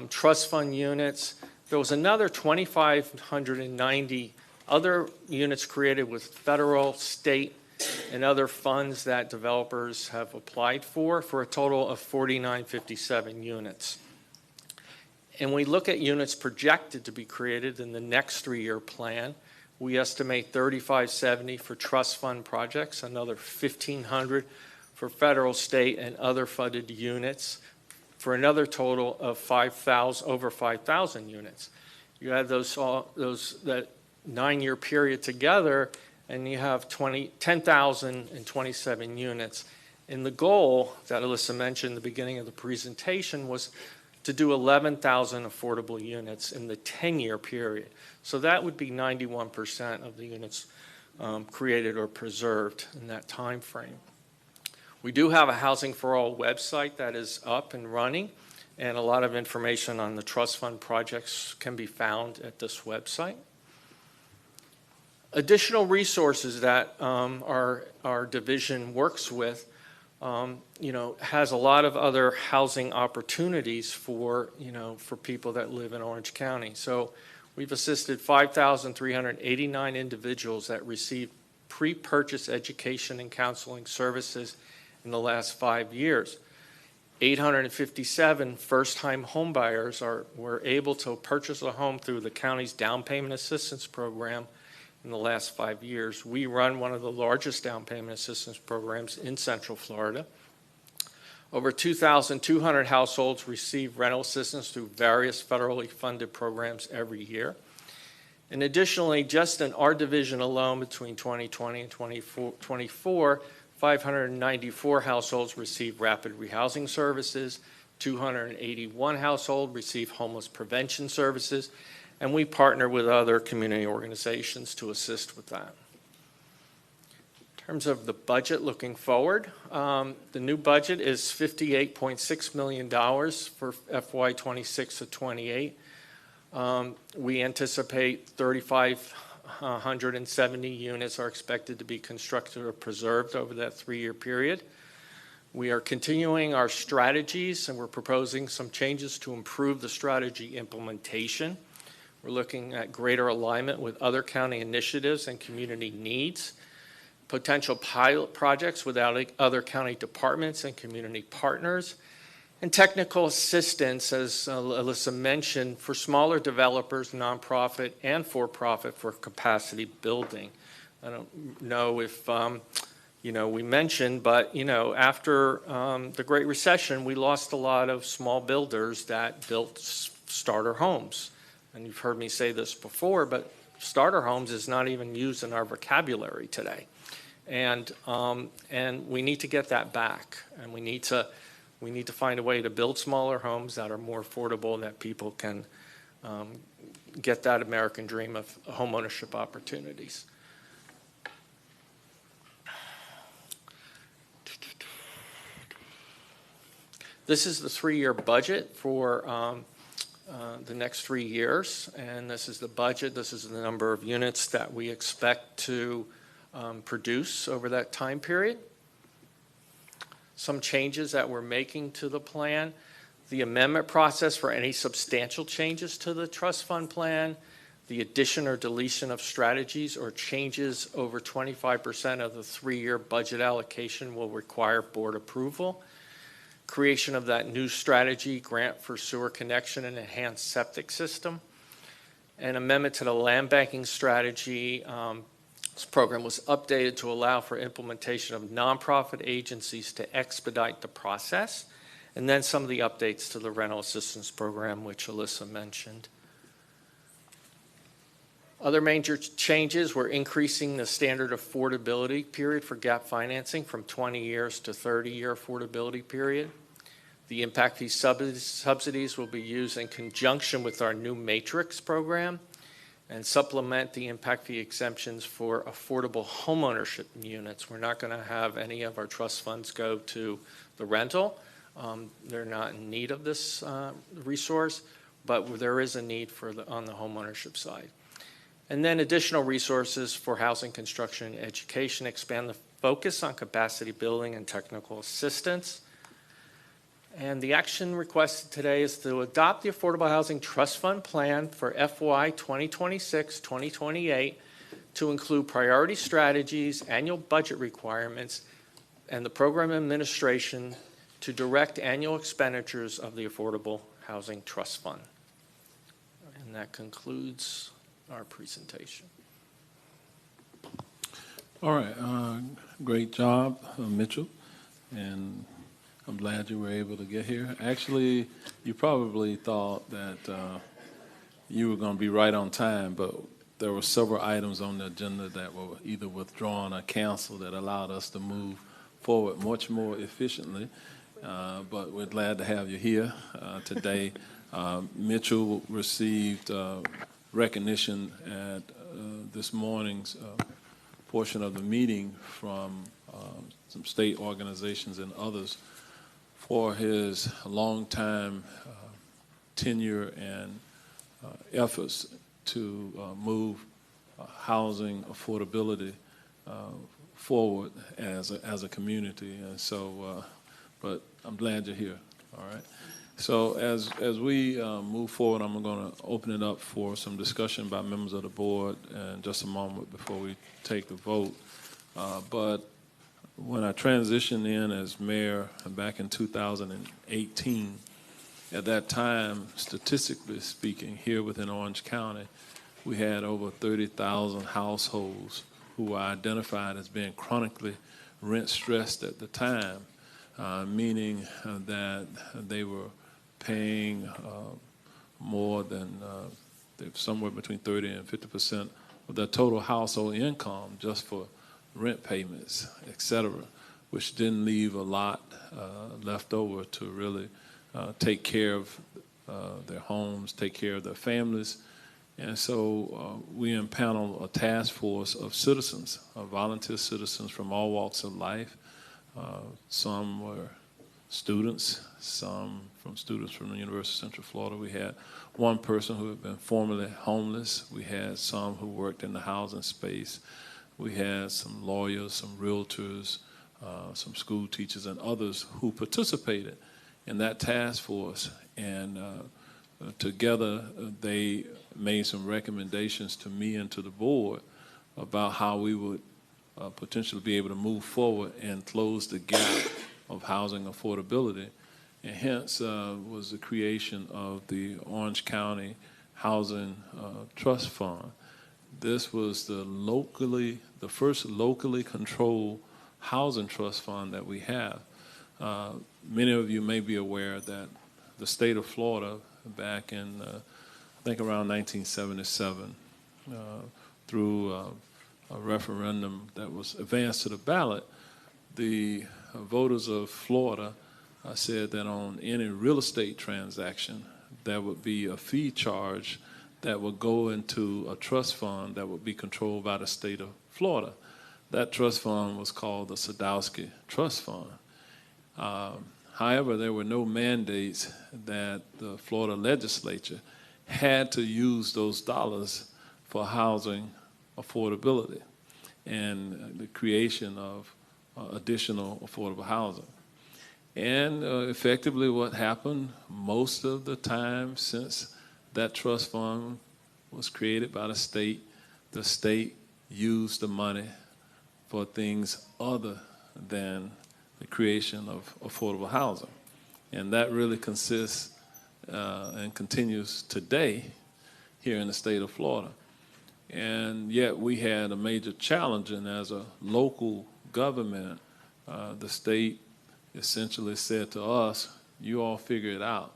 trust fund units. There was another 2,590 other units created with federal, state, and other funds that developers have applied for a total of 4,957 units. And we look at units projected to be created in the next 3-year plan. We estimate 3,570 for trust fund projects, another 1,500 for federal, state, and other funded units, for another total of over 5,000 units. You add that 9-year period together, and you have 10,027 units. And the goal that Alyssa mentioned at the beginning of the presentation was to do 11,000 affordable units in the 10-year period. So that would be 91% of the units created or preserved in that time frame. We do have a Housing for All website that is up and running, and a lot of information on the trust fund projects can be found at this website. Additional resources that our division works with, has a lot of other housing opportunities for people that live in Orange County. So we've assisted 5,389 individuals that received pre-purchase education and counseling services in the last 5 years. 857 first-time homebuyers were able to purchase a home through the county's down payment assistance program in the last 5 years. We run one of the largest down payment assistance programs in Central Florida. Over 2,200 households receive rental assistance through various federally funded programs every year. And additionally, just in our division alone between 2020 and 2024, 594 households receive rapid rehousing services, 281 households receive homeless prevention services, and we partner with other community organizations to assist with that. In terms of the budget looking forward, the new budget is $58.6 million for FY 26 to 28. We anticipate 3,570 units are expected to be constructed or preserved over that 3-year period. We are continuing our strategies, and we're proposing some changes to improve the strategy implementation. We're looking at greater alignment with other county initiatives and community needs, potential pilot projects with other county departments and community partners, and technical assistance, as Alyssa mentioned, for smaller developers, nonprofit, and for-profit for capacity building. I don't know if, we mentioned, but, after the Great Recession, we lost a lot of small builders that built starter homes. And you've heard me say this before, but starter homes is not even used in our vocabulary today. And we need to get that back, and we need to find a way to build smaller homes that are more affordable and that people can get that American dream of homeownership opportunities. This is the 3-year budget for the next 3 years, and this is the budget. This is the number of units that we expect to produce over that time period. Some changes that we're making to the plan, the amendment process for any substantial changes to the trust fund plan, the addition or deletion of strategies or changes over 25% of the 3-year budget allocation will require board approval. Creation of that new strategy, grant for sewer connection and enhanced septic system. An amendment to the land banking strategy. This program was updated to allow for implementation of nonprofit agencies to expedite the process. And then some of the updates to the rental assistance program, which Alyssa mentioned. Other major changes were increasing the standard affordability period for gap financing from 20 years to 30-year affordability period. The impact fee subsidies will be used in conjunction with our new matrix program and supplement the impact fee exemptions for affordable homeownership units. We're not going to have any of our trust funds go to the rental. They're not in need of this resource, but there is a need for on the homeownership side. And then additional resources for housing construction and education, expand the focus on capacity building and technical assistance. And the action requested today is to adopt the Affordable Housing Trust Fund Plan for FY 2026-2028 to include priority strategies, annual budget requirements, and the program administration to direct annual expenditures of the Affordable Housing Trust Fund. And that concludes our presentation. All right, great job, Mitchell, and I'm glad you were able to get here. Actually, you probably thought that you were going to be right on time, but there were several items on the agenda that were either withdrawn or canceled that allowed us to move forward much more efficiently. But we're glad to have you here today. Mitchell received recognition at this morning's portion of the meeting from some state organizations and others for his long-time tenure and efforts to move housing affordability forward as a community. And so, but I'm glad you're here, all right? So as we move forward, I'm going to open it up for some discussion by members of the board in just a moment before we take the vote. But when I transitioned in as mayor back in 2018, at that time, statistically speaking, here within Orange County, we had over 30,000 households who were identified as being chronically rent stressed at the time, meaning that they were paying more than somewhere between 30 and 50% of their total household income just for rent payments, et cetera, which didn't leave a lot left over to really take care of their homes, take care of their families. And so we impaneled a task force of citizens, volunteer citizens from all walks of life. Some were students, some students from the University of Central Florida. We had one person who had been formerly homeless. We had some who worked in the housing space. We had some lawyers, some realtors, some school teachers, and others who participated in that task force. And together, they made some recommendations to me and to the board about how we would potentially be able to move forward and close the gap of housing affordability. And hence was the creation of the Orange County Housing Trust Fund. This was the first locally controlled housing trust fund that we have. Many of you may be aware that the state of Florida, back in, I think around 1977, through a referendum that was advanced to the ballot, the voters of Florida said that on any real estate transaction, there would be a fee charge that would go into a trust fund that would be controlled by the state of Florida. That trust fund was called the Sadowski Trust Fund. However, there were no mandates that the Florida legislature had to use those dollars for housing affordability and the creation of additional affordable housing. And effectively what happened most of the time since that trust fund was created by the state used the money for things other than the creation of affordable housing. And that really consists and continues today here in the state of Florida. And yet we had a major challenge, and as a local government, the state essentially said to us, you all figure it out.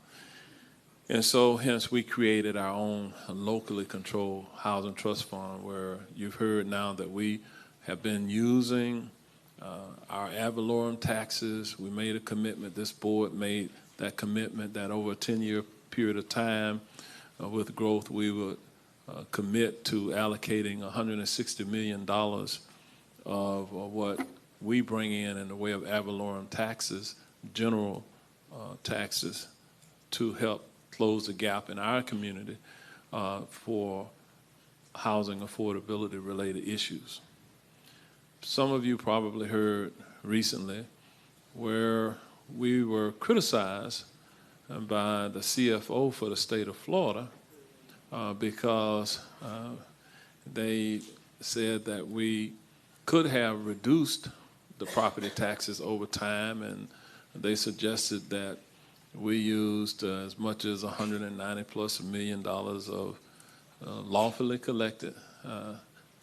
And so hence we created our own locally controlled housing trust fund, where you've heard now that we have been using our ad valorem taxes. We made a commitment, this board made that commitment that over a 10-year period of time with growth, we would commit to allocating $160 million of what we bring in the way of ad valorem taxes, general taxes, to help close the gap in our community for housing affordability related issues. Some of you probably heard recently where we were criticized by the CFO for the state of Florida because they said that we could have reduced the property taxes over time, and they suggested that we used as much as $190+ million of lawfully collected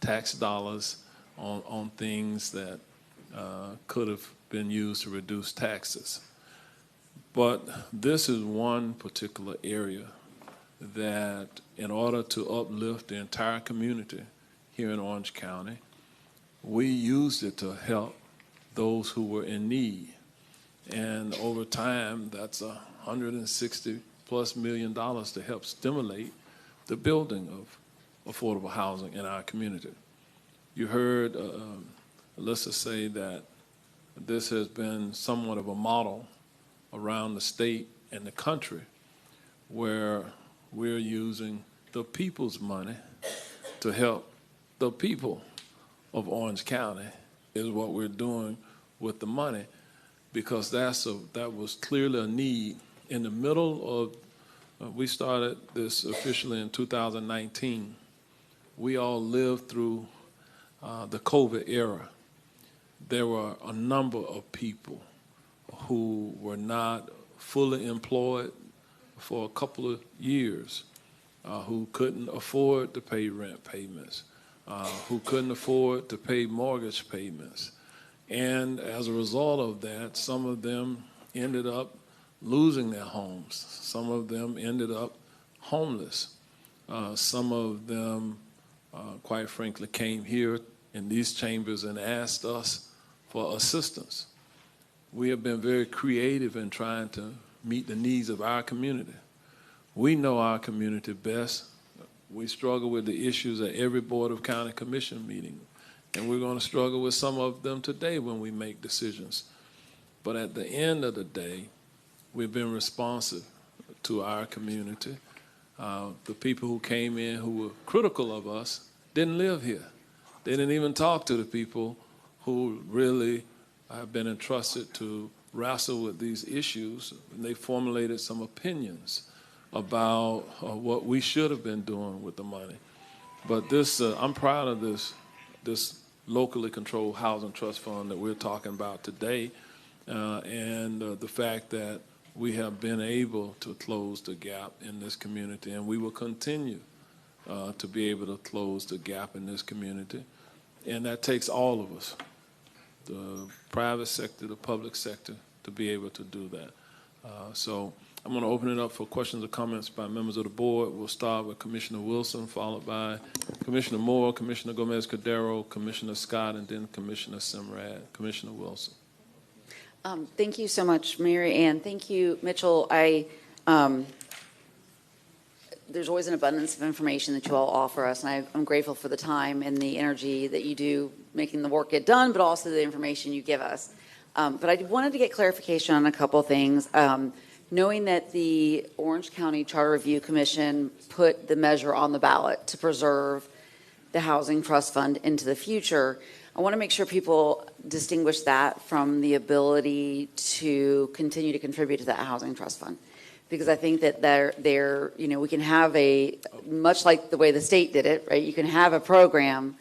tax dollars on things that could have been used to reduce taxes. But this is one particular area that in order to uplift the entire community here in Orange County, we used it to help those who were in need. And over time, that's $160+ million to help stimulate the building of affordable housing in our community. You heard Alyssa say that this has been somewhat of a model around the state and the country where we're using the people's money to help the people of Orange County is what we're doing with the money, because that was clearly a need. In the middle of, we started this officially in 2019. We all lived through the COVID era. There were a number of people who were not fully employed for a couple of years. who couldn't afford to pay rent payments, who couldn't afford to pay mortgage payments. And as a result of that, some of them ended up losing their homes. Some of them ended up homeless. Some of them, quite frankly, came here in these chambers and asked us for assistance. We have been very creative in trying to meet the needs of our community. We know our community best. We struggle with the issues at every Board of County Commission meeting, and we're going to struggle with some of them today when we make decisions. But at the end of the day, we've been responsive to our community. The people who came in who were critical of us didn't live here. They didn't even talk to the people who really have been entrusted to wrestle with these issues. And they formulated some opinions about what we should have been doing with the money. But this, I'm proud of this locally controlled housing trust fund that we're talking about today, and the fact that we have been able to close the gap in this community, and we will continue to be able to close the gap in this community. And that takes all of us, the private sector, the public sector, to be able to do that. So I'm going to open it up for questions or comments by members of the board. We'll start with Commissioner Wilson, followed by Commissioner Moore, Commissioner Gomez-Cordero, Commissioner Scott, and then Commissioner Simrad. Commissioner Wilson. Thank you so much, Mary Ann. Thank you, Mitchell. There's always an abundance of information that you all offer us, and I'm grateful for the time and the energy that you do making the work get done, but also the information you give us. But I wanted to get clarification on a couple of things. Knowing that the Orange County Charter Review Commission put the measure on the ballot to preserve the Housing Trust Fund into the future, I want to make sure people distinguish that from the ability to continue to contribute to that Housing Trust Fund. Because I think that we can have much like the way the state did it, right? You can have a program,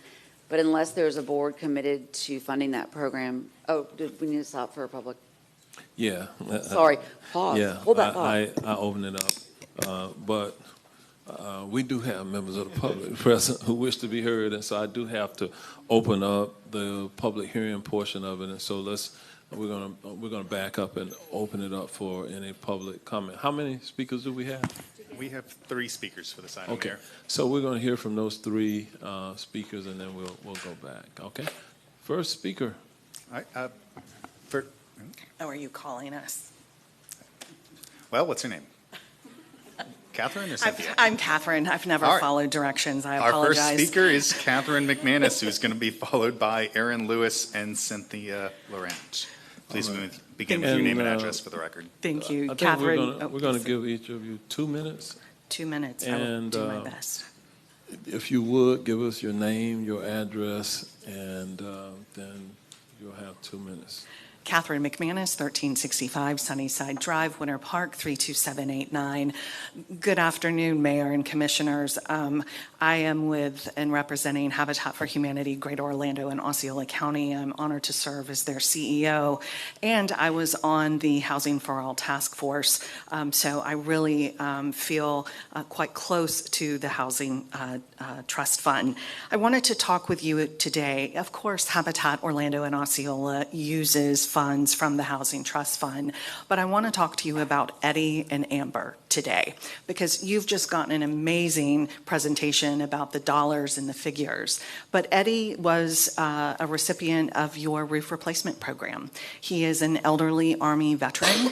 but unless there's a board committed to funding that program, did we need to stop for a public? Yeah. Sorry, pause. Yeah, Hold that thought. I open it up. But we do have members of the public present who wish to be heard, and so I do have to open up the public hearing portion of it. And so we're gonna back up and open it up for any public comment. How many speakers do we have? We have 3 speakers for this item, Okay, Mayor. so we're going to hear from those 3 speakers, and then we'll go back. Okay, first speaker. How are you calling us? Well, what's your name? Catherine or Cynthia? I'm Catherine. I've never followed directions. I Our apologize. first speaker is Catherine McManus, who's going to be followed by Aaron Lewis and Cynthia Laurent. Please begin with your name and address for the record. Thank you, I think Catherine. we're going to give each of you 2 minutes. 2 minutes. I will do my best. If you would, give us your name, your address, and then you'll have 2 minutes. Catherine McManus, 1365 Sunnyside Drive, Winter Park, 32789. Good afternoon, Mayor and Commissioners. I am with and representing Habitat for Humanity, Greater Orlando and Osceola County. I'm honored to serve as their CEO, and I was on the Housing for All Task Force, so I really feel quite close to the Housing Trust Fund. I wanted to talk with you today. Of course, Habitat Orlando and Osceola uses funds from the Housing Trust Fund, but I want to talk to you about Eddie and Amber today, because you've just gotten an amazing presentation about the dollars and the figures. But Eddie was a recipient of your roof replacement program. He is an elderly Army veteran,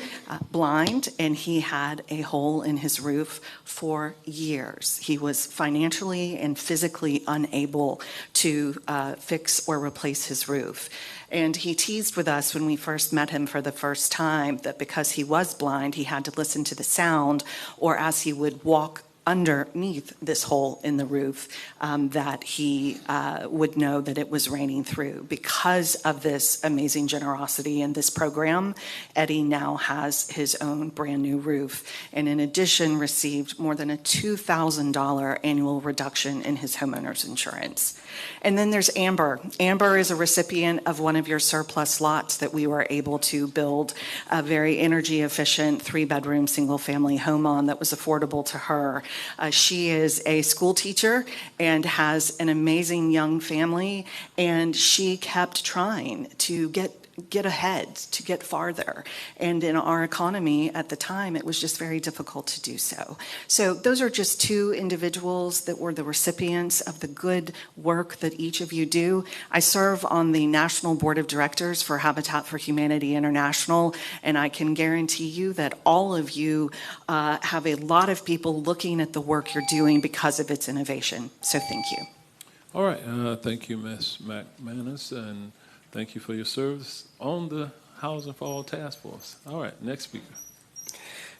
blind, and he had a hole in his roof for years. He was financially and physically unable to fix or replace his roof. And he teased with us when we first met him for the first time that because he was blind, he had to listen to the sound, or as he would walk underneath this hole in the roof, that he would know that it was raining through. Because of this amazing generosity in this program, Eddie now has his own brand new roof, and in addition received more than a $2,000 annual reduction in his homeowner's insurance. And then there's Amber. Amber is a recipient of one of your surplus lots that we were able to build a very energy efficient 3-bedroom single family home on that was affordable to her. She is a school teacher and has an amazing young family, and she kept trying to get ahead, to get farther. And in our economy at the time, it was just very difficult to do so. So those are just two individuals that were the recipients of the good work that each of you do. I serve on the National Board of Directors for Habitat for Humanity International, and I can guarantee you that all of you have a lot of people looking at the work you're doing because of its innovation. So thank you. All right. Thank you, Ms. McManus, and thank you for your service on the Housing for All Task Force. All right, next speaker.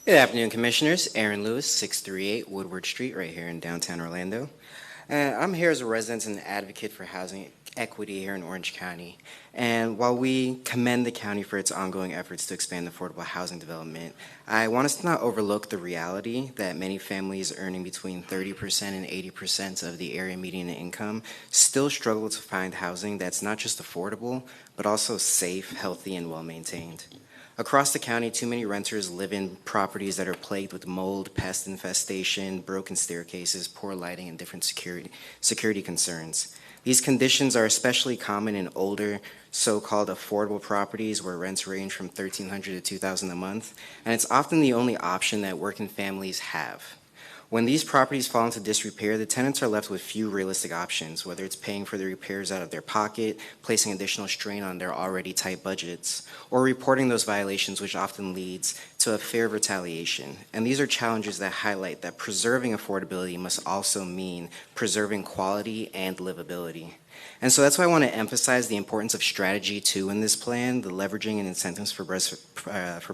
Good afternoon, Commissioners. Aaron Lewis, 638 Woodward Street, right here in downtown Orlando. I'm here as a resident and advocate for housing equity here in Orange County. And while we commend the county for its ongoing efforts to expand affordable housing development, I want us to not overlook the reality that many families earning between 30% and 80% of the area median income still struggle to find housing that's not just affordable, but also safe, healthy, and well-maintained. Across the county, too many renters live in properties that are plagued with mold, pest infestation, broken staircases, poor lighting, and different security concerns. These conditions are especially common in older, so-called affordable properties where rents range from $1,300 to $2,000 a month, and it's often the only option that working families have. When these properties fall into disrepair, the tenants are left with few realistic options, whether it's paying for the repairs out of their pocket, placing additional strain on their already tight budgets, or reporting those violations, which often leads to a fear of retaliation. And these are challenges that highlight that preserving affordability must also mean preserving quality and livability. And so that's why I want to emphasize the importance of strategy 2 in this plan, the leveraging and incentives for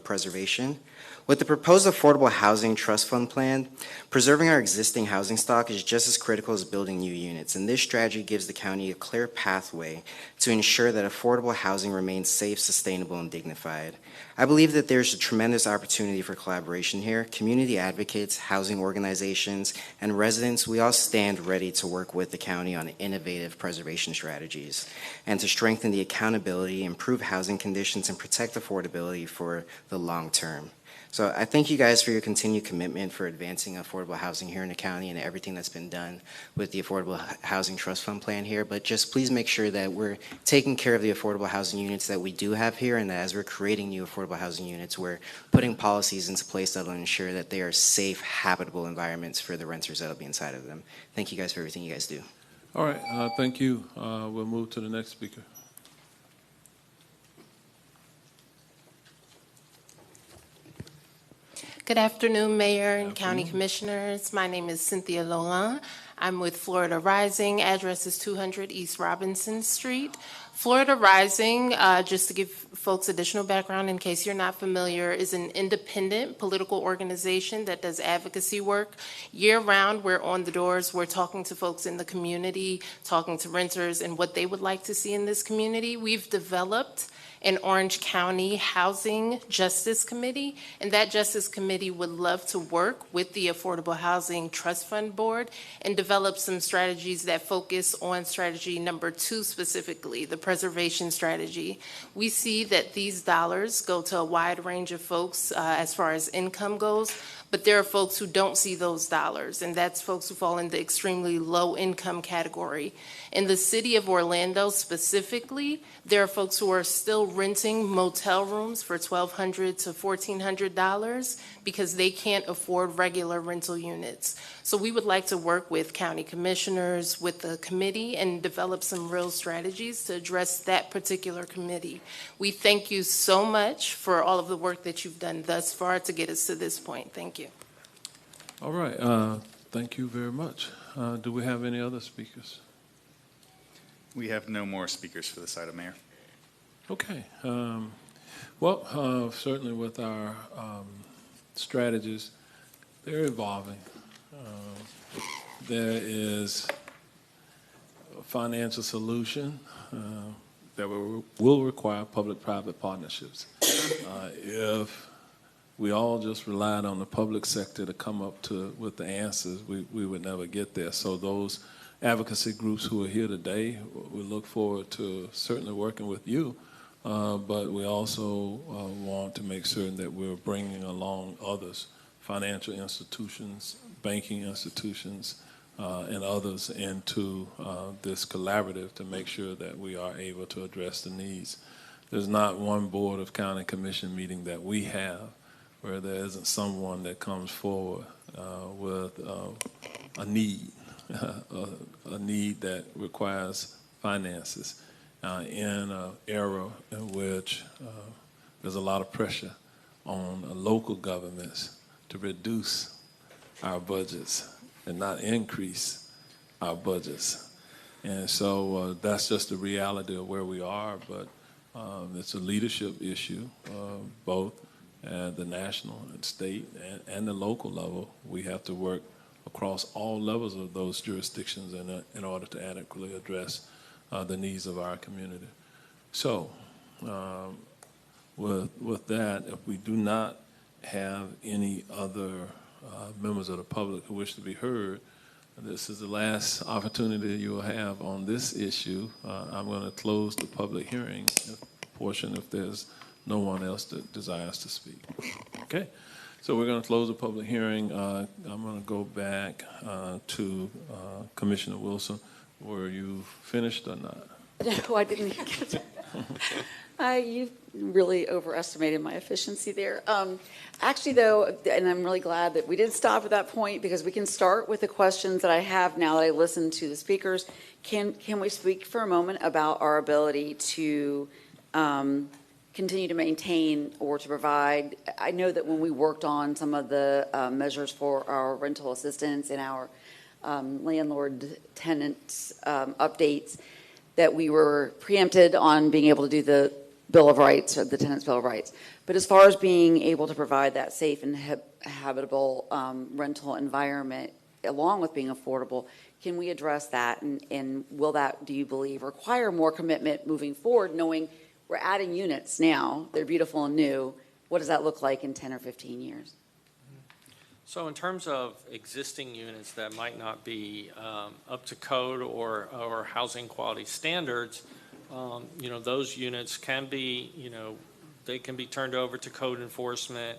preservation. With the proposed Affordable Housing Trust Fund plan, preserving our existing housing stock is just as critical as building new units, and this strategy gives the county a clear pathway to ensure that affordable housing remains safe, sustainable, and dignified. I believe that there's a tremendous opportunity for collaboration here. Community advocates, housing organizations, and residents, we all stand ready to work with the county on innovative preservation strategies and to strengthen the accountability, improve housing conditions, and protect affordability for the long term. So I thank you guys for your continued commitment for advancing affordable housing here in the county and everything that's been done with the Affordable Housing Trust Fund plan here. But just please make sure that we're taking care of the affordable housing units that we do have here, and that as we're creating new affordable housing units, we're putting policies into place that will ensure that they are safe, habitable environments for the renters that will be inside of them. Thank you guys for everything you guys do. All right, thank you. We'll move to the next speaker. Good afternoon, Mayor and County Commissioners. My name is Cynthia Lolan. I'm with Florida Rising. Address is 200 East Robinson Street. Florida Rising, just to give folks additional background in case you're not familiar, is an independent political organization that does advocacy work year-round. We're on the doors. We're talking to folks in the community, talking to renters and what they would like to see in this community. We've developed an Orange County Housing Justice Committee, and that Justice Committee would love to work with the Affordable Housing Trust Fund Board and develop some strategies that focus on strategy number 2 specifically, the preservation strategy. We see that these dollars go to a wide range of folks as far as income goes, but there are folks who don't see those dollars, and that's folks who fall in the extremely low income category. In the city of Orlando specifically, there are folks who are still renting motel rooms for $1,200 to $1,400 because they can't afford regular rental units. So we would like to work with county commissioners, with the committee, and develop some real strategies to address that particular committee. We thank you so much for all of the work that you've done thus far to get us to this point. Thank you. All right, thank you very much. Do we have any other speakers? We have no more speakers for this item, Mayor. Okay. Well, certainly with our strategies, they're evolving. There is a financial solution that will require public-private partnerships. If we all just relied on the public sector to come up with the answers, we would never get there. So those advocacy groups who are here today, we look forward to certainly working with you, but we also want to make certain that we're bringing along others financial institutions, banking institutions, and others into this collaborative to make sure that we are able to address the needs. There's not one Board of County Commission meeting that we have where there isn't someone that comes forward with a need, a need that requires finances in an era in which there's a lot of pressure on local governments to reduce our budgets and not increase our budgets. And so that's just the reality of where we are, but it's a leadership issue, both at the national and state and the local level. We have to work across all levels of those jurisdictions in order to adequately address the needs of our community. So with that, if we do not have any other members of the public who wish to be heard, this is the last opportunity you will have on this issue. I'm going to close the public hearing portion if there's no one else that desires to speak. Okay, so we're going to close the public hearing. I'm going to go back to Commissioner Wilson. Were you finished or not? No, I didn't get to you really overestimated my efficiency there. Actually, though, and I'm really glad that we did stop at that point because we can start with the questions that I have now that I listened to the speakers. Can we speak for a moment about our ability to continue to maintain or to provide? I know that when we worked on some of the measures for our rental assistance and our landlord tenant updates, that we were preempted on being able to do the Bill of Rights or the Tenants' Bill of Rights. But as far as being able to provide that safe and habitable rental environment, along with being affordable, can we address that? And will that, do you believe, require more commitment moving forward, knowing we're adding units now, they're beautiful and new, what does that look like in 10 or 15 years? So in terms of existing units that might not be up to code or housing quality standards, those units can be, they can be turned over to code enforcement.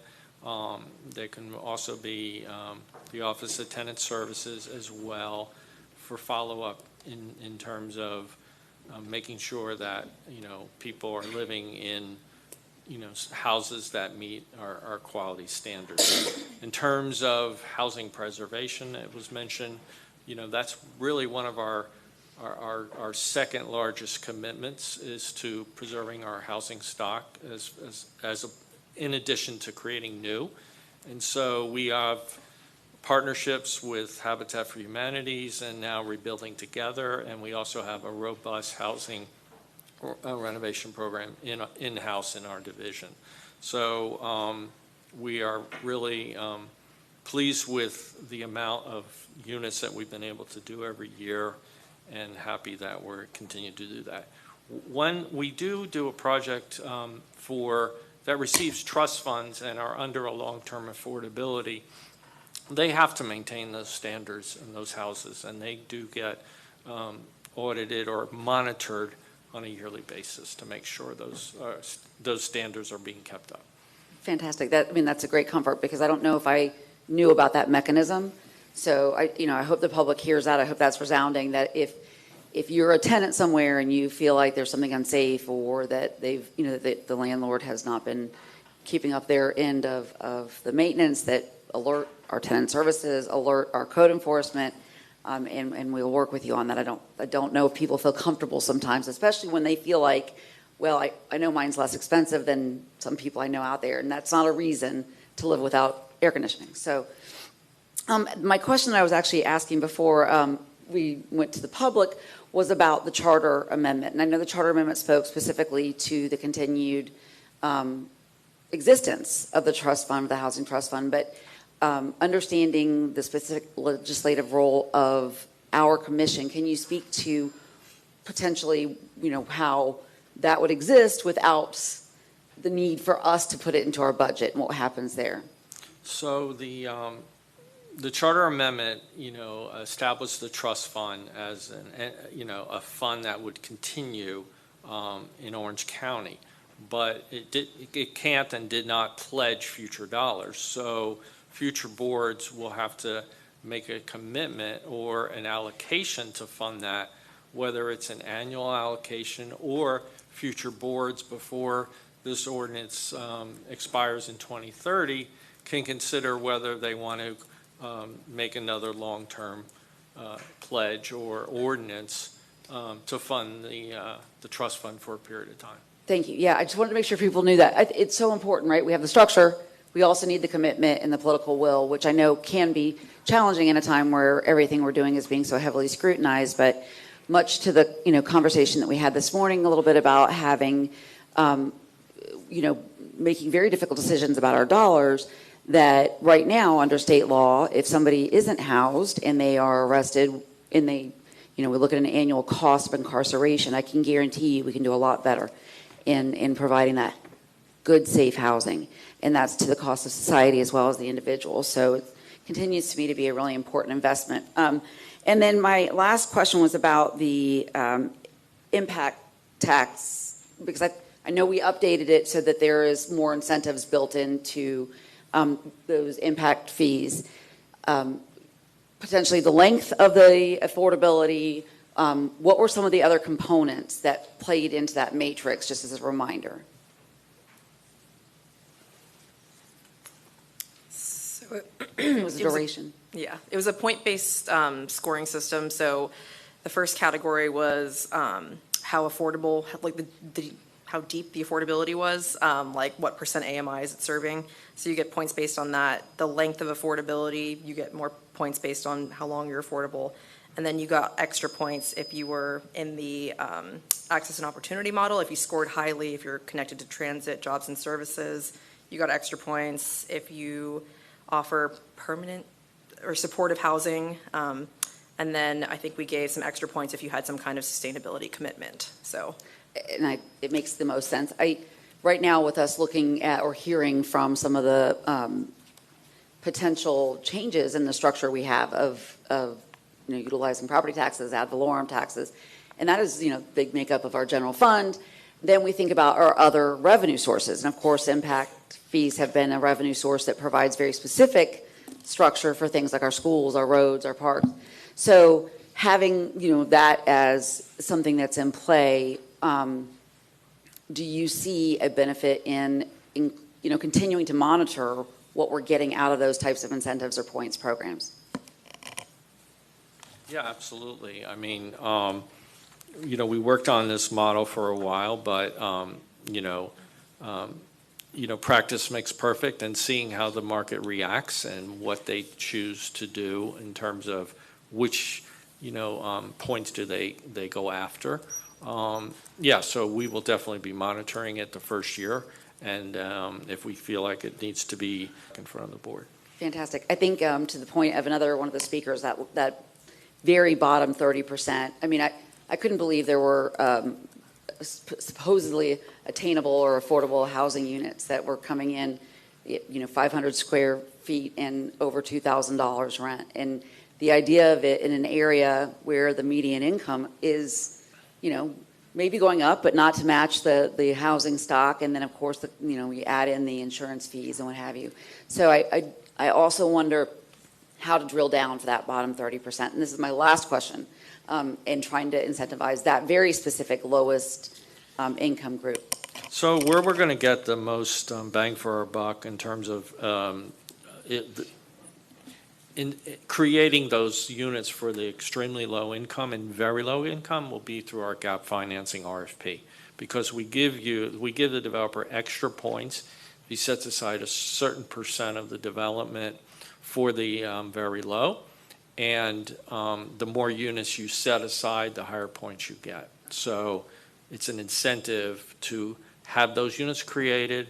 They can also be the Office of Tenant Services as well for follow-up in terms of making sure that, people are living in houses that meet our quality standards. In terms of housing preservation, it was mentioned, that's really one of our second largest commitments is to preserving our housing stock in addition to creating new. And so we have partnerships with Habitat for Humanities and now Rebuilding Together, and we also have a robust housing renovation program in-house in our division. So we are really pleased with the amount of units that we've been able to do every year and happy that we're continuing to do that. When we do a project that receives trust funds and are under a long-term affordability, they have to maintain those standards in those houses, and they do get audited or monitored on a yearly basis to make sure those standards are being kept up. Fantastic. That's a great comfort because I don't know if I knew about that mechanism. So I hope the public hears that. I hope that's resounding, that if you're a tenant somewhere and you feel like there's something unsafe or that that the landlord has not been keeping up their end of the maintenance, that alert our tenant services, alert our code enforcement, and we'll work with you on that. I don't know if people feel comfortable sometimes, especially when they feel like, well, I know mine's less expensive than some people I know out there, and that's not a reason to live without air conditioning. So my question that I was actually asking before we went to the public was about the charter amendment. And I know the charter amendment spoke specifically to the continued existence of the trust fund, the housing trust fund, but understanding the specific legislative role of our commission, can you speak to potentially, how that would exist without the need for us to put it into our budget and what happens there? So the charter amendment, established the trust fund as a fund that would continue in Orange County, but it can't and did not pledge future dollars. So future boards will have to make a commitment or an allocation to fund that, whether it's an annual allocation or future boards before this ordinance expires in 2030 can consider whether they want to make another long-term pledge or ordinance to fund the trust fund for a period of time. Thank you. Yeah, I just wanted to make sure people knew that. It's so important, right? We have the structure. We also need the commitment and the political will, which I know can be challenging in a time where everything we're doing is being so heavily scrutinized. But much to the conversation that we had this morning, a little bit about having, making very difficult decisions about our dollars. That right now under state law, if somebody isn't housed and they are arrested, and we look at an annual cost of incarceration, I can guarantee you we can do a lot better in providing that good, safe housing. And that's to the cost of society as well as the individual. So it continues to me to be a really important investment. And then my last question was about the impact tax, because I know we updated it so that there is more incentives built into those impact fees. Potentially the length of the affordability, what were some of the other components that played into that matrix, just as a reminder? So it was a duration. It was a point-based scoring system. So the first category was how affordable, like how deep the affordability was, like what % AMI is it serving. So you get points based on that. The length of affordability, you get more points based on how long you're affordable. And then you got extra points if you were in the access and opportunity model. If you scored highly, if you're connected to transit, jobs and services, you got extra points. If you offer permanent or supportive housing, and then I think we gave some extra points if you had some kind of sustainability commitment. So, and it makes the most sense. Right now, with us looking at or hearing from some of the potential changes in the structure we have of utilizing property taxes, ad valorem taxes, and that is big makeup of our general fund. Then we think about our other revenue sources, and of course, impact fees have been a revenue source that provides very specific structure for things like our schools, our roads, our parks. So having that as something that's in play, do you see a benefit in continuing to monitor what we're getting out of those types of incentives or points programs? Yeah, absolutely. I mean, we worked on this model for a while, but practice makes perfect, and seeing how the market reacts and what they choose to do in terms of which points do they go after. So we will definitely be monitoring it the first year, and if we feel like it needs to be in front of the board. Fantastic. I think to the point of another one of the speakers, that very bottom 30%. I mean, I couldn't believe there were supposedly attainable or affordable housing units that were coming in, 500 square feet and over $2,000 rent. And the idea of it in an area where the median income is, maybe going up, but not to match the housing stock. And then, of course, we add in the insurance fees and what have you. So I also wonder how to drill down for that bottom 30%. And this is my last question, in trying to incentivize that very specific lowest income group. So where we're going to get the most bang for our buck in terms of in creating those units for the extremely low income and very low income will be through our gap financing RFP, because we give the developer extra points. He sets aside a certain % of the development for the very low, and the more units you set aside, the higher points you get. So it's an incentive to have those units created.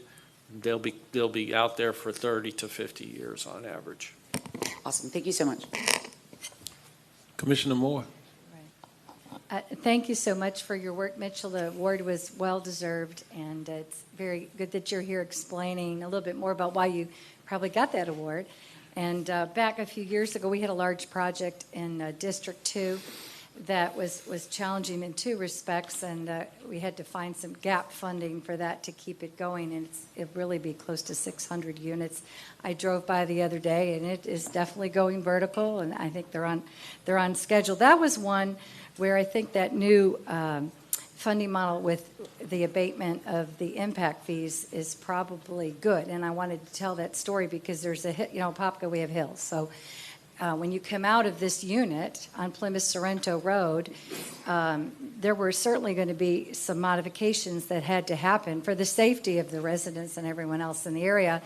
They'll be out there for 30 to 50 years on average. Awesome. Thank you so much. Commissioner Moore. Thank you so much for your work, Mitchell. The award was well-deserved, and it's very good that you're here explaining a little bit more about why you probably got that award. And back a few years ago, we had a large project in District 2, that was challenging in two respects, and we had to find some gap funding for that to keep it going, and it'll really be close to 600 units. I drove by the other day, and it is definitely going vertical, and I think they're on schedule. That was one where I think that new funding model with the abatement of the impact fees is probably good, and I wanted to tell that story because there's Apopka, we have hills, so when you come out of this unit on Plymouth Sorrento Road, there were certainly going to be some modifications that had to happen for the safety of the residents and everyone else in the area.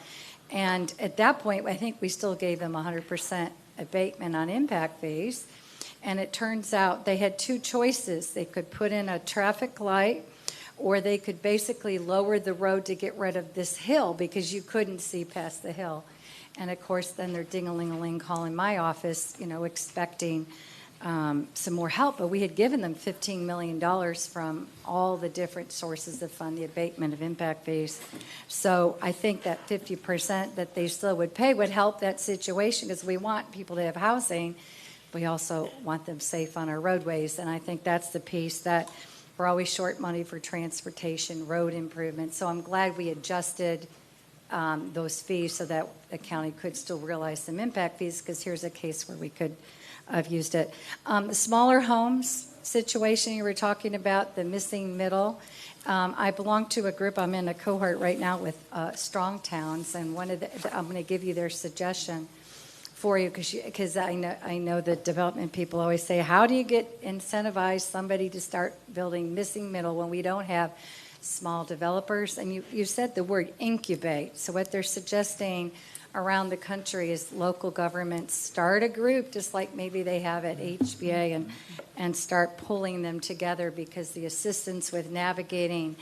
And at that point, I think we still gave them 100% abatement on impact fees. And it turns out they had two choices. They could put in a traffic light, or they could basically lower the road to get rid of this hill because you couldn't see past the hill. And of course, then they're ding-a-ling-a-ling calling my office, expecting some more help. But we had given them $15 million from all the different sources of fund the abatement of impact fees. So I think that 50% that they still would pay would help that situation because we want people to have housing. We also want them safe on our roadways. And I think that's the piece that we're always short money for transportation, road improvement. So I'm glad we adjusted those fees so that the county could still realize some impact fees, because here's a case where we could have used it. The smaller homes situation you were talking about, the missing middle. I belong to a group, I'm in a cohort right now with Strong Towns, and I'm going to give you their suggestion for you, because I know the development people always say, how do you incentivize somebody to start building missing middle when we don't have small developers? And you said the word incubate. So what they're suggesting around the country is local governments start a group, just like maybe they have at HBA, and start pulling them together, because the assistance with navigating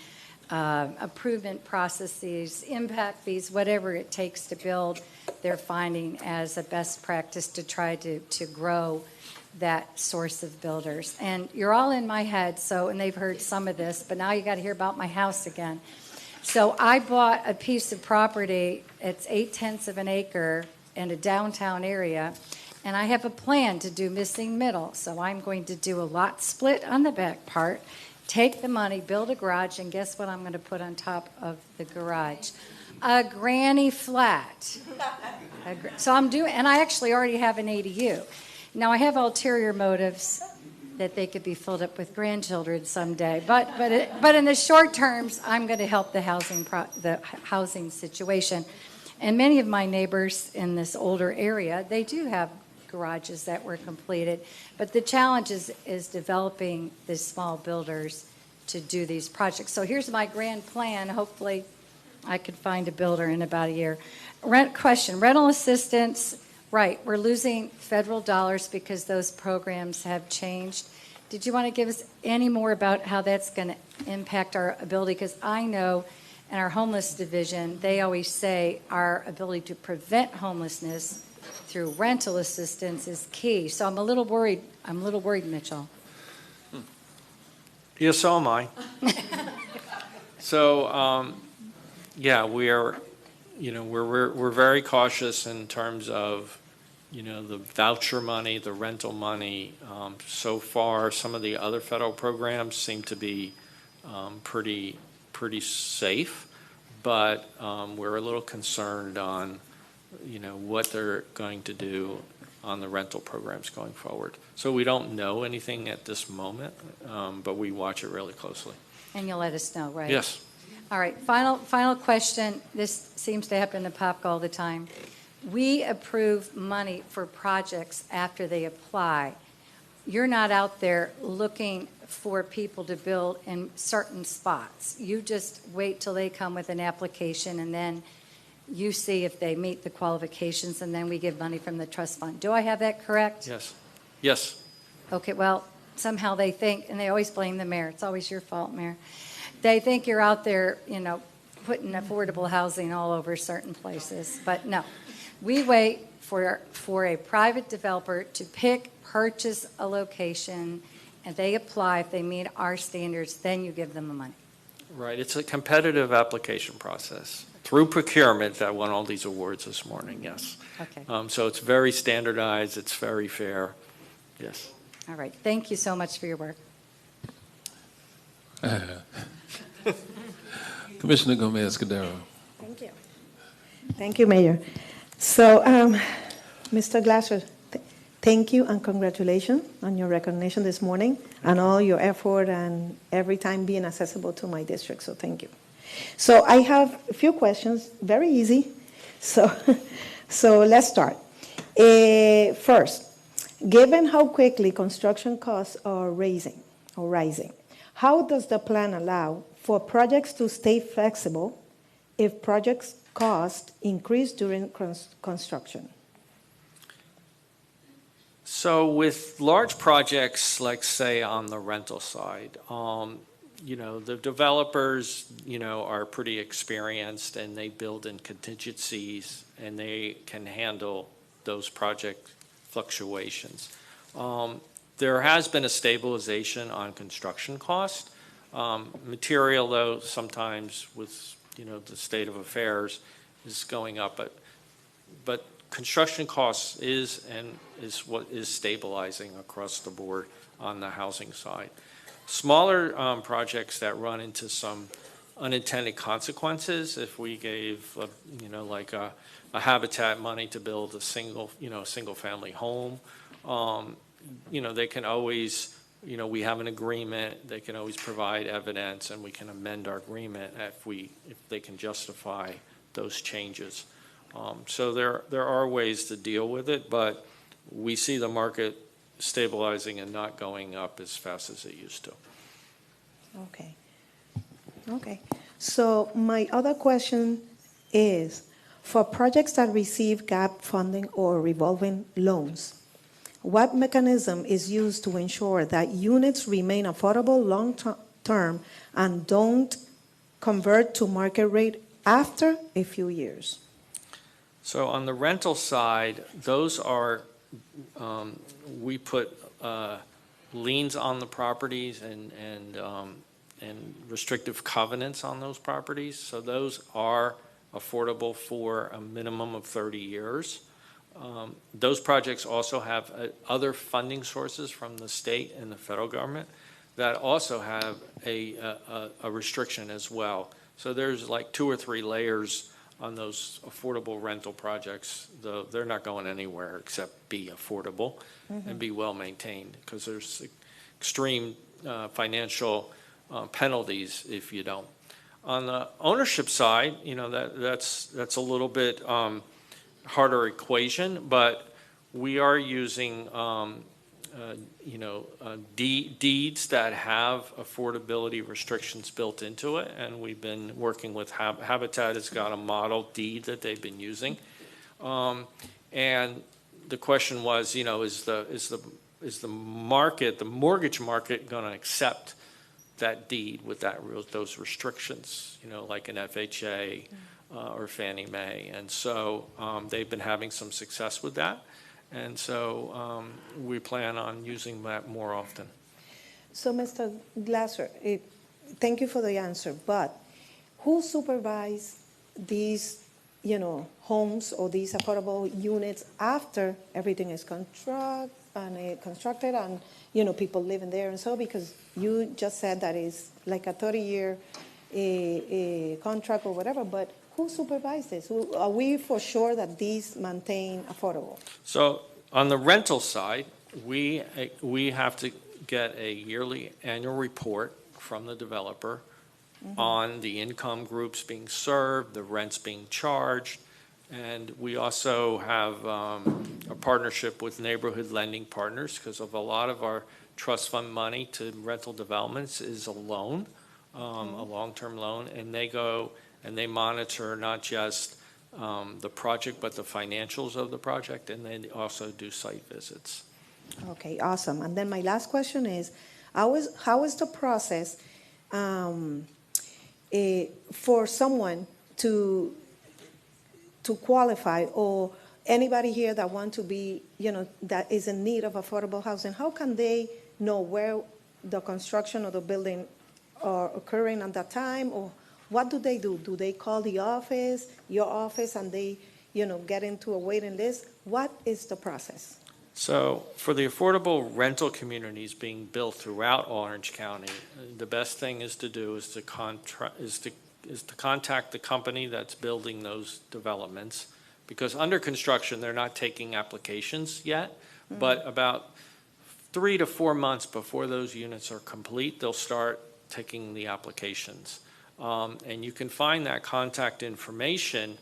improvement processes, impact fees, whatever it takes to build, they're finding as a best practice to try to grow that source of builders. And you're all in my head, and they've heard some of this, but now you got to hear about my house again. So I bought a piece of property, it's 0.8 of an acre in a downtown area, and I have a plan to do missing middle. So I'm going to do a lot split on the back part, take the money, build a garage, and guess what I'm going to put on top of the garage? A granny flat. So I'm doing, and I actually already have an ADU. Now, I have ulterior motives that they could be filled up with grandchildren someday, but in the short terms, I'm going to help the housing situation. And many of my neighbors in this older area, they do have garages that were completed, but the challenge is developing the small builders to do these projects. So here's my grand plan. Hopefully, I could find a builder in about a year. Rental assistance. Right, we're losing federal dollars because those programs have changed. Did you want to give us any more about how that's going to impact our ability? Because I know in our homeless division, they always say our ability to prevent homelessness through rental assistance is key. So I'm a little worried, Mitchell. Yeah, so am I. So, yeah, we're very cautious in terms of, the voucher money, the rental money. So far, some of the other federal programs seem to be pretty safe, but we're a little concerned on, what they're going to do on the rental programs going forward. So we don't know anything at this moment, but we watch it really closely. And you'll let us know, right? Yes. All right, final question. This seems to happen to POPC all the time. We approve money for projects after they apply. You're not out there looking for people to build in certain spots. You just wait till they come with an application, and then you see if they meet the qualifications, and then we give money from the trust fund. Do I have that correct? Yes. Yes. Okay, well, somehow they think, and they always blame the mayor. It's always your fault, Mayor. They think you're out there, putting affordable housing all over certain places. But no, we wait for a private developer to purchase a location, and they apply. If they meet our standards, then you give them the money. Right. It's a competitive application process through procurement that won all these awards this morning. Yes. Okay. So it's very standardized. It's very fair. Yes. All right, thank you so much for your work. Commissioner Gomez-Cordero. Thank you. Thank you, Mayor. So, Mr. Glasser, thank you and congratulations on your recognition this morning and all your effort and every time being accessible to my district, so thank you. So I have a few questions, very easy. So let's start. First, given how quickly construction costs are rising, how does the plan allow for projects to stay flexible if projects cost increase during construction? So with large projects, like say on the rental side, the developers, are pretty experienced and they build in contingencies and they can handle those project fluctuations. There has been a stabilization on construction cost. Material, though, sometimes with, the state of affairs is going up, but construction costs is what is stabilizing across the board on the housing side. Smaller projects that run into some unintended consequences, if we gave, like a Habitat money to build a single family home, they can always, we have an agreement, they can always provide evidence and we can amend our agreement if they can justify those changes. So there are ways to deal with it, but we see the market stabilizing and not going up as fast as it used to. Okay. So my other question is, for projects that receive GAP funding or revolving loans, what mechanism is used to ensure that units remain affordable long-term and don't convert to market rate after a few years? So on the rental side, those are, we put liens on the properties and restrictive covenants on those properties. So those are affordable for a minimum of 30 years. Those projects also have other funding sources from the state and the federal government that also have a restriction as well. So there's like 2 or 3 layers on those affordable rental projects. They're not going anywhere except be affordable and be well maintained, because there's extreme financial penalties if you don't. On the ownership side, that's a little bit harder equation, but we are using deeds that have affordability restrictions built into it, and we've been working with Habitat has got a model deed that they've been using, and the question was, is the market, the mortgage market, going to accept that deed with those restrictions, like an FHA or Fannie Mae, and so they've been having some success with that. And so we plan on using that more often. So, Mr. Glasser, thank you for the answer, but who supervises these, homes or these affordable units after everything is constructed and, people living there and so, because you just said that it's like a 30-year contract or whatever, but who supervises this? Are we for sure that these maintain affordable? So on the rental side, we have to get a yearly annual report from the developer on the income groups being served, the rents being charged, and we also have a partnership with Neighborhood Lending Partners, because of a lot of our trust fund money to rental developments is a loan, a long-term loan, and they go and they monitor not just the project, but the financials of the project, and they also do site visits. Okay, awesome. And then my last question is, how is the process for someone to qualify, or anybody here that want to be, that is in need of affordable housing? How can they know where the construction of the building are occurring at that time, or what do they do? Do they call the office, your office, and they, get into a waiting list? What is the process? So for the affordable rental communities being built throughout Orange County, the best thing is to do is to contact the company that's building those developments, because under construction, they're not taking applications yet, but about 3 to 4 months before those units are complete, they'll start taking the applications. And you can find that contact information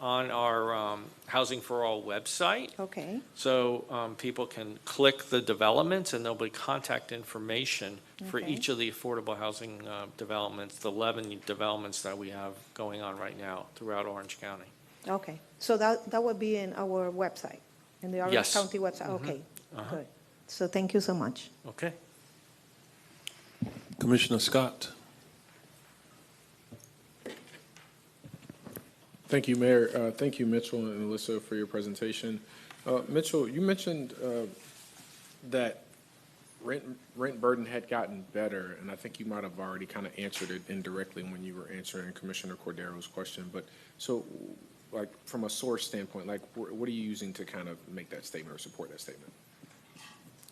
on our Housing for All website. Okay. So people can click the developments, and there'll be contact information for Okay. each of the affordable housing developments, the 11 developments that we have going on right now throughout Orange County. Okay, so that would be in our website, in the Orange Yes. County website? Mhm. Okay, Uh-huh. good. So thank you so much. Okay. Commissioner Scott. Thank you, Mayor. Thank you, Mitchell and Alyssa, for your presentation. Mitchell, you mentioned that rent burden had gotten better, and I think you might have already kind of answered it indirectly when you were answering Commissioner Cordero's question. But so, like, from a source standpoint, like, what are you using to kind of make that statement or support that statement?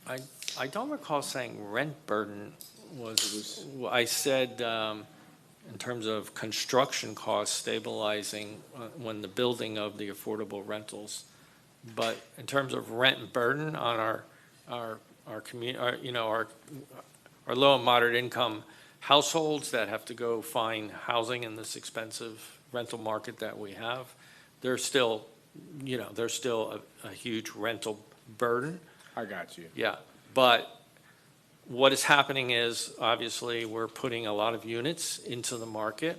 I don't recall saying rent burden was, I said in terms of construction costs stabilizing when the building of the affordable rentals. But in terms of rent burden on our community, you know, our low and moderate income households that have to go find housing in this expensive rental market that we have, there's still, you know, there's still a huge rental burden. I got you. Yeah, but what is happening is, obviously, we're putting a lot of units into the market.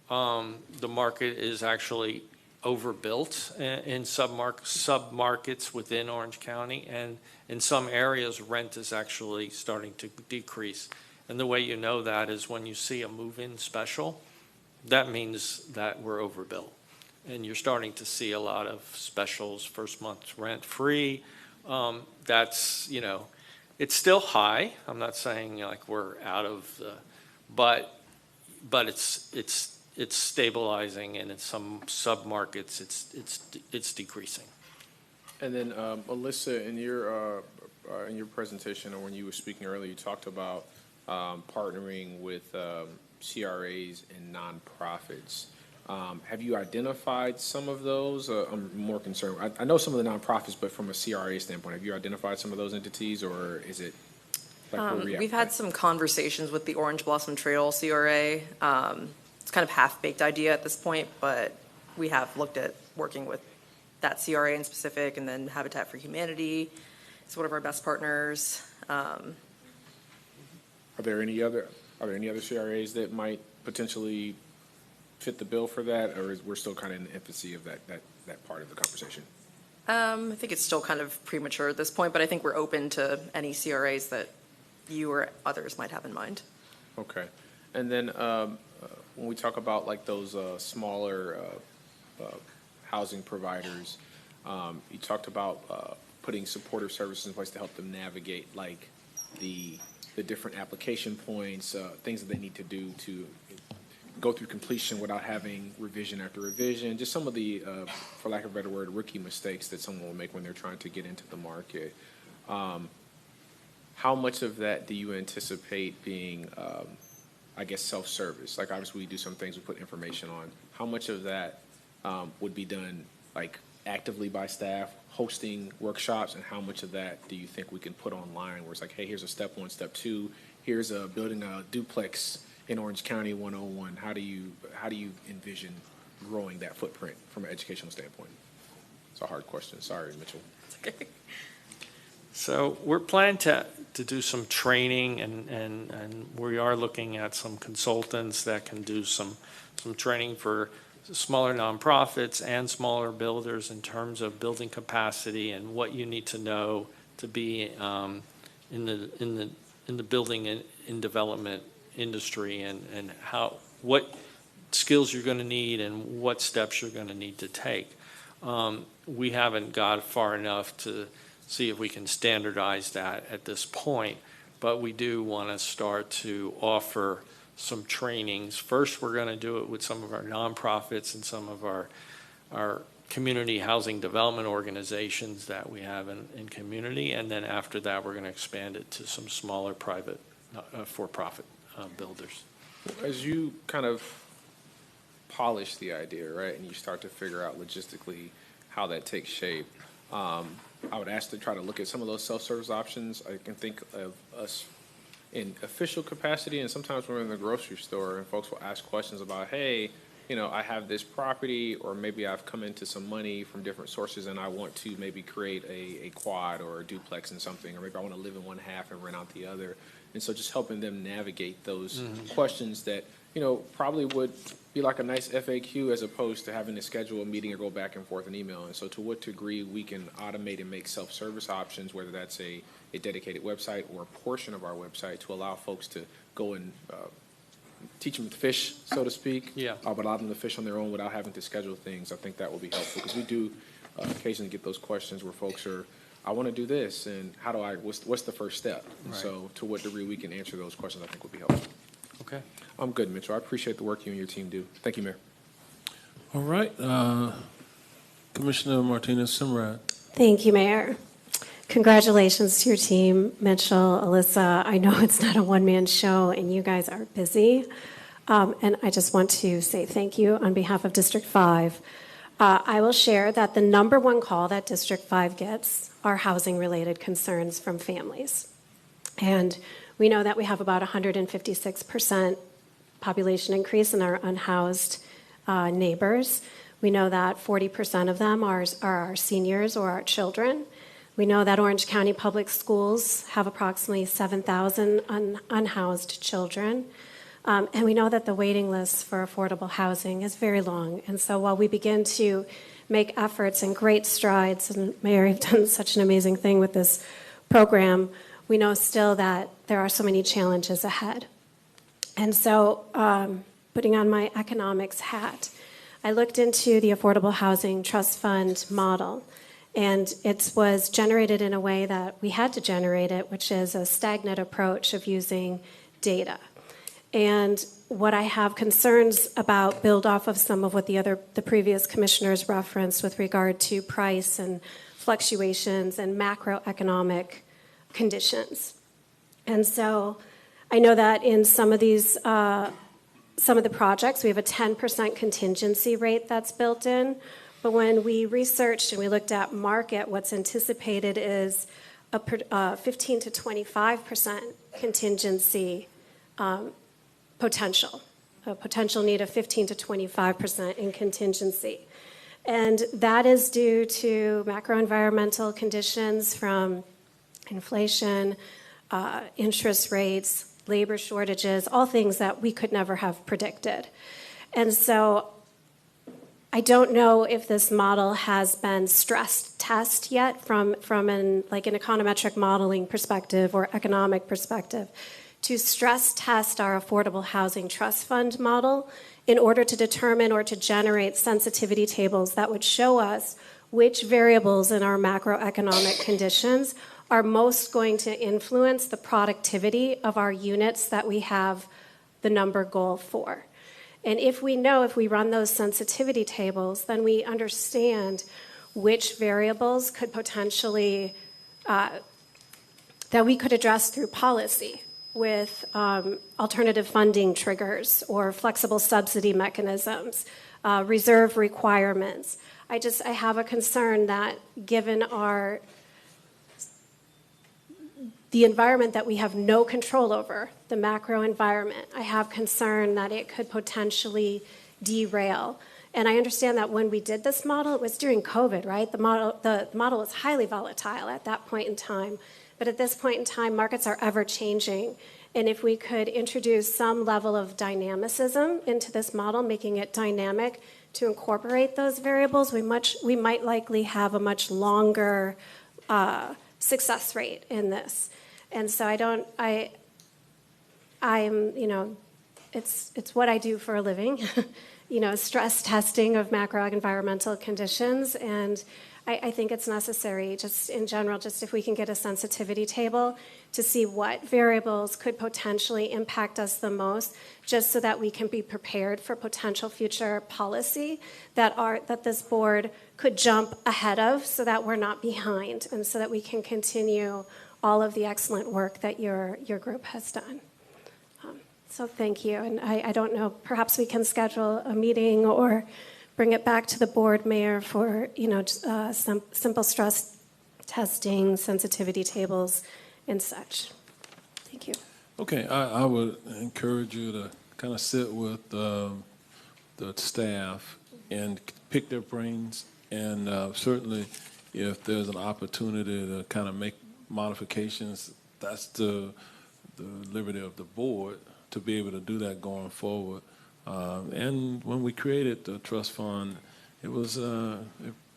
The market is actually overbuilt in sub-markets within Orange County, and in some areas, rent is actually starting to decrease. And the way you know that is when you see a move-in special, that means that we're overbuilt. And you're starting to see a lot of specials, first month's rent free. That's, you know, it's still high. I'm not saying like we're out of the, but it's stabilizing, and in some sub-markets, it's decreasing. And then, Alyssa, in your presentation, or when you were speaking earlier, you talked about partnering with CRAs and nonprofits. Have you identified some of those? I'm more concerned. I know some of the nonprofits, but from a CRA standpoint, have you identified some of those entities, or is it like where we at? We've had some conversations with the Orange Blossom Trail CRA. It's kind of half-baked idea at this point, but we have looked at working with that CRA in specific, and then Habitat for Humanity is one of our best partners. Are there any other CRAs that might potentially fit the bill for that, or we're still kind of in the infancy of that part of the conversation? I think it's still kind of premature at this point, but I think we're open to any CRAs that you or others might have in mind. Okay. And then when we talk about like those smaller housing providers, you talked about putting supportive services in place to help them navigate like the different application points, things that they need to do to go through completion without having revision after revision, just some of the, for lack of a better word, rookie mistakes that someone will make when they're trying to get into the market. How much of that do you anticipate being, I guess, self-service? Like, obviously, we do some things, we put information on. How much of that would be done, like, actively by staff, hosting workshops, and how much of that do you think we can put online where it's like, hey, here's a step one, step two, here's building a duplex in Orange County 101, how do you envision growing that footprint from an educational standpoint? It's a hard question. Sorry, Mitchell. Okay. So we're planning to do some training, and we are looking at some consultants that can do some training for smaller nonprofits and smaller builders in terms of building capacity and what you need to know to be in the building and in development industry, and what skills you're going to need and what steps you're going to need to take. We haven't got far enough to see if we can standardize that at this point, but we do want to start to offer some trainings. First, we're going to do it with some of our nonprofits and some of our community housing development organizations that we have in community. And then after that, we're going to expand it to some smaller private for-profit builders. As you kind of polish the idea, right, and you start to figure out logistically how that takes shape, I would ask to try to look at some of those self-service options. I can think of us in official capacity, and sometimes we're in the grocery store and folks will ask questions about, hey, you know, I have this property, or maybe I've come into some money from different sources and I want to maybe create a quad or a duplex in something, or maybe I want to live in one half and rent out the other. And so just helping them navigate those questions that, you know, probably would be like a nice FAQ as opposed to having to schedule a meeting or go back and forth in email. And so to what degree we can automate and make self-service options, whether that's a dedicated website or a portion of our website, to allow folks to go and teach them to fish, so to speak, but allow them to fish on their own without having to schedule things. I think that will be helpful, because we do occasionally get those questions where folks are, I want to do this, and how do I, what's the first step? And so to what degree we can answer those questions, I think would be helpful. Okay. I'm good, Mitchell. I appreciate the work you and your team do. Thank you, Mayor. All right. Commissioner Martinez-Simrad. Thank you, Mayor. Congratulations to your team, Mitchell, Alyssa. I know it's not a one-man show, and you guys are busy. And I just want to say thank you on behalf of District 5. I will share that the number one call that District 5 gets are housing-related concerns from families. And we know that we have about 156% population increase in our unhoused neighbors. We know that 40% of them are our seniors or our children. We know that Orange County Public Schools have approximately 7,000 unhoused children. And we know that the waiting list for affordable housing is very long. And so while we begin to make efforts and great strides, and Mayor, you've done such an amazing thing with this program, we know still that there are so many challenges ahead. And so putting on my economics hat, I looked into the Affordable Housing Trust Fund model. And it was generated in a way that we had to generate it, which is a stagnant approach of using data. And what I have concerns about build off of some of what the previous commissioners referenced with regard to price and fluctuations and macroeconomic conditions. And so I know that in some of these, some of the projects, we have a 10% contingency rate that's built in. But when we researched and we looked at market, what's anticipated is a 15 to 25% contingency potential, a potential need of 15 to 25% in contingency. And that is due to macro-environmental conditions from inflation, interest rates, labor shortages, all things that we could never have predicted. And so I don't know if this model has been stress tested yet from an econometric modeling perspective or economic perspective to stress test our Affordable Housing Trust Fund model in order to determine or to generate sensitivity tables that would show us which variables in our macroeconomic conditions are most going to influence the productivity of our units that we have the number goal for. And if we run those sensitivity tables, then we understand which variables could potentially, that we could address through policy with alternative funding triggers or flexible subsidy mechanisms, reserve requirements. I have a concern that given the environment that we have no control over, the macro environment, I have concern that it could potentially derail. And I understand that when we did this model, it was during COVID, right? The model was highly volatile at that point in time. But at this point in time, markets are ever changing. And if we could introduce some level of dynamicism into this model, making it dynamic to incorporate those variables, we might likely have a much longer success rate in this. And so it's what I do for a living, stress testing of macro environmental conditions. And I think it's necessary, just in general, just if we can get a sensitivity table to see what variables could potentially impact us the most, just so that we can be prepared for potential future policy that this board could jump ahead of, so that we're not behind, and so that we can continue all of the excellent work that your group has done. So thank you, and I don't know, perhaps we can schedule a meeting or bring it back to the board, Mayor, for some simple stress testing, sensitivity tables, and such. Thank you. Okay, I would encourage you to kind of sit with the staff and pick their brains, and certainly if there's an opportunity to kind of make modifications, that's the liberty of the board to be able to do that going forward. And when we created the trust fund, it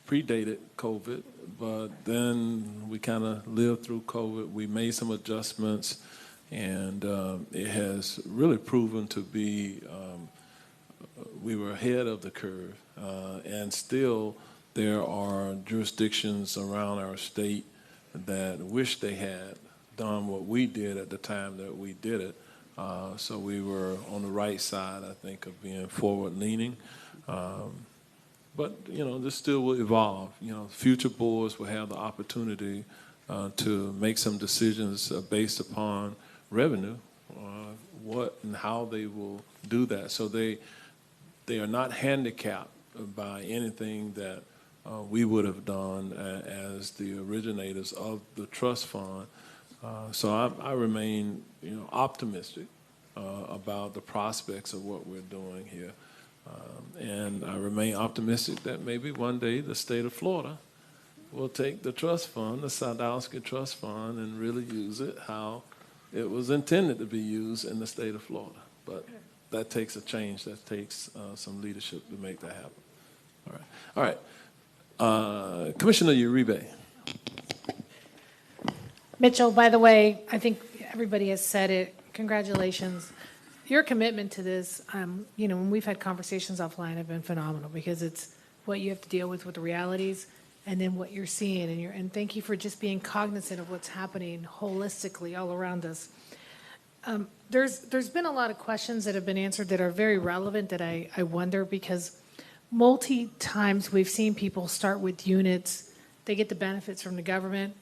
predated COVID, but then we kind of lived through COVID. We made some adjustments, and it has really proven to be, we were ahead of the curve. And still, there are jurisdictions around our state that wish they had done what we did at the time that we did it. So we were on the right side, I think, of being forward-leaning. But, this still will evolve. Future boards will have the opportunity to make some decisions based upon revenue, what and how they will do that. So they are not handicapped by anything that we would have done as the originators of the trust fund. So I remain, optimistic about the prospects of what we're doing here. And I remain optimistic that maybe one day the state of Florida will take the trust fund, the Sadowski Trust Fund, and really use it how it was intended to be used in the state of Florida. But that takes a change. That takes some leadership to make that happen. All right. Commissioner Uribe. Mitchell, by the way, I think everybody has said it. Congratulations. Your commitment to this, when we've had conversations offline, have been phenomenal, because it's what you have to deal with the realities, and then what you're seeing. And thank you for just being cognizant of what's happening holistically all around us. There's been a lot of questions that have been answered that are very relevant that I wonder, because times we've seen people start with units, they get the benefits from the government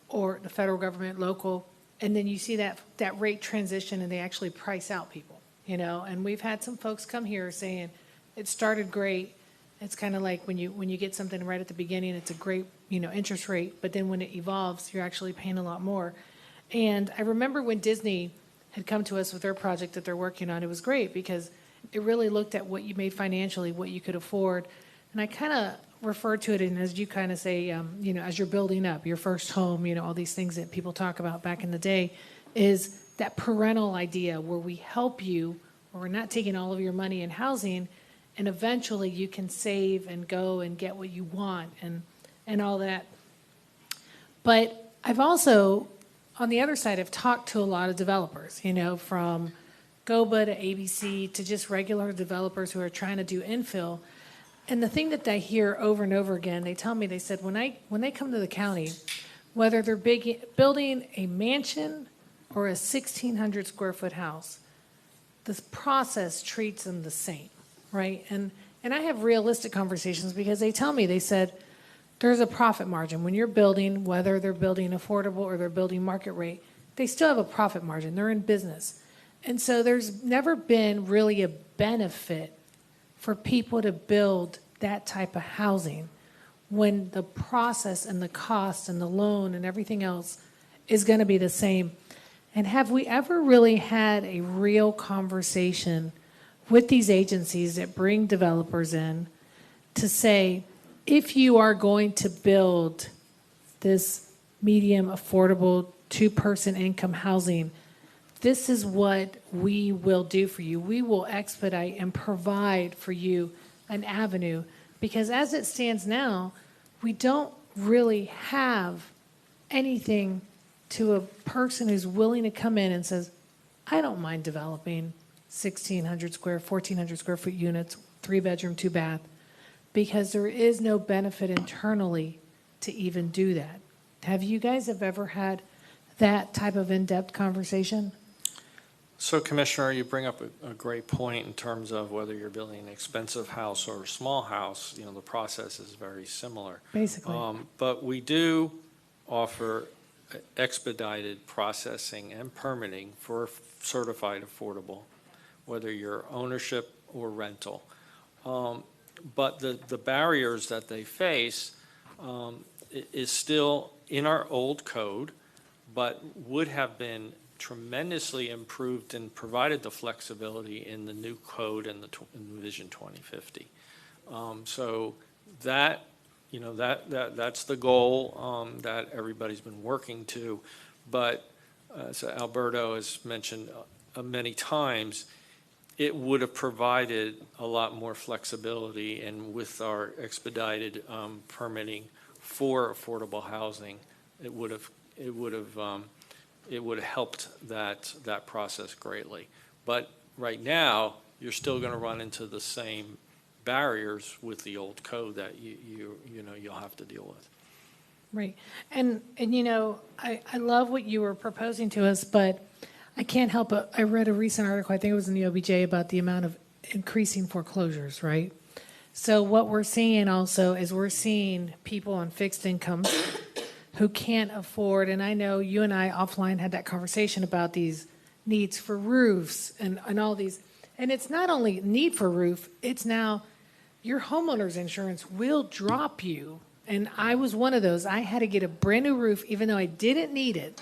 or the federal government, local, and then you see that rate transition and they actually price out people, and we've had some folks come here saying it started great. It's kind of like when you get something right at the beginning, it's a great, interest rate, but then when it evolves, you're actually paying a lot more. And I remember when Disney had come to us with their project that they're working on, it was great because it really looked at what you made financially, what you could afford. And I kind of refer to it, and as you kind of say, as you're building up your first home, all these things that people talk about back in the day, is that parental idea where we help you, where we're not taking all of your money in housing, and eventually you can save and go and get what you want and all that. But I've also, on the other side, I've talked to a lot of developers, from GOBA to ABC to just regular developers who are trying to do infill. And the thing that I hear over and over again, they tell me, they said, when they come to the county, whether they're building a mansion or a 1,600 square foot house, this process treats them the same, right? And I have realistic conversations, because they tell me, they said, there's a profit margin. When you're building, whether they're building affordable or they're building market rate, they still have a profit margin. They're in business. And so there's never been really a benefit for people to build that type of housing when the process and the cost and the loan and everything else is going to be the same. And have we ever really had a real conversation with these agencies that bring developers in to say, if you are going to build this medium affordable 2-person income housing, this is what we will do for you. We will expedite and provide for you an avenue, because as it stands now, we don't really have anything to a person who's willing to come in and says, I don't mind developing 1,600 square, 1,400 square foot units, 3-bedroom, 2-bath, because there is no benefit internally to even do that. Have you guys ever had that type of in-depth conversation? So Commissioner, you bring up a great point in terms of whether you're building an expensive house or a small house, you know, the process is very similar. Basically. But we do offer expedited processing and permitting for certified affordable, whether you're ownership or rental. But the barriers that they face is still in our old code, but would have been tremendously improved and provided the flexibility in the new code and in Vision 2050. So that, you know, that's the goal that everybody's been working to. But as Alberto has mentioned many times, it would have provided a lot more flexibility, and with our expedited permitting for affordable housing, it would have helped that process greatly. But right now, you're still going to run into the same barriers with the old code that you'll have to deal with. Right. And you know, I love what you were proposing to us, but I can't help but, I read a recent article, I think it was in the OBJ, about the amount of increasing foreclosures, right? So what we're seeing also is we're seeing people on fixed incomes who can't afford, and I know you and I offline had that conversation about these needs for roofs and all these, and it's not only need for roof, it's now your homeowner's insurance will drop you. And I was one of those. I had to get a brand new roof even though I didn't need it,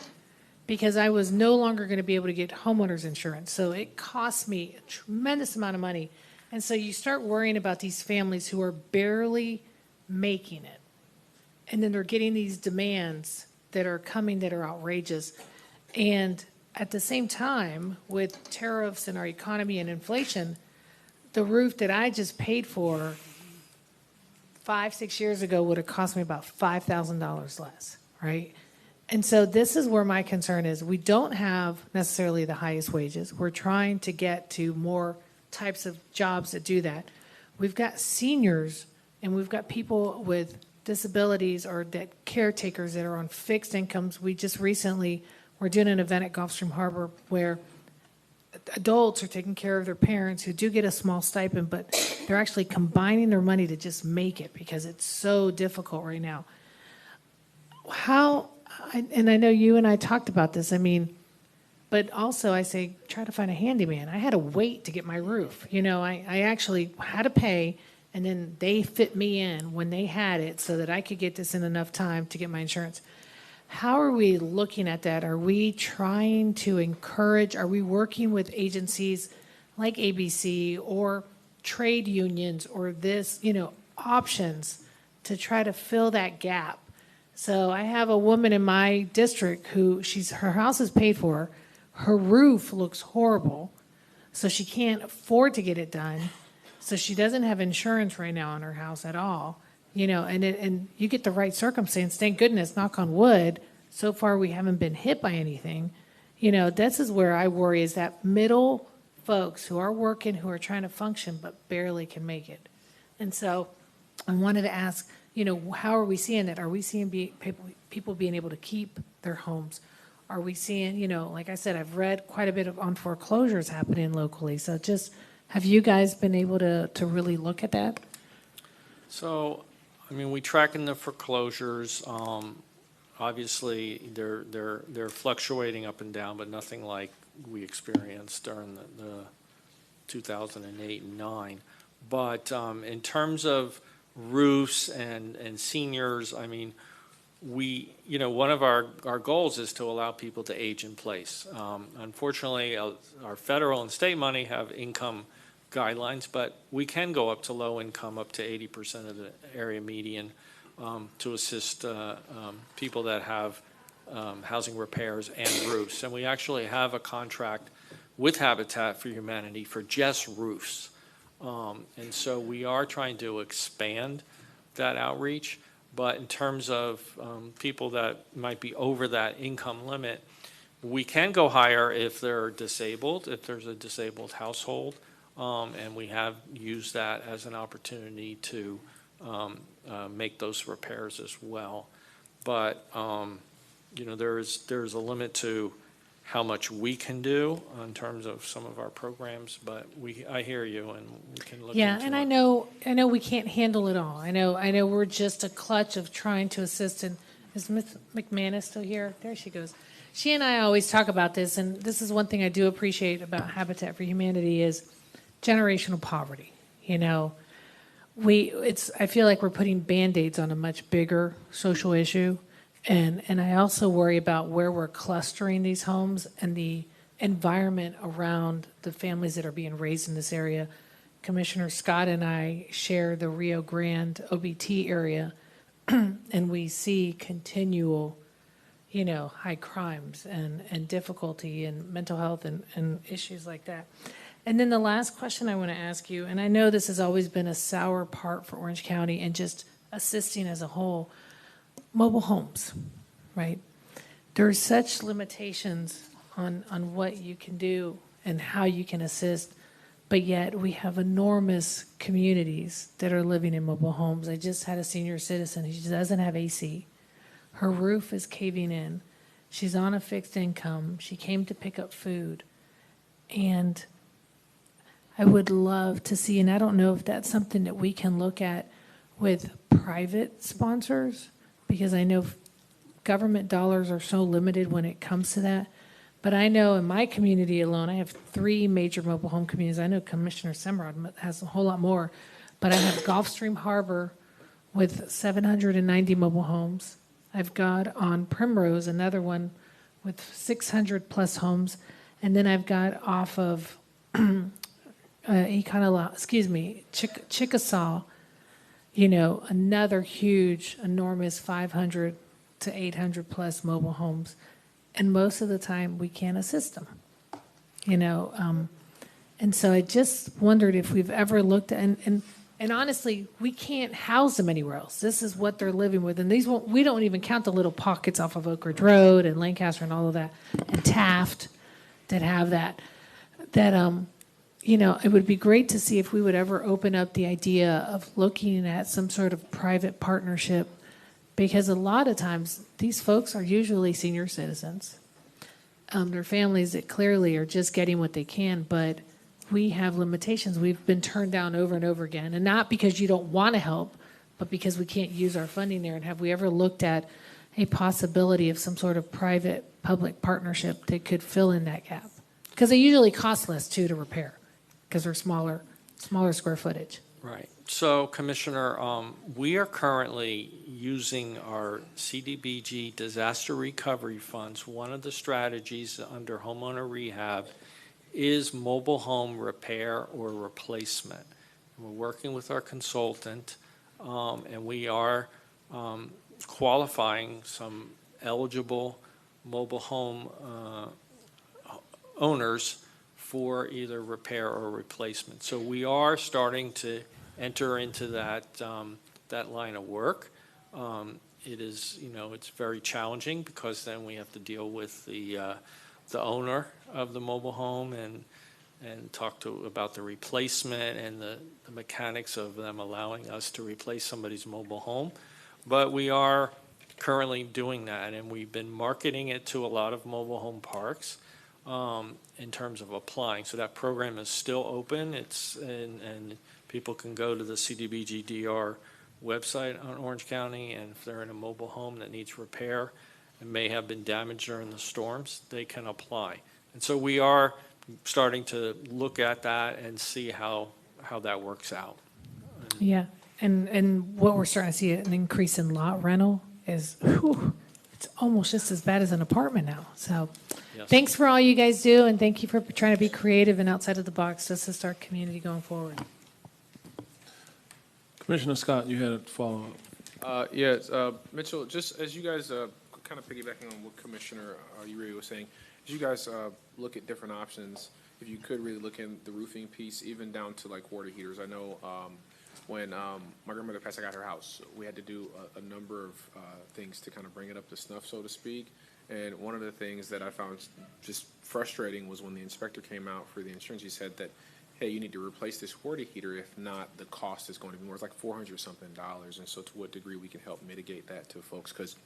because I was no longer going to be able to get homeowner's insurance. So it cost me a tremendous amount of money. And so you start worrying about these families who are barely making it. And then they're getting these demands that are coming that are outrageous. And at the same time, with tariffs and our economy and inflation, the roof that I just paid for 5-6 years ago would have cost me about $5,000 less, right? And so this is where my concern is. We don't have necessarily the highest wages. We're trying to get to more types of jobs that do that. We've got seniors and we've got people with disabilities or that caretakers that are on fixed incomes. We just recently were doing an event at Gulfstream Harbor where adults are taking care of their parents who do get a small stipend, but they're actually combining their money to just make it because it's so difficult right now. And I know you and I talked about this, I mean, but also I say, try to find a handyman. I had to wait to get my roof. You know, I actually had to pay, and then they fit me in when they had it so that I could get this in enough time to get my insurance. How are we looking at that? Are we trying to encourage, are we working with agencies like ABC or trade unions or this, you know, options to try to fill that gap? So I have a woman in my district who her house is paid for. Her roof looks horrible, so she can't afford to get it done. So she doesn't have insurance right now on her house at all. You know, and you get the right circumstance. Thank goodness, knock on wood, so far we haven't been hit by anything. You know, this is where I worry, is that middle folks who are working, who are trying to function but barely can make it. And so I wanted to ask, you know, how are we seeing that? Are we seeing people being able to keep their homes? Are we seeing, you know, like I said, I've read quite a bit on foreclosures happening locally. So just, have you guys been able to really look at that? So, I mean, we track in the foreclosures. Obviously, they're fluctuating up and down, but nothing like we experienced during the 2008 and 9. But in terms of roofs and seniors, I mean, one of our goals is to allow people to age in place. Unfortunately, our federal and state money have income guidelines, but we can go up to low income, up to 80% of the area median, to assist people that have housing repairs and roofs. And we actually have a contract with Habitat for Humanity for just roofs. And so we are trying to expand that outreach. But in terms of people that might be over that income limit, we can go higher if they're disabled, if there's a disabled household. And we have used that as an opportunity to make those repairs as well. But, you know, there's a limit to how much we can do in terms of some of our programs, but I hear you, and we can look into it. Yeah, and I know we can't handle it all. I know we're just a clutch of trying to assist. And is Ms. McManus still here? There she goes. She and I always talk about this, and this is one thing I do appreciate about Habitat for Humanity is generational poverty. You know, I feel like we're putting Band-Aids on a much bigger social issue. And I also worry about where we're clustering these homes and the environment around the families that are being raised in this area. Commissioner Scott and I share the Rio Grande OBT area, and we see continual, you know, high crimes and difficulty and mental health and issues like that. And then the last question I want to ask you, and I know this has always been a sour part for Orange County and just assisting as a whole, mobile homes, right? There are such limitations on what you can do and how you can assist, but yet we have enormous communities that are living in mobile homes. I just had a senior citizen who doesn't have AC. Her roof is caving in. She's on a fixed income. She came to pick up food. And I would love to see, and I don't know if that's something that we can look at with private sponsors, because I know government dollars are so limited when it comes to that. But I know in my community alone, I have 3 major mobile home communities. I know Commissioner Semrod has a whole lot more. But I have Gulfstream Harbor with 790 mobile homes. I've got on Primrose another one with 600 plus homes. And then I've got off of Chickasaw, you know, another huge, enormous 500 to 800 plus mobile homes. And most of the time, we can't assist them, you know. And so I just wondered if we've ever looked at, and honestly, we can't house them anywhere else. This is what they're living with. And we don't even count the little pockets off of Oak Ridge Road and Lancaster and all of that, and Taft that have that. You know, it would be great to see if we would ever open up the idea of looking at some sort of private partnership, because a lot of times these folks are usually senior citizens. They're families that clearly are just getting what they can, but we have limitations. We've been turned down over and over again, and not because you don't want to help, but because we can't use our funding there. And have we ever looked at a possibility of some sort of private-public partnership that could fill in that gap? Because they usually cost less, too, to repair, because they're smaller square footage. Right. So, Commissioner, we are currently using our CDBG disaster recovery funds. One of the strategies under homeowner rehab is mobile home repair or replacement. We're working with our consultant, and we are qualifying some eligible mobile home owners for either repair or replacement. So we are starting to enter into that line of work. It is, you know, it's very challenging because then we have to deal with the owner of the mobile home and talk about the replacement and the mechanics of them allowing us to replace somebody's mobile home. But we are currently doing that, and we've been marketing it to a lot of mobile home parks in terms of applying. So that program is still open. And people can go to the CDBG-DR website on Orange County, and if they're in a mobile home that needs repair and may have been damaged during the storms, they can apply. And so we are starting to look at that and see how that works out. Yeah, and what we're starting to see an increase in lot rental is, it's almost just as bad as an apartment now. So Yes. Thanks for all you guys do, and thank you for trying to be creative and outside of the box to assist our community going forward. Commissioner Scott, you had a follow-up. Yes, Mitchell, just as you guys kind of piggybacking on what Commissioner Uri was saying, as you guys look at different options, if you could really look in the roofing piece, even down to like water heaters. I know when my grandmother passed, I got her house. We had to do a number of things to kind of bring it up to snuff, so to speak. And one of the things that I found just frustrating was when the inspector came out for the insurance, he said that hey, you need to replace this water heater. If not, the cost is going to be more. It's like $400 something. And so to what degree we can help mitigate that to folks, because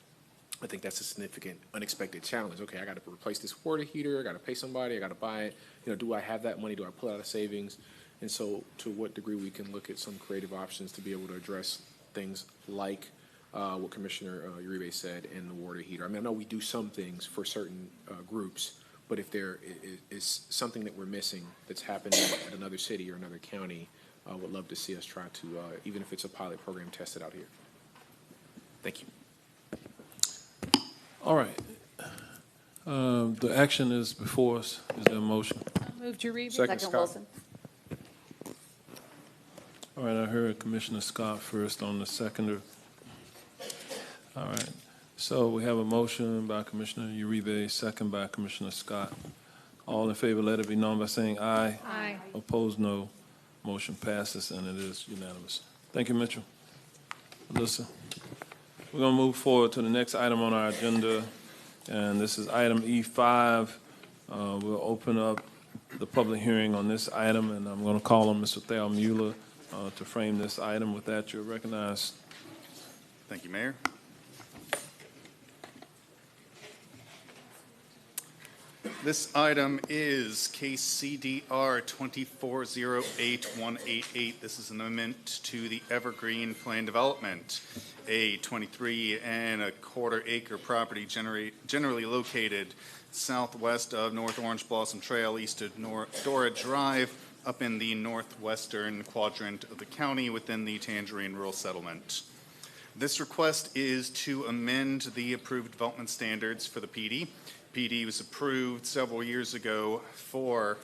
I think that's a significant unexpected challenge. Okay, I got to replace this water heater. I got to pay somebody. I got to buy it. Do I have that money? Do I pull out of savings? And so to what degree we can look at some creative options to be able to address things like what Commissioner Uribe said in the water heater. I mean, I know we do some things for certain groups, but if there is something that we're missing that's happening at another city or another county, I would love to see us try to, even if it's a pilot program, test it out here. Thank you. All right. The action is before us. Is there a motion? Move to Uribe. Second, Wilson. All right, I heard Commissioner Scott first on the seconder. All right. So we have a motion by Commissioner Uribe, second by Commissioner Scott. All in favor, let it be known by saying aye. Aye. Opposed, no. Motion passes, and it is unanimous. Thank you, Mitchell. Alyssa. We're going to move forward to the next item on our agenda, and this is item E5. We'll open up the public hearing on this item, and I'm going to call on Mr. Thal Mueller to frame this item. With that, you're recognized. Thank you, Mayor. This item is case CDR 2408188. This is an amendment to the Evergreen Plan Development, a 23.25 acre property generally located southwest of North Orange Blossom Trail, east of Dora Drive, up in the northwestern quadrant of the county within the Tangerine Rural Settlement. This request is to amend the approved development standards for the PD. PD was approved several years ago for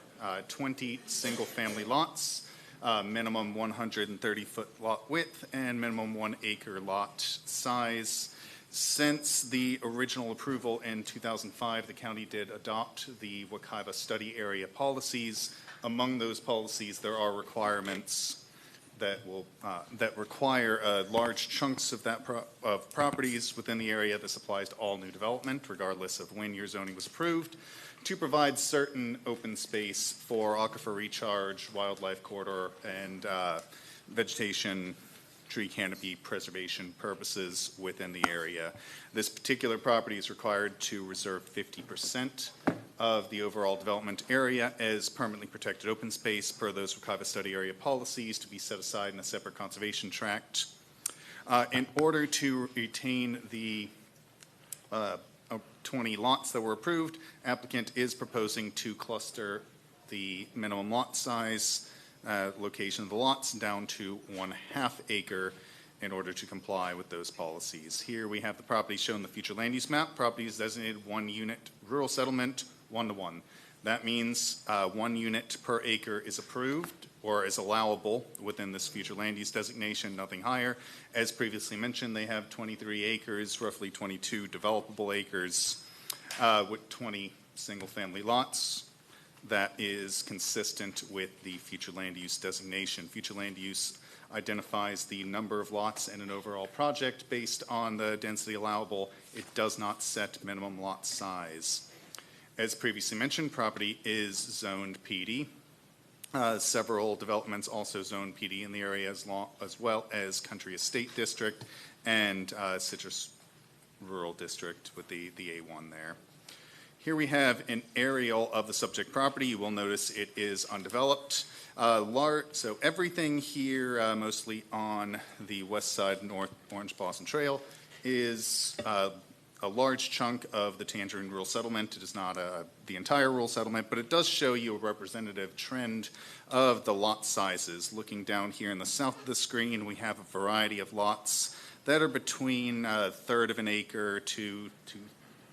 20 single-family lots, minimum 130-foot lot width, and minimum 1 acre lot size. Since the original approval in 2005, the county did adopt the Wekiva study area policies. Among those policies, there are requirements that require large chunks of of properties within the area. This applies to all new development, regardless of when your zoning was approved, to provide certain open space for aquifer recharge, wildlife corridor, and vegetation, tree canopy preservation purposes within the area. This particular property is required to reserve 50% of the overall development area as permanently protected open space per those Wekiva study area policies to be set aside in a separate conservation tract. In order to retain the 20 lots that were approved, applicant is proposing to cluster the minimum lot size location of the lots down to 1/2 acre in order to comply with those policies. Here we have the property shown in the future land use map. Property is designated 1 unit rural settlement, 1-to-1. That means 1 unit per acre is approved or is allowable within this future land use designation, nothing higher. As previously mentioned, they have 23 acres, roughly 22 developable acres with 20 single-family lots. That is consistent with the future land use designation. Future land use identifies the number of lots in an overall project based on the density allowable. It does not set minimum lot size. As previously mentioned, property is zoned PD. Several developments also zone PD in the area as well as Country Estate District and Citrus Rural District with the A1 there. Here we have an aerial of the subject property. You will notice it is undeveloped. So everything here, mostly on the west side, North Orange Blossom Trail, is a large chunk of the Tangerine Rural Settlement. It is not the entire rural settlement, but it does show you a representative trend of the lot sizes. Looking down here in the south of the screen, we have a variety of lots that are between 1/3 of an acre to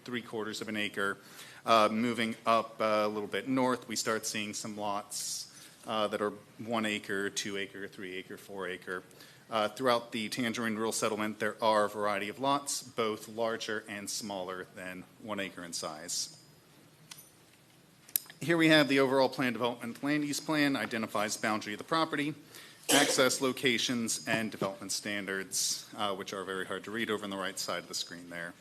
3/4 of an acre. Moving up a little bit north, we start seeing some lots that are 1 acre, 2 acre, 3 acre, 4 acre. Throughout the Tangerine Rural Settlement, there are a variety of lots, both larger and smaller than 1 acre in size. Here we have the overall plan development land use plan, identifies boundary of the property, access locations, and development standards, which are very hard to read over on the right side of the screen there.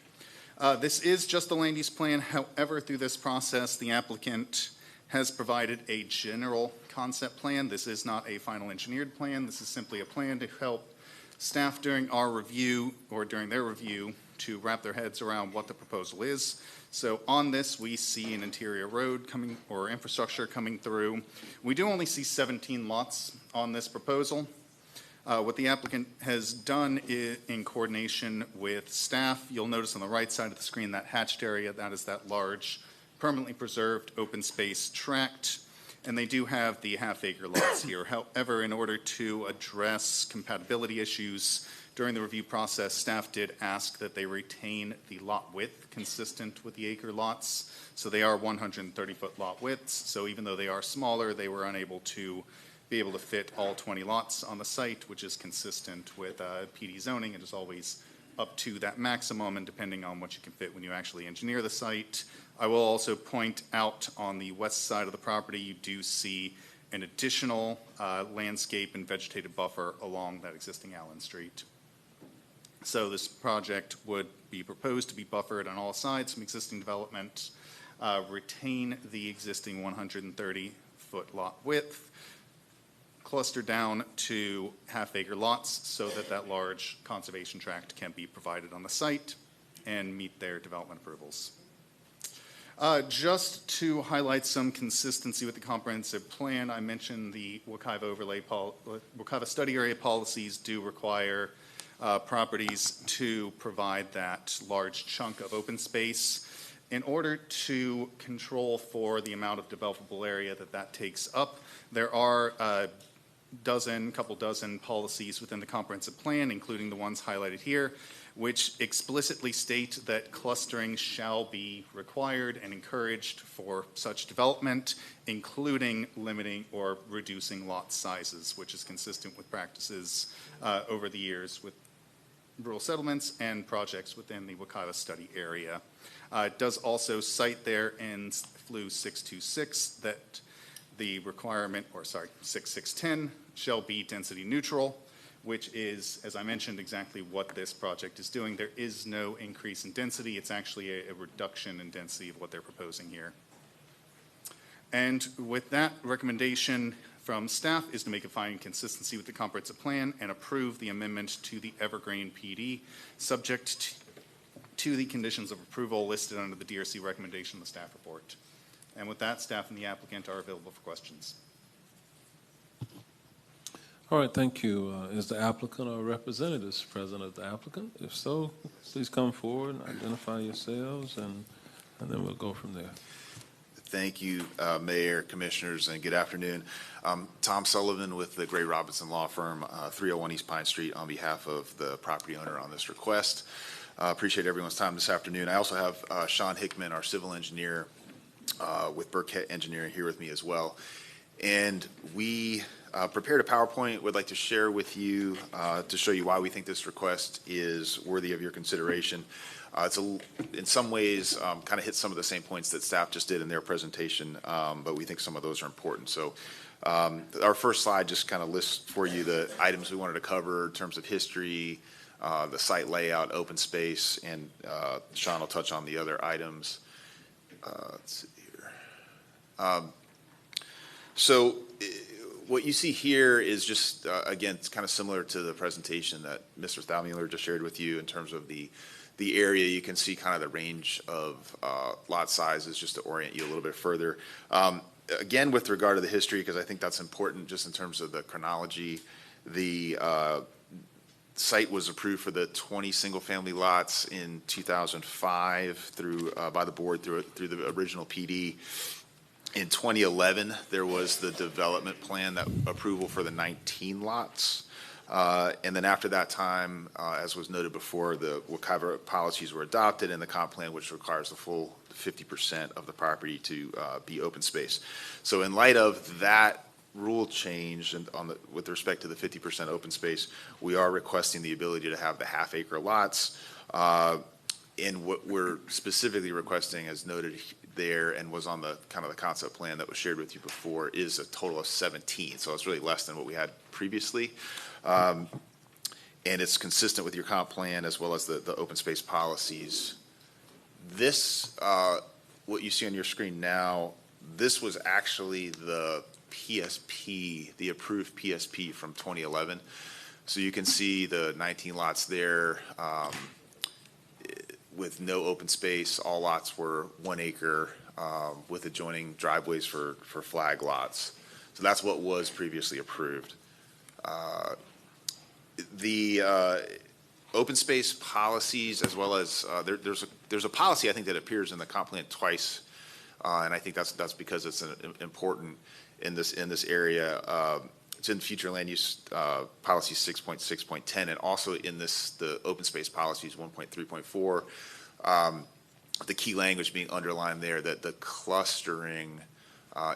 This is just the land use plan. However, through this process, the applicant has provided a general concept plan. This is not a final engineered plan. This is simply a plan to help staff during our review or during their review to wrap their heads around what the proposal is. So on this, we see an interior road coming or infrastructure coming through. We do only see 17 lots on this proposal. What the applicant has done in coordination with staff, you'll notice on the right side of the screen that hatched area, that is that large permanently preserved open space tract. And they do have the half-acre lots here. However, in order to address compatibility issues during the review process, staff did ask that they retain the lot width consistent with the acre lots. So they are 130-foot lot widths. So even though they are smaller, they were unable to be able to fit all 20 lots on the site, which is consistent with PD zoning. It is always up to that maximum, and depending on what you can fit when you actually engineer the site. I will also point out on the west side of the property, you do see an additional landscape and vegetative buffer along that existing Allen Street. So this project would be proposed to be buffered on all sides from existing development, retain the existing 130-foot lot width, cluster down to half-acre lots so that that large conservation tract can be provided on the site and meet their development approvals. Just to highlight some consistency with the comprehensive plan, I mentioned the Wekiva study area policies do require properties to provide that large chunk of open space. In order to control for the amount of developable area that takes up, there are couple dozen policies within the comprehensive plan, including the ones highlighted here, which explicitly state that clustering shall be required and encouraged for such development, including limiting or reducing lot sizes, which is consistent with practices over the years with rural settlements and projects within the Wekiva study area. It does also cite there in FLU 626 that the requirement, 6610, shall be density neutral, which is, as I mentioned, exactly what this project is doing. There is no increase in density. It's actually a reduction in density of what they're proposing here. And with that, recommendation from staff is to make a finding consistency with the comprehensive plan and approve the amendment to the Evergreen PD, subject to the conditions of approval listed under the DRC recommendation in the staff report. And with that, staff and the applicant are available for questions. All right, thank you. Is the applicant or representatives present of the applicant? If so, please come forward and identify yourselves, and then we'll go from there. Thank you, Mayor, Commissioners, and good afternoon. Tom Sullivan with the Gray Robinson Law Firm, 301 East Pine Street, on behalf of the property owner on this request. Appreciate everyone's time this afternoon. I also have Sean Hickman, our civil engineer with Burkett Engineering, here with me as well. And we prepared a PowerPoint we'd like to share with you to show you why we think this request is worthy of your consideration. It's in some ways kind of hits some of the same points that staff just did in their presentation, but we think some of those are important. So our first slide just kind of lists for you the items we wanted to cover in terms of history, the site layout, open space, and Sean will touch on the other items. Let's see here. So what you see here is just, again, it's kind of similar to the presentation that Mr. Thalmuller just shared with you in terms of the area. You can see kind of the range of lot sizes just to orient you a little bit further. Again, with regard to the history, because I think that's important just in terms of the chronology, the site was approved for the 20 single-family lots in 2005 through by the board through the original PD. In 2011, there was the development plan that approval for the 19 lots. And then after that time, as was noted before, the Wekiva policies were adopted and the comp plan, which requires the full 50% of the property to be open space. So in light of that rule change and with respect to the 50% open space, we are requesting the ability to have the half-acre lots. And what we're specifically requesting, as noted there and was on the kind of the concept plan that was shared with you before, is a total of 17. So it's really less than what we had previously. And it's consistent with your comp plan as well as the open space policies. This, what you see on your screen now, This was actually the PSP, the approved PSP from 2011. So you can see the 19 lots there with no open space. All lots were 1 acre with adjoining driveways for flag lots. So that's what was previously approved. The open space policies, as well as there's a policy I think that appears in the comp plan twice, and I think that's because it's important in this area. It's in future land use policy 6.6.10, and also in the open space policies 1.3.4. The key language being underlined there that the clustering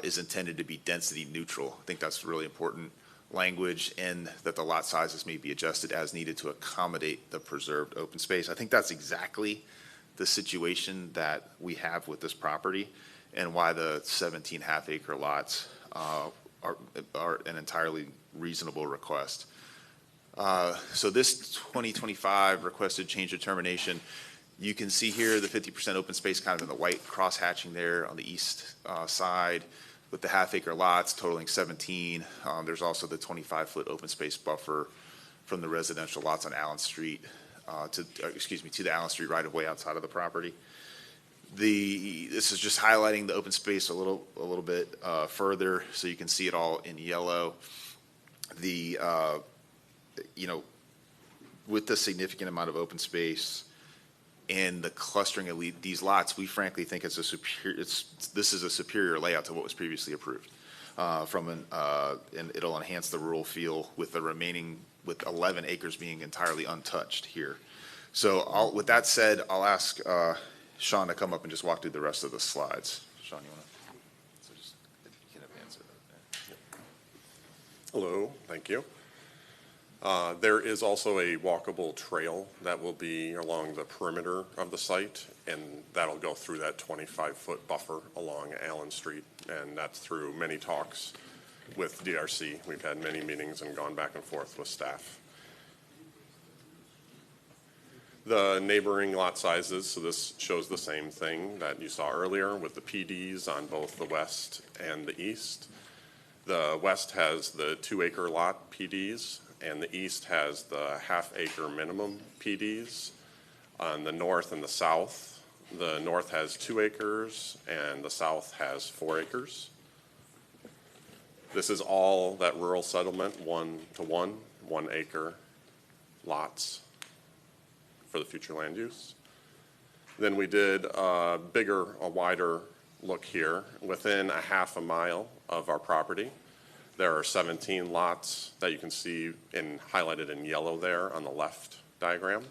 is intended to be density neutral. I think that's really important language, and that the lot sizes may be adjusted as needed to accommodate the preserved open space. I think that's exactly the situation that we have with this property, and why the 17 half-acre lots are an entirely reasonable request. So this 2025 requested change of termination, you can see here the 50% open space kind of in the white cross hatching there on the east side, with the half-acre lots totaling 17. There's also the 25-foot open space buffer from the residential lots on Allen Street to the Allen Street right-of-way outside of the property. This is just highlighting the open space a little bit further, so you can see it all in yellow. With the significant amount of open space and the clustering of these lots, we frankly think this is a superior layout to what was previously approved. And it'll enhance the rural feel with 11 acres being entirely untouched here. So with that said, I'll ask Sean to come up and just walk through the rest of the slides. Sean, you want to? So just, you can advance it. Hello, thank you. There is also a walkable trail that will be along the perimeter of the site, and that'll go through that 25-foot buffer along Allen Street, and that's through many talks with DRC. We've had many meetings and gone back and forth with staff. The neighboring lot sizes, so this shows the same thing that you saw earlier with the PDs on both the west and the east. The west has the 2-acre lot PDs, and the east has the half-acre minimum PDs. On the north and the south, the north has 2 acres, and the south has 4 acres. This is all that rural settlement, 1-to-1, 1-acre lots for the future land use. Then we did a wider look here. Within a half a mile of our property, there are 17 lots that you can see highlighted in yellow there on the left diagram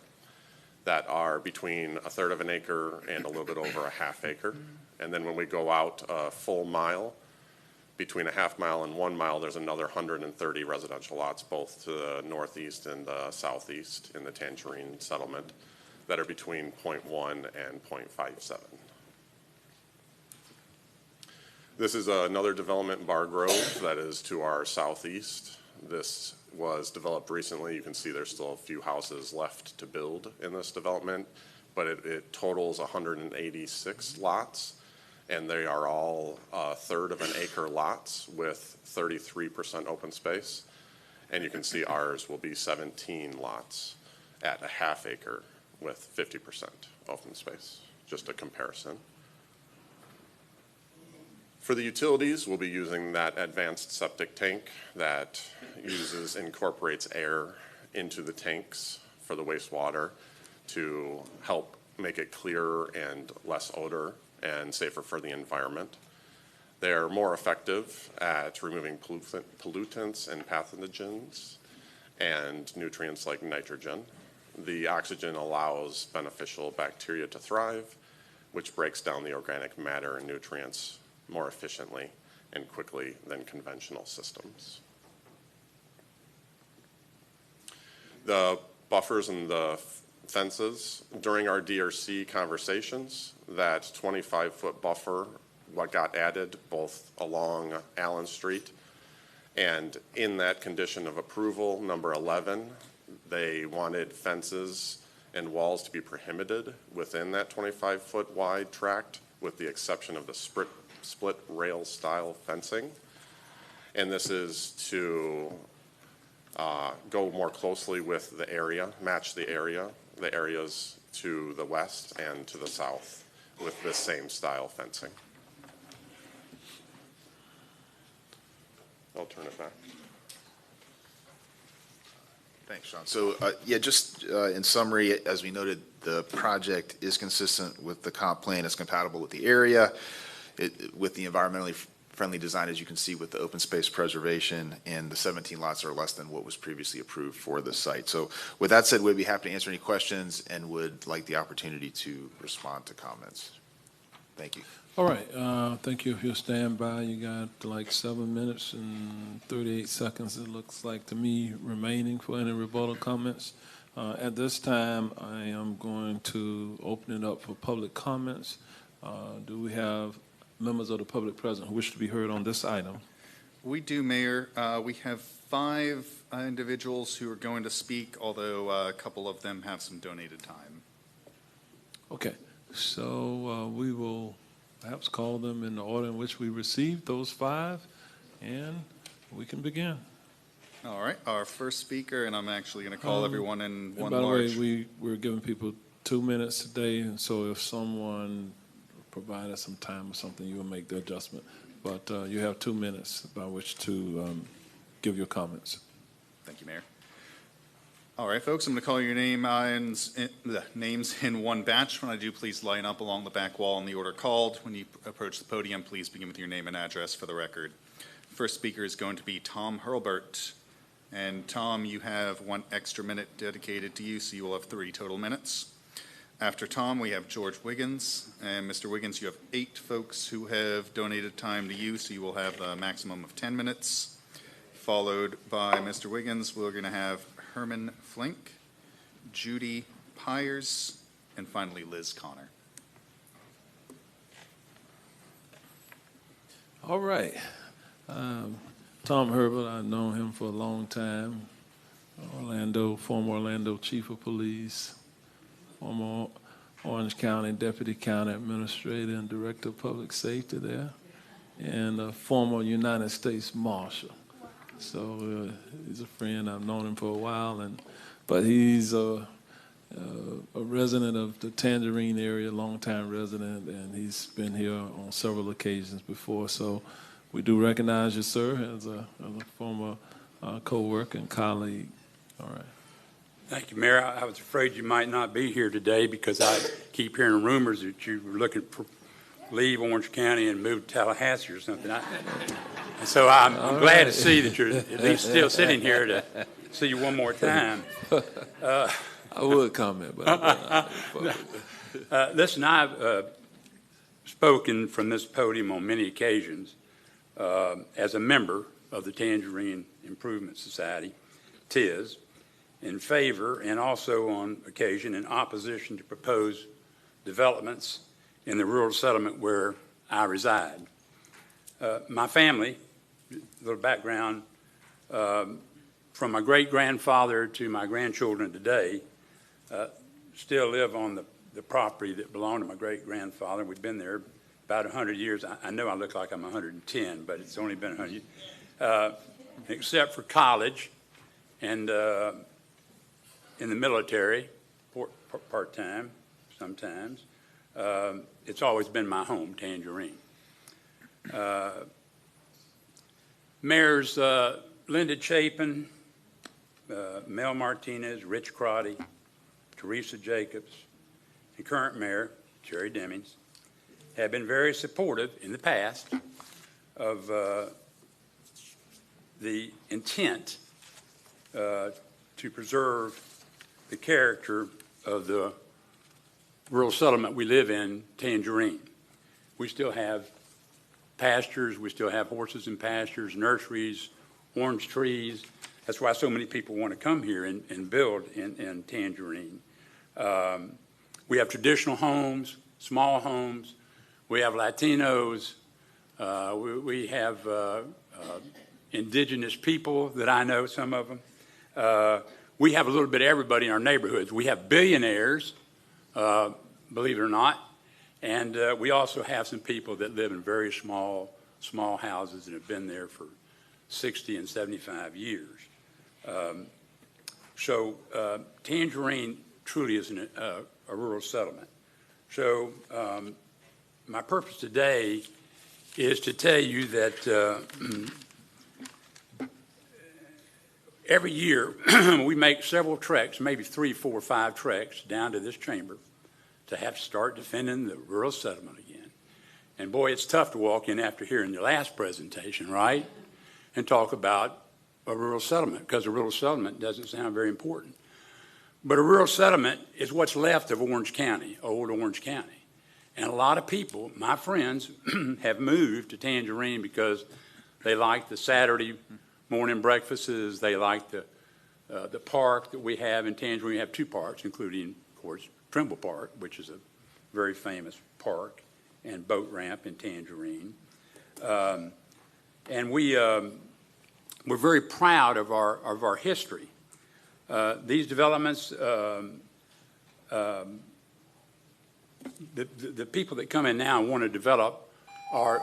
that are between 1/3 of an acre and a little bit over a half acre. And then when we go out a full mile, between a half mile and 1 mile, there's another 130 residential lots, both to the northeast and the southeast in the Tangerine settlement, that are between 0.1 and 0.57. This is another development in Bar Grove that is to our southeast. This was developed recently. You can see there's still a few houses left to build in this development, but it totals 186 lots. And they are all 1/3 of an acre lots with 33% open space. And you can see ours will be 17 lots at a half acre with 50% open space, just a comparison. For the utilities, we'll be using that advanced septic tank that incorporates air into the tanks for the wastewater to help make it clearer and less odor and safer for the environment. They're more effective at removing pollutants and pathogens and nutrients like nitrogen. The oxygen allows beneficial bacteria to thrive, which breaks down the organic matter and nutrients more efficiently and quickly than conventional systems. The buffers and the fences, during our DRC conversations, that 25-foot buffer got added both along Allen Street, and in that condition of approval, number 11, they wanted fences and walls to be prohibited within that 25-foot wide tract, with the exception of the split rail style fencing. And this is to go more closely with the area, match the areas to the west and to the south with this same style fencing. I'll turn it back. Thanks, Sean. So, just in summary, as we noted, the project is consistent with the comp plan. It's compatible with the area, with the environmentally friendly design, as you can see, with the open space preservation, and the 17 lots are less than what was previously approved for the site. So with that said, we'd be happy to answer any questions and would like the opportunity to respond to comments. Thank you. All right, thank you. If you'll stand by, you got like 7 minutes and 38 seconds, it looks like to me, remaining for any rebuttal comments. At this time, I am going to open it up for public comments. Do we have members of the public present who wish to be heard on this item? We do, Mayor. We have 5 individuals who are going to speak, although a couple of them have some donated time. Okay, so we will perhaps call them in the order in which we received those 5, and we can begin. All right, our first speaker, and I'm actually going to call everyone in one by large. the way, we're giving people 2 minutes today, and so if someone provided some time or something, you will make the adjustment. But you have 2 minutes by which to give your comments. Thank you, Mayor. All right, folks, I'm going to call your names in one batch. When I do, please line up along the back wall in the order called. When you approach the podium, please begin with your name and address for the record. First speaker is going to be Tom Hurlbert. And Tom, you have 1 extra minute dedicated to you, so you will have 3 total minutes. After Tom, we have George Wiggins. And Mr. Wiggins, you have 8 folks who have donated time to you, so you will have a maximum of 10 minutes. Followed by Mr. Wiggins, we're going to have Herman Flink, Judy Pyers, and finally Liz Connor. All right. Tom Herbert, I've known him for a long time. Former Orlando Chief of Police, former Orange County Deputy County Administrator and Director of Public Safety there, and a former United States Marshal. So he's a friend. I've known him for a while, but he's a resident of the Tangerine area, longtime resident, and he's been here on several occasions before. So we do recognize you, sir, as a former co-worker and colleague. All right. Thank you, Mayor. I was afraid you might not be here today because I keep hearing rumors that you were looking for leave Orange County and move to Tallahassee or something. And so I'm glad to see that you're at least still sitting here to see you one more time. I would comment, but listen, I've spoken from this podium on many occasions as a member of the Tangerine Improvement Society, TIS, in favor and also on occasion in opposition to proposed developments in the rural settlement where I reside. My family, a little background, from my great-grandfather to my grandchildren today, still live on the property that belonged to my great-grandfather. We've been there about 100 years. I know I look like I'm 110, but it's only been 100 years. Except for college and in the military, part-time sometimes. It's always been my home, Tangerine. Mayors Linda Chapin, Mel Martinez, Rich Crotty, Teresa Jacobs, and current Mayor Jerry Demings have been very supportive in the past of the intent to preserve the character of the rural settlement we live in, Tangerine. We still have pastures, we still have horses and pastures, nurseries, orange trees. That's why so many people want to come here and build in Tangerine. We have traditional homes, small homes. We have Latinos. We have indigenous people that I know, some of them. We have a little bit of everybody in our neighborhoods. We have billionaires, believe it or not, And we also have some people that live in very small houses and have been there for 60 and 75 years. So Tangerine truly is a rural settlement. So my purpose today is to tell you that every year we make several treks, maybe 3, 4, 5 treks down to this chamber to have to start defending the rural settlement again. And boy, it's tough to walk in after hearing your last presentation, right? And talk about a rural settlement, because a rural settlement doesn't sound very important. But a rural settlement is what's left of Orange County, old Orange County. And a lot of people, my friends, have moved to Tangerine because they like the Saturday morning breakfasts. They like the park that we have in Tangerine. We have 2 parks, including, of course, Trimble Park, which is a very famous park and boat ramp in Tangerine. And we're very proud of our history. These developments, the people that come in now and want to develop are,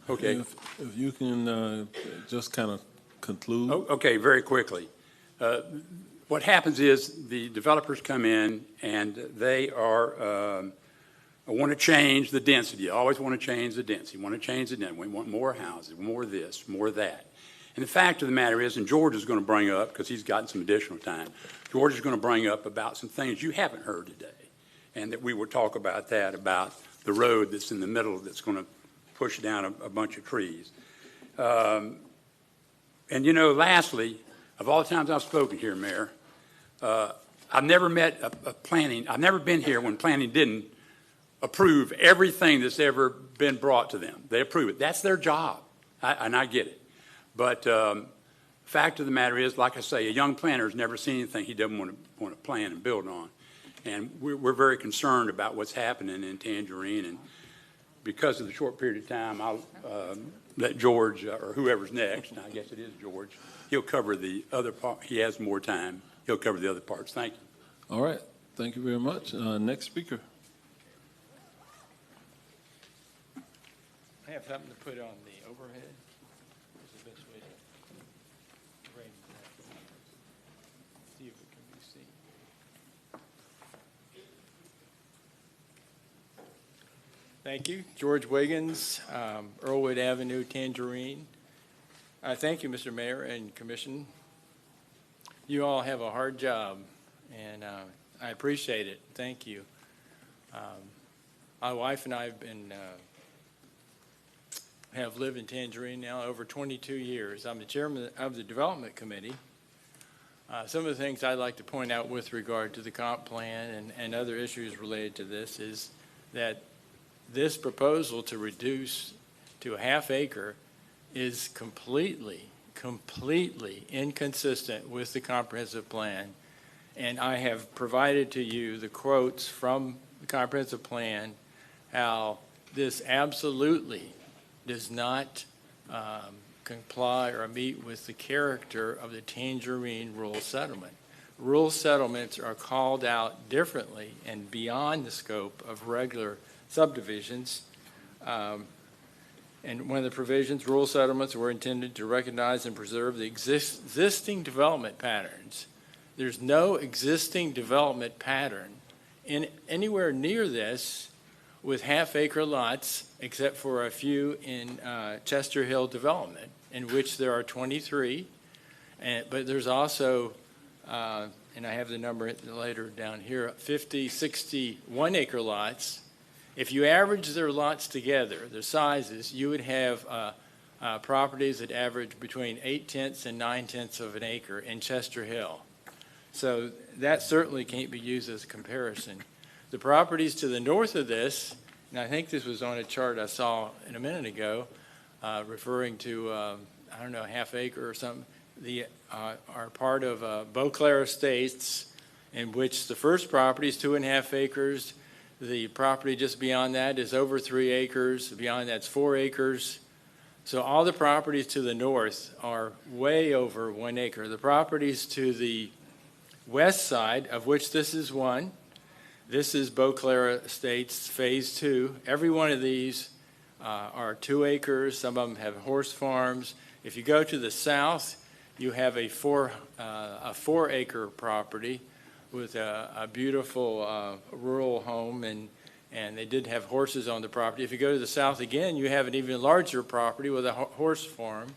okay. If you can just kind of conclude. Okay, very quickly. What happens is the developers come in and they want to change the density. Always want to change the density. Want to change the density. We want more houses, more this, more that. And the fact of the matter is, and George is going to bring up, because he's gotten some additional time, George is going to bring up about some things you haven't heard today, and that we will talk about that, about the road that's in the middle that's going to push down a bunch of trees. And you know, lastly, of all the times I've spoken here, Mayor, I've never met I've never been here when planning didn't approve everything that's ever been brought to them. They approve it. That's their job, and I get it. But fact of the matter is, like I say, a young planner has never seen anything he doesn't want to plan and build on. And we're very concerned about what's happening in Tangerine. And because of the short period of time, I'll let George, or whoever's next, I guess it is George, he'll cover the other part. He has more time. He'll cover the other parts. Thank you. All right. Thank you very much. Next speaker. I have something to put on the overhead. What's the best way to raise that? See if it can be seen. Thank you. George Wiggins, Earlwood Avenue, Tangerine. Thank you, Mr. Mayor and Commission. You all have a hard job, and I appreciate it. Thank you. My wife and I have lived in Tangerine now over 22 years. I'm the chairman of the Development Committee. Some of the things I'd like to point out with regard to the comp plan and other issues related to this is that this proposal to reduce to a half acre is completely inconsistent with the comprehensive plan. And I have provided to you the quotes from the comprehensive plan, how this absolutely does not comply or meet with the character of the Tangerine rural settlement. Rural settlements are called out differently and beyond the scope of regular subdivisions. And one of the provisions, rural settlements were intended to recognize and preserve the existing development patterns. There's no existing development pattern in anywhere near this with half-acre lots, except for a few in Chester Hill development, in which there are 23. But there's also, and I have the number later down here, 50, 60 one-acre lots. If you average their lots together, their sizes, you would have properties that average between 8/10 and 9/10 of an acre in Chester Hill. So that certainly can't be used as a comparison. The properties to the north of this, and I think this was on a chart I saw a minute ago, referring to, I don't know, half acre or something, are part of Beauclair Estates, in which the first property is 2.5 acres. The property just beyond that is over 3 acres. Beyond that's 4 acres. So all the properties to the north are way over 1 acre. The properties to the west side, of which this is one, This is Beauclair Estates Phase 2. Every one of these are 2 acres. Some of them have horse farms. If you go to the south, you have a 4-acre property with a beautiful rural home, and they did have horses on the property. If you go to the south again, you have an even larger property with a horse farm.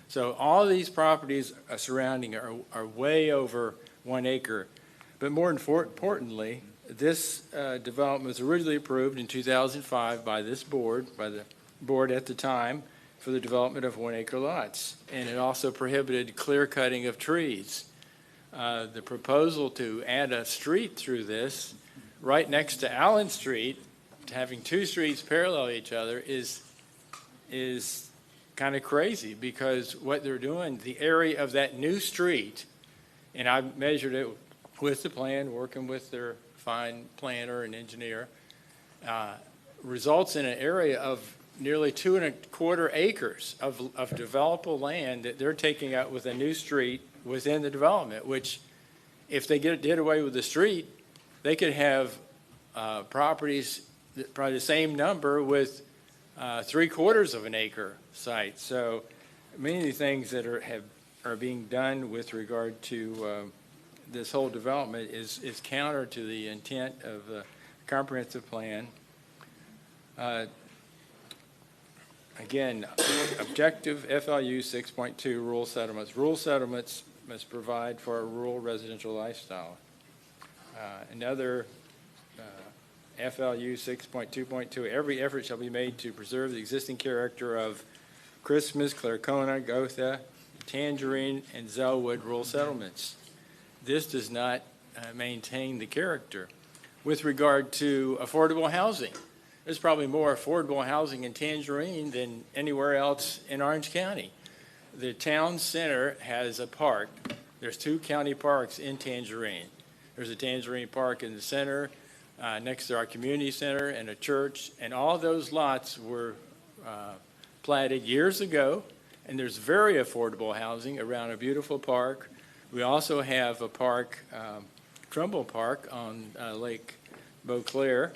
So all of these properties surrounding are way over 1 acre. But more importantly, this development was originally approved in 2005 by this board, by the board at the time, for the development of 1-acre lots. And it also prohibited clear cutting of trees. The proposal to add a street through this, right next to Allen Street, having 2 streets parallel each other, is kind of crazy, because what they're doing, the area of that new street, and I measured it with the plan, working with their fine planner and engineer, results in an area of nearly 2.25 acres of developable land that they're taking out with a new street within the development, which if they did away with the street, they could have properties, probably the same number, with 3/4 of an acre site. So many of the things that are being done with regard to this whole development is counter to the intent of the comprehensive plan. Again, objective FLU 6.2 rural settlements. Rural settlements must provide for a rural residential lifestyle. Another FLU 6.2.2, every effort shall be made to preserve the existing character of Christmas, Claricona, Gotha, Tangerine, and Zellwood rural settlements. This does not maintain the character. With regard to affordable housing, there's probably more affordable housing in Tangerine than anywhere else in Orange County. The town center has a park. There's 2 county parks in Tangerine. There's a Tangerine Park in the center, next to our community center, and a church, and all those lots were platted years ago, and there's very affordable housing around a beautiful park. We also have a park, Trumbull Park on Lake Beauclair,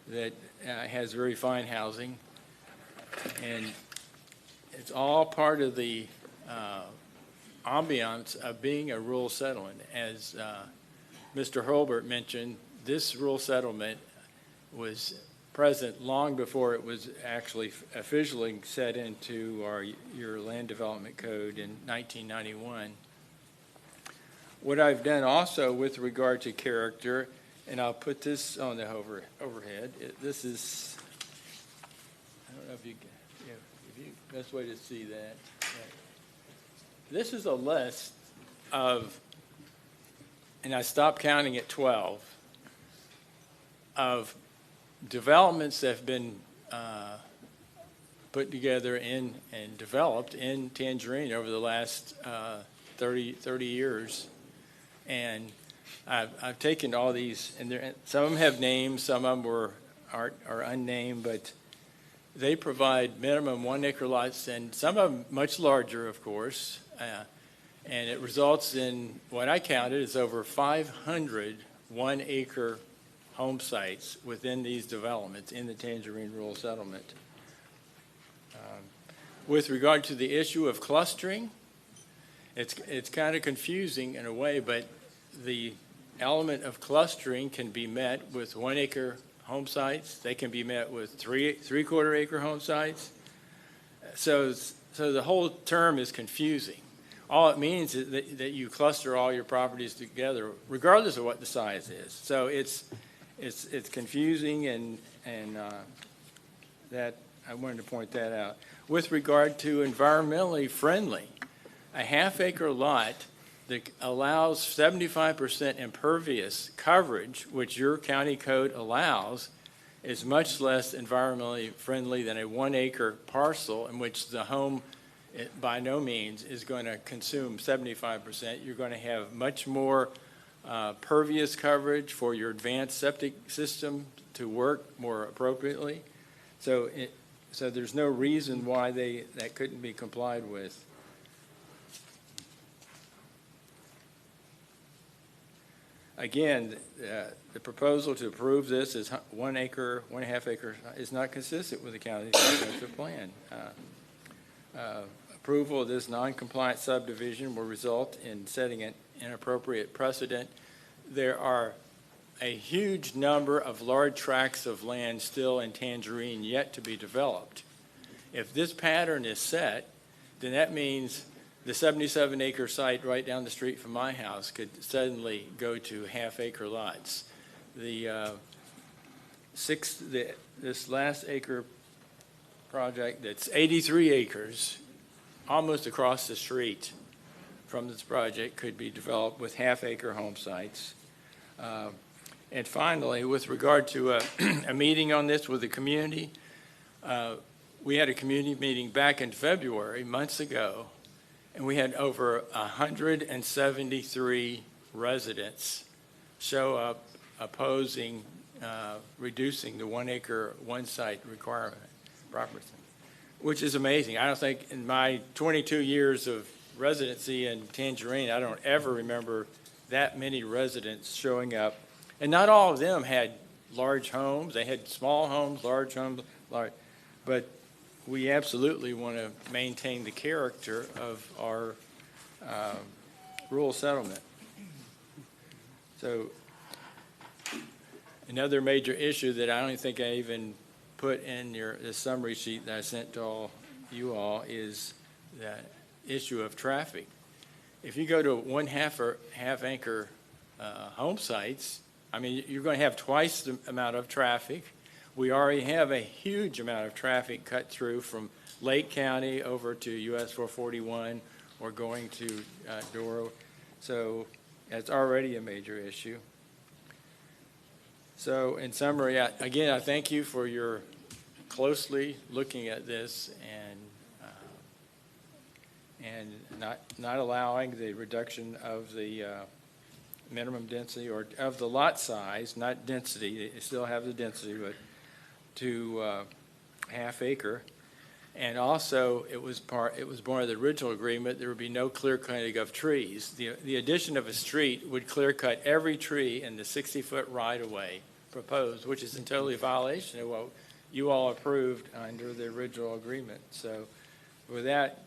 that has very fine housing, and it's all part of the ambiance of being a rural settlement. As Mr. Hurlbert mentioned, this rural settlement was present long before it was actually officially set into your land development code in 1991. What I've done also with regard to character, and I'll put this on the overhead. This is, I don't know if you best way to see that. This is a list of, and I stopped counting at 12, of developments that have been put together and developed in Tangerine over the last 30 years. And I've taken all these, and some of them have names, some of them are unnamed, but they provide minimum 1-acre lots, and some of them much larger, of course. And it results in, what I counted, is over 500 1-acre home sites within these developments in the Tangerine Rural Settlement. With regard to the issue of clustering, it's kind of confusing in a way, but the element of clustering can be met with 1-acre home sites. They can be met with 3/4 acre home sites. So the whole term is confusing. All it means is that you cluster all your properties together, regardless of what the size is. So it's confusing, and that I wanted to point that out. With regard to environmentally friendly, a 1/2-acre lot that allows 75% impervious coverage, which your county code allows, is much less environmentally friendly than a 1-acre parcel in which the home by no means is going to consume 75%. You're going to have much more pervious coverage for your advanced septic system to work more appropriately. So there's no reason why that couldn't be complied with. again, the proposal to approve this is 1 acre, 1.5 acre, is not consistent with the county's comprehensive plan. Approval of this non-compliant subdivision will result in setting an inappropriate precedent. There are a huge number of large tracts of land still in Tangerine yet to be developed. If this pattern is set, then that means the 77-acre site right down the street from my house could suddenly go to half-acre lots. This last acre project that's 83 acres, almost across the street from this project, could be developed with half-acre home sites. And finally, with regard to a meeting on this with the community, we had a community meeting back in February, months ago, and we had over 173 residents show up opposing reducing the 1 acre, 1 site requirement, property, which is amazing. I don't think in my 22 years of residency in Tangerine, I don't ever remember that many residents showing up. And not all of them had large homes. They had small homes, large homes, but we absolutely want to maintain the character of our rural settlement. So another major issue that I don't think I even put in the summary sheet that I sent to all you all is the issue of traffic. If you go to 1.5 or half-acre home sites, I mean, you're going to have twice the amount of traffic. We already have a huge amount of traffic cut through from Lake County over to US 441 or going to Doro. So that's already a major issue. So in summary, again, I thank you for your closely looking at this and not allowing the reduction of the minimum density or of the lot size, not density. They still have the density, but to half acre. And also, it was part of the original agreement, there would be no clear cutting of trees. The addition of a street would clear cut every tree in the 60-foot right-of-way proposed, which is in totally violation of what you all approved under the original agreement. So with that,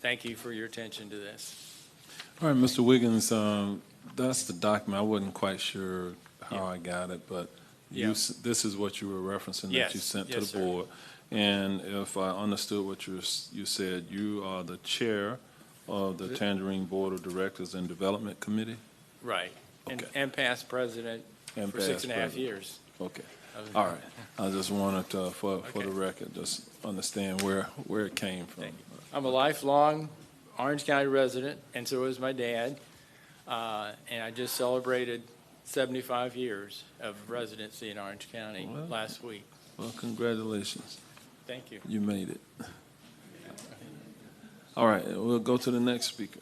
thank you for your attention to this. All right, Mr. Wiggins, that's the document. I wasn't quite sure how I got it, but this is what you were referencing that you sent to the board. And if I understood what you said, you are the chair of the Tangerine Board of Directors and Development Committee? Right. Okay. And past president for 6.5 years. Okay. All right. I just wanted to, for the record, just understand where it came from. I'm a lifelong Orange County resident, and so is my dad. And I just celebrated 75 years of residency in Orange County last week. Well, congratulations. Thank you. You made it. All right, we'll go to the next speaker.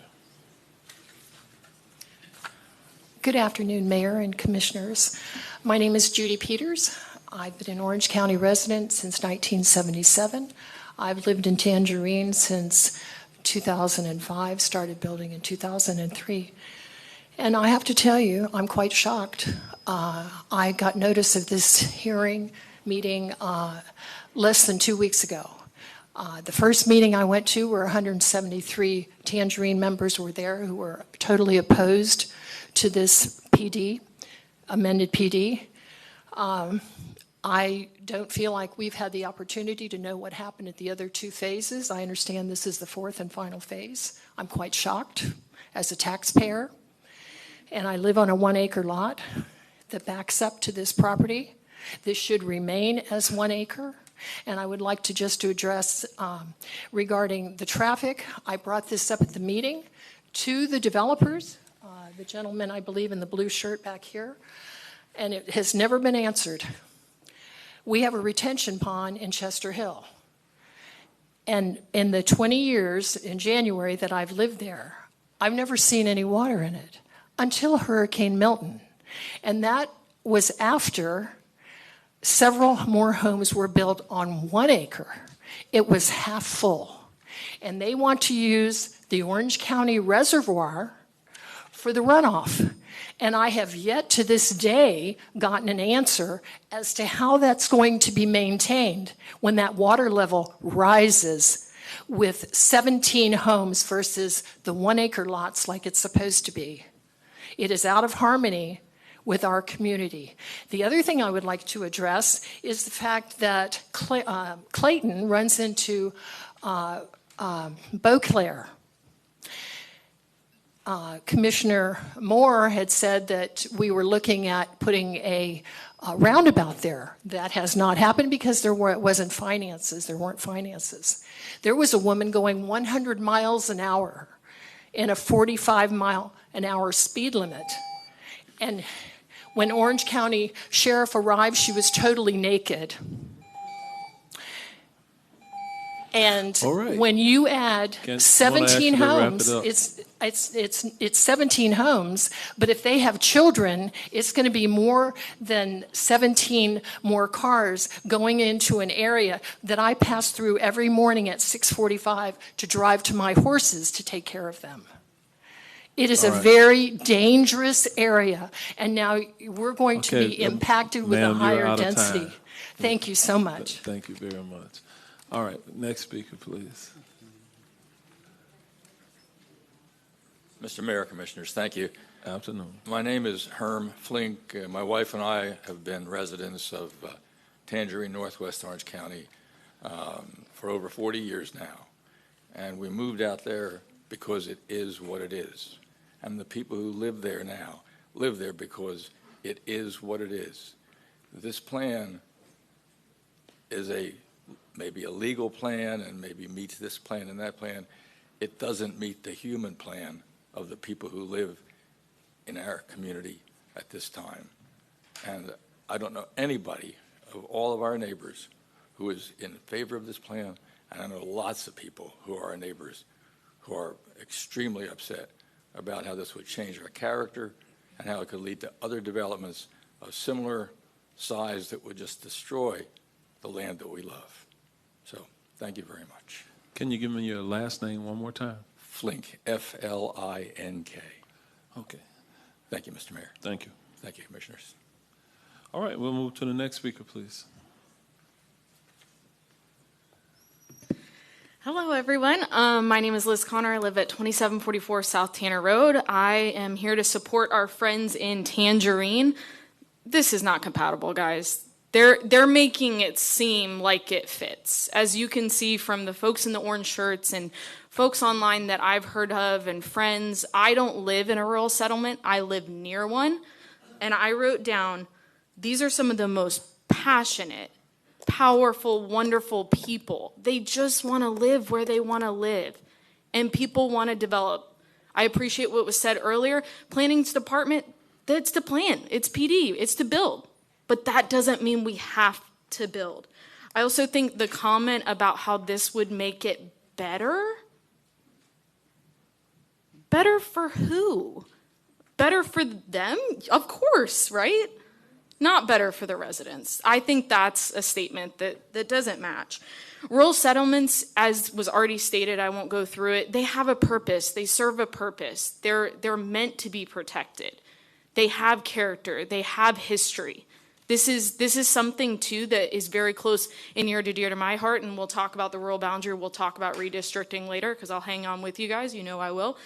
Good afternoon, Mayor and Commissioners. My name is Judy Peters. I've been an Orange County resident since 1977. I've lived in Tangerine since 2005, started building in 2003. And I have to tell you, I'm quite shocked. I got notice of this hearing meeting less than 2 weeks ago. The first meeting I went to were 173 Tangerine members were there who were totally opposed to this PD, amended PD. I don't feel like we've had the opportunity to know what happened at the other 2 phases. I understand this is the 4th and final phase. I'm quite shocked as a taxpayer. And I live on a 1-acre lot that backs up to this property. This should remain as 1 acre. And I would like to just to address regarding the traffic. I brought this up at the meeting to the developers, the gentleman, I believe, in the blue shirt back here, and it has never been answered. We have a retention pond in Chester Hill. And in the 20 years in January that I've lived there, I've never seen any water in it until Hurricane Milton. And that was after several more homes were built on 1 acre. It was half full. And they want to use the Orange County Reservoir for the runoff. And I have yet to this day gotten an answer as to how that's going to be maintained when that water level rises with 17 homes versus the 1 acre lots like it's supposed to be. It is out of harmony with our community. The other thing I would like to address is the fact that Clayton runs into Beauclair. Commissioner Moore had said that we were looking at putting a roundabout there. That has not happened because there weren't finances. There was a woman going 100 miles an hour in a 45-mile-an-hour speed limit. And when Orange County Sheriff arrived, she was totally naked. And when you add 17 homes, it's 17 homes, but if they have children, it's going to be more than 17 more cars going into an area that I pass through every morning at 6:45 to drive to my horses to take care of them. It is a very dangerous area, and now we're going to be impacted with a higher density. Thank you so much. Thank you very much. All right, next speaker, please. Mr. Mayor, Commissioners, thank you. Afternoon. My name is Herm Flink. My wife and I have been residents of Tangerine, Northwest Orange County for over 40 years now. And we moved out there because it is what it is. And the people who live there now live there because it is what it is. This plan is maybe a legal plan and maybe meets this plan and that plan. It doesn't meet the human plan of the people who live in our community at this time. And I don't know anybody of all of our neighbors who is in favor of this plan, and I know lots of people who are our neighbors who are extremely upset about how this would change our character and how it could lead to other developments of similar size that would just destroy the land that we love. So thank you very much. Can you give me your last name one more time? Flink, F-L-I-N-K. Okay. Thank you, Mr. Mayor. Thank you. Thank you, Commissioners. All right, we'll move to the next speaker, please. Hello, everyone. My name is Liz Connor. I live at 2744 South Tanner Road. I am here to support our friends in Tangerine. This is not compatible, guys. They're making it seem like it fits. As you can see from the folks in the orange shirts and folks online that I've heard of and friends, I don't live in a rural settlement. I live near one. And I wrote down, these are some of the most passionate, powerful, wonderful people. They just want to live where they want to live. And people want to develop. I appreciate what was said earlier. Planning's department, that's the plan. It's PD. It's to build. But that doesn't mean we have to build. I also think the comment about how this would make it better? Better for who? Better for them? Of course, right? Not better for the residents. I think that's a statement that doesn't match. Rural settlements, as was already stated, I won't go through it, they have a purpose. They serve a purpose. They're meant to be protected. They have character. They have history. This is something, too, that is very close and near to dear to my heart, and we'll talk about the rural boundary. We'll talk about redistricting later, because I'll hang on with you guys. You know I will.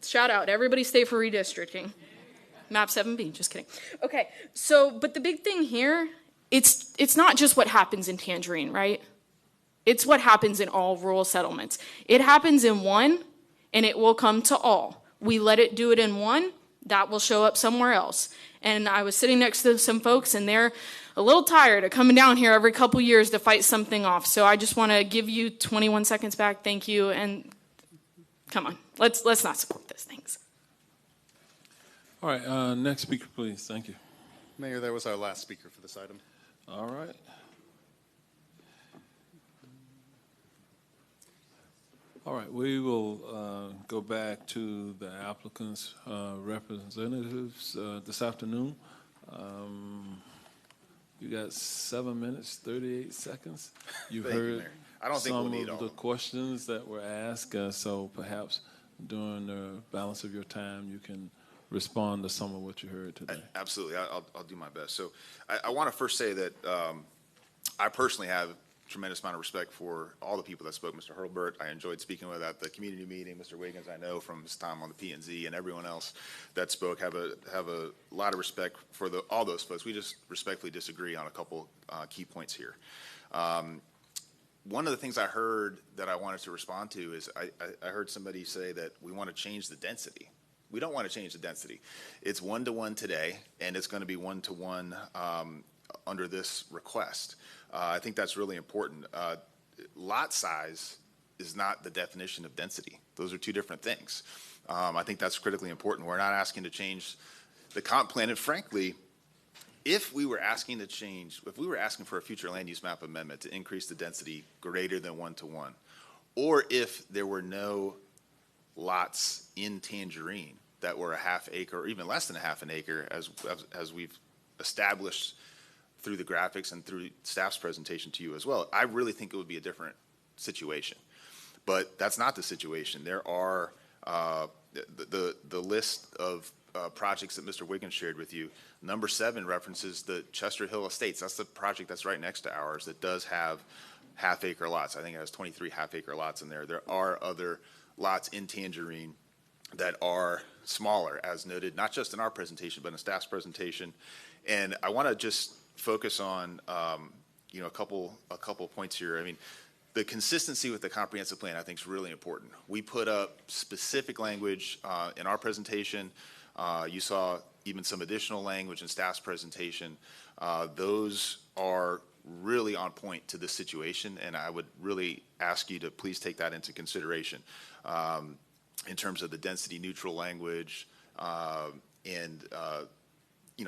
Shout out. Everybody stay for redistricting. Map 7B, just kidding. Okay, so, but the big thing here, it's not just what happens in Tangerine, right? It's what happens in all rural settlements. It happens in one, and it will come to all. We let it do it in one, that will show up somewhere else. And I was sitting next to some folks, and they're a little tired of coming down here every couple years to fight something off. So I just want to give you 21 seconds back. Thank you. And come on, let's not support this. Thanks. All right, next speaker, please. Thank you. Mayor, that was our last speaker for this item. All right. All right, we will go back to the applicants' representatives this afternoon. You got 7 minutes, 38 seconds. You've Thank you, heard Mayor. I don't think we'll some need of all the questions that were asked, so perhaps during the balance of your time, you can respond to some of what you heard today. Absolutely. I'll do my best. So I want to first say that I personally have a tremendous amount of respect for all the people that spoke. Mr. Hurlburt, I enjoyed speaking with at the community meeting. Mr. Wiggins, I know from his time on the P&Z, and everyone else that spoke have a lot of respect for all those folks. We just respectfully disagree on a couple key points here. One of the things I heard that I wanted to respond to is I heard somebody say that we want to change the density. We don't want to change the density. It's 1-to-1 today, and it's going to be 1-to-1 under this request. I think that's really important. Lot size is not the definition of density. Those are two different things. I think that's critically important. We're not asking to change the comp plan, and frankly, if we were asking for a future land use map amendment to increase the density greater than 1-to-1, or if there were no lots in Tangerine that were a half acre or even less than a half an acre, as we've established through the graphics and through staff's presentation to you as well, I really think it would be a different situation. But that's not the situation. There are the list of projects that Mr. Wiggins shared with you. Number 7 references the Chester Hill Estates. That's the project that's right next to ours that does have half-acre lots. I think it has 23 half-acre lots in there. There are other lots in Tangerine that are smaller, as noted, not just in our presentation, but in staff's presentation. And I want to just focus on, a couple points here. I mean, the consistency with the comprehensive plan, I think, is really important. We put up specific language in our presentation. You saw even some additional language in staff's presentation. Those are really on point to this situation, and I would really ask you to please take that into consideration in terms of the density neutral language and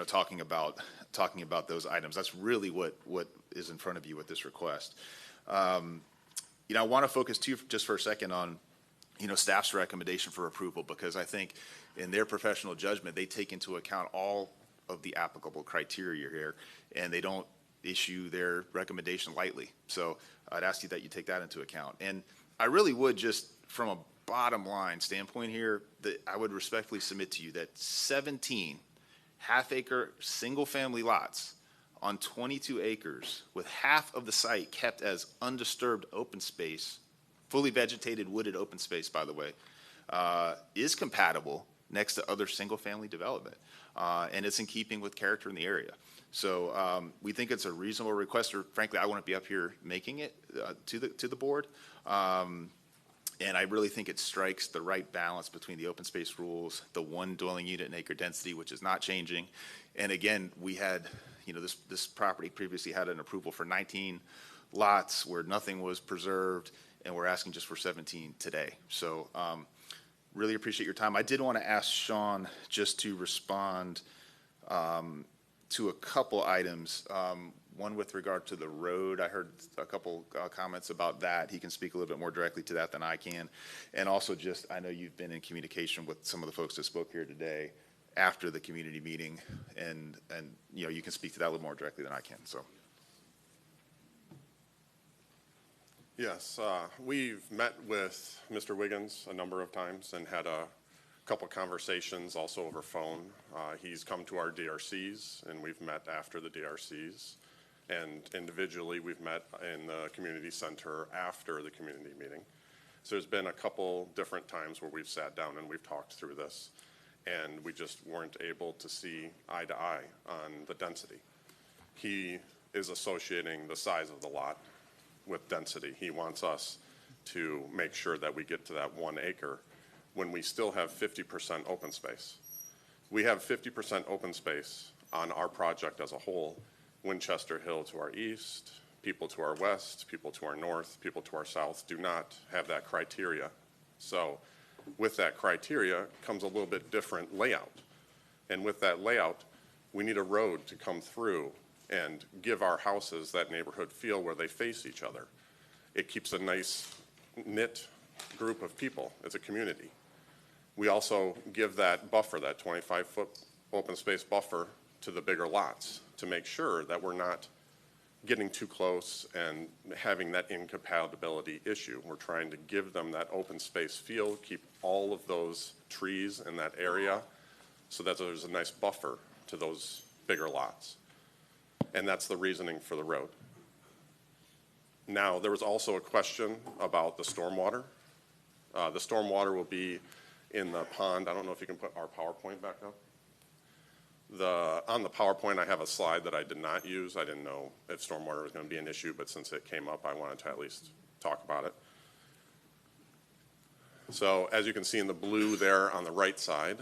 talking about those items. That's really what is in front of you with this request. I want to focus too just for a second on staff's recommendation for approval, because I think in their professional judgment they take into account all of the applicable criteria here, and they don't issue their recommendation lightly. So I'd ask you that you take that into account. And I really would, just from a bottom line standpoint here, that I would respectfully submit to you that 17 half-acre single-family lots on 22 acres with half of the site kept as undisturbed open space, fully vegetated wooded open space, by the way, is compatible next to other single-family development. And it's in keeping with character in the area. So we think it's a reasonable request, or frankly, I wouldn't be up here making it to the board. And I really think it strikes the right balance between the open space rules, the one dwelling unit and acre density, which is not changing. And again, we had, this property previously had an approval for 19 lots where nothing was preserved, and we're asking just for 17 today. So really appreciate your time. I did want to ask Sean just to respond to a couple items. One with regard to the road. I heard a couple comments about that. He can speak a little bit more directly to that than I can. And also just, I know you've been in communication with some of the folks that spoke here today after the community meeting, and you can speak to that a little more directly than I can. So. Yes, we've met with Mr. Wiggins a number of times and had a couple conversations also over phone. He's come to our DRCs, and we've met after the DRCs. And individually, we've met in the community center after the community meeting. So there's been a couple different times where we've sat down and we've talked through this, and we just weren't able to see eye to eye on the density. He is associating the size of the lot with density. He wants us to make sure that we get to that 1 acre when we still have 50% open space. We have 50% open space on our project as a whole. Winchester Hill to our east, people to our west, people to our north, people to our south do not have that criteria. So with that criteria comes a little bit different layout. And with that layout, we need a road to come through and give our houses that neighborhood feel where they face each other. It keeps a nice knit group of people. It's a community. We also give that buffer, that 25-foot open space buffer, to the bigger lots to make sure that we're not getting too close and having that incompatibility issue. We're trying to give them that open space feel, keep all of those trees in that area so that there's a nice buffer to those bigger lots. And that's the reasoning for the road. Now, there was also a question about the stormwater. The stormwater will be in the pond. I don't know if you can put our PowerPoint back up. On the PowerPoint, I have a slide that I did not use. I didn't know if stormwater was going to be an issue, but since it came up, I wanted to at least talk about it. So as you can see in the blue there on the right side,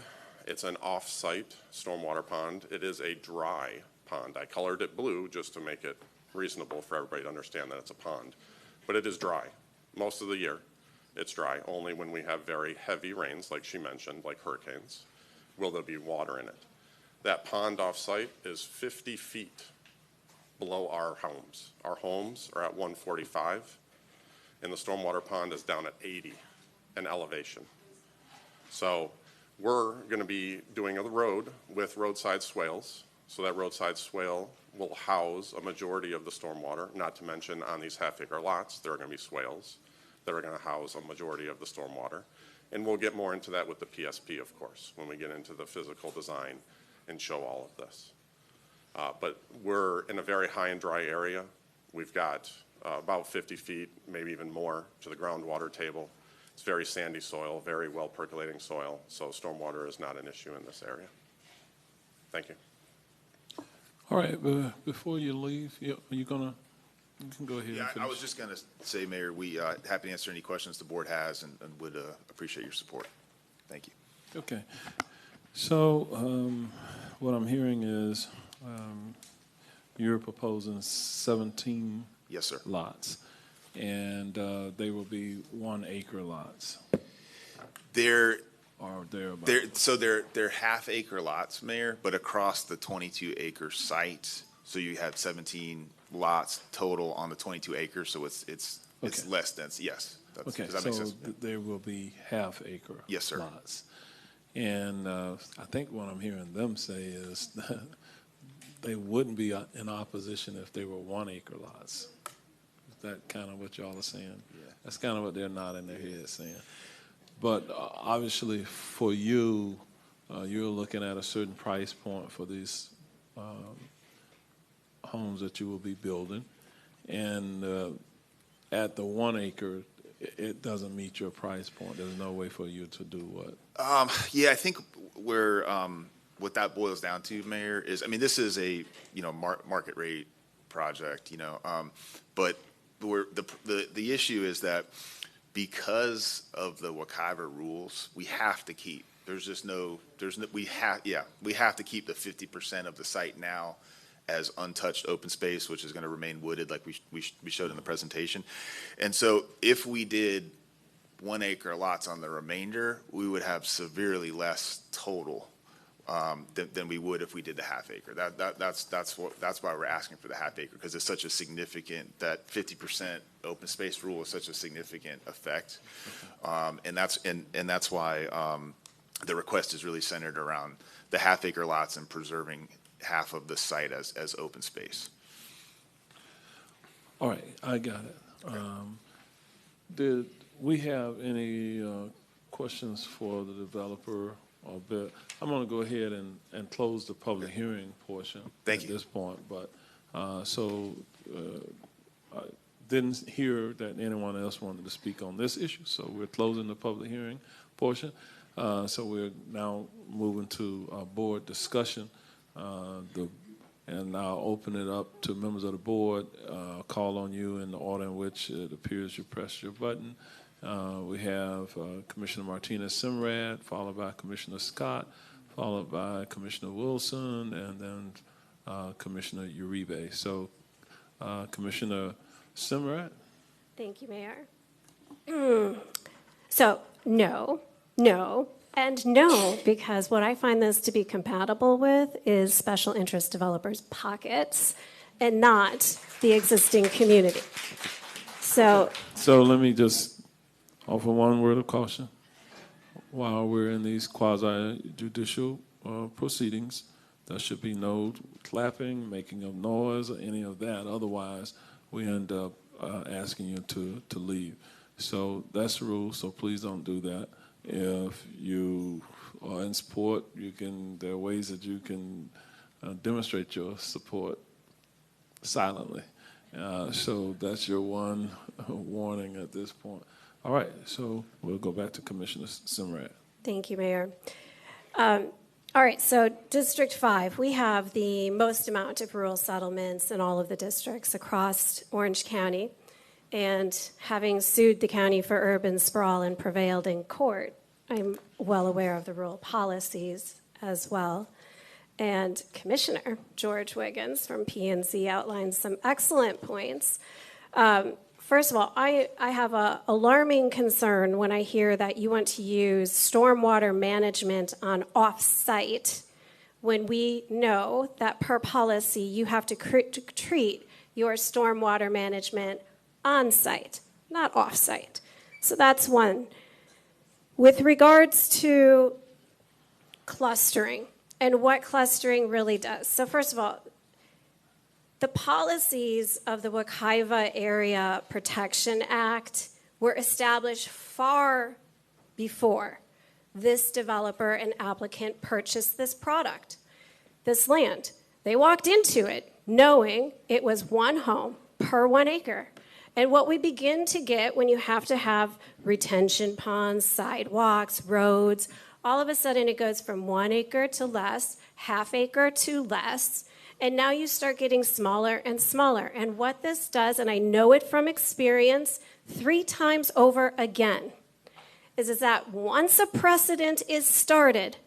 it's an off-site stormwater pond. It is a dry pond. I colored it blue just to make it reasonable for everybody to understand that it's a pond. But it is dry. Most of the year, it's dry. Only when we have very heavy rains, like she mentioned, like hurricanes, will there be water in it. That pond off-site is 50 feet below our homes. Our homes are at 145, and the stormwater pond is down at 80 in elevation. So we're going to be doing a road with roadside swales. So that roadside swale will house a majority of the stormwater, not to mention on these half-acre lots, there are going to be swales that are going to house a majority of the stormwater. And we'll get more into that with the PSP, of course, when we get into the physical design and show all of this. But we're in a very high and dry area. We've got about 50 feet, maybe even more, to the groundwater table. It's very sandy soil, very well percolating soil, so stormwater is not an issue in this area. Thank you. All right, before you leave, you can go ahead and Yeah, finish. I was just going to say, Mayor, we happy to answer any questions the board has and would appreciate your support. Thank you. Okay. So what I'm hearing is you're proposing 17 Yes, sir. lots, and they will be 1 acre lots. They're Or thereabouts. they're half-acre lots, Mayor, but across the 22-acre site. So you have 17 lots total on the 22 acres, so it's Okay. less dense. Yes. Okay, Does that make so sense? there will be half-acre Yes, sir. lots. And I think what I'm hearing them say is that they wouldn't be in opposition if they were 1 acre lots. Is that kind of what y'all are saying? Yeah. That's kind of what they're nodding their head saying. But obviously, for you, you're looking at a certain price point for these homes that you will be building. And at the 1 acre, it doesn't meet your price point. There's no way for you to do what? Yeah, I think where what that boils down to, Mayor, is, I mean, this is a, market rate project, but the issue is that because of the Wekiva rules, we have to keep, we have to keep the 50% of the site now as untouched open space, which is going to remain wooded like we showed in the presentation. And so if we did 1 acre lots on the remainder, we would have severely less total than we would if we did the half acre. That's why we're asking for the half acre, because it's such a significant, that 50% open space rule is such a significant effect. And that's why the request is really centered around the half acre lots and preserving half of the site as open space. All right, I got it. Did we have any questions for the developer or bid? I'm going to go ahead and close the public hearing portion Thank at you. this point. But I didn't hear that anyone else wanted to speak on this issue, so we're closing the public hearing portion. So we're now moving to board discussion. And I'll open it up to members of the board. Call on you in the order in which it appears you press your button. We have Commissioner Martinez-Simrad, followed by Commissioner Scott, followed by Commissioner Wilson, and then Commissioner Uribe. So, Commissioner Simrad? Thank you, Mayor. So, no, and no, because what I find this to be compatible with is special interest developers' pockets and not the existing community. So let me just offer one word of caution. While we're in these quasi-judicial proceedings, There should be no clapping, making of noise, or any of that. Otherwise, we end up asking you to leave. So that's the rule, so please don't do that. If you are in support, there are ways that you can demonstrate your support silently. So that's your one warning at this point. All right, so we'll go back to Commissioner Simrad. Thank you, Mayor. All right, so District 5, we have the most amount of rural settlements in all of the districts across Orange County. And having sued the county for urban sprawl and prevailed in court, I'm well aware of the rural policies as well. And Commissioner George Wiggins from P&Z outlined some excellent points. First of all, I have an alarming concern when I hear that you want to use stormwater management on off-site when we know that per policy you have to treat your stormwater management on-site, not off-site. So that's one. With regards to clustering and what clustering really does. So first of all, the policies of the Wekiva Area Protection Act were established far before this developer and applicant purchased this product, this land. They walked into it knowing it was one home per 1 acre. And what we begin to get when you have to have retention ponds, sidewalks, roads, all of a sudden it goes from 1 acre to less, half acre to less, and now you start getting smaller and smaller. And what this does, and I know it from experience 3 times over again, is that once a precedent is started,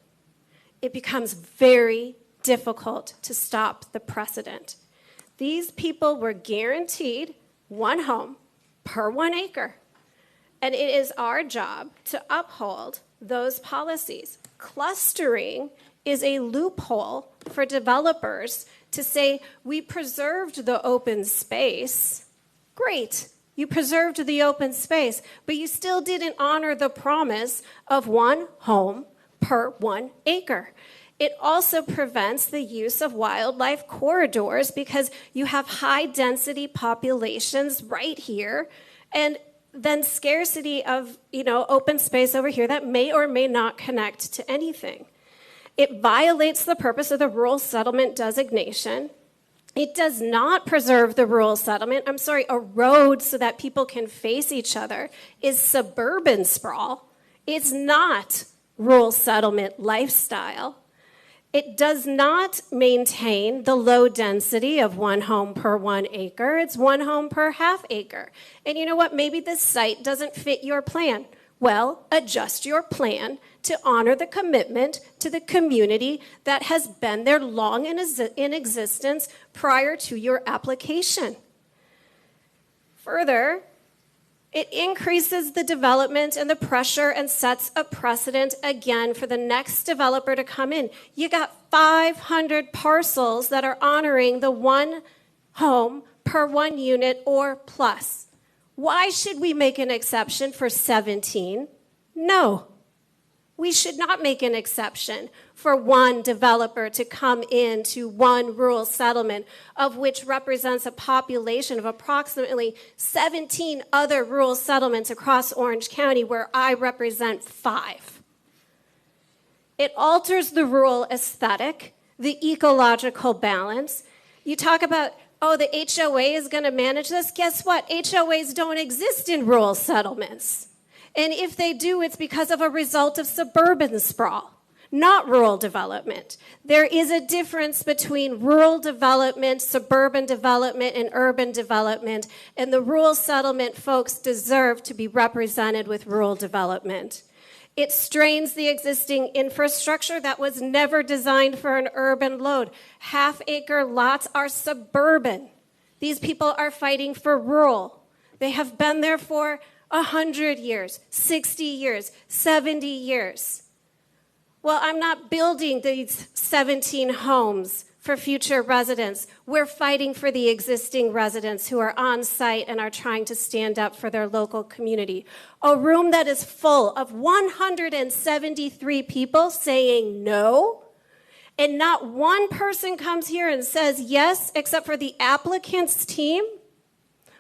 it becomes very difficult to stop the precedent. These people were guaranteed one home per 1 acre. And it is our job to uphold those policies. Clustering is a loophole for developers to say, we preserved the open space. Great, you preserved the open space, but you still didn't honor the promise of one home per 1 acre. It also prevents the use of wildlife corridors because you have high density populations right here and then scarcity of, open space over here that may or may not connect to anything. It violates the purpose of the rural settlement designation. It does not preserve the rural settlement. A road so that people can face each other is suburban sprawl. It's not rural settlement lifestyle. It does not maintain the low density of one home per 1 acre. It's one home per half acre. And you know what? Maybe this site doesn't fit your plan. Well, adjust your plan to honor the commitment to the community that has been there long in existence prior to your application. Further, it increases the development and the pressure and sets a precedent again for the next developer to come in. You got 500 parcels that are honoring the one home per 1 unit or plus. Why should we make an exception for 17? No. We should not make an exception for one developer to come into one rural settlement, of which represents a population of approximately 17 other rural settlements across Orange County, where I represent 5. It alters the rural aesthetic, the ecological balance. You talk about, the HOA is going to manage this. Guess what? HOAs don't exist in rural settlements. And if they do, it's because of a result of suburban sprawl, not rural development. There is a difference between rural development, suburban development, and urban development, and the rural settlement folks deserve to be represented with rural development. It strains the existing infrastructure that was never designed for an urban load. Half-acre lots are suburban. These people are fighting for rural. They have been there for 100 years, 60 years, 70 years. Well, I'm not building these 17 homes for future residents. We're fighting for the existing residents who are on site and are trying to stand up for their local community. A room that is full of 173 people saying no, and not one person comes here and says yes, except for the applicant's team,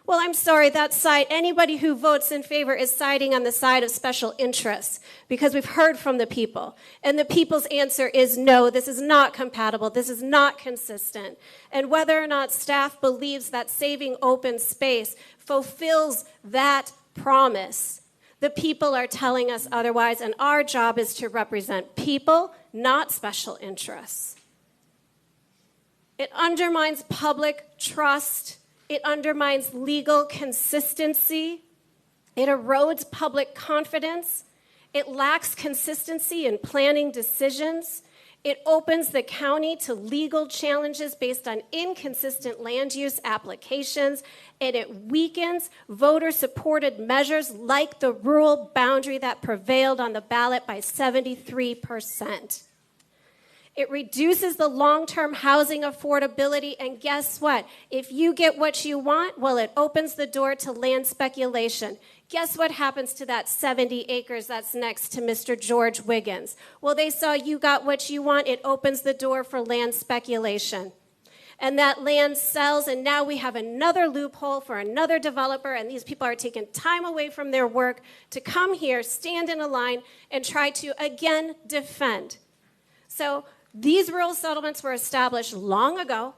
well, I'm sorry, that side, anybody who votes in favor is siding on the side of special interests, because we've heard from the people. And the people's answer is no, this is not compatible, this is not consistent. And whether or not staff believes that saving open space fulfills that promise, the people are telling us otherwise, and our job is to represent people, not special interests. It undermines public trust. It undermines legal consistency. It erodes public confidence. It lacks consistency in planning decisions. It opens the county to legal challenges based on inconsistent land use applications. And it weakens voter-supported measures like the rural boundary that prevailed on the ballot by 73%. It reduces the long-term housing affordability, and guess what? If you get what you want, well, it opens the door to land speculation. Guess what happens to that 70 acres that's next to Mr. George Wiggins? Well, they saw you got what you want. It opens the door for land speculation. And that land sells, and now we have another loophole for another developer, and these people are taking time away from their work to come here, stand in a line, and try to, again, defend. So these rural settlements were established long ago.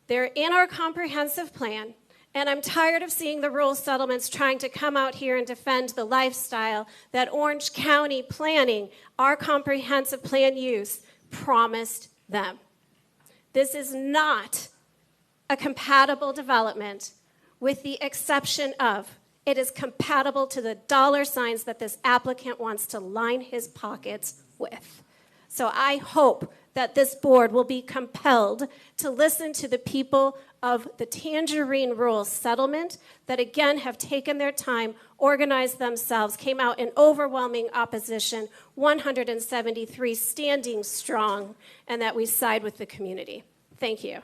They're in our comprehensive plan, and I'm tired of seeing the rural settlements trying to come out here and defend the lifestyle that Orange County Planning, our comprehensive plan use, promised them. This is not a compatible development, with the exception of it is compatible to the dollar signs that this applicant wants to line his pockets with. So I hope that this board will be compelled to listen to the people of the Tangerine Rural Settlement that, again, have taken their time, organized themselves, came out in overwhelming opposition, 173 standing strong, and that we side with the community. Thank you.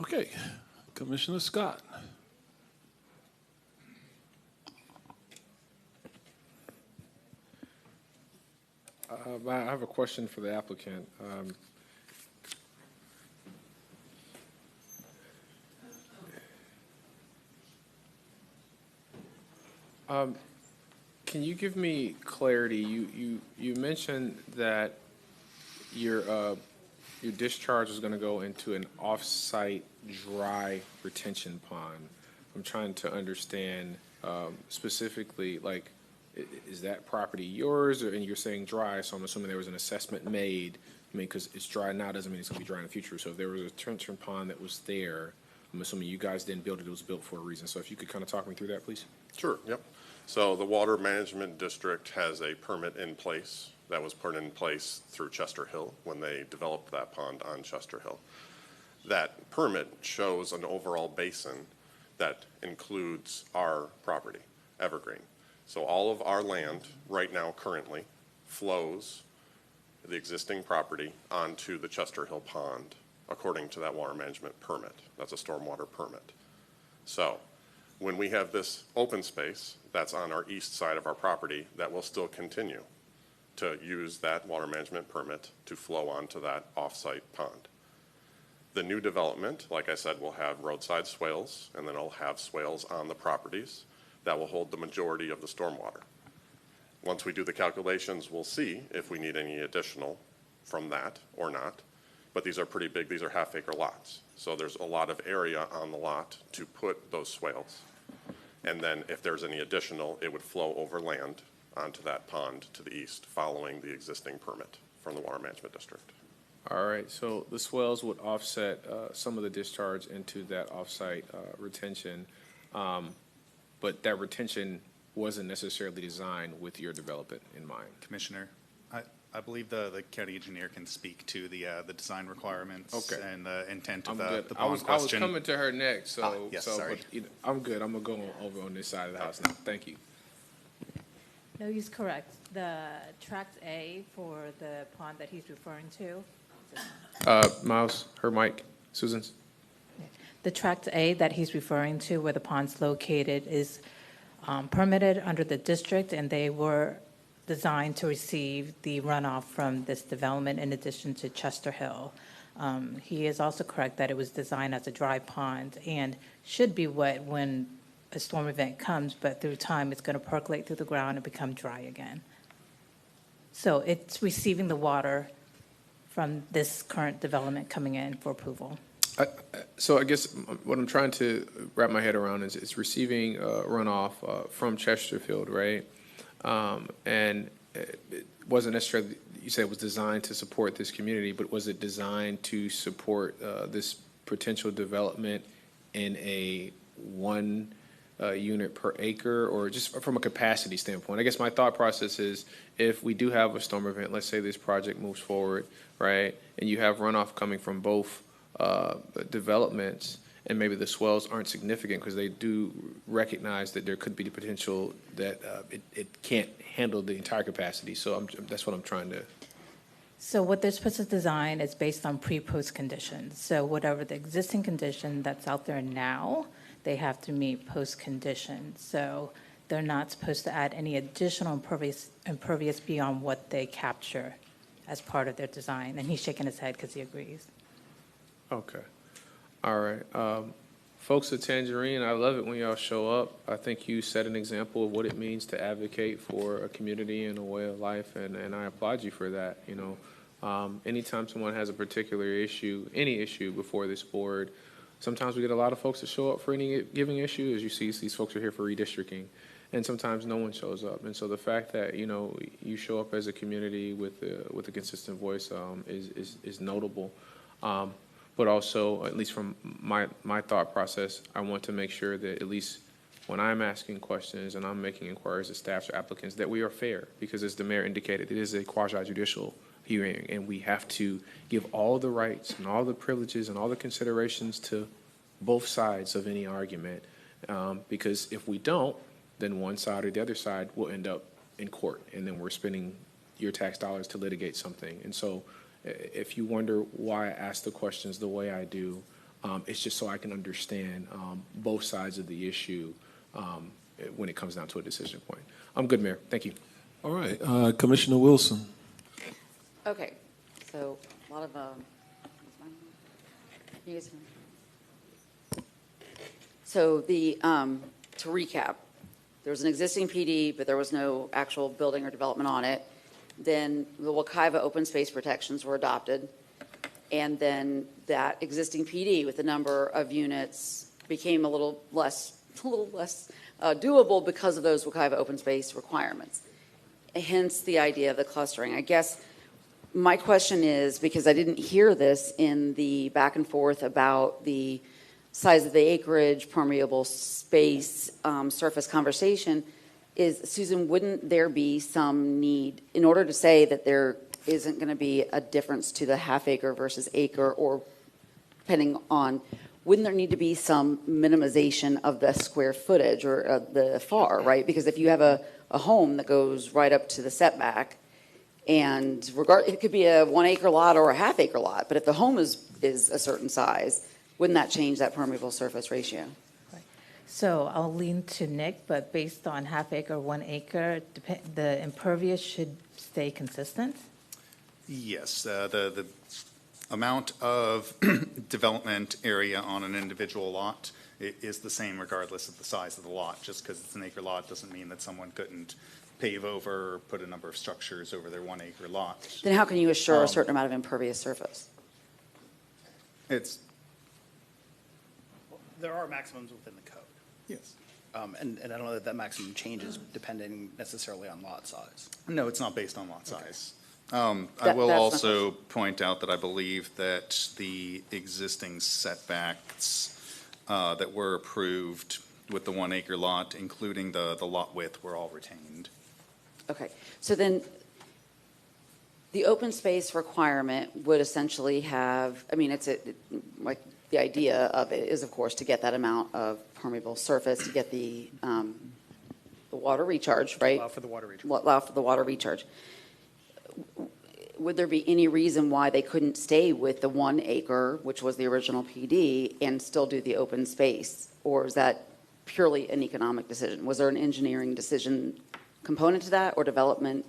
Okay, Commissioner Scott. I have a question for the applicant. Can you give me clarity? You mentioned that your discharge is going to go into an off-site dry retention pond. I'm trying to understand specifically, like, is that property yours, and you're saying dry, so I'm assuming there was an assessment made. I mean, because it's dry now doesn't mean it's going to be dry in the future. So if there was a retention pond that was there, I'm assuming you guys didn't build it, it was built for a reason. So if you could kind of talk me through that, please. Sure, yep. So the Water Management District has a permit in place that was put in place through Chester Hill when they developed that pond on Chester Hill. That permit shows an overall basin that includes our property, Evergreen. So all of our land right now currently flows the existing property onto the Chester Hill Pond according to that water management permit. That's a stormwater permit. So when we have this open space that's on our east side of our property, that will still continue to use that water management permit to flow onto that off-site pond. The new development, like I said, will have roadside swales, and then it'll have swales on the properties that will hold the majority of the stormwater. Once we do the calculations, we'll see if we need any additional from that or not. But these are pretty big. These are half-acre lots. So there's a lot of area on the lot to put those swales. And then if there's any additional, it would flow over land onto that pond to the east, following the existing permit from the Water Management District. All right, so the swales would offset some of the discharge into that off-site retention, but that retention wasn't necessarily designed with your development in mind. Commissioner, I believe the county engineer can speak to the design requirements and the intent of the bond question. I was coming to her next, so, yes, so sorry. but, I'm good. I'm going to go over on this side of the house now. Thank you. No, he's correct. The tract A for the pond that he's referring to. Miles, her mic, Susan's. The tract A that he's referring to, where the pond's located, is permitted under the district, and they were designed to receive the runoff from this development in addition to Chester Hill. He is also correct that it was designed as a dry pond and should be wet when a storm event comes, but through time, it's going to percolate through the ground and become dry again. So it's receiving the water from this current development coming in for approval. So I guess what I'm trying to wrap my head around is it's receiving runoff from Chesterfield, right? And it wasn't necessarily, you said it was designed to support this community, but was it designed to support this potential development in a one unit per acre, or just from a capacity standpoint? I guess my thought process is, if we do have a storm event, let's say this project moves forward, right, and you have runoff coming from both developments, and maybe the swells aren't significant because they do recognize that there could be the potential that it can't handle the entire capacity. So that's what I'm trying to. So what they're supposed to design is based on pre-post conditions. So whatever the existing condition that's out there now, they have to meet post conditions. So they're not supposed to add any additional impervious beyond what they capture as part of their design. And he's shaking his head because he agrees. Okay. All right. Folks at Tangerine, I love it when y'all show up. I think you set an example of what it means to advocate for a community and a way of life, and I applaud you for that. You know, anytime someone has a particular issue, any issue before this board, sometimes we get a lot of folks that show up for any given issue. As you see, these folks are here for redistricting, and sometimes no one shows up. And so the fact that, you know, you show up as a community with a consistent voice is notable. But also, at least from my thought process, I want to make sure that at least when I'm asking questions and I'm making inquiries of staffs or applicants, that we are fair, because as the mayor indicated, it is a quasi-judicial hearing, and we have to give all the rights and all the privileges and all the considerations to both sides of any argument, because if we don't, then one side or the other side will end up in court, and then we're spending your tax dollars to litigate something. And so if you wonder why I ask the questions the way I do, it's just so I can understand both sides of the issue when it comes down to a decision point. I'm good, Mayor. Thank you. All right. Commissioner Wilson. Okay, so a lot of, you guys hear me? So to recap, there was an existing PD, but there was no actual building or development on it. Then the Wekiva open space protections were adopted, and then that existing PD with the number of units became a little less doable because of those Wekiva open space requirements. Hence the idea of the clustering. I guess my question is, because I didn't hear this in the back and forth about the size of the acreage, permeable space, surface conversation, is, Susan, wouldn't there be some need, in order to say that there isn't going to be a difference to the half acre versus acre, or depending on, wouldn't there need to be some minimization of the square footage or the FAR, right? Because if you have a home that goes right up to the setback, and it could be a 1 acre lot or a half acre lot, but if the home is a certain size, wouldn't that change that permeable surface ratio? So I'll lean to Nick, but based on half acre, 1 acre, the impervious should stay consistent? Yes, the amount of development area on an individual lot is the same regardless of the size of the lot. Just because it's an acre lot doesn't mean that someone couldn't pave over or put a number of structures over their 1 acre lot. Then how can you assure a certain amount of impervious surface? There are maximums within the code. Yes. And I don't know that maximum changes depending necessarily on lot size. No, it's not based on lot size. Okay. I will also point out that I believe that the existing setbacks that were approved with the 1 acre lot, including the lot width, were all retained. Okay, so then the open space requirement would essentially have, I mean, like the idea of it is, of course, to get that amount of permeable surface, to get the water recharge, right? Allow for the water recharge. Allow for the water recharge. Would there be any reason why they couldn't stay with the 1 acre, which was the original PD, and still do the open space? Or is that purely an economic decision? Was there an engineering decision component to that, or development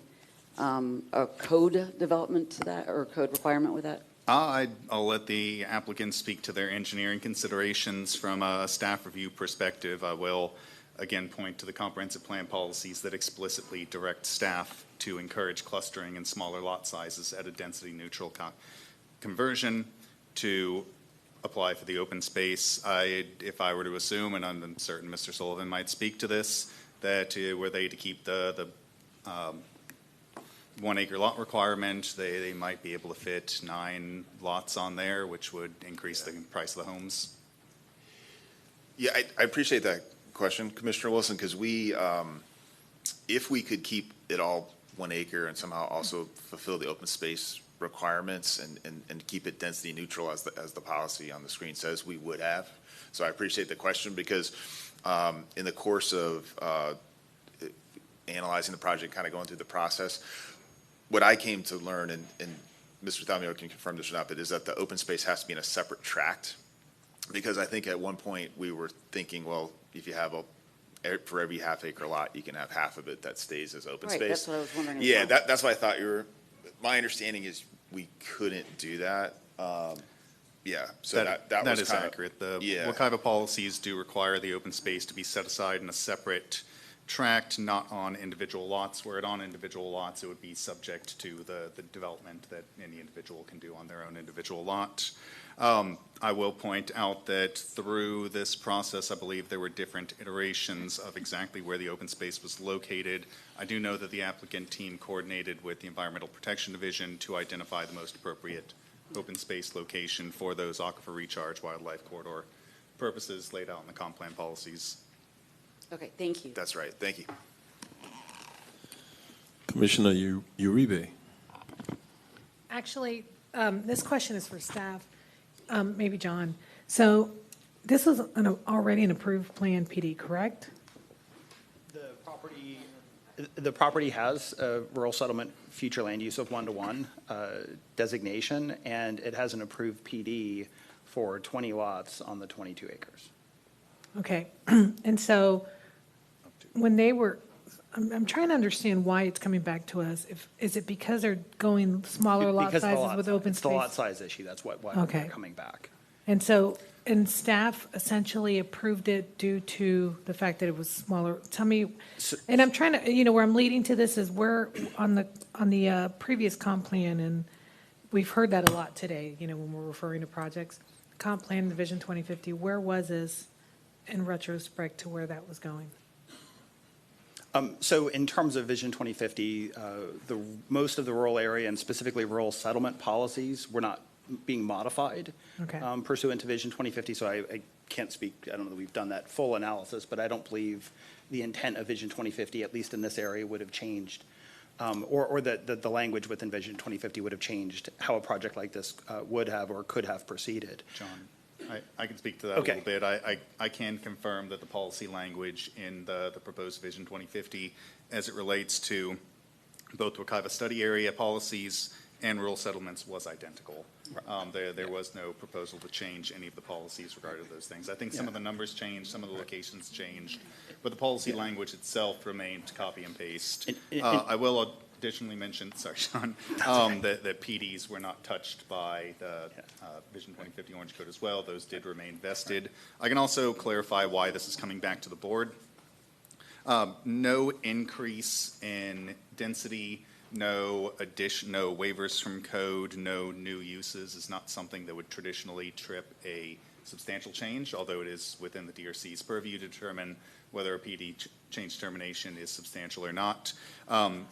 a code development to that, or code requirement with that? I'll let the applicant speak to their engineering considerations. From a staff review perspective, I will again point to the comprehensive plan policies that explicitly direct staff to encourage clustering and smaller lot sizes at a density neutral conversion to apply for the open space. If I were to assume, and I'm certain Mr. Sullivan might speak to this, that were they to keep the 1 acre lot requirement, they might be able to fit 9 lots on there, which would increase the price of the homes. Yeah, I appreciate that question, Commissioner Wilson, because we, if we could keep it all 1 acre and somehow also fulfill the open space requirements and keep it density neutral as the policy on the screen says, we would have. So I appreciate the question, because in the course of analyzing the project, kind of going through the process, what I came to learn, and Mr. Thalmio can confirm this or not, but is that the open space has to be in a separate tract. Because I think at one point we were thinking, well, if you have for every half acre lot, you can have half of it that stays as open space. Right, that's what I was wondering. Yeah, that's what I thought you were. My understanding is we couldn't do that. Yeah, so that was is kinda accurate. The yeah. WCIVA policies do require the open space to be set aside in a separate tract, not on individual lots. Where on individual lots, it would be subject to the development that any individual can do on their own individual lot. I will point out that through this process, I believe there were different iterations of exactly where the open space was located. I do know that the applicant team coordinated with the Environmental Protection Division to identify the most appropriate open space location for those aquifer recharge wildlife corridor purposes laid out in the comp plan policies. Okay, thank you. That's right. Thank you. Commissioner Uribe. Actually, this question is for staff, maybe John. So this is already an approved plan PD, correct? The property has a rural settlement future land use of 1-to-1 designation, and it has an approved PD for 20 lots on the 22 acres. Okay, and so when they were, I'm trying to understand why it's coming back to us. Is it because they're going smaller lot Because of the sizes lot with size. open It's the lot space? size issue, that's why Okay. they're coming back. And so, and staff essentially approved it due to the fact that it was smaller. Tell me, and I'm trying to, where I'm leading to this is we're on the previous comp plan, and we've heard that a lot today, when we're referring to projects. Comp plan, the Vision 2050, where was this in retrospect to where that was going? So in terms of Vision 2050, most of the rural area and specifically rural settlement policies were not being modified Okay. pursuant to Vision 2050. So I can't speak, I don't know that we've done that full analysis, but I don't believe the intent of Vision 2050, at least in this area, would have changed, or that the language within Vision 2050 would have changed how a project like this would have or could have proceeded. John, I can speak to that Okay. a little bit. I can confirm that the policy language in the proposed Vision 2050, as it relates to both WCIVA study area policies and rural settlements, was identical. There was no proposal to change any of the policies regarding those things. I think some of the numbers changed, some of the locations changed, but the policy language itself remained copy and paste. I will additionally mention, sorry, Sean, that PDs were not touched by the Vision 2050 Orange Code as well. Those did remain vested. I can also clarify why this is coming back to the board. No increase in density, no waivers from code, no new uses is not something that would traditionally trip a substantial change, although it is within the DRC's purview to determine whether a PD change termination is substantial or not.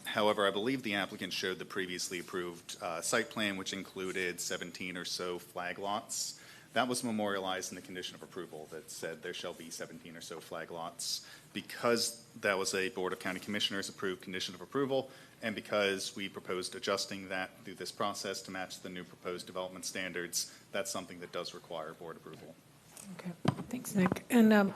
However, I believe the applicant showed the previously approved site plan, which included 17 or so flag lots. That was memorialized in the condition of approval that said there shall be 17 or so flag lots. Because that was a Board of County Commissioners approved condition of approval, and because we proposed adjusting that through this process to match the new proposed development standards, that's something that does require board approval. Okay, thanks, Nick. And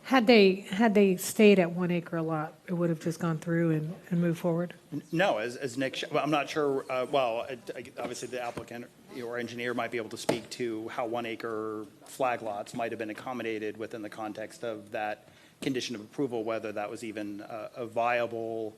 had they stayed at 1 acre a lot, it would have just gone through and moved forward? No, as Nick, well, I'm not sure, obviously the applicant or engineer might be able to speak to how 1 acre flag lots might have been accommodated within the context of that condition of approval, whether that was even a viable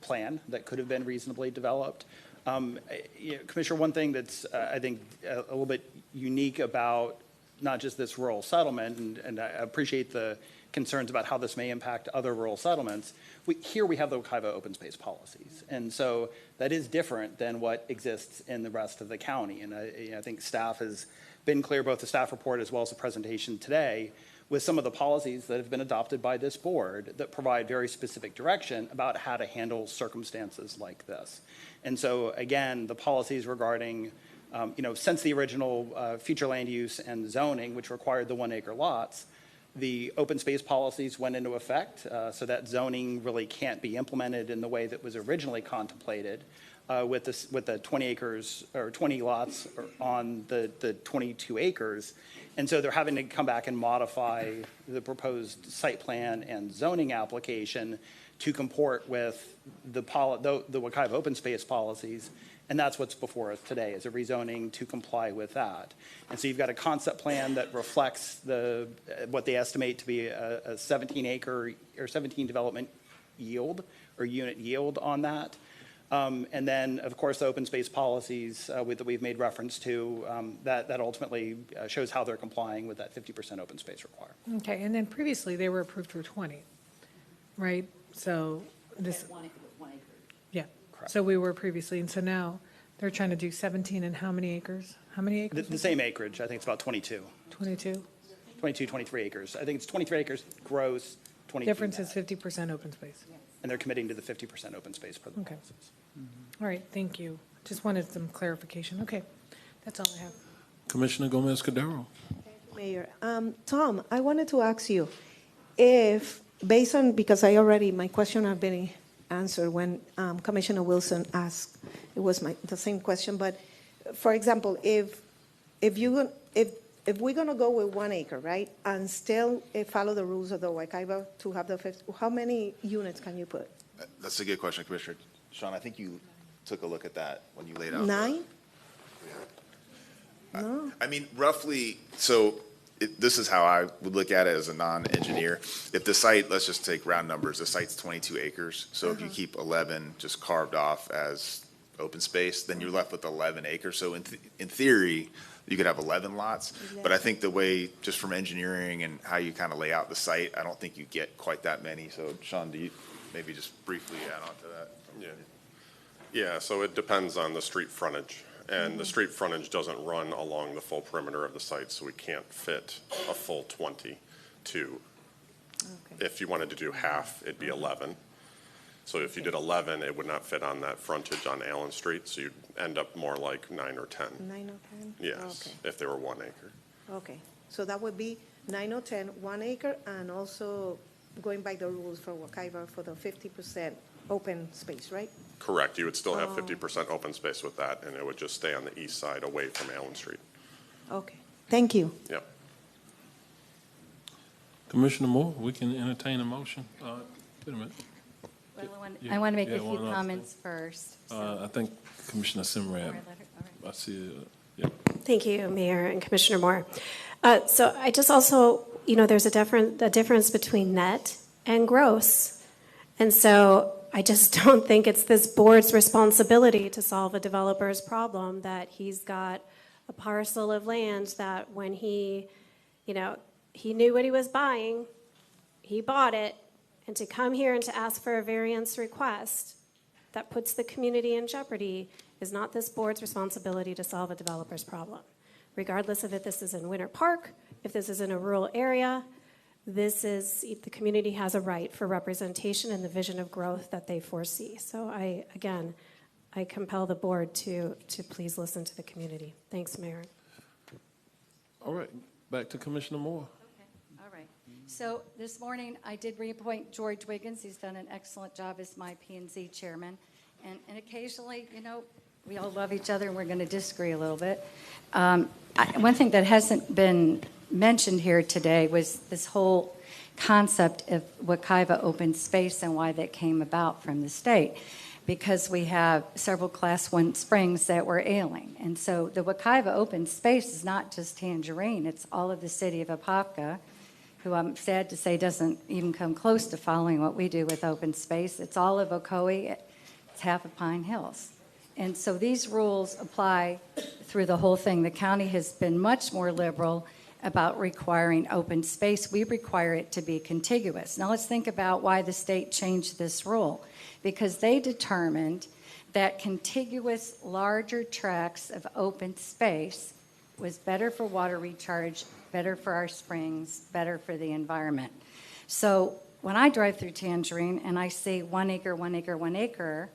plan that could have been reasonably developed. Commissioner, one thing that's, I think, a little bit unique about not just this rural settlement, and I appreciate the concerns about how this may impact other rural settlements, here we have the Wekiva open space policies. And so that is different than what exists in the rest of the county. And I think staff has been clear, both the staff report as well as the presentation today, with some of the policies that have been adopted by this board that provide very specific direction about how to handle circumstances like this. And so, again, the policies regarding, since the original future land use and zoning, which required the 1 acre lots, the open space policies went into effect, so that zoning really can't be implemented in the way that was originally contemplated with the 20 acres or 20 lots on the 22 acres. And so they're having to come back and modify the proposed site plan and zoning application to comport with the Wekiva open space policies. And that's what's before us today, is a rezoning to comply with that. And so you've got a concept plan that reflects what they estimate to be a 17 acre or 17 development yield or unit yield on that. And then, of course, the open space policies that we've made reference to, that ultimately shows how they're complying with that 50% open space requirement. Okay, and then previously they were approved for 20, right? So this. 1 acre. Yeah, so we were previously, and so now they're trying to do 17 and how many acres? How many acres? The same acreage, I think it's about 22. 22? 22, 23 acres. I think it's 23 acres gross, 22 Difference net. is 50% open space. And they're committing to the 50% open space per the Okay. policies. All right, thank you. Just wanted some clarification. Okay, that's all I have. Commissioner Gomez-Cordero. Mayor. Tom, I wanted to ask you if, based on, because my question had been answered when Commissioner Wilson asked, it was the same question, but for example, if we're going to go with 1 acre, right, and still follow the rules of the Wekiva to have the 50, how many units can you put? That's a good question, Commissioner. Sean, I think you took a look at that when you laid out. 9? No. I mean, roughly, so this is how I would look at it as a non-engineer. If the site, let's just take round numbers, the site's 22 acres. So if you keep 11 just carved off as open space, then you're left with 11 acres. So in theory, you could have 11 lots. But I think the way, just from engineering and how you kind of lay out the site, I don't think you get quite that many. So Sean, do you maybe just briefly add on to that? Yeah, so it depends on the street frontage. And the street frontage doesn't run along the full perimeter of the site, so we can't fit a full 22. If you wanted to do half, it'd be 11. So if you did 11, it would not fit on that frontage on Allen Street, so you'd end up more like 9 or 10. 9 or 10? Yes, Okay. if they were 1 acre. Okay, so that would be 9 or 10, 1 acre, and also going by the rules for Wekiva for the 50% open space, right? Correct, you would still have 50% open space with that, and it would just stay on the east side away from Allen Street. Okay, thank you. Yep. Commissioner Moore, we can entertain a motion. Wait a minute. Well, I want to make a few one other comments first. I think Commissioner Simrad, I see, yeah. Thank you, Mayor and Commissioner Moore. So I just also, there's a difference between net and gross. And so I just don't think it's this board's responsibility to solve a developer's problem that he's got a parcel of land that when he knew what he was buying, he bought it, and to come here and to ask for a variance request that puts the community in jeopardy is not this board's responsibility to solve a developer's problem. Regardless of if this is in Winter Park, if this is in a rural area, the community has a right for representation and the vision of growth that they foresee. So I compel the board to please listen to the community. Thanks, Mayor. All right, back to Commissioner Moore. All right. So this morning, I did reappoint George Wiggins. He's done an excellent job as my P&Z chairman. And occasionally, we all love each other and we're going to disagree a little bit. One thing that hasn't been mentioned here today was this whole concept of Wekiva open space and why that came about from the state. Because we have several Class 1 springs that were ailing. And so the Wekiva open space is not just Tangerine, it's all of the city of Apopka, who I'm sad to say doesn't even come close to following what we do with open space. It's all of Ocoee, it's half of Pine Hills. And so these rules apply through the whole thing. The county has been much more liberal about requiring open space. We require it to be contiguous. Now let's think about why the state changed this rule. Because they determined that contiguous larger tracts of open space was better for water recharge, better for our springs, better for the environment. So when I drive through Tangerine and I see 1 acre, 1 acre, 1 acre,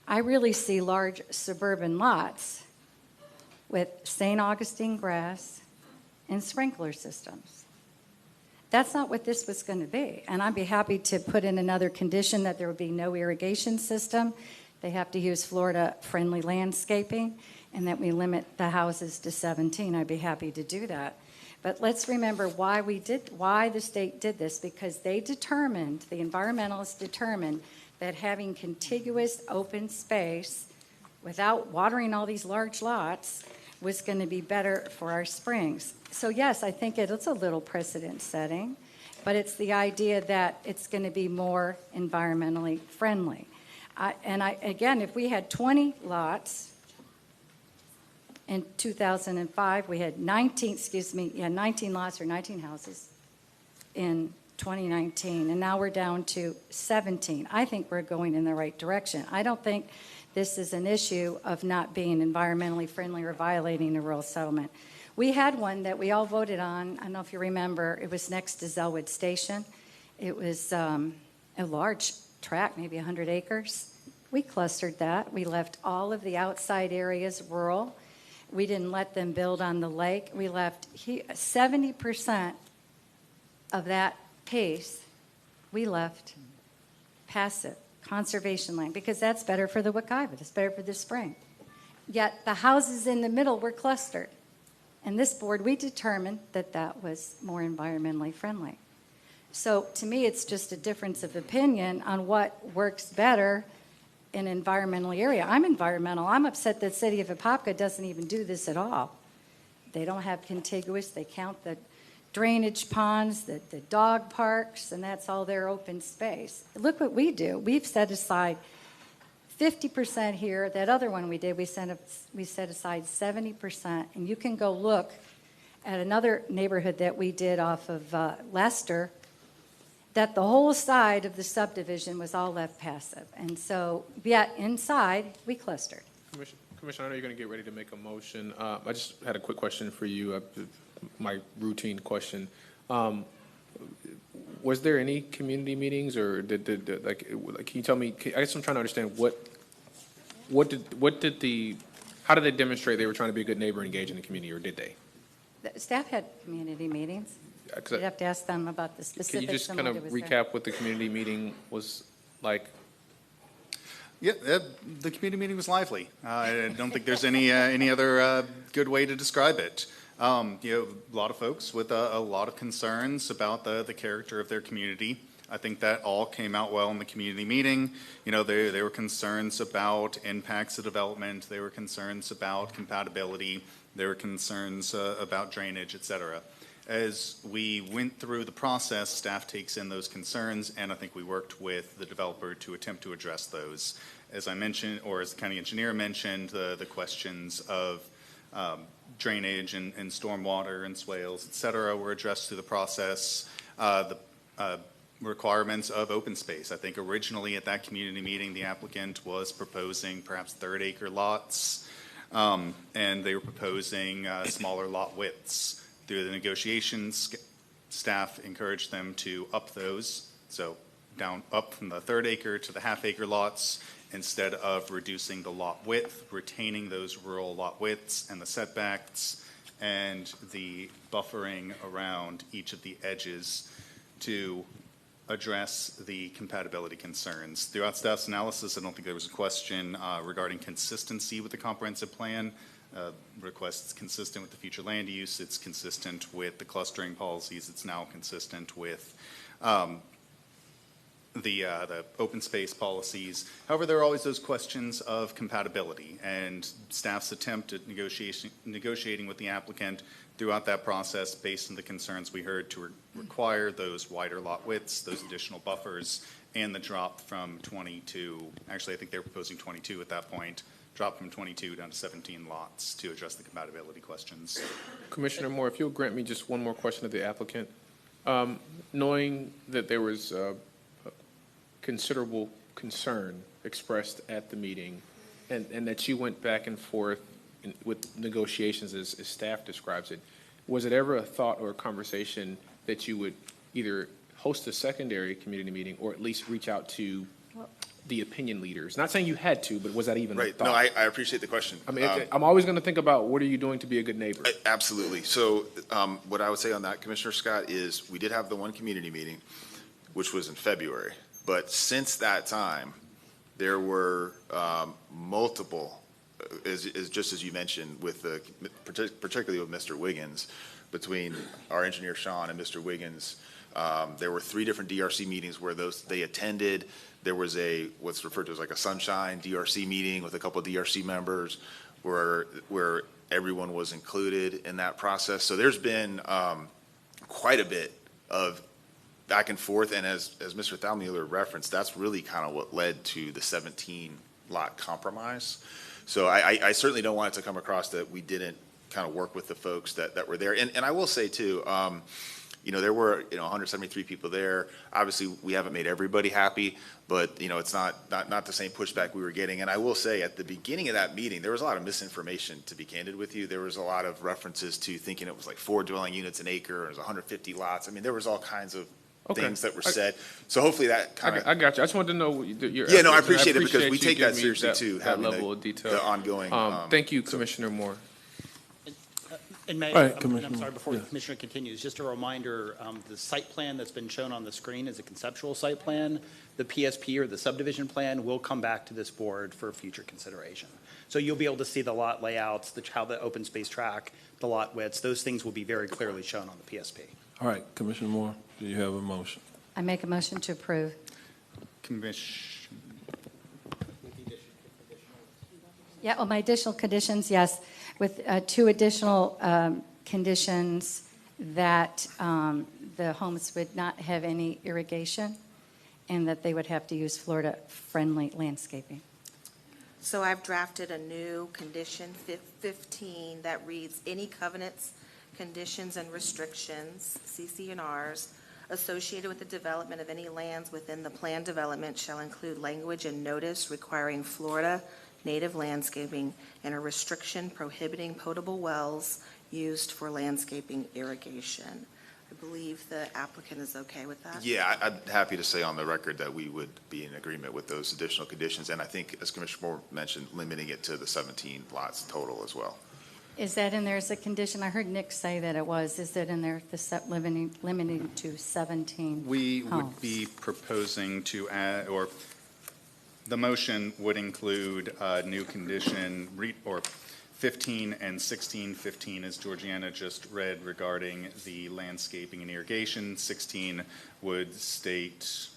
I really see large suburban lots with St. Augustine grass and sprinkler systems. That's not what this was going to be. And I'd be happy to put in another condition that there would be no irrigation system. They have to use Florida-friendly landscaping, and that we limit the houses to 17. I'd be happy to do that. But let's remember why the state did this, because the environmentalists determined that having contiguous open space without watering all these large lots was going to be better for our springs. So yes, I think it's a little precedent setting, but it's the idea that it's going to be more environmentally friendly. Again, if we had 20 lots in 2005, we had 19 lots or 19 houses in 2019, and now we're down to 17. I think we're going in the right direction. I don't think this is an issue of not being environmentally friendly or violating the rural settlement. We had one that we all voted on. I don't know if you remember. It was next to Zellwood Station. It was a large tract, maybe 100 acres. We clustered that. We left all of the outside areas rural. We didn't let them build on the lake. We left 70% of that piece, we left passive conservation land, because that's better for the Wekiva, it's better for the spring. Yet the houses in the middle were clustered. And this board, we determined that that was more environmentally friendly. So to me, it's just a difference of opinion on what works better in an environmental area. I'm environmental. I'm upset that the city of Apopka doesn't even do this at all. They don't have contiguous. They count the drainage ponds, the dog parks, and that's all their open space. Look what we do. We've set aside 50% here. That other one we did, we set aside 70%. And you can go look at another neighborhood that we did off of Lester, that the whole side of the subdivision was all left passive. And so, yet inside, we clustered. Commissioner, I know you're going to get ready to make a motion. I just had a quick question for you, my routine question. Was there any community meetings, or can you tell me? I guess I'm trying to understand how did they demonstrate they were trying to be a good neighbor and engage in the community, or did they? The staff had community meetings. You'd have to ask them about the specifics. Can you just kind of recap what the community meeting was like? Yeah, the community meeting was lively. I don't think there's any other good way to describe it. A lot of folks with a lot of concerns about the character of their community. I think that all came out well in the community meeting. There were concerns about impacts of development. There were concerns about compatibility. There were concerns about drainage, et cetera. As we went through the process, staff takes in those concerns, and I think we worked with the developer to attempt to address those. As I mentioned, or as the county engineer mentioned, the questions of drainage and stormwater and swales, et cetera, were addressed through the process. The requirements of open space. I think originally at that community meeting, the applicant was proposing perhaps third-acre lots, and they were proposing smaller lot widths. Through the negotiations, staff encouraged them to up those, so up from the third-acre to the half-acre lots, instead of reducing the lot width, retaining those rural lot widths and the setbacks and the buffering around each of the edges to address the compatibility concerns. Throughout staff's analysis, I don't think there was a question regarding consistency with the comprehensive plan. Request is consistent with the future land use. It's consistent with the clustering policies. It's now consistent with the open space policies. However, there are always those questions of compatibility, and staff's attempt at negotiating with the applicant throughout that process based on the concerns we heard to require those wider lot widths, those additional buffers, and the drop from 20 to, actually, I think they were proposing 22 at that point, drop from 22 down to 17 lots to address the compatibility questions. Commissioner Moore, if you'll grant me just one more question of the applicant. Knowing that there was considerable concern expressed at the meeting and that you went back and forth with negotiations as staff describes it, was it ever a thought or a conversation that you would either host a secondary community meeting or at least reach out to the opinion leaders? Not saying you had to, but was that even a Right. thought? No, I appreciate the question. I mean, I'm always going to think about what are you doing to be a good neighbor? Absolutely. So what I would say on that, Commissioner Scott, is we did have the one community meeting, which was in February. But since that time, there were multiple, just as you mentioned, with particularly with Mr. Wiggins, between our engineer Sean and Mr. Wiggins, there were 3 different DRC meetings where they attended. There was what's referred to as like a sunshine DRC meeting with a couple of DRC members where everyone was included in that process. So there's been quite a bit of back and forth. And as Mr. Thalmuller referenced, that's really kind of what led to the 17 lot compromise. So I certainly don't want it to come across that we didn't kind of work with the folks that were there. And I will say too, there were 173 people there. Obviously, we haven't made everybody happy, but it's not the same pushback we were getting. And I will say, at the beginning of that meeting, there was a lot of misinformation. To be candid with you, there was a lot of references to thinking it was like 4 dwelling units an acre, or it was 150 lots. I mean, there was all kinds of things that were said. So hopefully that kind of. I got you. I just wanted to know your. Yeah, no, I appreciate it because we take that seriously too. That level of detail. The ongoing. Thank you, Commissioner Moore. And May, All right, I'm Commissioner. sorry, before Yeah. the Commissioner continues, just a reminder, the site plan that's been shown on the screen is a conceptual site plan. The PSP or the subdivision plan will come back to this board for future consideration. So you'll be able to see the lot layouts, how the open space track, the lot widths, those things will be very clearly shown on the PSP. All right, Commissioner Moore, do you have a motion? I make a motion to approve. Yeah, well, my additional conditions, yes, with 2 additional conditions that the homes would not have any irrigation and that they would have to use Florida-friendly landscaping. So I've drafted a new condition 15 that reads, any covenants, conditions, and restrictions, CC&Rs, associated with the development of any lands within the planned development shall include language and notice requiring Florida native landscaping and a restriction prohibiting potable wells used for landscaping irrigation. I believe the applicant is okay with that? Yeah, I'm happy to say on the record that we would be in agreement with those additional conditions. And I think, as Commissioner Moore mentioned, limiting it to the 17 lots total as well. Is that in there as a condition? I heard Nick say that it was. Is that in there, limiting to 17 We homes? would be proposing to add, or the motion would include a new condition, or 15 and 16. 15, as Georgiana just read, regarding the landscaping and irrigation. 16 would state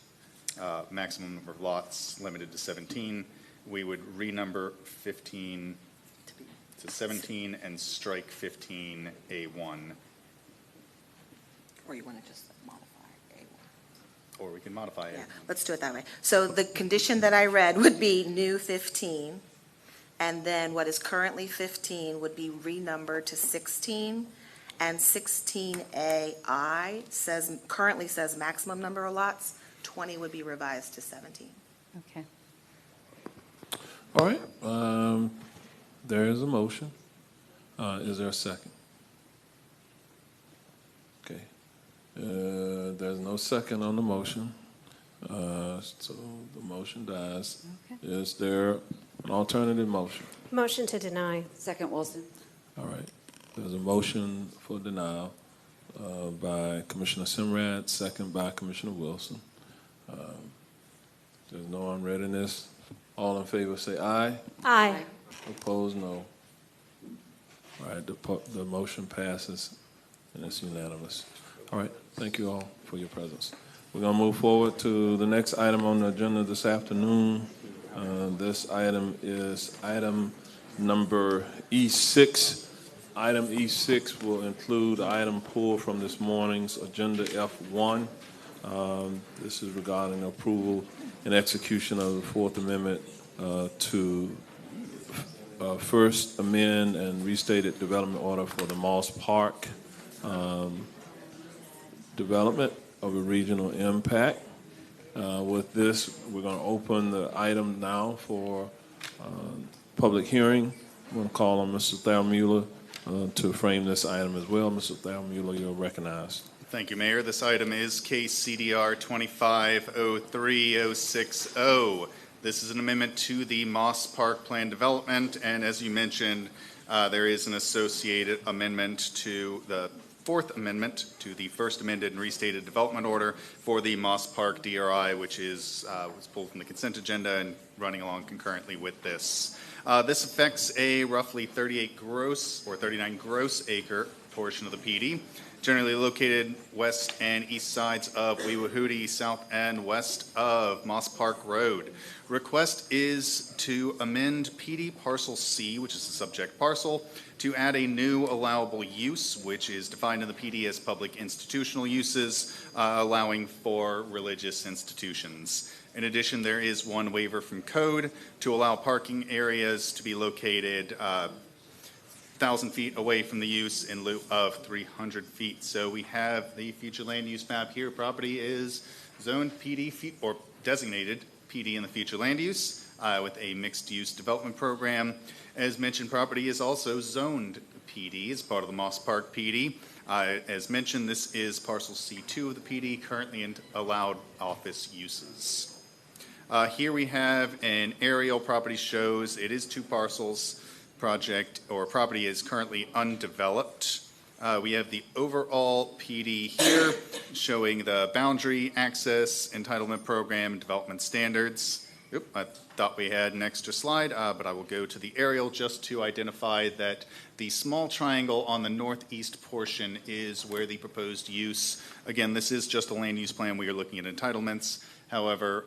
maximum number of lots limited to 17. We would renumber 15 to 17 and strike 15A1. Or you want to just modify A1? Or we can modify it. Yeah, let's do it that way. So the condition that I read would be new 15, and then what is currently 15 would be renumbered to 16, and 16AI currently says maximum number of lots, 20 would be revised to 17. Okay. All right, there is a motion. Is there a second? Okay. There's no second on the motion, so the motion dies. Okay. Is there an alternative motion? Motion to deny. Second, Wilson. All right. There's a motion for denial by Commissioner Simrad, second by Commissioner Wilson. There's no unreadiness. All in favor say aye. Aye. Opposed, no. All right, the motion passes, and it's unanimous. All right, thank you all for your presence. We're going to move forward to the next item on the agenda this afternoon. This item is item number E6. Item E6 will include item pulled from this morning's agenda F1. This is regarding approval and execution of the Fourth Amendment to first amend and restated development order for the Moss Park development of a regional impact. With this, we're going to open the item now for public hearing. I'm going to call on Mr. Thalmuller to frame this item as well. Mr. Thalmuller, you're recognized. Thank you, Mayor. This item is case CDR 2503060. This is an amendment to the Moss Park Plan Development, and as you mentioned, there is an associated amendment to the Fourth Amendment to the First Amended and Restated Development Order for the Moss Park DRI, which was pulled from the consent agenda and running along concurrently with this. This affects a roughly 39 gross acre portion of the PD, generally located west and east sides of Wee-Wee-Hootie, south and west of Moss Park Road. Request is to amend PD Parcel C, which is the subject parcel, to add a new allowable use, which is defined in the PD as public institutional uses, allowing for religious institutions. In addition, there is one waiver from code to allow parking areas to be located 1,000 feet away from the use in lieu of 300 feet. So we have the future land use map here. Property is zoned PD or designated PD in the future land use with a mixed use development program. As mentioned, property is also zoned PD as part of the Moss Park PD. As mentioned, this is parcel C2 of the PD, currently in allowed office uses. Here we have an aerial. Property shows it is 2 parcels. Property is currently undeveloped. We have the overall PD here showing the boundary, access, entitlement program, and development standards. I thought we had an extra slide, but I will go to the aerial just to identify that the small triangle on the northeast portion is where the proposed use. Again, this is just a land use plan. We are looking at entitlements. However,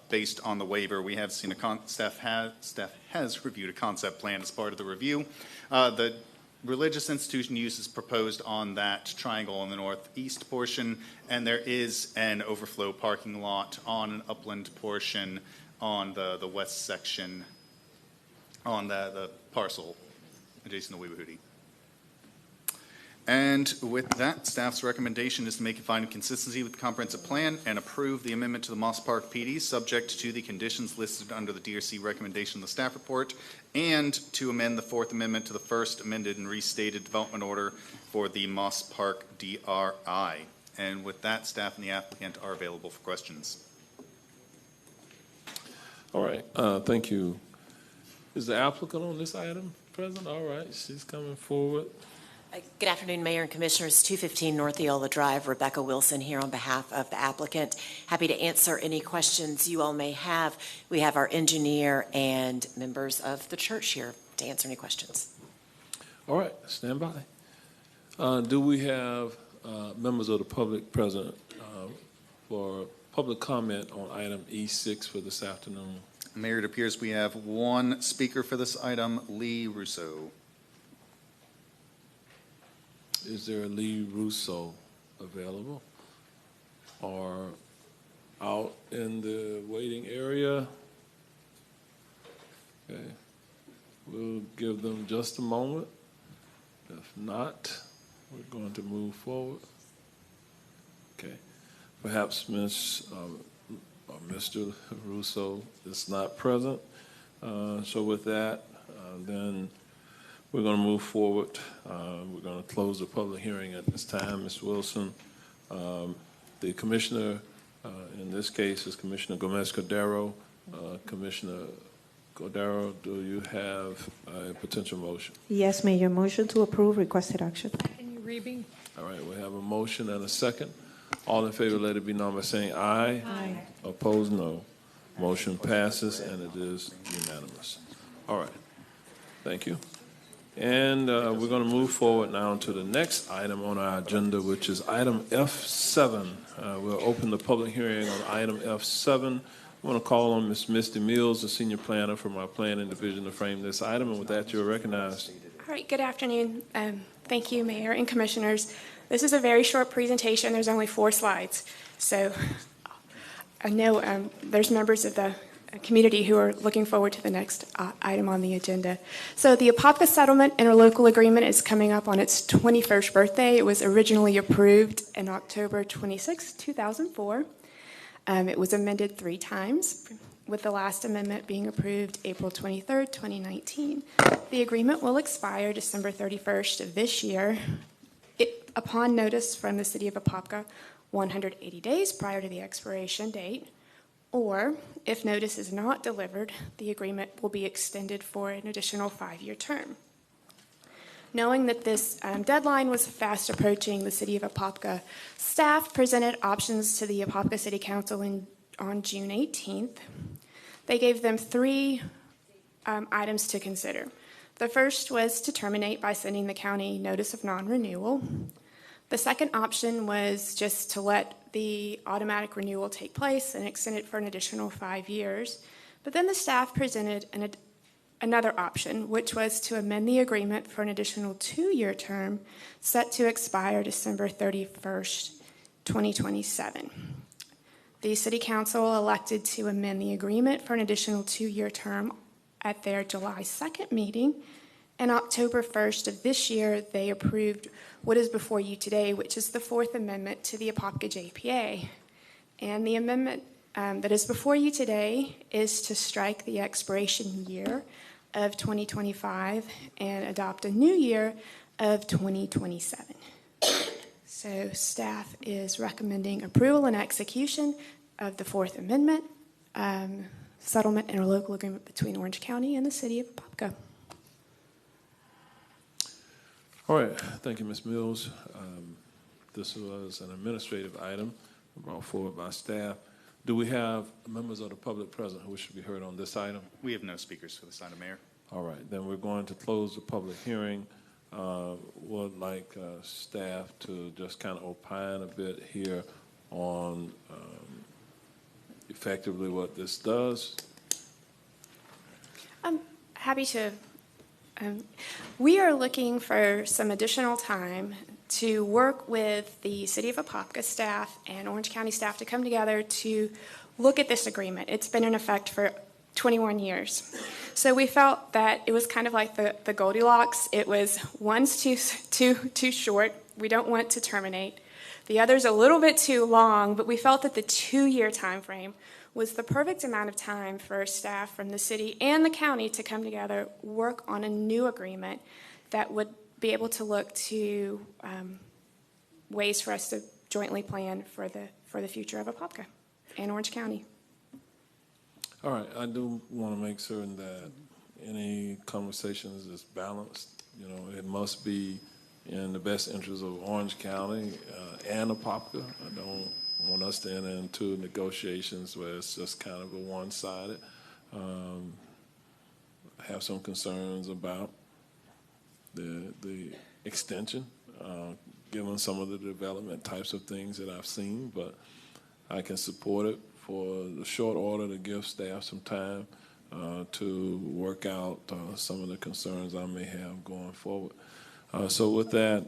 based on the waiver, we have seen staff has reviewed a concept plan as part of the review. The religious institution use is proposed on that triangle on the northeast portion, and there is an overflow parking lot on an upland portion on the west section on the parcel adjacent to Wee-Wee-Hootie. And with that, staff's recommendation is to make a finding of consistency with the comprehensive plan and approve the amendment to the Moss Park PD subject to the conditions listed under the DRC recommendation of the staff report, and to amend the Fourth Amendment to the First Amended and Restated Development Order for the Moss Park DRI. And with that, staff and the applicant are available for questions. All right, thank you. Is the applicant on this item present? All right, she's coming forward. Good afternoon, Mayor and Commissioners. 215 North Eola Drive, Rebecca Wilson here on behalf of the applicant. Happy to answer any questions you all may have. We have our engineer and members of the church here to answer any questions. All right, stand by. Do we have members of the public present for public comment on item E6 for this afternoon? Mayor, it appears we have one speaker for this item, Lee Russo. Is there a Lee Russo available or out in the waiting area? Okay, we'll give them just a moment. If not, we're going to move forward. Okay, perhaps Mr. Russo is not present. So with that, then we're going to move forward. We're going to close the public hearing at this time. Ms. Wilson, the commissioner in this case is Commissioner Gomez-Cordero. Commissioner Cordero, do you have a potential motion? Yes, Mayor. Motion to approve requested action. Can you read me? All right, we have a motion and a second. All in favor, let it be known by saying aye. Aye. Opposed, no. Motion passes, and it is unanimous. All right. Thank you. And we're going to move forward now to the next item on our agenda, which is item F7. We'll open the public hearing on item F7. I want to call on Ms. Misty Mills, the senior planner from our planning division, to frame this item. And with that, you're recognized. All right, good afternoon. Thank you, Mayor and Commissioners. This is a very short presentation. There's only 4 slides. So I know there's members of the community who are looking forward to the next item on the agenda. So the Apopka Settlement Interlocal Agreement is coming up on its 21st birthday. It was originally approved in October 26, 2004. It was amended 3 times, with the last amendment being approved April 23rd, 2019. The agreement will expire December 31st of this year upon notice from the City of Apopka 180 days prior to the expiration date, or if notice is not delivered, the agreement will be extended for an additional 5-year term. Knowing that this deadline was fast approaching, the City of Apopka staff presented options to the Apopka City Council on June 18th. They gave them 3 items to consider. The first was to terminate by sending the county notice of non-renewal. The second option was just to let the automatic renewal take place and extend it for an additional 5 years. But then the staff presented another option, which was to amend the agreement for an additional 2-year term set to expire December 31st, 2027. The City Council elected to amend the agreement for an additional 2-year term at their July 2nd meeting. And October 1st of this year, they approved what is before you today, which is the 4th Amendment to the Apopka JPA. And the amendment that is before you today is to strike the expiration year of 2025 and adopt a new year of 2027. So staff is recommending approval and execution of the 4th Amendment, settlement interlocal agreement between Orange County and the City of Apopka. All right, thank you, Ms. Mills. This was an administrative item brought forward by staff. Do we have members of the public present who should be heard on this item? We have no speakers for this item, Mayor. All right, then we're going to close the public hearing. Would like staff to just kind of opine a bit here on effectively what this does. I'm happy to. We are looking for some additional time to work with the City of Apopka staff and Orange County staff to come together to look at this agreement. It's been in effect for 21 years. So we felt that it was kind of like the Goldilocks. It was one's too short. We don't want to terminate. The other's a little bit too long, but we felt that the 2-year time frame was the perfect amount of time for staff from the city and the county to come together, work on a new agreement that would be able to look to ways for us to jointly plan for the future of Apopka and Orange County. All right, I do want to make certain that any conversations is balanced. You know, it must be in the best interest of Orange County and Apopka. I don't want us to enter into negotiations where it's just kind of a one-sided. I have some concerns about the extension, given some of the development types of things that I've seen, but I can support it for the short order to give staff some time to work out some of the concerns I may have going forward. So with that,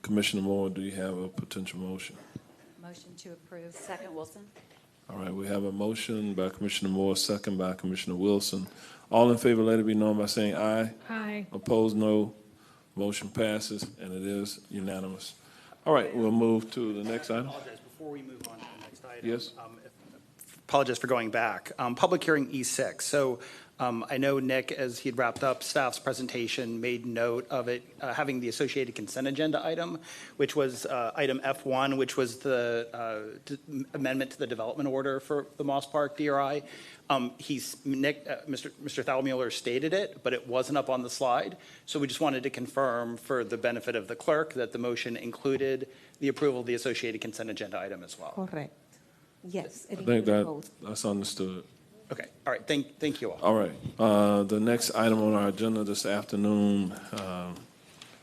Commissioner Moore, do you have a potential motion? Motion to approve. Second, Wilson. All right, we have a motion by Commissioner Moore, second by Commissioner Wilson. All in favor, let it be known by saying aye. Aye. Opposed, no. Motion passes, and it is unanimous. All right, we'll move to the next item. Before we move on to the next item. Yes. Apologize for going back. Public hearing E6. So I know Nick, as he'd wrapped up staff's presentation, made note of it having the associated consent agenda item, which was item F1, which was the amendment to the development order for the Moss Park DRI. Mr. Thalmuller stated it, but it wasn't up on the slide. So we just wanted to confirm for the benefit of the clerk that the motion included the approval of the associated consent agenda item as well. Correct. Yes. I think that's understood. Okay, all right, thank you all. All right. The next item on our agenda this afternoon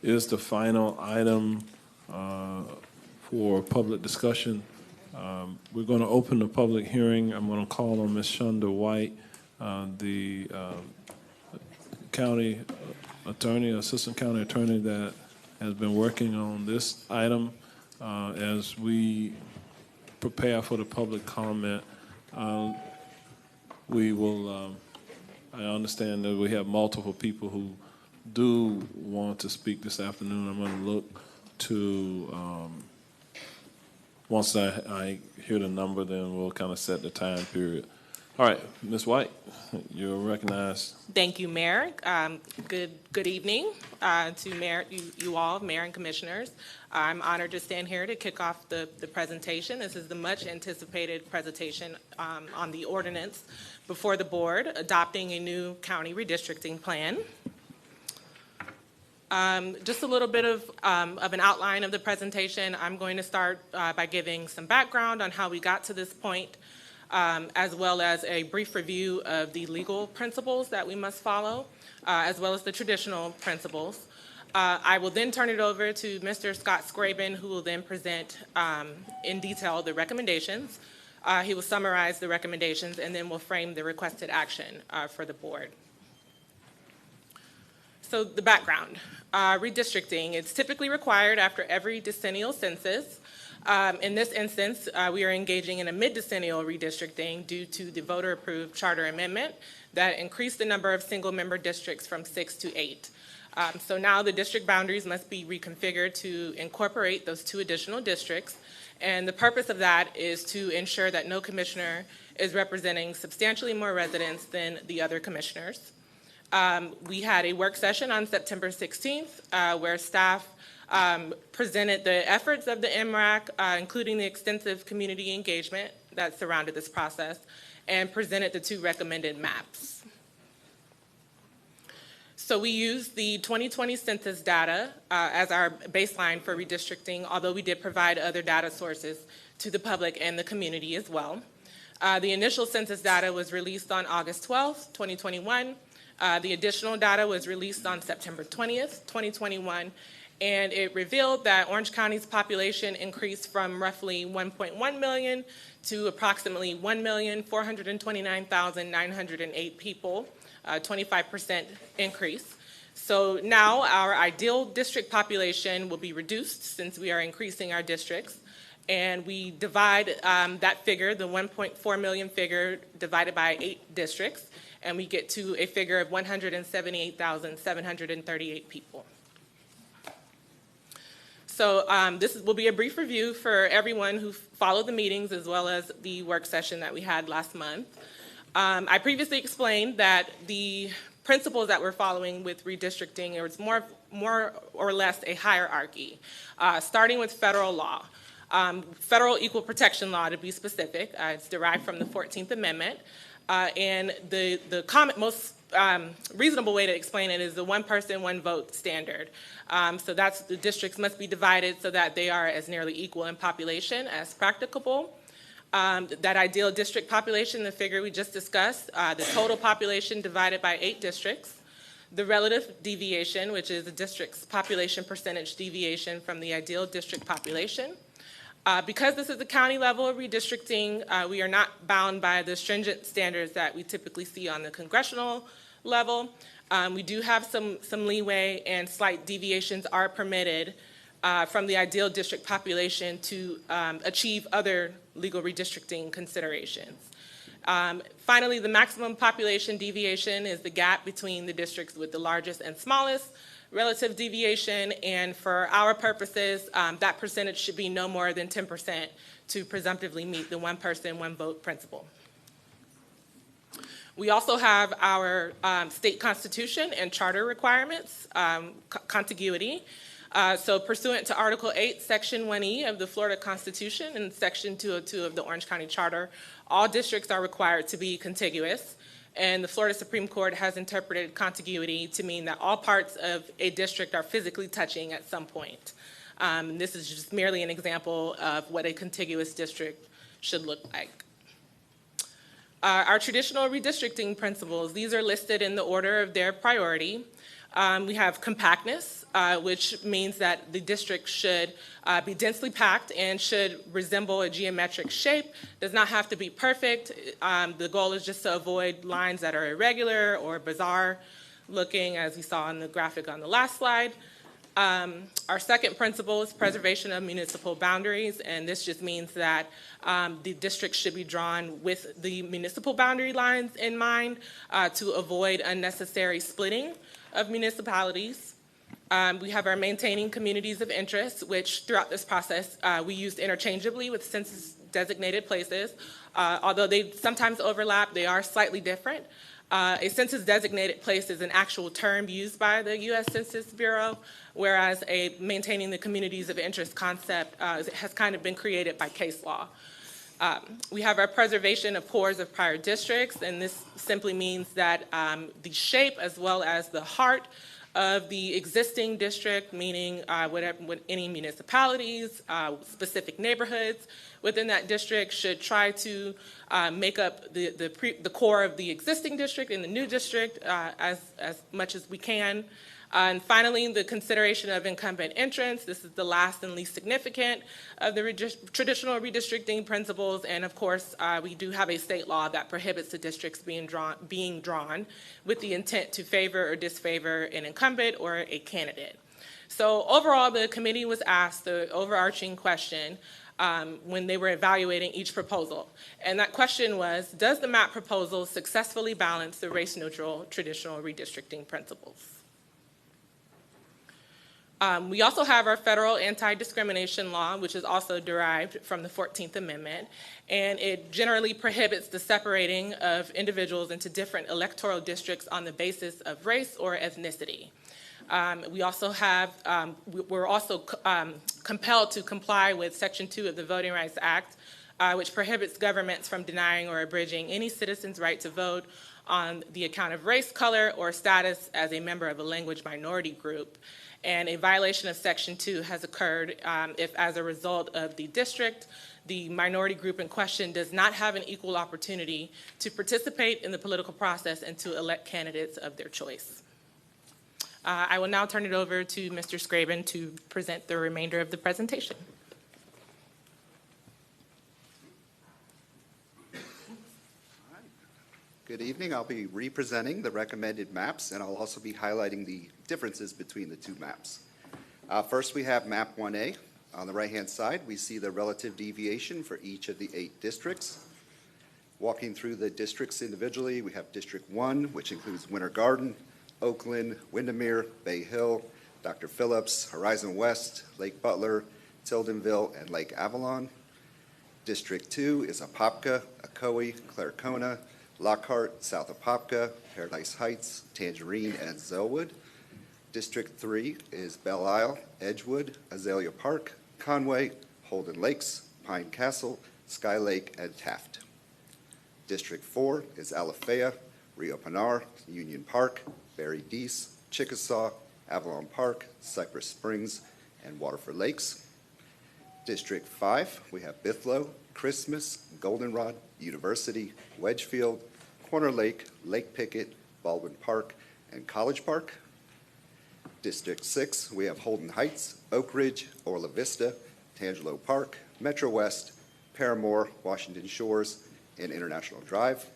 is the final item for public discussion. We're going to open the public hearing. I'm going to call on Ms. Shonda White, the county attorney, assistant county attorney that has been working on this item as we prepare for the public comment. We will, I understand that we have multiple people who do want to speak this afternoon. I'm going to look to, once I hear the number, then we'll kind of set the time period. All right, Ms. White, you're recognized. Thank you, Mayor. Good evening to Mayor, you all, Mayor and Commissioners. I'm honored to stand here to kick off the presentation. This is the much anticipated presentation on the ordinance before the board adopting a new county redistricting plan. Just a little bit of an outline of the presentation. I'm going to start by giving some background on how we got to this point, as well as a brief review of the legal principles that we must follow, as well as the traditional principles. I will then turn it over to Mr. Scott Scraven, who will then present in detail the recommendations. He will summarize the recommendations, and then we'll frame the requested action for the board. So the background, redistricting, it's typically required after every decennial census. In this instance, we are engaging in a mid-decennial redistricting due to the voter-approved charter amendment that increased the number of single-member districts from 6 to 8. So now the district boundaries must be reconfigured to incorporate those 2 additional districts. And the purpose of that is to ensure that no commissioner is representing substantially more residents than the other commissioners. We had a work session on September 16th where staff presented the efforts of the MRAC, including the extensive community engagement that surrounded this process, and presented the 2 recommended maps. So we used the 2020 census data as our baseline for redistricting, although we did provide other data sources to the public and the community as well. The initial census data was released on August 12th, 2021. The additional data was released on September 20th, 2021, and it revealed that Orange County's population increased from roughly 1.1 million to approximately 1,429,908 people, 25% increase. So now our ideal district population will be reduced since we are increasing our districts, and we divide that figure, the 1.4 million figure, divided by 8 districts, and we get to a figure of 178,738 people. So this will be a brief review for everyone who followed the meetings as well as the work session that we had last month. I previously explained that the principles that we're following with redistricting, it was more or less a hierarchy, starting with federal law. Federal equal protection law, to be specific, it's derived from the 14th Amendment. And the most reasonable way to explain it is the 1 person, 1 vote standard. So that's the districts must be divided so that they are as nearly equal in population as practicable. That ideal district population, the figure we just discussed, the total population divided by 8 districts. The relative deviation, which is the district's population percentage deviation from the ideal district population. Because this is a county level redistricting, we are not bound by the stringent standards that we typically see on the congressional level. We do have some leeway, and slight deviations are permitted from the ideal district population to achieve other legal redistricting considerations. Finally, the maximum population deviation is the gap between the districts with the largest and smallest relative deviation, and for our purposes, that percentage should be no more than 10% to presumptively meet the 1 person, 1 vote principle. We also have our state constitution and charter requirements, contiguity. So pursuant to Article 8, Section 1E of the Florida Constitution and Section 202 of the Orange County Charter, all districts are required to be contiguous. And the Florida Supreme Court has interpreted contiguity to mean that all parts of a district are physically touching at some point. This is just merely an example of what a contiguous district should look like. Our traditional redistricting principles, these are listed in the order of their priority. We have compactness, which means that the district should be densely packed and should resemble a geometric shape. Does not have to be perfect. The goal is just to avoid lines that are irregular or bizarre looking, as you saw in the graphic on the last slide. Our second principle is preservation of municipal boundaries, and this just means that the district should be drawn with the municipal boundary lines in mind to avoid unnecessary splitting of municipalities. We have our maintaining communities of interest, which throughout this process we used interchangeably with census designated places. Although they sometimes overlap, they are slightly different. A census designated place is an actual term used by the U.S. Census Bureau, whereas a maintaining the communities of interest concept has kind of been created by case law. We have our preservation of cores of prior districts, and this simply means that the shape as well as the heart of the existing district, meaning any municipalities, specific neighborhoods within that district should try to make up the core of the existing district and the new district as much as we can. And finally, the consideration of incumbent entrants. This is the last and least significant of the traditional redistricting principles. And of course, we do have a state law that prohibits the districts being drawn with the intent to favor or disfavor an incumbent or a candidate. So overall, the committee was asked the overarching question when they were evaluating each proposal. And that question was, does the map proposal successfully balance the race-neutral traditional redistricting principles? We also have our federal anti-discrimination law, which is also derived from the 14th Amendment, and it generally prohibits the separating of individuals into different electoral districts on the basis of race or ethnicity. We also have, we're also compelled to comply with Section 2 of the Voting Rights Act, which prohibits governments from denying or abridging any citizen's right to vote on the account of race, color, or status as a member of a language minority group. And a violation of Section 2 has occurred if, as a result of the district, the minority group in question does not have an equal opportunity to participate in the political process and to elect candidates of their choice. I will now turn it over to Mr. Scraven to present the remainder of the presentation. Good evening. I'll be representing the recommended maps, and I'll also be highlighting the differences between the two maps. First, we have map 1A. On the right-hand side, we see the relative deviation for each of the 8 districts. Walking through the districts individually, we have District 1, which includes Winter Garden, Oakland, Windermere, Bay Hill, Dr. Phillips, Horizon West, Lake Butler, Tildenville, and Lake Avalon. District 2 is Apopka, Ocoee, Claricona, Lockhart, South Apopka, Paradise Heights, Tangerine, and Zellwood. District 3 is Belle Isle, Edgewood, Azalea Park, Conway, Holden Lakes, Pine Castle, Sky Lake, and Taft. District 4 is Alafaya, Rio Pinar, Union Park, Barry Deese, Chickasaw, Avalon Park, Cypress Springs, and Waterford Lakes. District 5, we have Bithlo, Christmas, Goldenrod, University, Wedgefield, Corner Lake, Lake Pickett, Baldwin Park, and College Park. District 6, we have Holden Heights, Oak Ridge, Orla Vista, Tangelo Park, Metro West, Paramore, Washington Shores, and International Drive.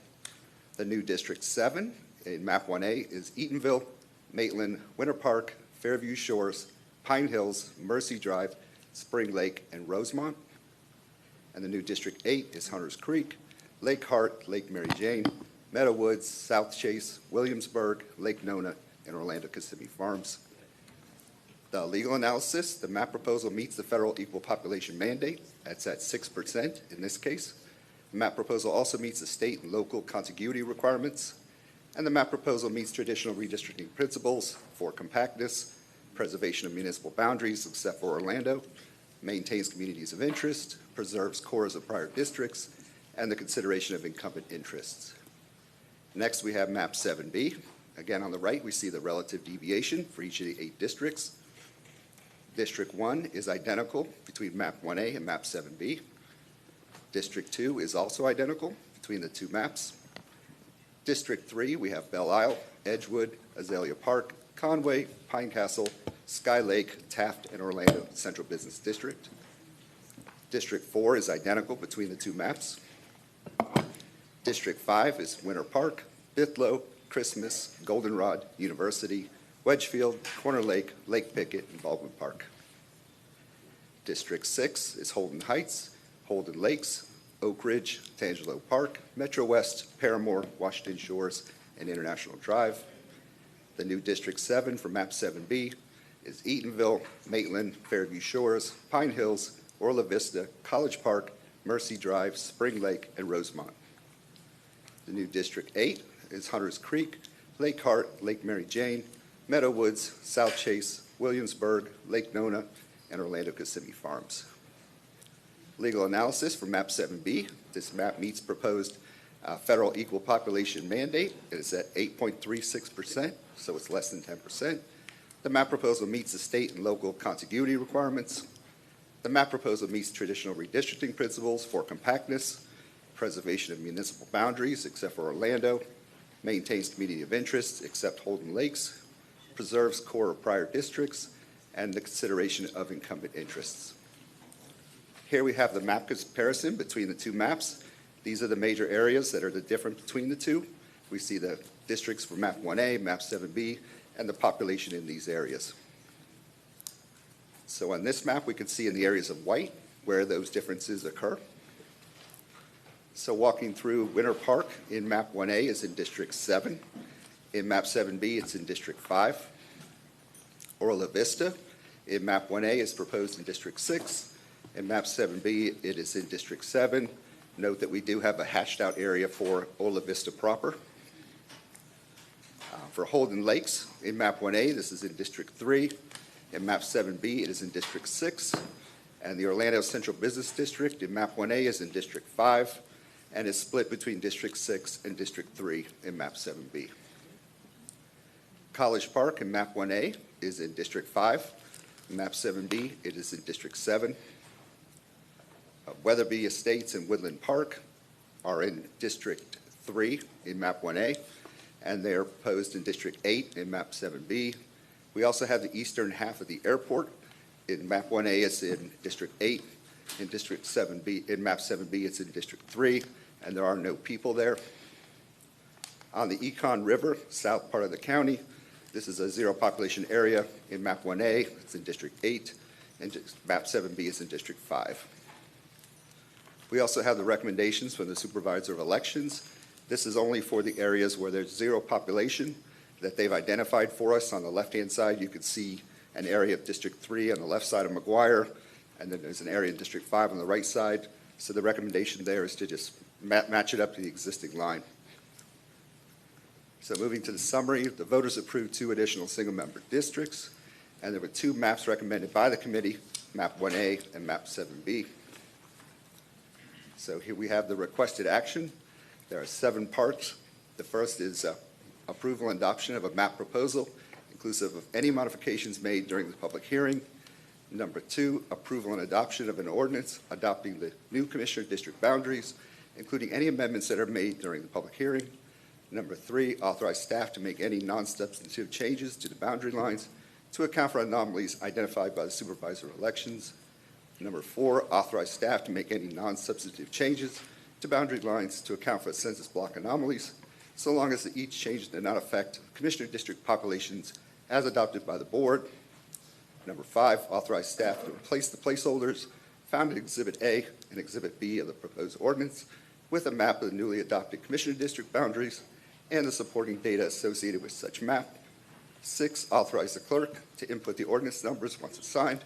The new District 7 in map 1A is Eatonville, Maitland, Winter Park, Fairview Shores, Pine Hills, Mercy Drive, Spring Lake, and Rosemont. And the new District 8 is Hunters Creek, Lake Hart, Lake Mary Jane, Meadow Woods, South Chase, Williamsburg, Lake Nona, and Orlando Kissimmee Farms. The legal analysis, the map proposal meets the federal equal population mandate. That's at 6% in this case. The map proposal also meets the state and local contiguity requirements. And the map proposal meets traditional redistricting principles for compactness, preservation of municipal boundaries except for Orlando, maintains communities of interest, preserves cores of prior districts, and the consideration of incumbent interests. Next, we have map 7B. Again, on the right, we see the relative deviation for each of the 8 districts. District 1 is identical between map 1A and map 7B. District 2 is also identical between the two maps. District 3, we have Belle Isle, Edgewood, Azalea Park, Conway, Pine Castle, Sky Lake, Taft, and Orlando Central Business District. District 4 is identical between the two maps. District 5 is Winter Park, Bithlow, Christmas, Goldenrod, University, Wedgefield, Corner Lake, Lake Pickett, and Baldwin Park. District 6 is Holden Heights, Holden Lakes, Oak Ridge, Tangelo Park, Metro West, Paramore, Washington Shores, and International Drive. The new District 7 for Map 7B is Eatonville, Maitland, Fairview Shores, Pine Hills, Orla Vista, College Park, Mercy Drive, Spring Lake, and Rosemont. The new District 8 is Hunters Creek, Lake Hart, Lake Mary Jane, Meadow Woods, South Chase, Williamsburg, Lake Nona, and Orlando Kissimmee Farms. Legal analysis for Map 7B. This map meets proposed federal equal population mandate. It is at 8.36%, so it's less than 10%. The map proposal meets the state and local contiguity requirements. The map proposal meets traditional redistricting principles for compactness, preservation of municipal boundaries, except for Orlando, maintains community of interest, except Holden Lakes, preserves core or prior districts, and the consideration of incumbent interests. Here we have the map comparison between the two maps. These are the major areas that are the difference between the two. We see the districts for Map 1A, Map 7B, and the population in these areas. So on this map, we can see in the areas of white where those differences occur. So walking through Winter Park in Map 1A is in District 7. In Map 7B, it's in District 5. Orla Vista in Map 1A is proposed in District 6. In Map 7B, it is in District 7. Note that we do have a hashed out area for Orla Vista proper. For Holden Lakes, in Map 1A, this is in District 3. In Map 7B, it is in District 6. And the Orlando Central Business District in Map 1A is in District 5 and is split between District 6 and District 3 in Map 7B. College Park in Map 1A is in District 5. In Map 7B, it is in District 7. Weatherby Estates and Woodland Park are in District 3 in Map 1A, and they are proposed in District 8 in Map 7B. We also have the eastern half of the airport. In Map 1A, it's in District 8. In District 7B, in Map 7B, it's in District 3, and there are no people there. On the Econ River, south part of the county, this is a zero population area. In Map 1A, it's in District 8, and Map 7B is in District 5. We also have the recommendations from the Supervisor of Elections. This is only for the areas where there's zero population that they've identified for us. On the left-hand side, you can see an area of District 3 on the left side of McGuire, and then there's an area in District 5 on the right side. So the recommendation there is to just match it up to the existing line. So moving to the summary, the voters approved 2 additional single-member districts, and there were 2 maps recommended by the committee, Map 1A and Map 7B. So here we have the requested action. There are 7 parts. The first is approval and adoption of a map proposal, inclusive of any modifications made during the public hearing. Number 2, approval and adoption of an ordinance adopting the new commissioner district boundaries, including any amendments that are made during the public hearing. Number 3, authorize staff to make any non-substantive changes to the boundary lines to account for anomalies identified by the Supervisor of Elections. Number 4, authorize staff to make any non-substantive changes to boundary lines to account for census block anomalies, so long as each change did not affect commissioner district populations as adopted by the board. Number 5, authorize staff to replace the placeholders found in Exhibit A and Exhibit B of the proposed ordinance with a map of the newly adopted commissioner district boundaries and the supporting data associated with such map. 6, authorize the clerk to input the ordinance numbers once it's signed.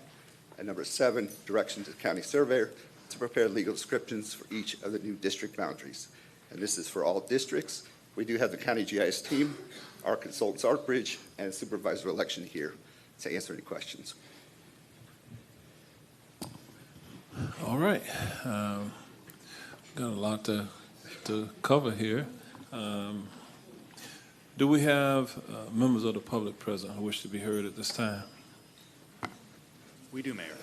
And number 7, direction to the county surveyor to prepare legal descriptions for each of the new district boundaries. And this is for all districts. We do have the county GIS team, our consultants, ArcBridge, and Supervisor of Election here to answer any questions. All right. Got a lot to cover here. Do we have members of the public present who wish to be heard at this time? We do, Mayor.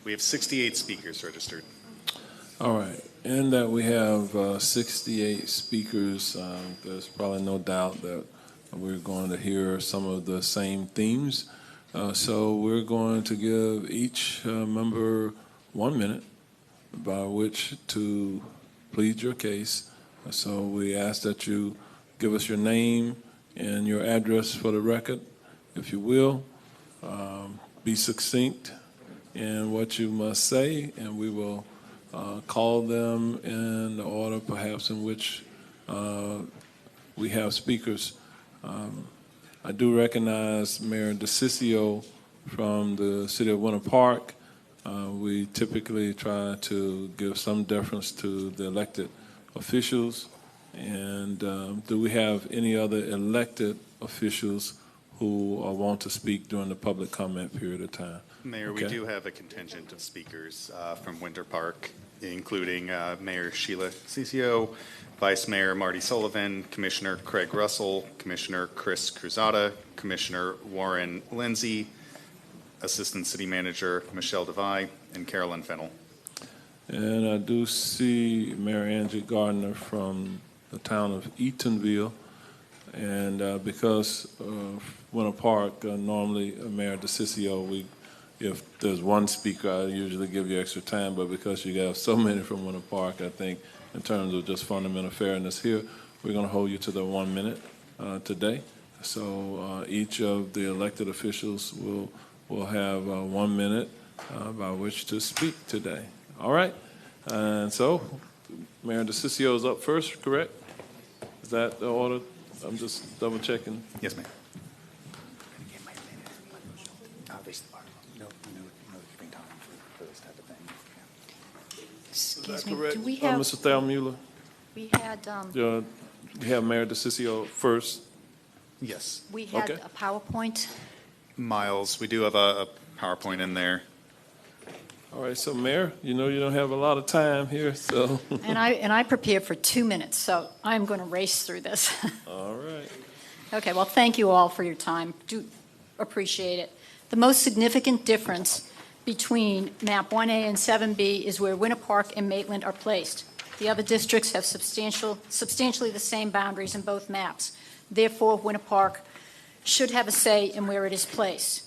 We have 68 speakers registered. All right. In that we have 68 speakers, there's probably no doubt that we're going to hear some of the same themes. So we're going to give each member 1 minute by which to plead your case. So we ask that you give us your name and your address for the record, if you will. Be succinct in what you must say, and we will call them in the order perhaps in which we have speakers. I do recognize Mayor DeCiccio from the city of Winter Park. We typically try to give some deference to the elected officials. And do we have any other elected officials who want to speak during the public comment period of time? Mayor, we do have a contingent of speakers from Winter Park, including Mayor Sheila Ciccio, Vice Mayor Marty Sullivan, Commissioner Craig Russell, Commissioner Chris Cruzada, Commissioner Warren Lindsay, Assistant City Manager Michelle Devine, and Carolyn Fennell. And I do see Mayor Angie Gardner from the town of Eatonville. And because Winter Park, normally Mayor DeCiccio, if there's one speaker, I usually give you extra time, but because you have so many from Winter Park, I think in terms of just fundamental fairness here, we're going to hold you to the 1 minute today. So each of the elected officials will have 1 minute by which to speak today. All right? And so Mayor DeCiccio is up first, correct? Is that the order? I'm just double checking. Yes, ma'am. Excuse me, correct? do we have, Mr. Thalmuller? we had, You have Mayor DeCiccio first. Yes. we had Okay. a PowerPoint. Miles, we do have a PowerPoint in there. All right, so Mayor, you know you don't have a lot of time here, so. And I prepared for 2 minutes, so I'm going to race through this. All right. Okay, well, thank you all for your time. Do appreciate it. The most significant difference between map 1A and 7B is where Winter Park and Maitland are placed. The other districts have substantially the same boundaries in both maps. Therefore, Winter Park should have a say in where it is placed.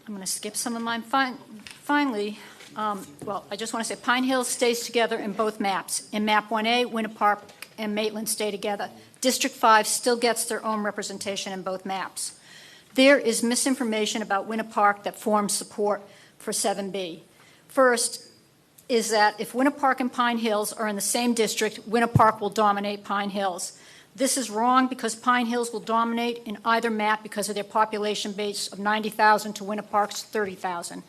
I'm going to skip some of mine. Finally, I just want to say Pine Hills stays together in both maps. In map 1A, Winter Park and Maitland stay together. District 5 still gets their own representation in both maps. There is misinformation about Winter Park that forms support for 7B. First is that if Winter Park and Pine Hills are in the same district, Winter Park will dominate Pine Hills. This is wrong because Pine Hills will dominate in either map because of their population base of 90,000 to Winter Park's 30,000.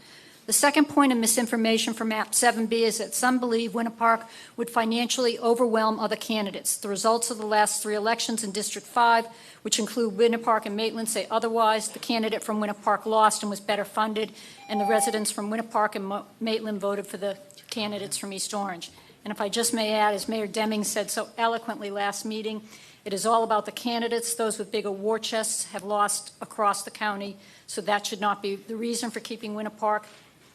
The second point of misinformation for map 7B is that some believe Winter Park would financially overwhelm other candidates. The results of the last 3 elections in District 5, which include Winter Park and Maitland, say otherwise. The candidate from Winter Park lost and was better funded, and the residents from Winter Park and Maitland voted for the candidates from East Orange. And if I just may add, as Mayor Deming said so eloquently last meeting, it is all about the candidates. Those with bigger war chests have lost across the county, so that should not be the reason for keeping Winter Park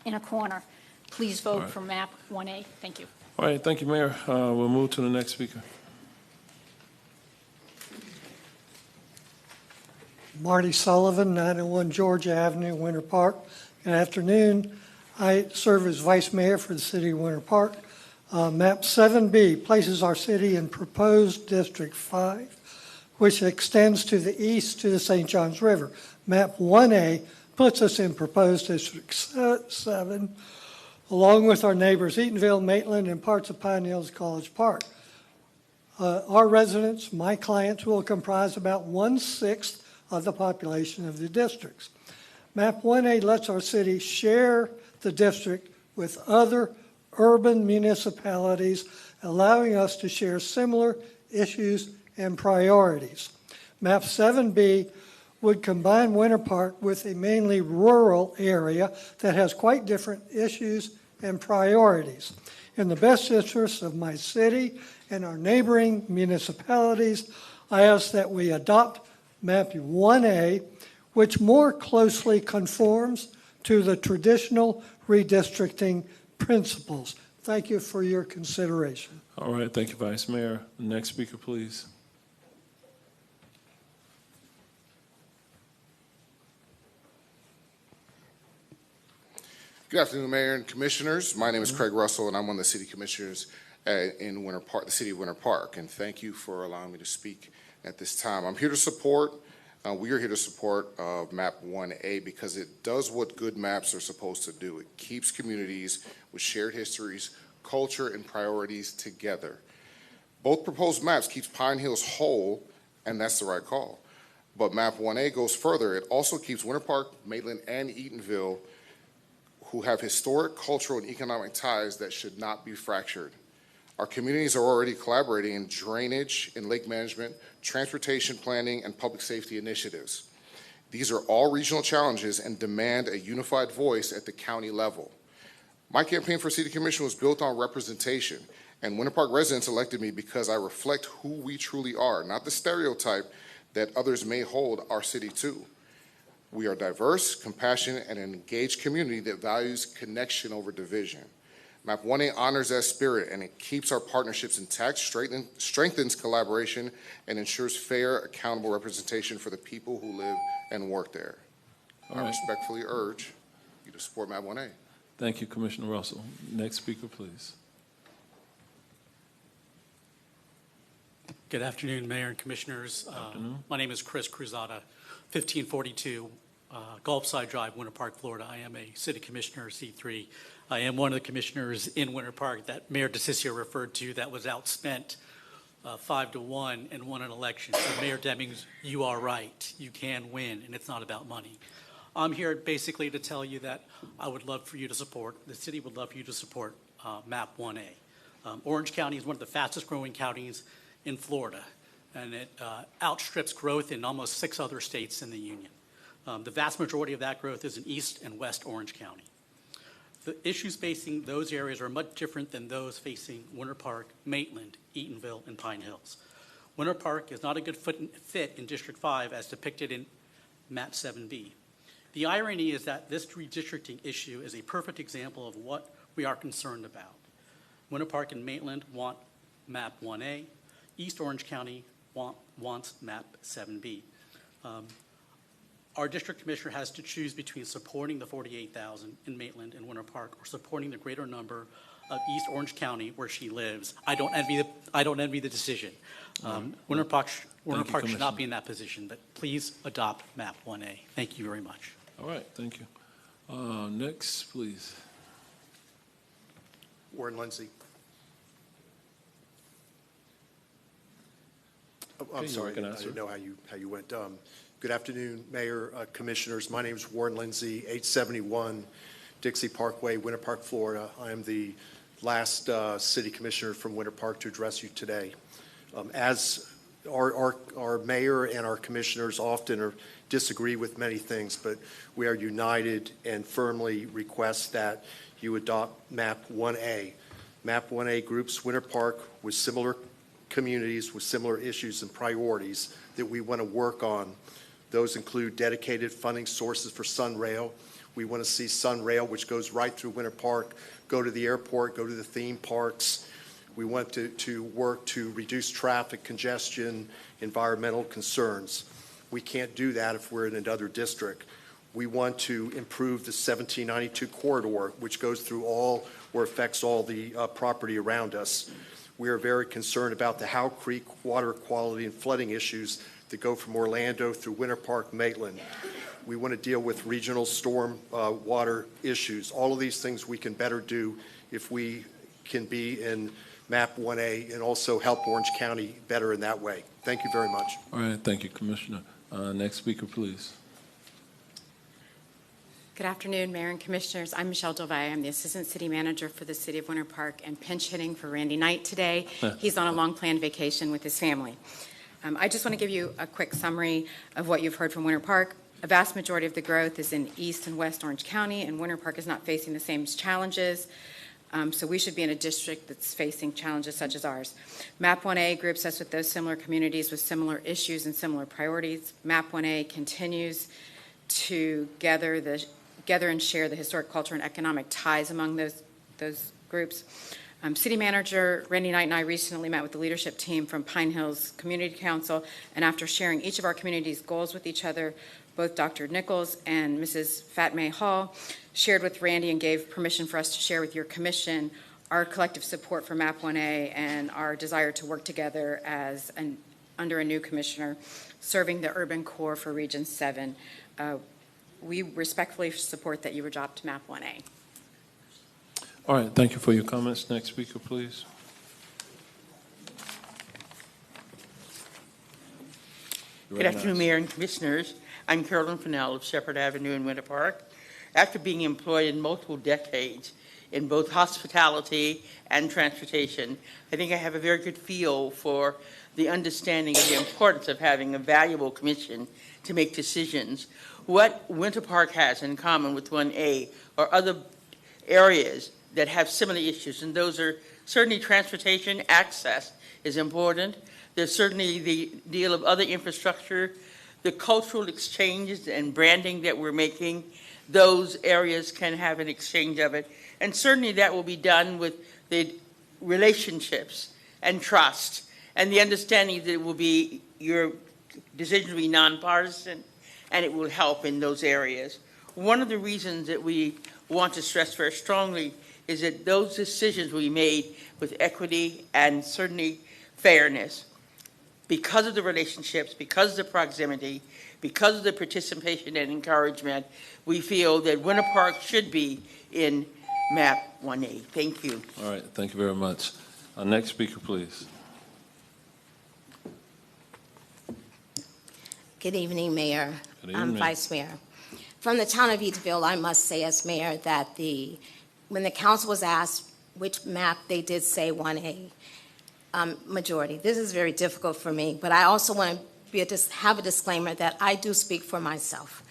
in a corner. Please vote for map 1A. Thank you. All right, thank you, Mayor. We'll move to the next speaker. Marty Sullivan, 901 Georgia Avenue, Winter Park. Good afternoon. I serve as Vice Mayor for the City of Winter Park. Map 7B places our city in proposed District 5, which extends to the east to the St. Johns River. Map 1A puts us in proposed District 7, along with our neighbors Eatonville, Maitland, and parts of Pine Hills College Park. Our residents, my clients, will comprise about 1/6 of the population of the districts. Map 1A lets our city share the district with other urban municipalities, allowing us to share similar issues and priorities. Map 7B would combine Winter Park with a mainly rural area that has quite different issues and priorities. In the best interests of my city and our neighboring municipalities, I ask that we adopt Map 1A, which more closely conforms to the traditional redistricting principles. Thank you for your consideration. All right, thank you, Vice Mayor. Next speaker, please. Good afternoon, Mayor and Commissioners. My name is Craig Russell, and I'm one of the City Commissioners in Winter Park, the City of Winter Park. And thank you for allowing me to speak at this time. I'm here to support. We are here to support MAP 1A because it does what good maps are supposed to do. It keeps communities with shared histories, culture, and priorities together. Both proposed maps keeps Pine Hills whole, and that's the right call. But MAP 1A goes further. It also keeps Winter Park, Maitland, and Eatonville, who have historic, cultural, and economic ties that should not be fractured. Our communities are already collaborating in drainage, in lake management, transportation planning, and public safety initiatives. These are all regional challenges and demand a unified voice at the county level. My campaign for City Commission was built on representation, and Winter Park residents elected me because I reflect who we truly are, not the stereotype that others may hold our city to. We are diverse, compassionate, and an engaged community that values connection over division. MAP 1A honors that spirit, and it keeps our partnerships intact, strengthens collaboration, and ensures fair, accountable representation for the people who live and work there. I respectfully urge you to support MAP 1A. Thank you, Commissioner Russell. Next speaker, please. Good afternoon, Mayor and Commissioners. My name is Chris Cruzada, 1542 Gulfside Drive, Winter Park, Florida. I am a City Commissioner, C3. I am one of the commissioners in Winter Park that Mayor DeCiccio referred to that was outspent 5-1 and won an election. So Mayor Demmings, you are right. You can win, and it's not about money. I'm here basically to tell you that I would love for you to support, the city would love for you to support MAP 1A. Orange County is one of the fastest growing counties in Florida, and it outstrips growth in almost 6 other states in the union. The vast majority of that growth is in East and West Orange County. The issues facing those areas are much different than those facing Winter Park, Maitland, Eatonville, and Pine Hills. Winter Park is not a good fit in District 5 as depicted in MAP 7B. The irony is that this redistricting issue is a perfect example of what we are concerned about. Winter Park and Maitland want MAP 1A. East Orange County wants MAP 7B. Our district commissioner has to choose between supporting the 48,000 in Maitland and Winter Park or supporting the greater number of East Orange County where she lives. I don't envy the decision. Winter Park should not be in that position, but please adopt MAP 1A. Thank you very much. All right, thank you. Next, please. Warren Lindsay. Oh, I'm sorry, I didn't know how you went. Good afternoon, Mayor, Commissioners. My name is Warren Lindsay, 871 Dixie Parkway, Winter Park, Florida. I am the last City Commissioner from Winter Park to address you today. As our Mayor and our Commissioners often disagree with many things, but we are united and firmly request that you adopt MAP 1A. MAP 1A groups Winter Park with similar communities with similar issues and priorities that we want to work on. Those include dedicated funding sources for Sunrail. We want to see Sunrail, which goes right through Winter Park, go to the airport, go to the theme parks. We want to work to reduce traffic congestion, environmental concerns. We can't do that if we're in another district. We want to improve the 1792 corridor, which goes through all or affects all the property around us. We are very concerned about the Howe Creek water quality and flooding issues that go from Orlando through Winter Park, Maitland. We want to deal with regional storm water issues. All of these things we can better do if we can be in MAP 1A and also help Orange County better in that way. Thank you very much. All right, thank you, Commissioner. Next speaker, please. Good afternoon, Mayor and Commissioners. I'm Michelle Delvay. I'm the Assistant City Manager for the City of Winter Park and pinch hitting for Randy Knight today. He's on a long-planned vacation with his family. I just want to give you a quick summary of what you've heard from Winter Park. A vast majority of the growth is in East and West Orange County, and Winter Park is not facing the same challenges. So we should be in a district that's facing challenges such as ours. MAP 1A groups us with those similar communities with similar issues and similar priorities. MAP 1A continues to gather and share the historic culture and economic ties among those those groups. City Manager Randy Knight and I recently met with the leadership team from Pine Hills Community Council, and after sharing each of our community's goals with each other, both Dr. Nichols and Mrs. Fatme Hall shared with Randy and gave permission for us to share with your commission our collective support for MAP 1A and our desire to work together as under a new commissioner serving the urban core for Region 7. We respectfully support that you adopt MAP 1A. All right, thank you for your comments. Next speaker, please. Good afternoon, Mayor and Commissioners. I'm Carolyn Fennell of Shepherd Avenue in Winter Park. After being employed in multiple decades in both hospitality and transportation, I think I have a very good feel for the understanding of the importance of having a valuable commission to make decisions. What Winter Park has in common with 1A are other areas that have similar issues, and those are certainly transportation access is important. There's certainly the deal of other infrastructure, the cultural exchanges and branding that we're making. Those areas can have an exchange of it, and certainly that will be done with the relationships and trust and the understanding that it will be your decision will be nonpartisan and it will help in those areas. One of the reasons that we want to stress very strongly is that those decisions will be made with equity and certainly fairness. Because of the relationships, because of the proximity, because of the participation and encouragement, we feel that Winter Park should be in MAP 1A. Thank you. All right, thank you very much. Next speaker, please. Good evening, Mayor. Good evening. Vice Mayor. From the town of Edithville, I must say as mayor that when the council was asked which map, they did say 1A majority. This is very difficult for me, but I also want to have a disclaimer that I do speak for myself.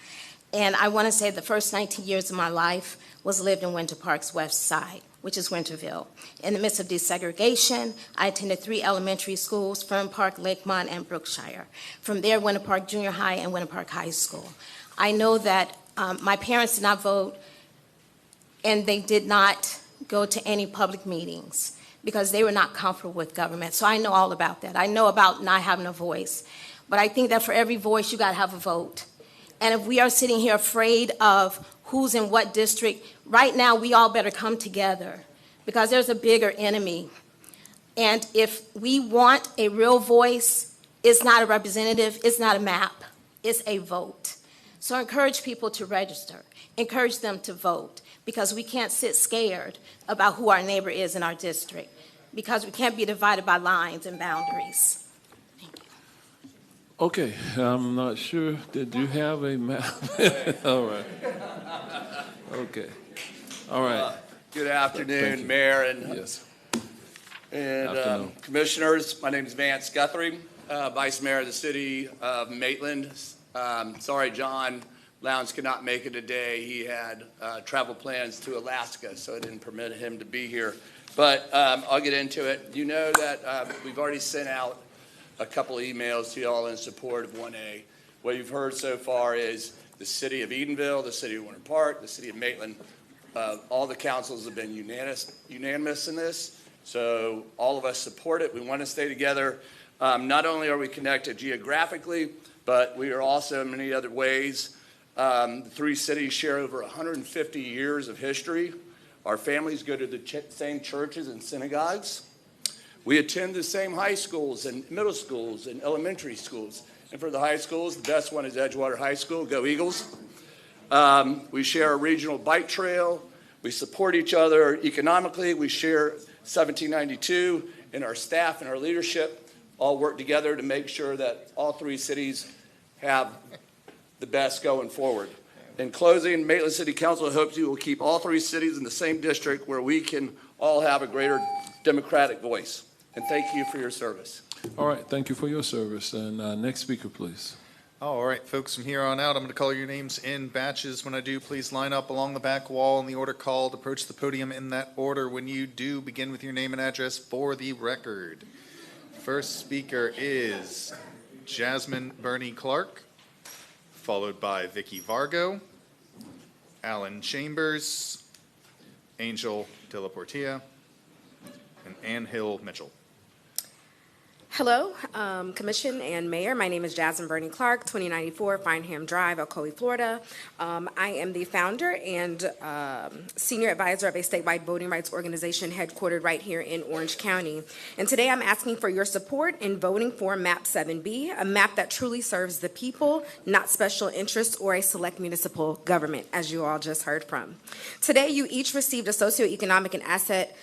And I want to say the first 19 years of my life was lived in Winter Park's west side, which is Winterville. In the midst of desegregation, I attended 3 elementary schools, Fern Park, Lakemont, and Brookshire. From there, Winter Park Junior High and Winter Park High School. I know that my parents did not vote, and they did not go to any public meetings because they were not comfortable with government. So I know all about that. I know about not having a voice. But I think that for every voice, you got to have a vote. And if we are sitting here afraid of who's in what district, right now we all better come together because there's a bigger enemy. And if we want a real voice, it's not a representative, it's not a map, it's a vote. So encourage people to register, encourage them to vote, because we can't sit scared about who our neighbor is in our district, because we can't be divided by lines and boundaries. Okay, I'm not sure. Did you have a map? All right. Okay. All right. Good afternoon, Mayor and Commissioners. My name is Vance Guthrie, Vice Mayor of the City of Maitland. Sorry, John Lowndes could not make it today. He had travel plans to Alaska, so it didn't permit him to be here. But I'll get into it. You know that we've already sent out a couple of emails to y'all in support of 1A. What you've heard so far is the City of Edenville, the City of Winter Park, the City of Maitland, all the councils have been unanimous in this. So all of us support it. We want to stay together. Not only are we connected geographically, but we are also in many other ways. The 3 cities share over 150 years of history. Our families go to the same churches and synagogues. We attend the same high schools and middle schools and elementary schools. And for the high schools, the best one is Edgewater High School. Go Eagles. We share a regional bike trail. We support each other economically. We share 1792, and our staff and our leadership all work together to make sure that all 3 cities have the best going forward. In closing, Maitland City Council hopes you will keep all 3 cities in the same district where we can all have a greater democratic voice. And thank you for your service. All right, thank you for your service. And next speaker, please. All right, folks, from here on out, I'm going to call your names in batches. When I do, please line up along the back wall in the order called. Approach the podium in that order. When you do, begin with your name and address for the record. First speaker is Jasmine Bernie Clark, followed by Vicky Vargo, Alan Chambers, Angel De La Portilla, and Ann Hill Mitchell. Hello, Commission and Mayor. My name is Jasmine Bernie Clark, 2094 Fineham Drive, Ocoee, Florida. I am the founder and senior advisor of a statewide voting rights organization headquartered right here in Orange County. And today I'm asking for your support in voting for MAP 7B, a map that truly serves the people, not special interests or a select municipal government, as you all just heard from. Today, you each received a socioeconomic and asset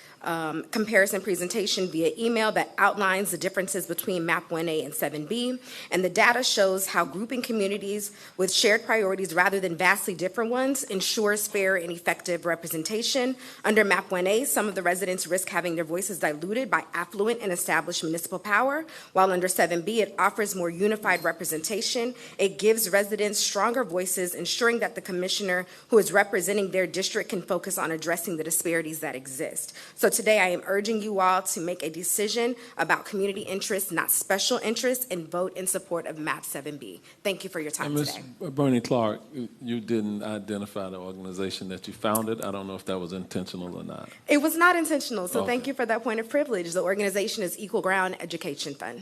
comparison presentation via email that outlines the differences between MAP 1A and 7B, and the data shows how grouping communities with shared priorities rather than vastly different ones ensures fair and effective representation. Under MAP 1A, some of the residents risk having their voices diluted by affluent and established municipal power, while under 7B, it offers more unified representation. It gives residents stronger voices, ensuring that the commissioner who is representing their district can focus on addressing the disparities that exist. So today I am urging you all to make a decision about community interests, not special interests, and vote in support of MAP 7B. Thank you for your time Ms. today. Bernie Clark, you didn't identify the organization that you founded. I don't know if that was intentional or not. It was not intentional, so Okay. thank you for that point of privilege. The organization is Equal Ground Education Fund.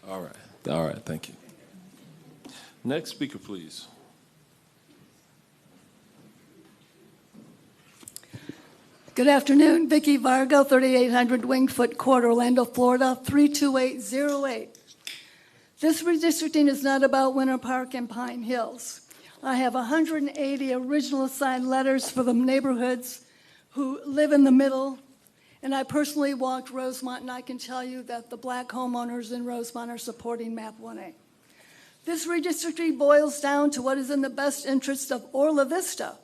All right, thank you. Next speaker, please. Good afternoon, Vicki Vargo, 3800 Wingfoot Court, Orlando, Florida, 32808. This redistricting is not about Winter Park and Pine Hills. I have 180 original assigned letters for the neighborhoods who live in the middle, and I personally walked Rosemont, and I can tell you that the black homeowners in Rosemont are supporting MAP 1A. This redistricting boils down to what is in the best interest of Orla Vista.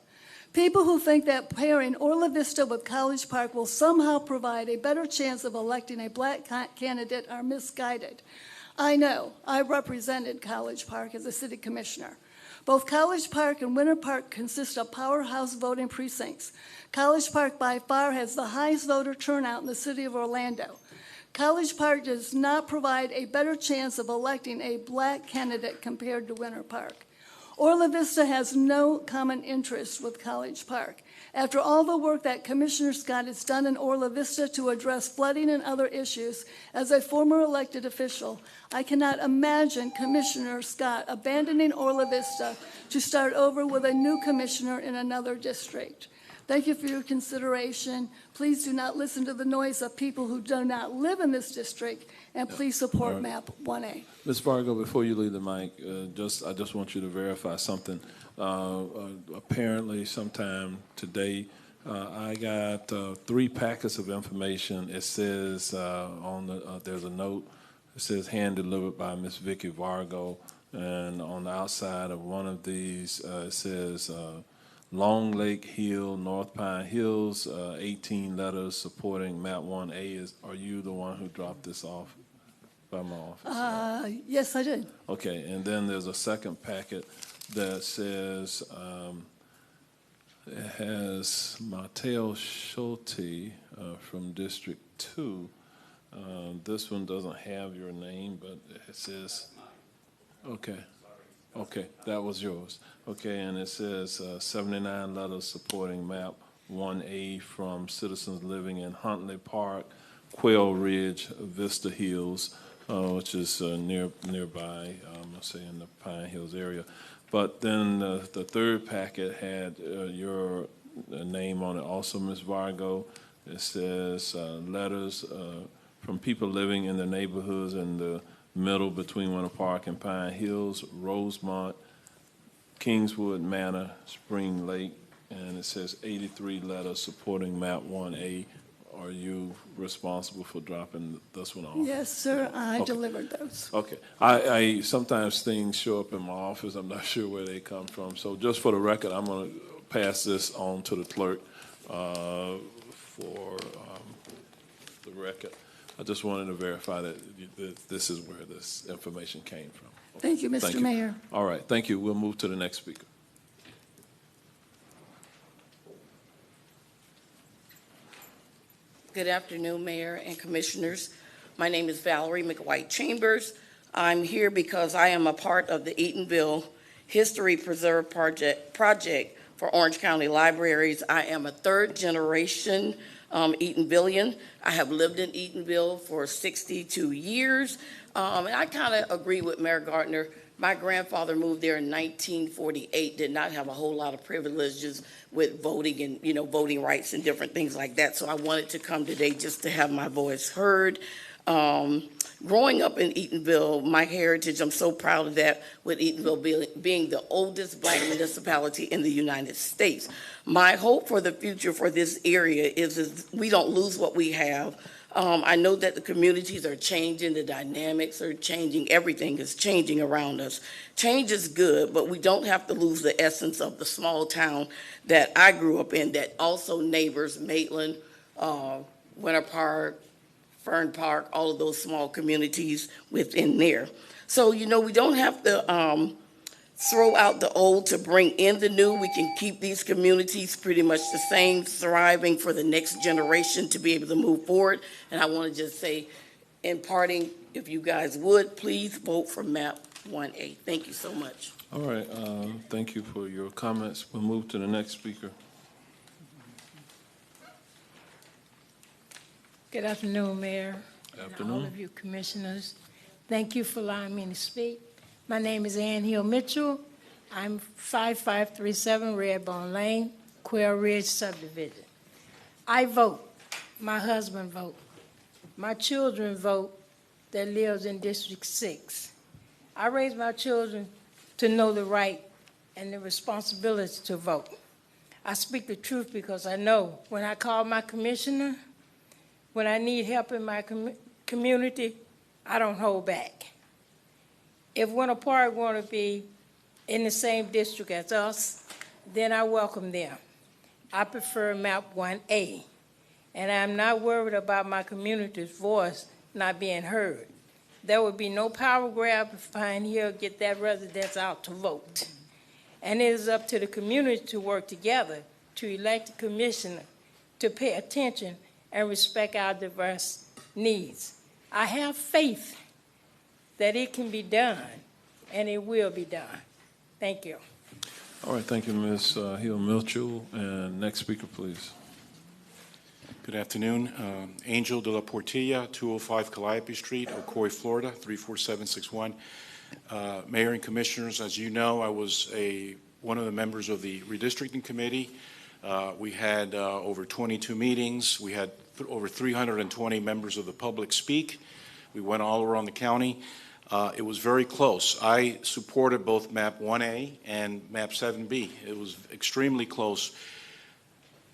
People who think that pairing Orla Vista with College Park will somehow provide a better chance of electing a black candidate are misguided. I know. I represented College Park as a city commissioner. Both College Park and Winter Park consist of powerhouse voting precincts. College Park by far has the highest voter turnout in the city of Orlando. College Park does not provide a better chance of electing a black candidate compared to Winter Park. Orla Vista has no common interest with College Park. After all the work that Commissioner Scott has done in Orla Vista to address flooding and other issues, as a former elected official, I cannot imagine Commissioner Scott abandoning Orla Vista to start over with a new commissioner in another district. Thank you for your consideration. Please do not listen to the noise of people who do not live in this district, and please support MAP 1A. Ms. Vargo, before you leave the mic, I just want you to verify something. Apparently, sometime today, I got 3 packets of information. It says there's a note. It says hand delivered by Ms. Vicki Vargo, and on the outside of one of these, it says Long Lake Hill, North Pine Hills, 18 letters supporting MAP 1A. Are you the one who dropped this off by my office? Yes, I did. Okay, and then there's a second packet that says, it has Mateo Schulte from District 2. This one doesn't have your name, but it says, okay, that was yours. Okay, and it says 79 letters supporting MAP 1A from citizens living in Huntley Park, Quail Ridge, Vista Hills, which is nearby, I'll say in the Pine Hills area. But then the third packet had your name on it also, Ms. Vargo. It says letters from people living in the neighborhoods in the middle between Winter Park and Pine Hills, Rosemont, Kingswood Manor, Spring Lake, and it says 83 letters supporting MAP 1A. Are you responsible for dropping this one off? Yes, sir, I delivered those. Okay. I sometimes things show up in my office. I'm not sure where they come from. So just for the record, I'm going to pass this on to the clerk for the record. I just wanted to verify that this is where this information came from. Okay. Thank you, Mr. Mayor. All right. Thank you. We'll move to the next speaker. Good afternoon, Mayor and Commissioners. My name is Valerie McWhite Chambers. I'm here because I am a part of the Eatonville History Preserve project for Orange County Libraries. I am a third-generation Eatonvillian. I have lived in Eatonville for 62 years, and I kind of agree with Mayor Gardner. My grandfather moved there in 1948, did not have a whole lot of privileges with voting and, voting rights and different things like that. So I wanted to come today just to have my voice heard. Growing up in Eatonville, my heritage, I'm so proud of that, with Eatonville being the oldest Black municipality in the United States. My hope for the future for this area is we don't lose what we have. I know that the communities are changing, the dynamics are changing, everything is changing around us. Change is good, but we don't have to lose the essence of the small town that I grew up in that also neighbors Maitland, Winter Park, Fern Park, all of those small communities within there. So, we don't have to throw out the old to bring in the new. We can keep these communities pretty much the same, thriving for the next generation to be able to move forward. And I want to just say, in parting, if you guys would, please vote for map 1A. Thank you so much. All right, thank you for your comments. We'll move to the next speaker. Good afternoon, Mayor. Afternoon. And all of you commissioners. Thank you for allowing me to speak. My name is Ann Hill Mitchell. I'm 5537 Redbone Lane, Quail Ridge subdivision. I vote. My husband vote. My children vote that lives in District 6. I raise my children to know the right and the responsibility to vote. I speak the truth because I know when I call my commissioner, when I need help in my community, I don't hold back. If Winter Park want to be in the same district as us, then I welcome them. I prefer map 1A, and I'm not worried about my community's voice not being heard. There would be no power grab if Pine Hill get that residents out to vote. And it is up to the community to work together to elect a commissioner to pay attention and respect our diverse needs. I have faith that it can be done, and it will be done. Thank you. All right, thank you, Ms. Hill Mitchell. And next speaker, please. Good afternoon. Angel de la Portilla, 205 Calliope Street, Ocoee, Florida, 34761. Mayor and Commissioners, as you know, I was one of the members of the redistricting committee. We had over 22 meetings. We had over 320 members of the public speak. We went all around the county. It was very close. I supported both map 1A and map 7B. It was extremely close.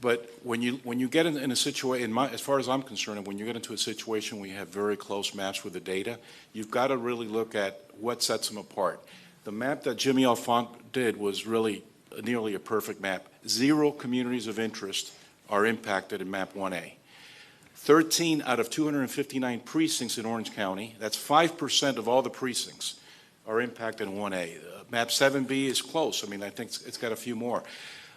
But when you get in a situation, as far as I'm concerned, when you get into a situation where you have very close maps with the data, you've got to really look at what sets them apart. The map that Jimmy Alfont did was really nearly a perfect map. 0 communities of interest are impacted in map 1A. 13 out of 259 precincts in Orange County, that's 5% of all the precincts, are impacted in 1A. Map 7B is close. I mean, I think it's got a few more.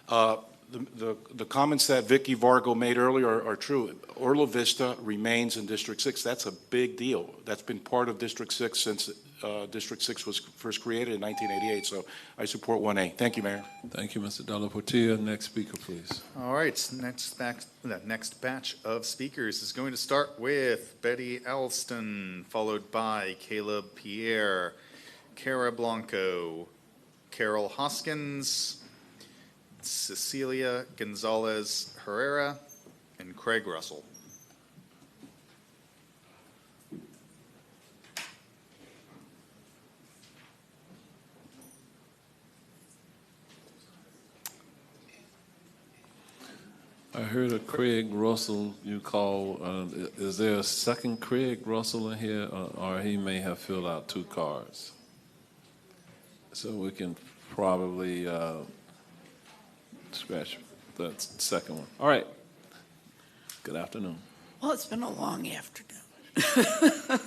The comments that Vicky Vargo made earlier are true. Orla Vista remains in District 6. That's a big deal. That's been part of District 6 since District 6 was first created in 1988. So I support 1A. Thank you, Mayor. Thank you, Mr. De La Portilla. Next speaker, please. All right, the next batch of speakers is going to start with Betty Alston, followed by Caleb Pierre, Cara Blanco, Carol Hoskins, Cecilia Gonzalez Herrera, and Craig Russell. I heard a Craig Russell you call. Is there a second Craig Russell in here, or he may have filled out 2 cards? So we can probably scratch the second one. All right. Good afternoon. Well, it's been a long afternoon.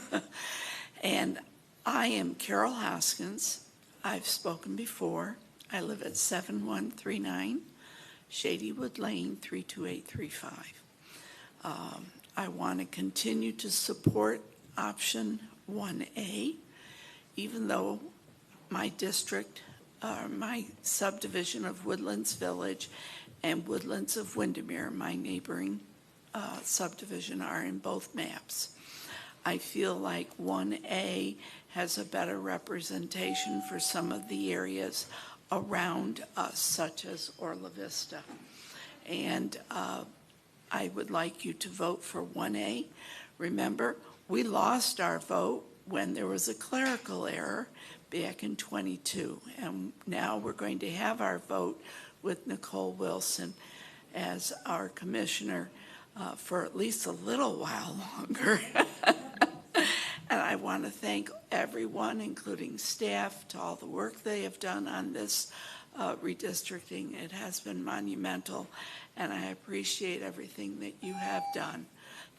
And I am Carol Hoskins. I've spoken before. I live at 7139 Shadywood Lane, 32835. I want to continue to support option 1A, even though my district are my subdivision of Woodlands Village, and Woodlands of Windermere, my neighboring subdivision, are in both maps. I feel like 1A has a better representation for some of the areas around us, such as Orla Vista. And I would like you to vote for 1A. Remember, we lost our vote when there was a clerical error back in '22, and now we're going to have our vote with Nicole Wilson as our commissioner for at least a little while longer. And I want to thank everyone, including staff, to all the work they have done on this redistricting. It has been monumental, and I appreciate everything that you have done.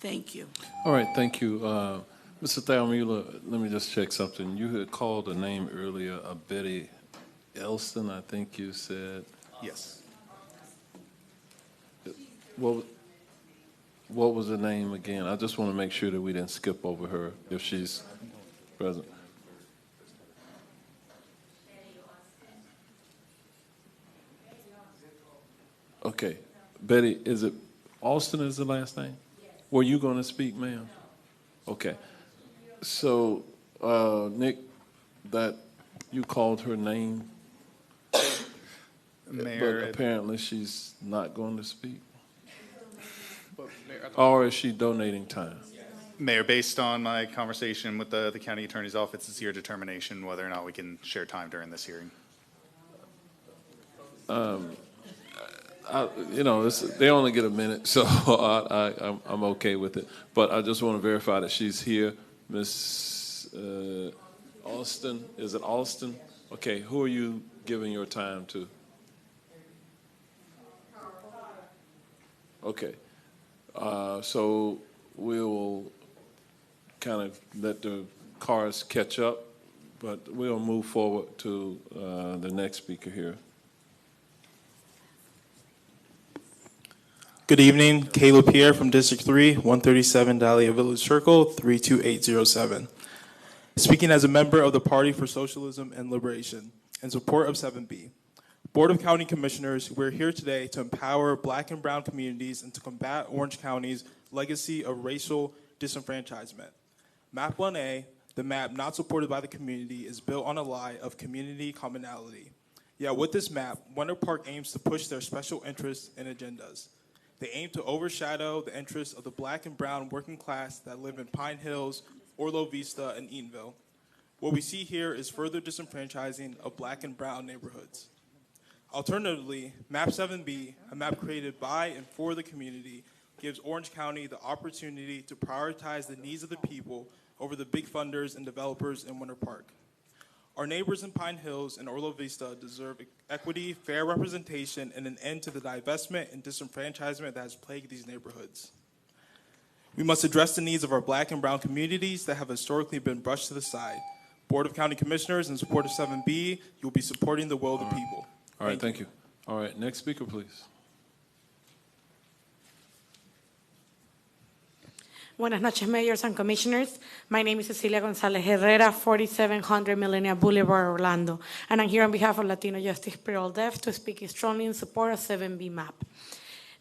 Thank you. All right, thank you. Mr. Thaumula, let me just check something. You had called a name earlier, Betty Elston, I think you said. Yes. What was the name again? I just want to make sure that we didn't skip over her if she's present. Okay. Betty, is it Austin is the last name? Yes. Were you going to speak, ma'am? Okay. So, Nick, that you called her name, Mayor, but apparently she's not going to speak? Or is she donating time? Mayor, based on my conversation with the county attorney's office, it's your determination whether or not we can share time during this hearing. They only get a minute, so I'm okay with it. But I just want to verify that she's here. Miss Alston, is it Alston? Okay, who are you giving your time to? Okay. So we will kind of let the cars catch up, but we'll move forward to the next speaker here. Good evening, Caleb Pierre from District 3, 137 Dahlia Village Circle, 32807. Speaking as a member of the Party for Socialism and Liberation in support of 7B. Board of County Commissioners, we're here today to empower Black and Brown communities and to combat Orange County's legacy of racial disenfranchisement. Map 1A, the map not supported by the community, is built on a lie of community commonality. Yet with this map, Winter Park aims to push their special interests and agendas. They aim to overshadow the interests of the Black and Brown working class that live in Pine Hills, Orlo Vista, and Eatonville. What we see here is further disenfranchising of Black and Brown neighborhoods. Alternatively, Map 7B, a map created by and for the community, gives Orange County the opportunity to prioritize the needs of the people over the big funders and developers in Winter Park. Our neighbors in Pine Hills and Orlo Vista deserve equity, fair representation, and an end to the divestment and disenfranchisement that has plagued these neighborhoods. We must address the needs of our Black and Brown communities that have historically been brushed to the side. Board of County Commissioners, in support of 7B, you'll be supporting the will of the people. All right, thank you. All right, next speaker, please. Buenas noches, mayors and commissioners. My name is Cecilia Gonzalez Herrera, 4700 Millennium Boulevard, Orlando. And I'm here on behalf of Latino Justice Pre-All Deaf to speak strongly in support of 7B map.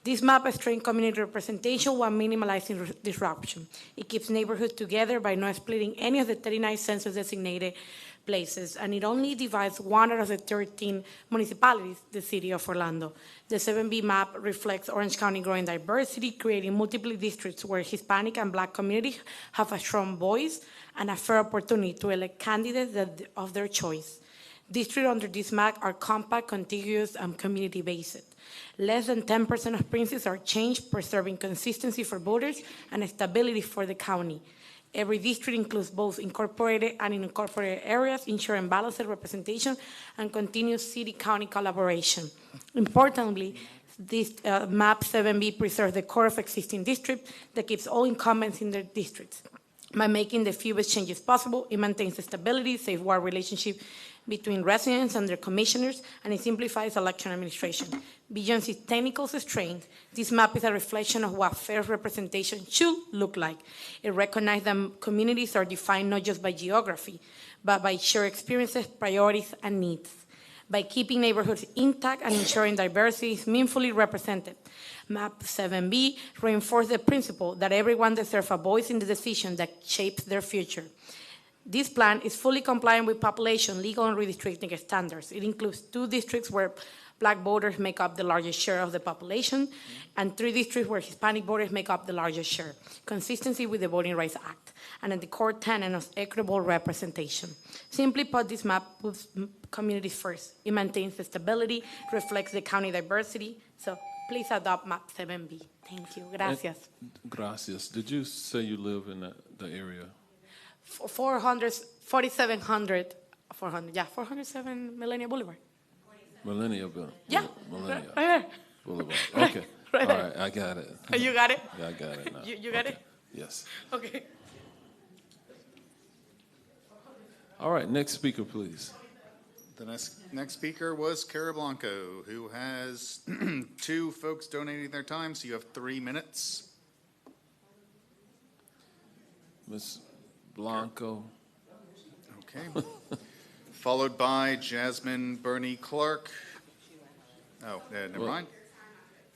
This map strengthens community representation while minimizing disruption. It keeps neighborhoods together by not splitting any of the 39 census-designated places, and it only divides one out of the 13 municipalities, the city of Orlando. The 7B map reflects Orange County growing diversity, creating multiple districts where Hispanic and Black communities have a strong voice and a fair opportunity to elect candidates of their choice. Districts under this map are compact, contiguous, and community-based. Less than 10% of princes are changed, preserving consistency for voters and stability for the county. Every district includes both incorporated and unincorporated areas, ensuring balanced representation and continuous city-county collaboration. Importantly, this map 7B preserves the core of existing districts that keeps all incumbents in their districts. By making the fewest changes possible, it maintains the stability, safeguards relationship between residents and their commissioners, and it simplifies election administration. Beyond its technical strength, this map is a reflection of what fair representation should look like. It recognizes that communities are defined not just by geography, but by shared experiences, priorities, and needs. by keeping neighborhoods intact and ensuring diversity is meaningfully represented. MAP 7B reinforces the principle that everyone deserves a voice in the decision that shapes their future. This plan is fully compliant with population, legal, and redistricting standards. It includes 2 districts where Black voters make up the largest share of the population, and 3 districts where Hispanic voters make up the largest share, consistency with the Voting Rights Act, and at the core tenet of equitable representation. Simply put, this map puts communities first. It maintains the stability, reflects the county diversity, so please adopt MAP 7B. Thank you. Gracias. Gracias. Did you say you live in the area? 407 Millennium Boulevard. Millennium Boulevard. Yeah. Millennium Right there. Boulevard. Right, Okay. right All there. right, I got it. You got it? Yeah, I got it now. You got it? Yes. Okay. All right, next speaker, please. The next speaker was Cara Blanco, who has 2 folks donating their time, so you have 3 minutes. Ms. Blanco. Okay. Followed by Jasmine Bernie Clark. Oh, never Well- mind.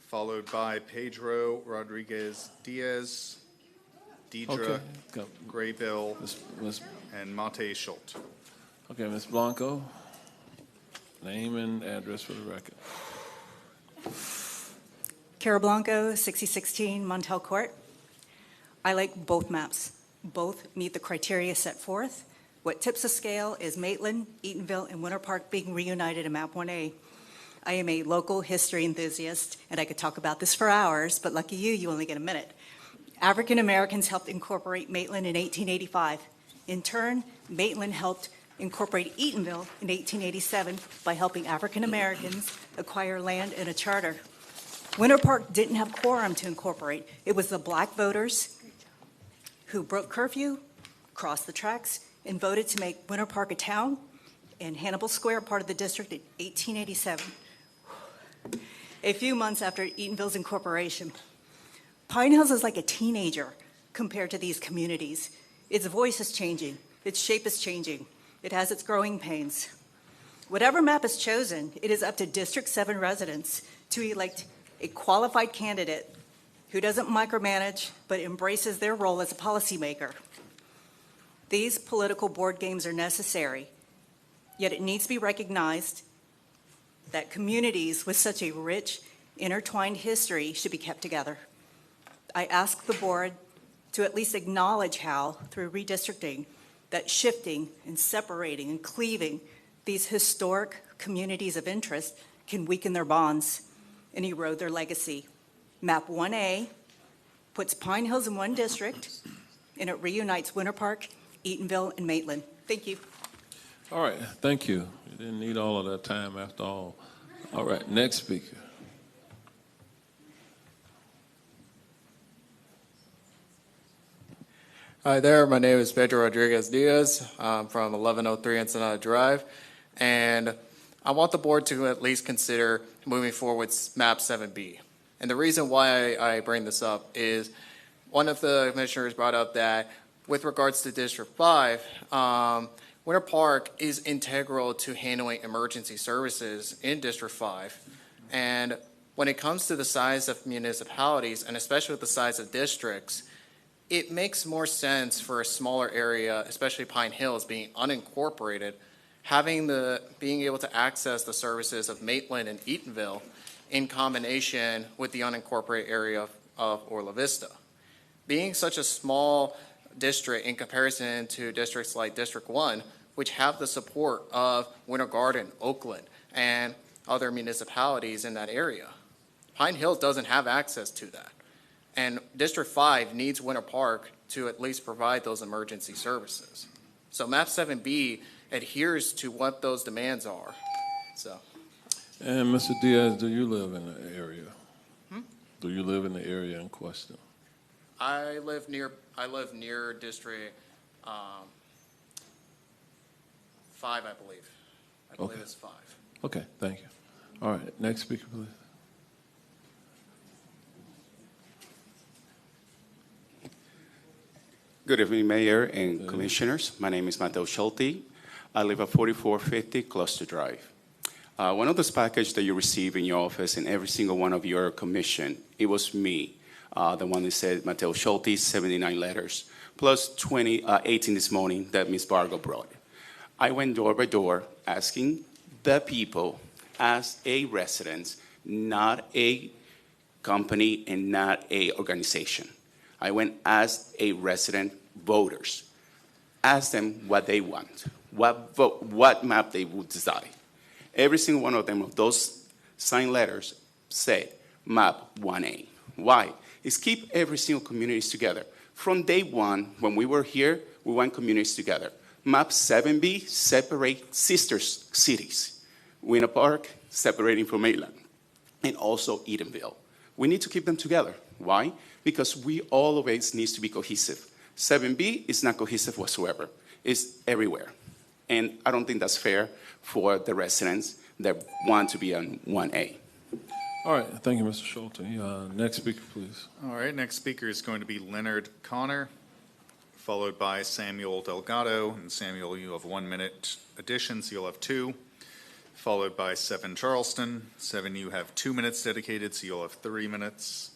Followed by Pedro Rodriguez Diaz, Deidre Okay. Go. Graybill, Ms. and Mate Schultz. Okay, Ms. Blanco, name and address for the record. Cara Blanco, 6016 Montel Court. I like both maps. Both meet the criteria set forth. What tips the scale is Maitland, Eatonville, and Winter Park being reunited in Map 1A. I am a local history enthusiast, and I could talk about this for hours, but lucky you only get a minute. African Americans helped incorporate Maitland in 1885. In turn, Maitland helped incorporate Eatonville in 1887 by helping African Americans acquire land and a charter. Winter Park didn't have quorum to incorporate. It was the Black voters who broke curfew, crossed the tracks, and voted to make Winter Park a town and Hannibal Square part of the district in 1887. A few months after Eatonville's incorporation, Pine Hills is like a teenager compared to these communities. Its voice is changing. Its shape is changing. It has its growing pains. Whatever map is chosen, it is up to District 7 residents to elect a qualified candidate who doesn't micromanage but embraces their role as a policymaker. These political board games are necessary, yet it needs to be recognized that communities with such a rich, intertwined history should be kept together. I ask the board to at least acknowledge how, through redistricting, that shifting and separating and cleaving these historic communities of interest can weaken their bonds and erode their legacy. Map 1A puts Pine Hills in one district, and it reunites Winter Park, Eatonville, and Maitland. Thank you. All right, thank you. You didn't need all of that time after all. All right, next speaker. Hi there, my name is Pedro Rodriguez Diaz. I'm from 1103 Ensenada Drive, and I want the board to at least consider moving forward with MAP 7B. And the reason why I bring this up is one of the commissioners brought up that with regards to District 5, Winter Park is integral to handling emergency services in District 5. And when it comes to the size of municipalities, and especially with the size of districts, it makes more sense for a smaller area, especially Pine Hills being unincorporated, being able to access the services of Maitland and Eatonville in combination with the unincorporated area of Orla Vista. Being such a small district in comparison to districts like District 1, which have the support of Winter Garden, Oakland, and other municipalities in that area. Pine Hills doesn't have access to that. And District 5 needs Winter Park to at least provide those emergency services. So MAP 7B adheres to what those demands are. So. And Mr. Diaz, do you live in the area? Do you live in the area in question? I live near District 5, I believe. I believe Okay. it's 5. Okay, thank you. All right, next speaker, please. Good evening, Mayor and Commissioners. My name is Mateo Schulte. I live at 4450 Cluster Drive. One of those packages that you receive in your office in every single one of your commission, it was me, the one that said Mateo Schultes, 79 letters, plus 18 this morning that Ms. Vargo brought. I went door by door asking the people as a resident, not a company and not a organization. I went as a resident voters, asked them what they want, what map they would decide. Every single one of them, of those signed letters, said map 1A. Why? It's keep every single communities together. From day one, when we were here, we want communities together. Map 7B separate sister cities. Winter Park separating from Maitland, and also Edenville. We need to keep them together. Why? Because we always need to be cohesive. 7B is not cohesive whatsoever. It's everywhere. And I don't think that's fair for the residents that want to be on 1A. All right, thank you, Mr. Schulte. Next speaker, please. All right, next speaker is going to be Leonard Connor, followed by Samuel Delgado. And Samuel, you have 1 minute additions, you'll have 2. Followed by Seven Charleston. Seven, you have 2 minutes dedicated, so you'll have 3 minutes.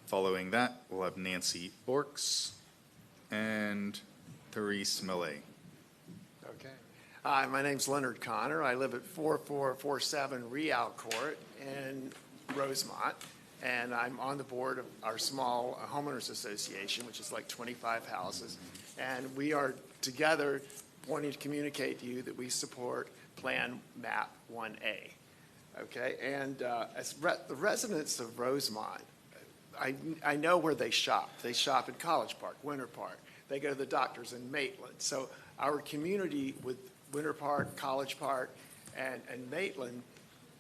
Following that, we'll have Nancy Borks and Therese Millet. Okay. Hi, my name's Leonard Connor. I live at 4447 Real Court in Rosemont, and I'm on the board of our small homeowners association, which is like 25 houses. And we are together wanting to communicate to you that we support Plan Map 1A. Okay, and as the residents of Rosemont, I know where they shop. They shop in College Park, Winter Park. They go to the doctors in Maitland. So our community with Winter Park, College Park, and Maitland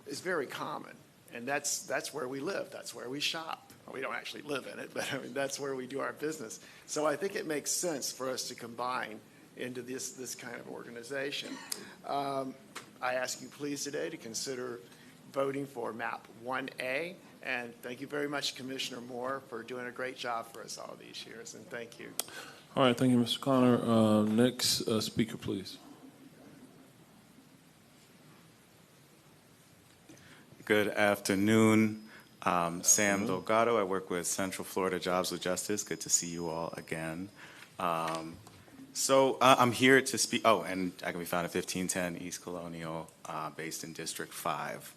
is very common. And that's where we live. That's where we shop. We don't actually live in it, but I mean, that's where we do our business. So I think it makes sense for us to combine into this kind of organization. I ask you please today to consider voting for Map 1A. And thank you very much, Commissioner Moore, for doing a great job for us all these years. And thank you. All right, thank you, Mr. Connor. Next speaker, please. Good afternoon. Sam Delgado. I work with Central Florida Jobs with Justice. Good to see you all again. So I'm here to speak. Oh, and I can be found at 1510 East Colonial, based in District 5.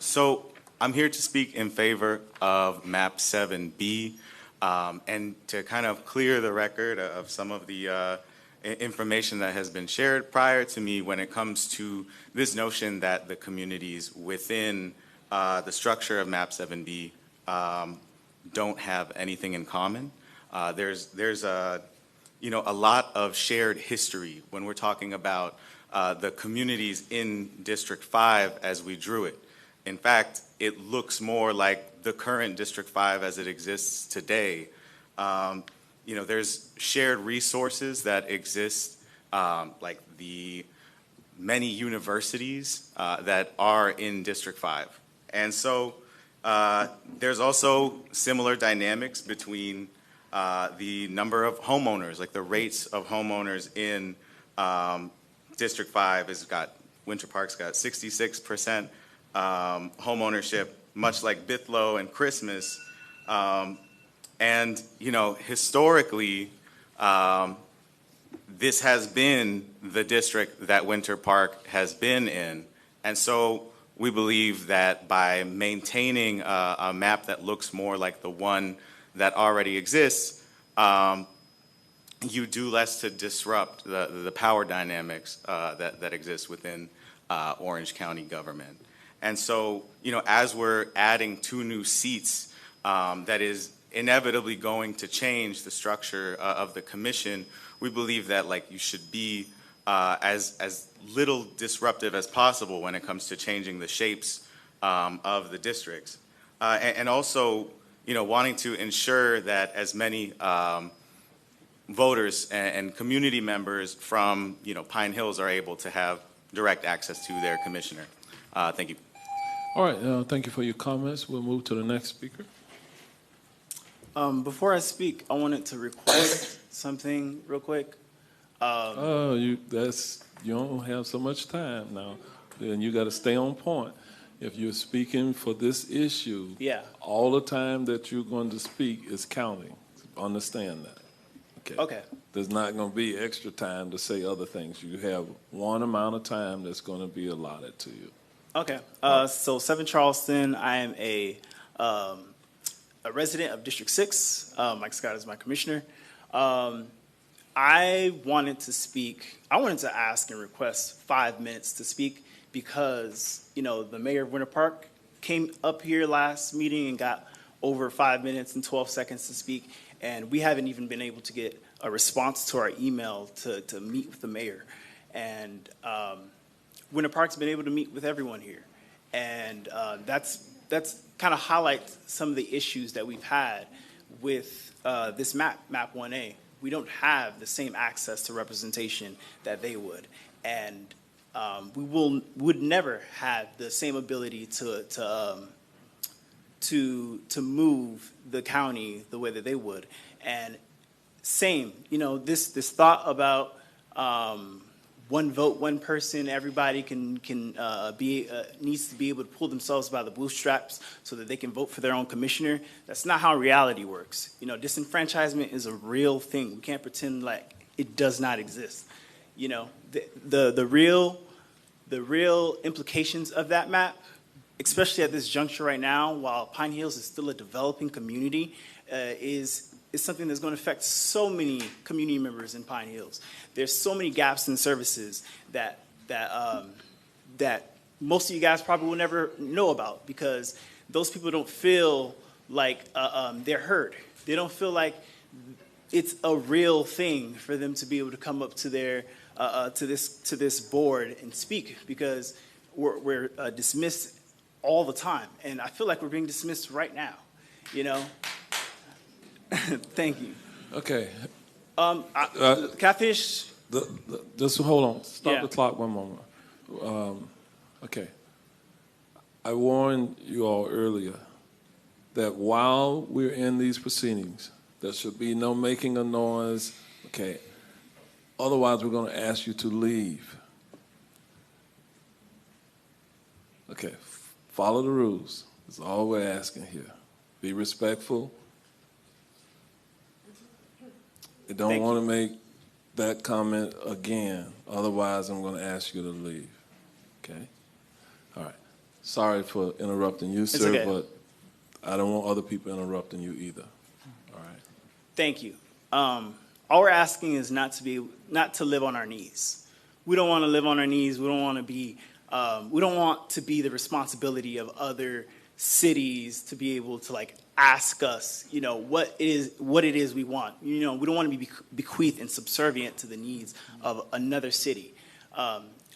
So I'm here to speak in favor of Map 7B, and to kind of clear the record of some of the information that has been shared prior to me when it comes to this notion that the communities within the structure of Map 7B don't have anything in common. There's a lot of shared history when we're talking about the communities in District 5 as we drew it. In fact, it looks more like the current District 5 as it exists today. There's shared resources that exist, like the many universities that are in District 5. And so there's also similar dynamics between the number of homeowners, like the rates of homeowners in District 5 has got, Winter Park's got 66% homeownership, much like Bithlo and Christmas. And, historically, this has been the district that Winter Park has been in. And so we believe that by maintaining a map that looks more like the one that already exists, you do less to disrupt the power dynamics that exist within Orange County government. And so, as we're adding 2 new seats, that is inevitably going to change the structure of the commission, we believe that you should be as little disruptive as possible when it comes to changing the shapes of the districts. And also, wanting to ensure that as many voters and community members from, Pine Hills are able to have direct access to their commissioner. Thank you. All right, thank you for your comments. We'll move to the next speaker. Before I speak, I wanted to request something real quick. You don't have so much time now. then you got to stay on point. If you're speaking for this issue, Yeah. all the time that you're going to speak is counting. Understand that. Okay. There's not going to be extra time to say other things. You have one amount of time that's going to be allotted to you. Okay. So 7 Charleston, I am a resident of District 6. Mike Scott is my commissioner. I wanted to ask and request 5 minutes to speak because, the mayor of Winter Park came up here last meeting and got over 5 minutes and 12 seconds to speak, and we haven't even been able to get a response to our email to meet with the mayor. And Winter Park's been able to meet with everyone here. And that's kind of highlights some of the issues that we've had with this map 1A. We don't have the same access to representation that they would. And we would never have the same ability to move the county the way that they would. And same, this thought about one vote, one person, everybody needs to be able to pull themselves by the bootstraps so that they can vote for their own commissioner. That's not how reality works. Disenfranchisement is a real thing. We can't pretend like it does not exist. The real implications of that map, especially at this juncture right now, while Pine Hills is still a developing community, is something that's going to affect so many community members in Pine Hills. There's so many gaps in services that most of you guys probably will never know about because those people don't feel like they're heard. They don't feel like it's a real thing for them to be able to come up to their to this board and speak because we're dismissed all the time, and I feel like we're being dismissed right now. Thank you. Okay. Catfish. Just hold on. Stop Yeah. the clock one moment. Okay. I warned you all earlier that while we're in these proceedings, there should be no making a noise. Okay. Otherwise, we're going to ask you to leave. Okay. Follow the rules. That's all we're asking here. Be respectful. I don't want to make that comment again. Otherwise, I'm going to ask you to leave. Okay? All right. Sorry for interrupting you, sir, okay. but I don't want other people interrupting you either. All right. Thank you. All we're asking is not to live on our knees. We don't want to live on our knees. We don't want to be the responsibility of other cities to be able to ask us, what it is we want. We don't want to be bequeathed and subservient to the needs of another city.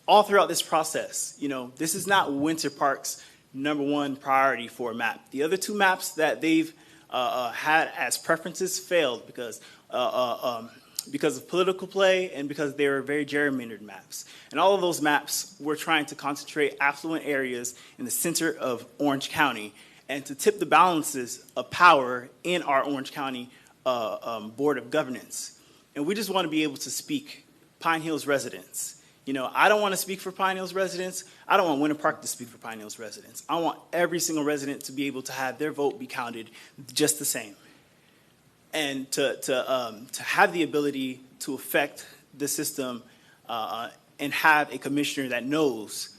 All throughout this process, this is not Winter Park's #1 priority for a map. The other 2 maps that they've had as preferences failed because of political play and because they were very gerrymandered maps. And all of those maps were trying to concentrate affluent areas in the center of Orange County and to tip the balances of power in our Orange County Board of Governance. And we just want to be able to speak Pine Hills residents. I don't want to speak for Pine Hills residents. I don't want Winter Park to speak for Pine Hills residents. I want every single resident to be able to have their vote be counted just the same. And to have the ability to affect the system and have a commissioner that knows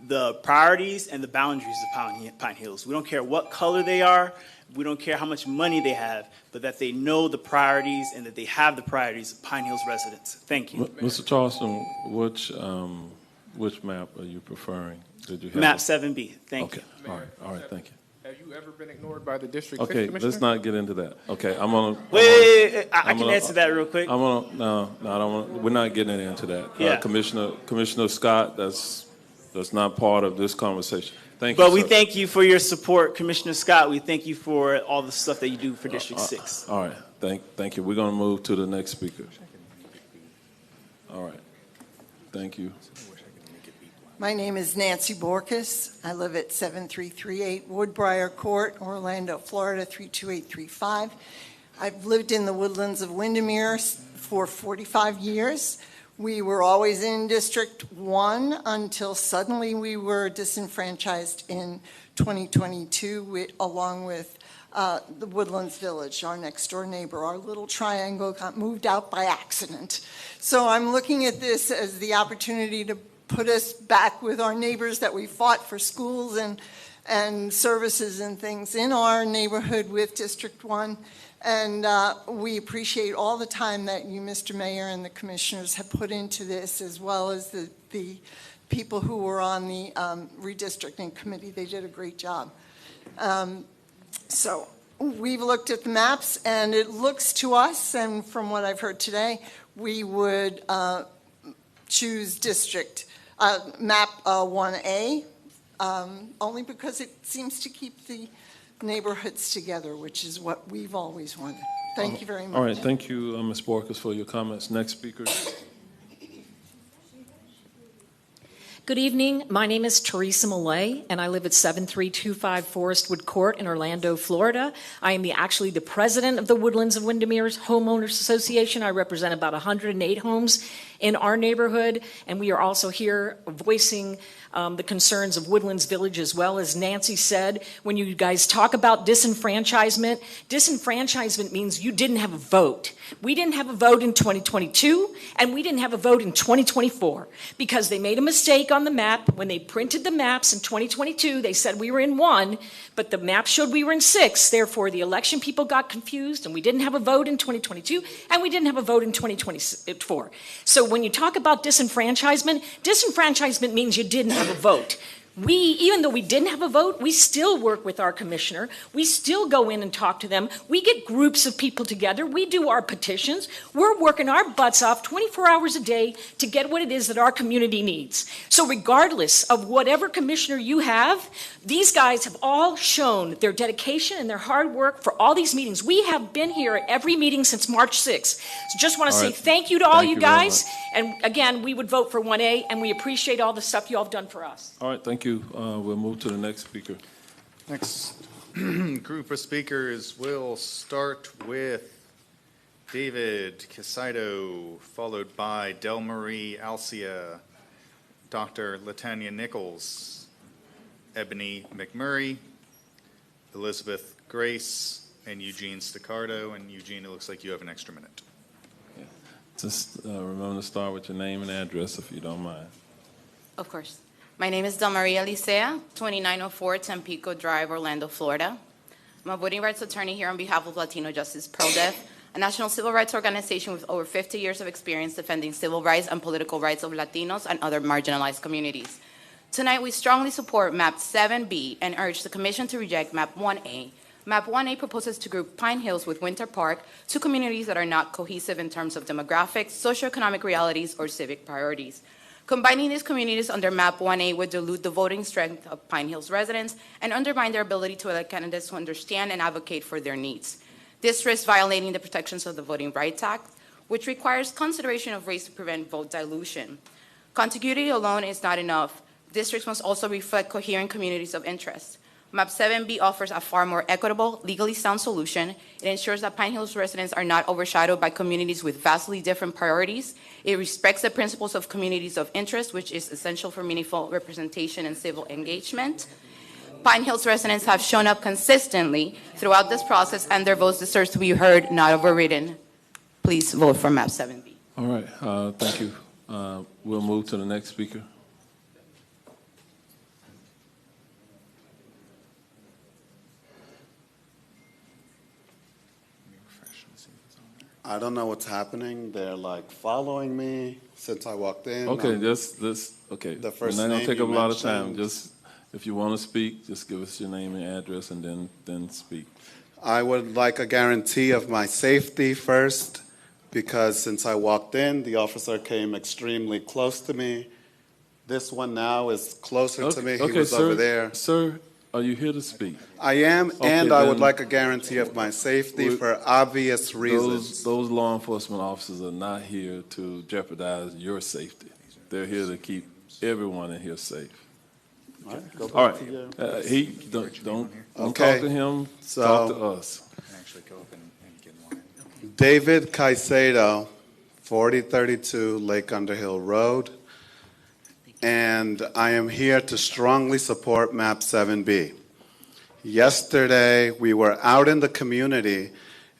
the priorities and the boundaries of Pine Hills. We don't care what color they are. We don't care how much money they have, but that they know the priorities and that they have the priorities of Pine Hills residents. Thank you. Mr. Charleston, which map are you preferring? Did you have Map 7B. Thank you. All right. Thank you. Have you ever been ignored by the District 6 Okay, Commissioner? let's not get into that. Okay, I'm gonna. Wait, I can answer that real quick. I don't want. We're not getting into that. Yeah. Commissioner Scott, that's not part of this conversation. Thank you. But we sir. thank you for your support, Commissioner Scott. We thank you for all the stuff that you do for District 6. All right, thank you. We're gonna move to the next speaker. All right, thank you. My name is Nancy Borkus. I live at 7338 Woodbriar Court, Orlando, Florida, 32835. I've lived in the woodlands of Windermere for 45 years. We were always in District 1 until suddenly we were disenfranchised in 2022, along with the Woodlands Village, our next door neighbor. Our little triangle got moved out by accident. So I'm looking at this as the opportunity to put us back with our neighbors that we fought for schools and services and things in our neighborhood with District 1. And we appreciate all the time that you, Mr. Mayor, and the commissioners have put into this, as well as the people who were on the redistricting committee. They did a great job. So we've looked at the maps, and it looks to us, and from what I've heard today, we would choose map 1A, only because it seems to keep the neighborhoods together, which is what we've always wanted. Thank you very much. All right, thank you, Ms. Borkus, for your comments. Next speaker. Good evening. My name is Teresa Millay, and I live at 7325 Forestwood Court in Orlando, Florida. I am actually the president of the Woodlands of Windermere's Homeowners Association. I represent about 108 homes in our neighborhood, and we are also here voicing the concerns of Woodlands Village, as well. As Nancy said, when you guys talk about disenfranchisement, disenfranchisement means you didn't have a vote. We didn't have a vote in 2022, and we didn't have a vote in 2024 because they made a mistake on the map. When they printed the maps in 2022, they said we were in 1, but the map showed we were in 6. Therefore, the election people got confused, and we didn't have a vote in 2022, and we didn't have a vote in 2024. So when you talk about disenfranchisement, disenfranchisement means you didn't have a vote. Even though we didn't have a vote, we still work with our commissioner. We still go in and talk to them. We get groups of people together. We do our petitions. We're working our butts off 24 hours a day to get what it is that our community needs. So regardless of whatever commissioner you have, these guys have all shown their dedication and their hard work for all these meetings. We have been here at every meeting since March 6th. So just want to say thank you to all you guys. And again, we would vote for 1A, and we appreciate all the stuff you all have done for us. All right, thank you. We'll move to the next speaker. Next group of speakers will start with David Casaido, followed by Del Marie Alcia, Dr. Latanya Nichols, Ebony McMurray, Elizabeth Grace, and Eugene Staccardo. And Eugene, it looks like you have an extra minute. Just remember to start with your name and address, if you don't mind. Of course. My name is Del Maria Licea, 2904 Tampico Drive, Orlando, Florida. I'm a voting rights attorney here on behalf of Latino Justice Pro-Def, a national civil rights organization with over 50 years of experience defending civil rights and political rights of Latinos and other marginalized communities. Tonight, we strongly support Map 7B and urge the Commission to reject Map 1A. Map 1A proposes to group Pine Hills with Winter Park, two communities that are not cohesive in terms of demographics, socioeconomic realities, or civic priorities. Combining these communities under Map 1A would dilute the voting strength of Pine Hills residents and undermine their ability to elect candidates who understand and advocate for their needs. This risks violating the protections of the Voting Rights Act, which requires consideration of race to prevent vote dilution. Contiguity alone is not enough. Districts must also reflect coherent communities of interest. Map 7B offers a far more equitable, legally sound solution. It ensures that Pine Hills residents are not overshadowed by communities with vastly different priorities. It respects the principles of communities of interest, which is essential for meaningful representation and civil engagement. Pine Hills residents have shown up consistently throughout this process, and their votes deserve to be heard, not overridden. Please vote for Map 7B. All right, thank you. We'll move to the next speaker. I don't know what's happening. They're like following me since I walked in. Okay, The first we're not gonna name take you up a lot of time. mentioned. Just if you want to speak, just give us your name and address, and then speak. I would like a guarantee of my safety first, because since I walked in, the officer came extremely close to me. This one now is closer to me. He was sir, over there. Sir, are you here to speak? I am, Okay, and I would then like a guarantee of my safety for obvious reasons. Those law enforcement officers are not here to jeopardize your safety. They're here to keep everyone in here safe. All right, go All back to you. right. Don't Okay. talk to him. So- Talk to us. David Caicedo, 4032 Lake Underhill Road. And I am here to strongly support MAP 7B. Yesterday, we were out in the community,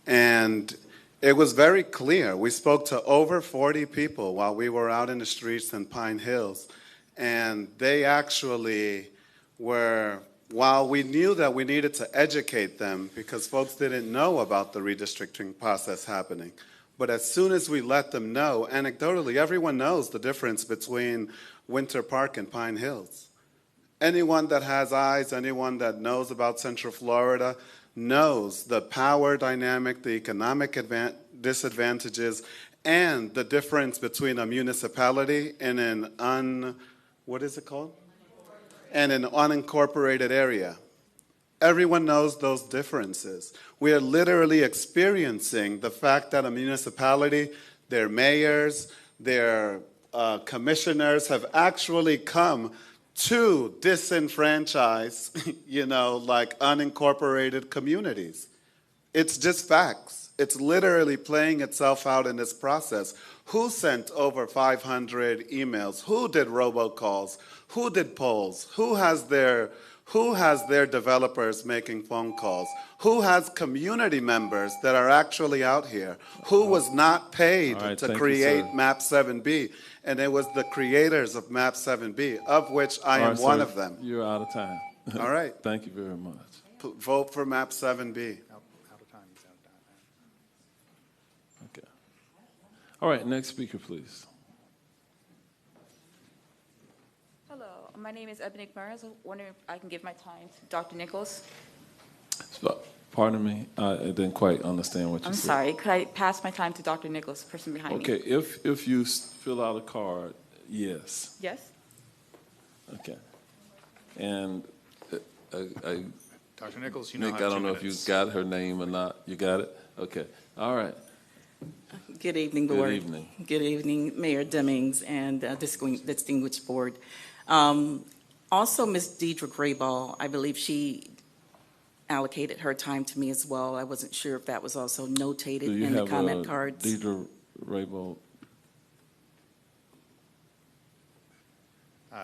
and it was very clear. We spoke to over 40 people while we were out in the streets in Pine Hills, and they actually were, while we knew that we needed to educate them because folks didn't know about the redistricting process happening, but as soon as we let them know, anecdotally, everyone knows the difference between Winter Park and Pine Hills. Anyone that has eyes, anyone that knows about Central Florida knows the power dynamic, the economic disadvantages, and the difference between a municipality and an what is it called? And an unincorporated area. Everyone knows those differences. We are literally experiencing the fact that a municipality, their mayors, their commissioners have actually come to disenfranchise, like unincorporated communities. It's just facts. It's literally playing itself out in this process. Who sent over 500 emails? Who did robocalls? Who did polls? Who has their developers making phone calls? Who has community members that are actually out here? Who was not paid to create MAP 7B? And it was the creators of MAP 7B, of which I am one of them. You're out of time. All right. Thank you very much. Vote for MAP 7B. Okay. All right, next speaker, please. Hello, my name is Ebony Murray. I was wondering if I can give my time to Dr. Nichols. Pardon me, I didn't quite understand what you said. I'm sorry, could I pass my time to Dr. Nichols, the person behind me? Okay, if you fill out a card, yes. Yes? Okay. And Dr. Nichols, you know Nick, how I don't know if you got her name or not. You got it? Okay. All right. Good evening, Good Board. evening. Good evening, Mayor Demings and distinguished Board. Also, Ms. Deidre Grayball, I believe she allocated her time to me as well. I wasn't sure if that was also notated in the comment cards. Deidre Rabel?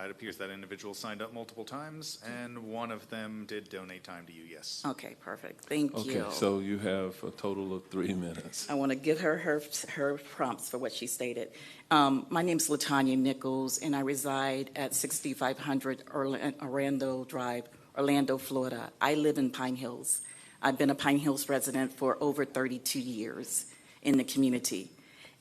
It appears that individual signed up multiple times, and one of them did donate time to you, yes. Okay, perfect. Thank you. Okay, so you have a total of 3 minutes. I want to give her prompts for what she stated. My name is LaTanya Nichols, and I reside at 6500 Orlando Drive, Orlando, Florida. I live in Pine Hills. I've been a Pine Hills resident for over 32 years in the community.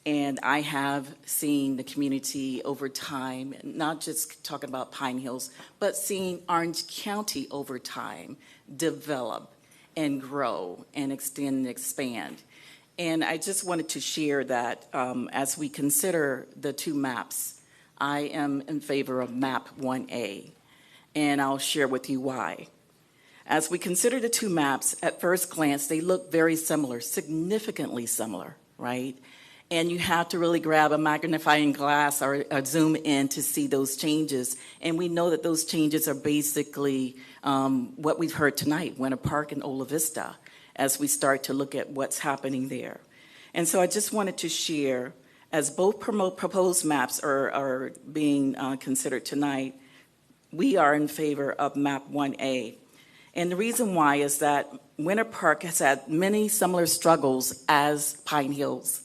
And I have seen the community over time, not just talking about Pine Hills, but seeing Orange County over time develop and grow and extend and expand. And I just wanted to share that as we consider the two maps, I am in favor of MAP 1A, and I'll share with you why. As we consider the two maps, at first glance, they look very similar, significantly similar, right? And you have to really grab a magnifying glass or zoom in to see those changes. And we know that those changes are basically what we've heard tonight, Winter Park and Ola Vista, as we start to look at what's happening there. And so I just wanted to share, as both proposed maps are being considered tonight, we are in favor of MAP 1A. And the reason why is that Winter Park has had many similar struggles as Pine Hills.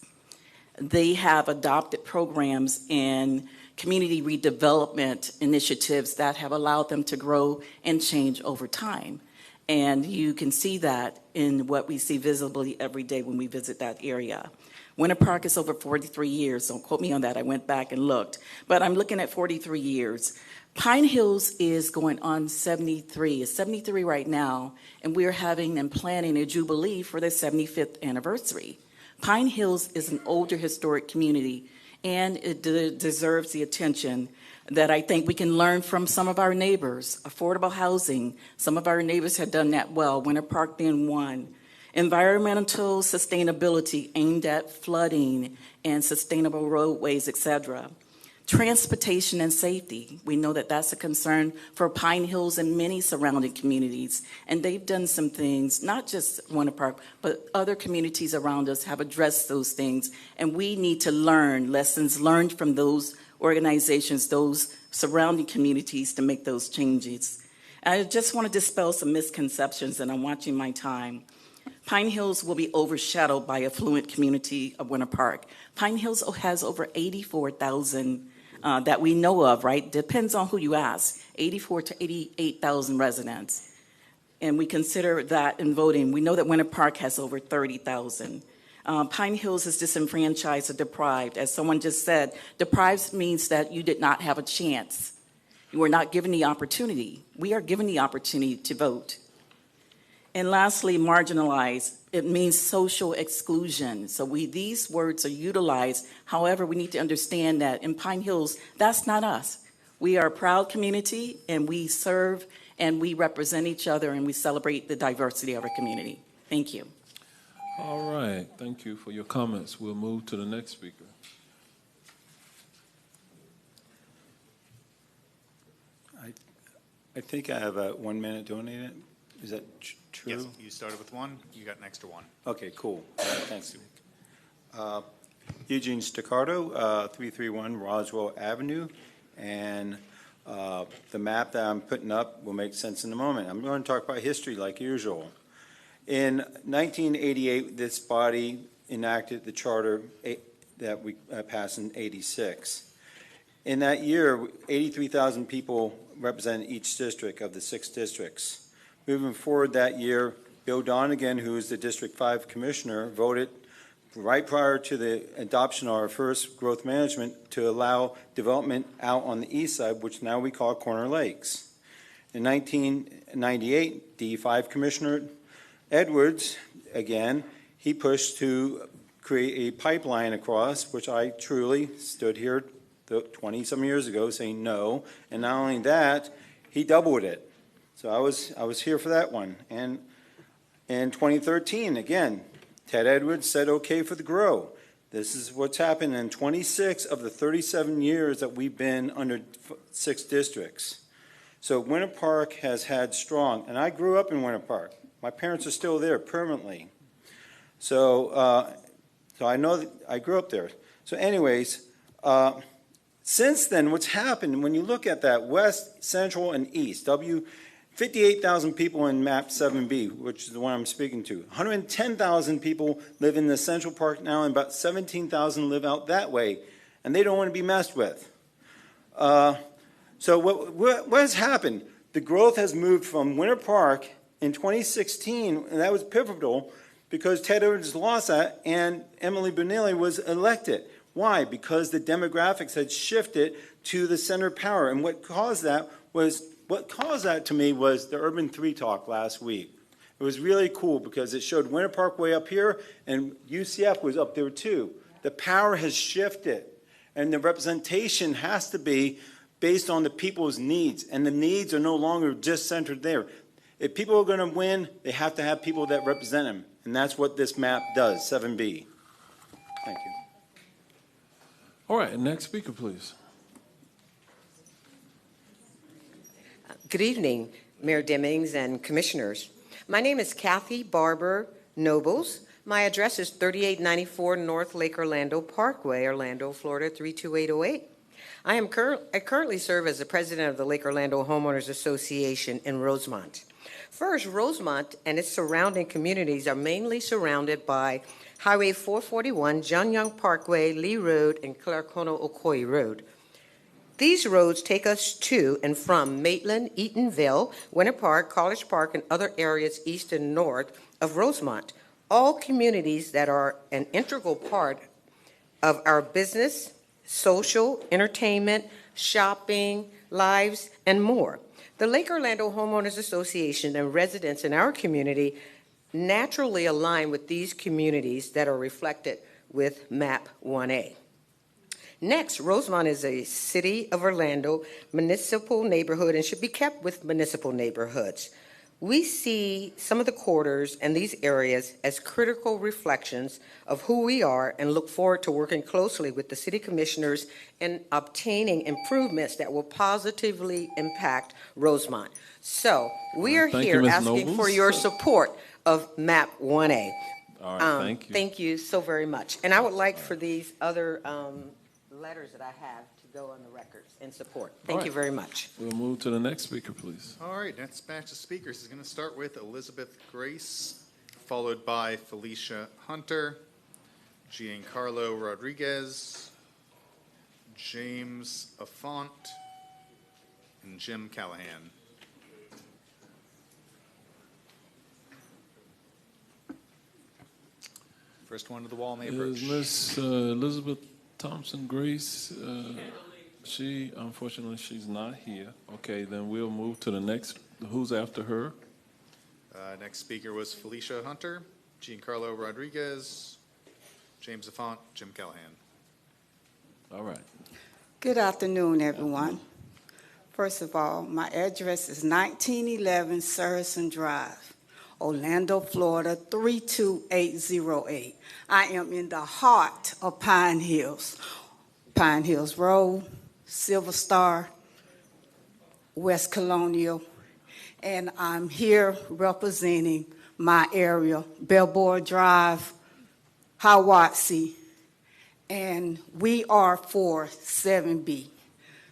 They have adopted programs and community redevelopment initiatives that have allowed them to grow and change over time. And you can see that in what we see visibly every day when we visit that area. Winter Park is over 43 years. Don't quote me on that. I went back and looked. But I'm looking at 43 years. Pine Hills is going on 73. It's 73 right now. And we're having and planning a jubilee for their 75th anniversary. Pine Hills is an older historic community, and it deserves the attention that I think we can learn from some of our neighbors. Affordable housing, some of our neighbors have done that well, Winter Park being one. Environmental sustainability aimed at flooding and sustainable roadways, etc. Transportation and safety. We know that that's a concern for Pine Hills and many surrounding communities. And they've done some things, not just Winter Park, but other communities around us have addressed those things. And we need to learn lessons learned from those organizations, those surrounding communities to make those changes. I just want to dispel some misconceptions, and I'm watching my time. Pine Hills will be overshadowed by affluent community of Winter Park. Pine Hills has over 84,000 that we know of, right? Depends on who you ask, 84 to 88,000 residents. And we consider that in voting. We know that Winter Park has over 30,000. Pine Hills is disenfranchised or deprived. As someone just said, deprived means that you did not have a chance. You were not given the opportunity. We are given the opportunity to vote. And lastly, marginalized. It means social exclusion. So these words are utilized. However, we need to understand that in Pine Hills, that's not us. We are a proud community, and we serve and we represent each other, and we celebrate the diversity of our community. Thank you. All right, thank you for your comments. We'll move to the next speaker. I think I have a 1 minute donated. Is that true? Yes, you started with one, you got an extra one. Okay, cool. Thanks. Eugene Staccato, 331 Roswell Avenue, and the map that I'm putting up will make sense in a moment. I'm going to talk about history like usual. In 1988, this body enacted the charter that we passed in 86. In that year, 83,000 people represented each district of the 6 districts. Moving forward that year, Bill Donegan, who is the District 5 Commissioner, voted right prior to the adoption of our first growth management to allow development out on the east side, which now we call Corner Lakes. In 1998, D5 Commissioner Edwards, again, he pushed to create a pipeline across, which I truly stood here 20-some years ago saying no. And not only that, he doubled it. So I was here for that one. And in 2013, again, Ted Edwards said okay for the grow. This is what's happened in 26 of the 37 years that we've been under 6 districts. So Winter Park has had strong, and I grew up in Winter Park. My parents are still there permanently. So I know that I grew up there. So anyways, since then, what's happened, when you look at that west, central, and east, 58,000 people in map 7B, which is the one I'm speaking to. 110,000 people live in the Central Park now, and about 17,000 live out that way, and they don't want to be messed with. So what has happened? The growth has moved from Winter Park in 2016, and that was pivotal because Ted Edwards lost that, and Emily Bonelli was elected. Why? Because the demographics had shifted to the center of power, and what caused that to me was the Urban 3 talk last week. It was really cool because it showed Winter Park way up here and UCF was up there too. The power has shifted and the representation has to be based on the people's needs, and the needs are no longer just centered there. If people are going to win, they have to have people that represent them, and that's what this map does, 7B. Thank you. All right, next speaker, please. Good evening, Mayor Demings and Commissioners. My name is Kathy Barber Nobles. My address is 3894 North Lake Orlando Parkway, Orlando, Florida 32808. I currently serve as the president of the Lake Orlando Homeowners Association in Rosemont. First, Rosemont and its surrounding communities are mainly surrounded by Highway 441, John Young Parkway, Lee Road, and Clarkona Ocoee Road. These roads take us to and from Maitland, Eatonville, Winter Park, College Park, and other areas east and north of Rosemont, all communities that are an integral part of our business, social, entertainment, shopping, lives, and more. The Lake Orlando Homeowners Association and residents in our community naturally align with these communities that are reflected with MAP 1A. Next, Rosemont is a City of Orlando municipal neighborhood and should be kept with municipal neighborhoods. We see some of the quarters and these areas as critical reflections of who we are and look forward to working closely with the city commissioners in obtaining improvements that will positively impact Rosemont. So we are Thank you, here Ms. asking for Nobles. your support of MAP 1A. All right, thank you. Thank you so very much. And I would like for these other letters that I have to go on the records in support. Thank you very much. We'll move to the next speaker, please. All right, next batch of speakers is going to start with Elizabeth Grace, followed by Felicia Hunter, Giancarlo Rodriguez, James Affont, and Jim Callahan. First one to the wall may approach. Is Miss Elizabeth Thompson Grace, unfortunately, she's not here. Okay, then we'll move to the next. Who's after her? Next speaker was Felicia Hunter, Giancarlo Rodriguez, James Affont, Jim Callahan. All right. Good afternoon, everyone. First of all, my address is 1911 Saracen Drive, Orlando, Florida, 32808. I am in the heart of Pine Hills. Pine Hills Road, Silver Star, West Colonial, and I'm here representing my area, Bellboy Drive, Hiwassee, and we are for 7B.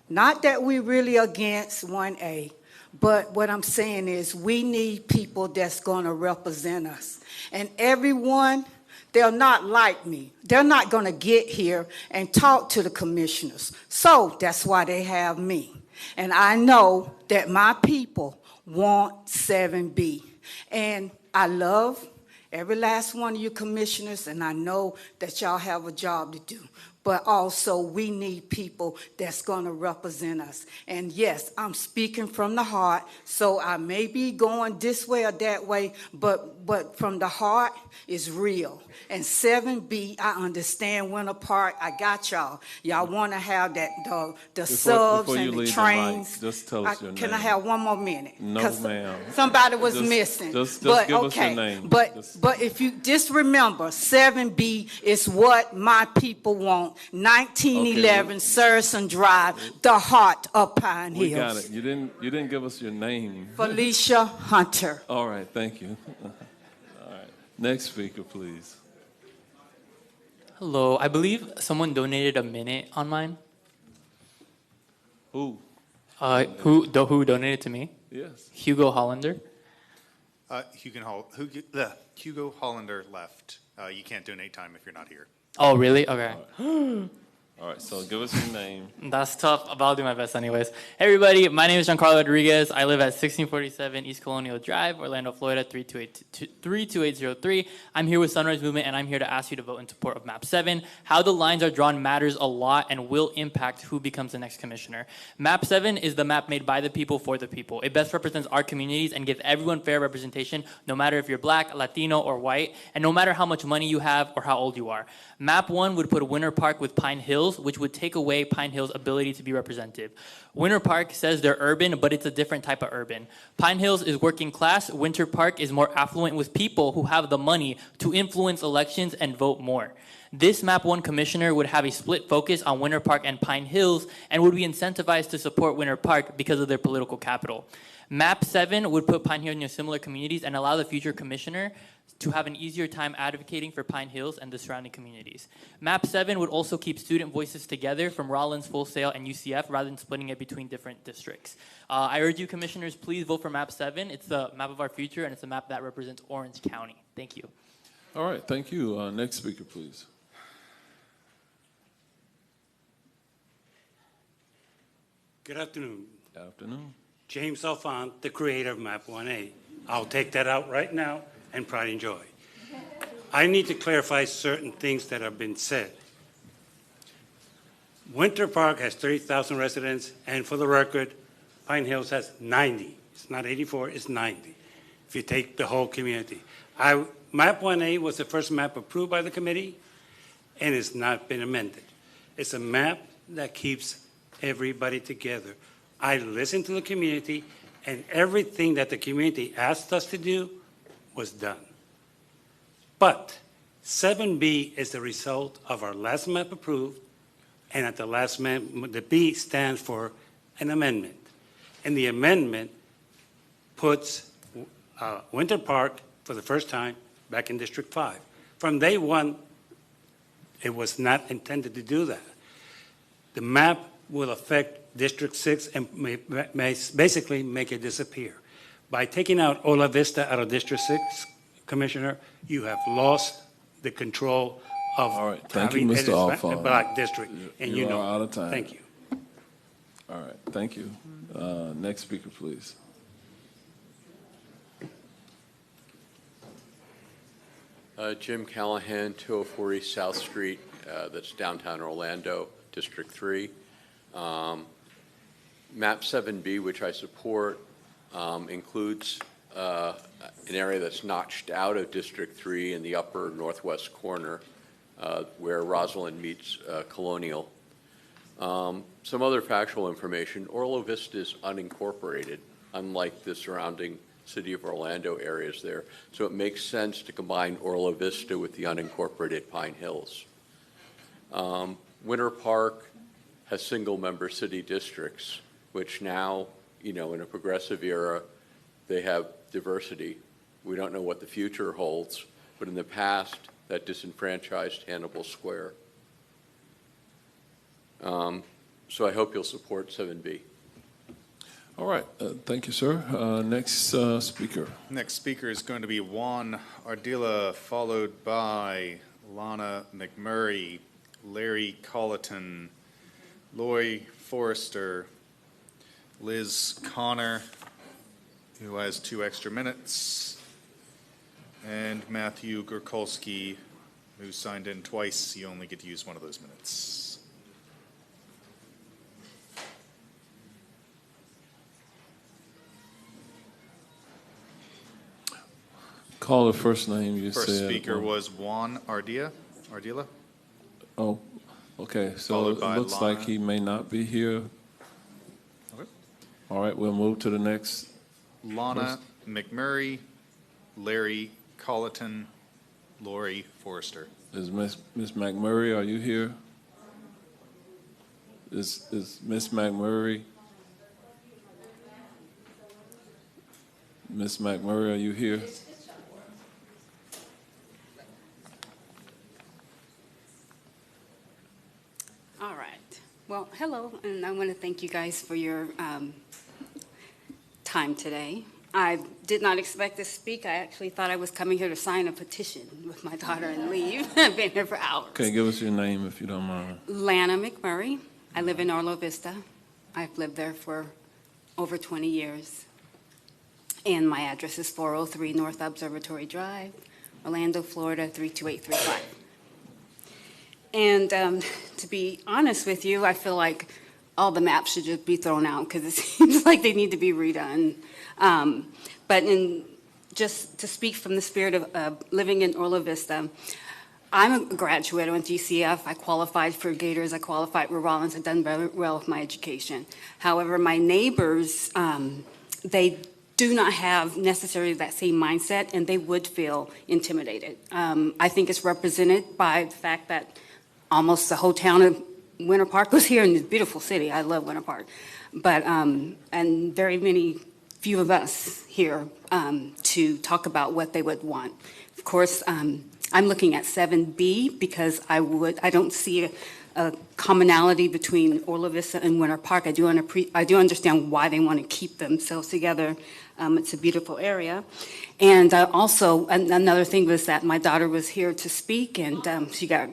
Not that we're really against 1A, but what I'm saying is we need people that's going to represent us. And everyone, they're not like me. They're not going to get here and talk to the commissioners. So that's why they have me. And I know that my people want 7B. And I love every last one of you commissioners, and I know that y'all have a job to do. But also, we need people that's going to represent us. And yes, I'm speaking from the heart, so I may be going this way or that way, but from the heart is real. And 7B, I understand Winter Park. I got y'all. Y'all want to have that the subs before you and the leave trains. mic, just tell us your Can name. I have one more minute? No, 'Cause ma'am. Somebody was Just- missing. just but give us your okay. name. But if you just remember, 7B is what my people want. 1911 Saracen Drive, the heart of Pine Hills. We got it. You didn't give us your name. Felicia Hunter. All right, thank you. All right. Next speaker, please. Hello, I believe someone donated a minute on mine. Who? Who donated to me? Yes. Hugo Hollander. Hugo Hollander left. You can't donate time if you're not here. Oh, really? Okay. All right, so give us your name. That's tough, but I'll do my best anyways. Hey, everybody. My name is Giancarlo Rodriguez. I live at 1647 East Colonial Drive, Orlando, Florida, 32803. I'm here with Sunrise Movement, and I'm here to ask you to vote in support of MAP 7. How the lines are drawn matters a lot and will impact who becomes the next commissioner. MAP 7 is the map made by the people for the people. It best represents our communities and gives everyone fair representation, no matter if you're Black, Latino, or white, and no matter how much money you have or how old you are. MAP 1 would put Winter Park with Pine Hills, which would take away Pine Hills' ability to be representative. Winter Park says they're urban, but it's a different type of urban. Pine Hills is working class. Winter Park is more affluent with people who have the money to influence elections and vote more. This MAP 1 commissioner would have a split focus on Winter Park and Pine Hills and would be incentivized to support Winter Park because of their political capital. MAP 7 would put Pine Hills in similar communities and allow the future commissioner to have an easier time advocating for Pine Hills and the surrounding communities. MAP 7 would also keep student voices together from Rollins, Full Sail, and UCF rather than splitting it between different districts. I urge you, commissioners, please vote for MAP 7. It's the map of our future, and it's a map that represents Orange County. Thank you. All right, thank you. Next speaker, please. Good afternoon. Good afternoon. James Alfont, the creator of MAP 1A. I'll take that out right now and pride and joy. I need to clarify certain things that have been said. Winter Park has 30,000 residents, and for the record, Pine Hills has 90. It's not 84, it's 90, if you take the whole community. MAP 1A was the first map approved by the committee, and it's not been amended. It's a map that keeps everybody together. I listen to the community, and everything that the community asked us to do was done. But 7B is the result of our last map approved, and at the last map, the B stands for an amendment. And the amendment puts Winter Park for the first time back in District 5. From day one, it was not intended to do that. The map will affect District 6 and may basically make it disappear. By taking out Ola Vista out of District 6, Commissioner, you have lost the control of All right, thank you, having Mr. a Alfaro. black district, and you know. are out of time. Thank you. All right, thank you. Next speaker, please. Jim Callahan, 204 East South Street, that's downtown Orlando, District 3. Map 7B, which I support, includes an area that's notched out of District 3 in the upper northwest corner, where Rosalind meets Colonial. Some other factual information: Orla Vista is unincorporated, unlike the surrounding City of Orlando areas there. So it makes sense to combine Orla Vista with the unincorporated Pine Hills. Winter Park has single-member city districts, which now, in a progressive era, they have diversity. We don't know what the future holds, but in the past, that disenfranchised Hannibal Square. So I hope you'll support 7B. All right, thank you, sir. Next speaker. Next speaker is going to be Juan Ardila, followed by Lana McMurray, Larry Colleton, Loy Forrester, Liz Connor, who has 2 extra minutes, and Matthew Gurkolski, who signed in twice. You only get to use 1 of those minutes. Call the first name you said. First speaker was Juan Ardila. Oh, okay, so Followed it by looks Lana. like he may not be here. Okay. All right, we'll move to the next. Lana McMurray, Larry Colleton, Lori Forrester. Is Miss McMurray, are you here? Is Miss McMurray? Miss McMurray, are you here? All right. Well, hello, and I want to thank you guys for your time today. I did not expect to speak. I actually thought I was coming here to sign a petition with my daughter and leave. I've been here for hours. Okay, give us your name if you don't mind. Lana McMurray. I live in Orla Vista. I've lived there for over 20 years. And my address is 403 North Observatory Drive, Orlando, Florida, 32835. And to be honest with you, I feel like all the maps should just be thrown out because it seems like they need to be redone. But just to speak from the spirit of living in Orla Vista, I'm a graduate. I went to UCF. I qualified for Gators. I qualified for Rollins. I've done very well with my education. However, my neighbors, they do not have necessarily that same mindset, and they would feel intimidated. I think it's represented by the fact that almost the whole town of Winter Park was here in this beautiful city. I love Winter Park. But, and very few of us here to talk about what they would want. Of course, I'm looking at 7B because I don't see a commonality between Orla Vista and Winter Park. I do understand why they want to keep themselves together. It's a beautiful area. And also, another thing was that my daughter was here to speak, and she got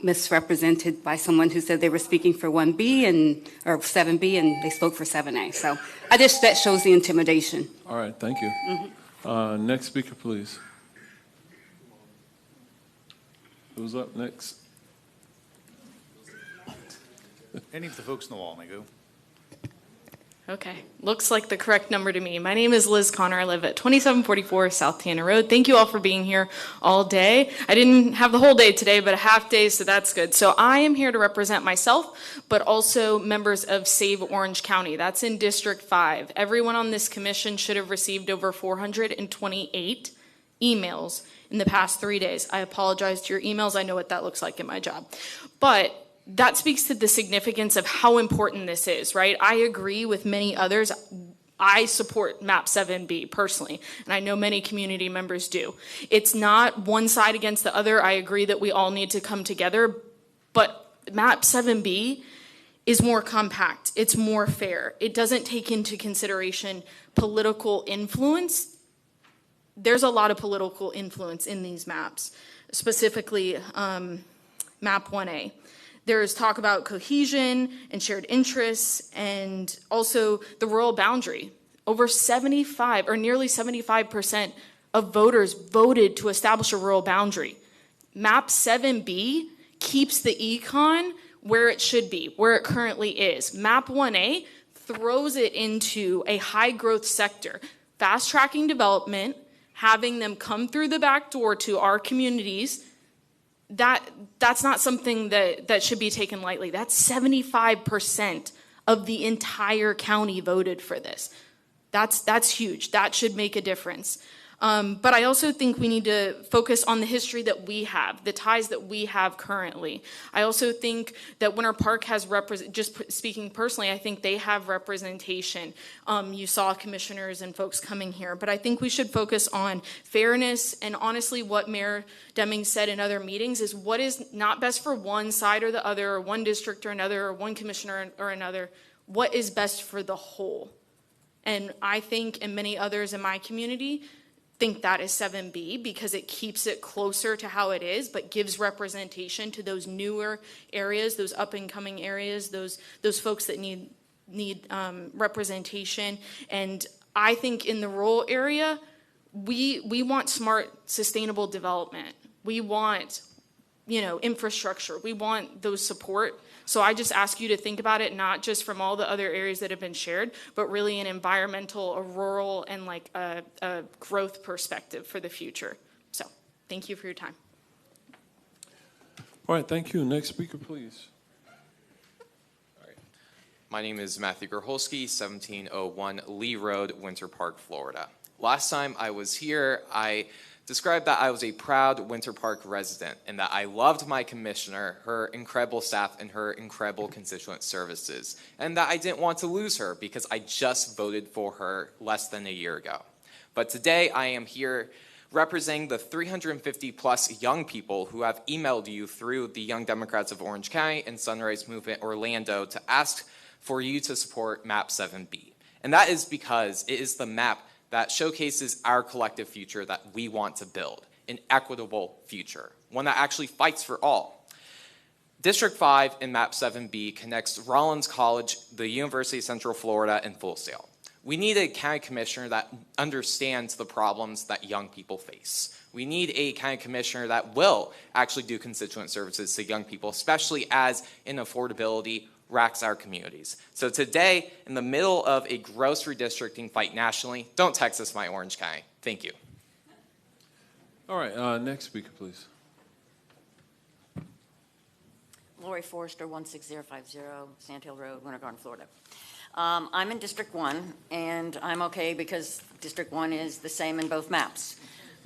misrepresented by someone who said they were speaking for 1B or 7B, and they spoke for 7A. So that shows the intimidation. All right, thank you. Mm-hmm. Next speaker, please. Who's up next? Any of the folks in the wall may go. Okay, looks like the correct number to me. My name is Liz Connor. I live at 2744 South Tanner Road. Thank you all for being here all day. I didn't have the whole day today, but a half day, so that's good. So I am here to represent myself, but also members of Save Orange County. That's in District 5. Everyone on this commission should have received over 428 emails in the past 3 days. I apologize to your emails. I know what that looks like in my job. But that speaks to the significance of how important this is, right? I agree with many others. I support MAP 7B personally, and I know many community members do. It's not one side against the other. I agree that we all need to come together, but MAP 7B is more compact. It's more fair. It doesn't take into consideration political influence. There's a lot of political influence in these maps, specifically MAP 1A. There's talk about cohesion and shared interests and also the rural boundary. Over 75 or nearly 75% of voters voted to establish a rural boundary. MAP 7B keeps the econ where it should be, where it currently is. MAP 1A throws it into a high growth sector, fast tracking development, having them come through the back door to our communities. That's not something that should be taken lightly. That's 75% of the entire county voted for this. That's huge. That should make a difference. But I also think we need to focus on the history that we have, the ties that we have currently. I also think that Winter Park has just speaking personally, I think they have representation. You saw commissioners and folks coming here, but I think we should focus on fairness and honestly what Mayor Deming said in other meetings is what is not best for one side or the other, or one district or another, or one commissioner or another, what is best for the whole. And I think, and many others in my community, think that is 7B because it keeps it closer to how it is, but gives representation to those newer areas, those up and coming areas, those folks that need representation. And I think in the rural area, we want smart, sustainable development. We want, infrastructure. We want those support. So I just ask you to think about it, not just from all the other areas that have been shared, but really an environmental, a rural, and like a growth perspective for the future. So thank you for your time. All right, thank you. Next speaker, please. My name is Matthew Gerholski, 1701 Lee Road, Winter Park, Florida. Last time I was here, I described that I was a proud Winter Park resident and that I loved my commissioner, her incredible staff, and her incredible constituent services, and that I didn't want to lose her because I just voted for her less than a year ago. But today I am here representing the 350 plus young people who have emailed you through the Young Democrats of Orange County and Sunrise Movement Orlando to ask for you to support MAP 7B. And that is because it is the map that showcases our collective future that we want to build, an equitable future, one that actually fights for all. District 5 in MAP 7B connects Rollins College, the University of Central Florida, and Full Sail. We need a county commissioner that understands the problems that young people face. We need a county commissioner that will actually do constituent services to young people, especially as inaffordability racks our communities. So today, in the middle of a gross redistricting fight nationally, don't Texas my Orange County. Thank you. All right, next speaker, please. Lori Forrester, 16050 Sandhill Road, Winter Garden, Florida. I'm in District 1, and I'm okay because District 1 is the same in both maps.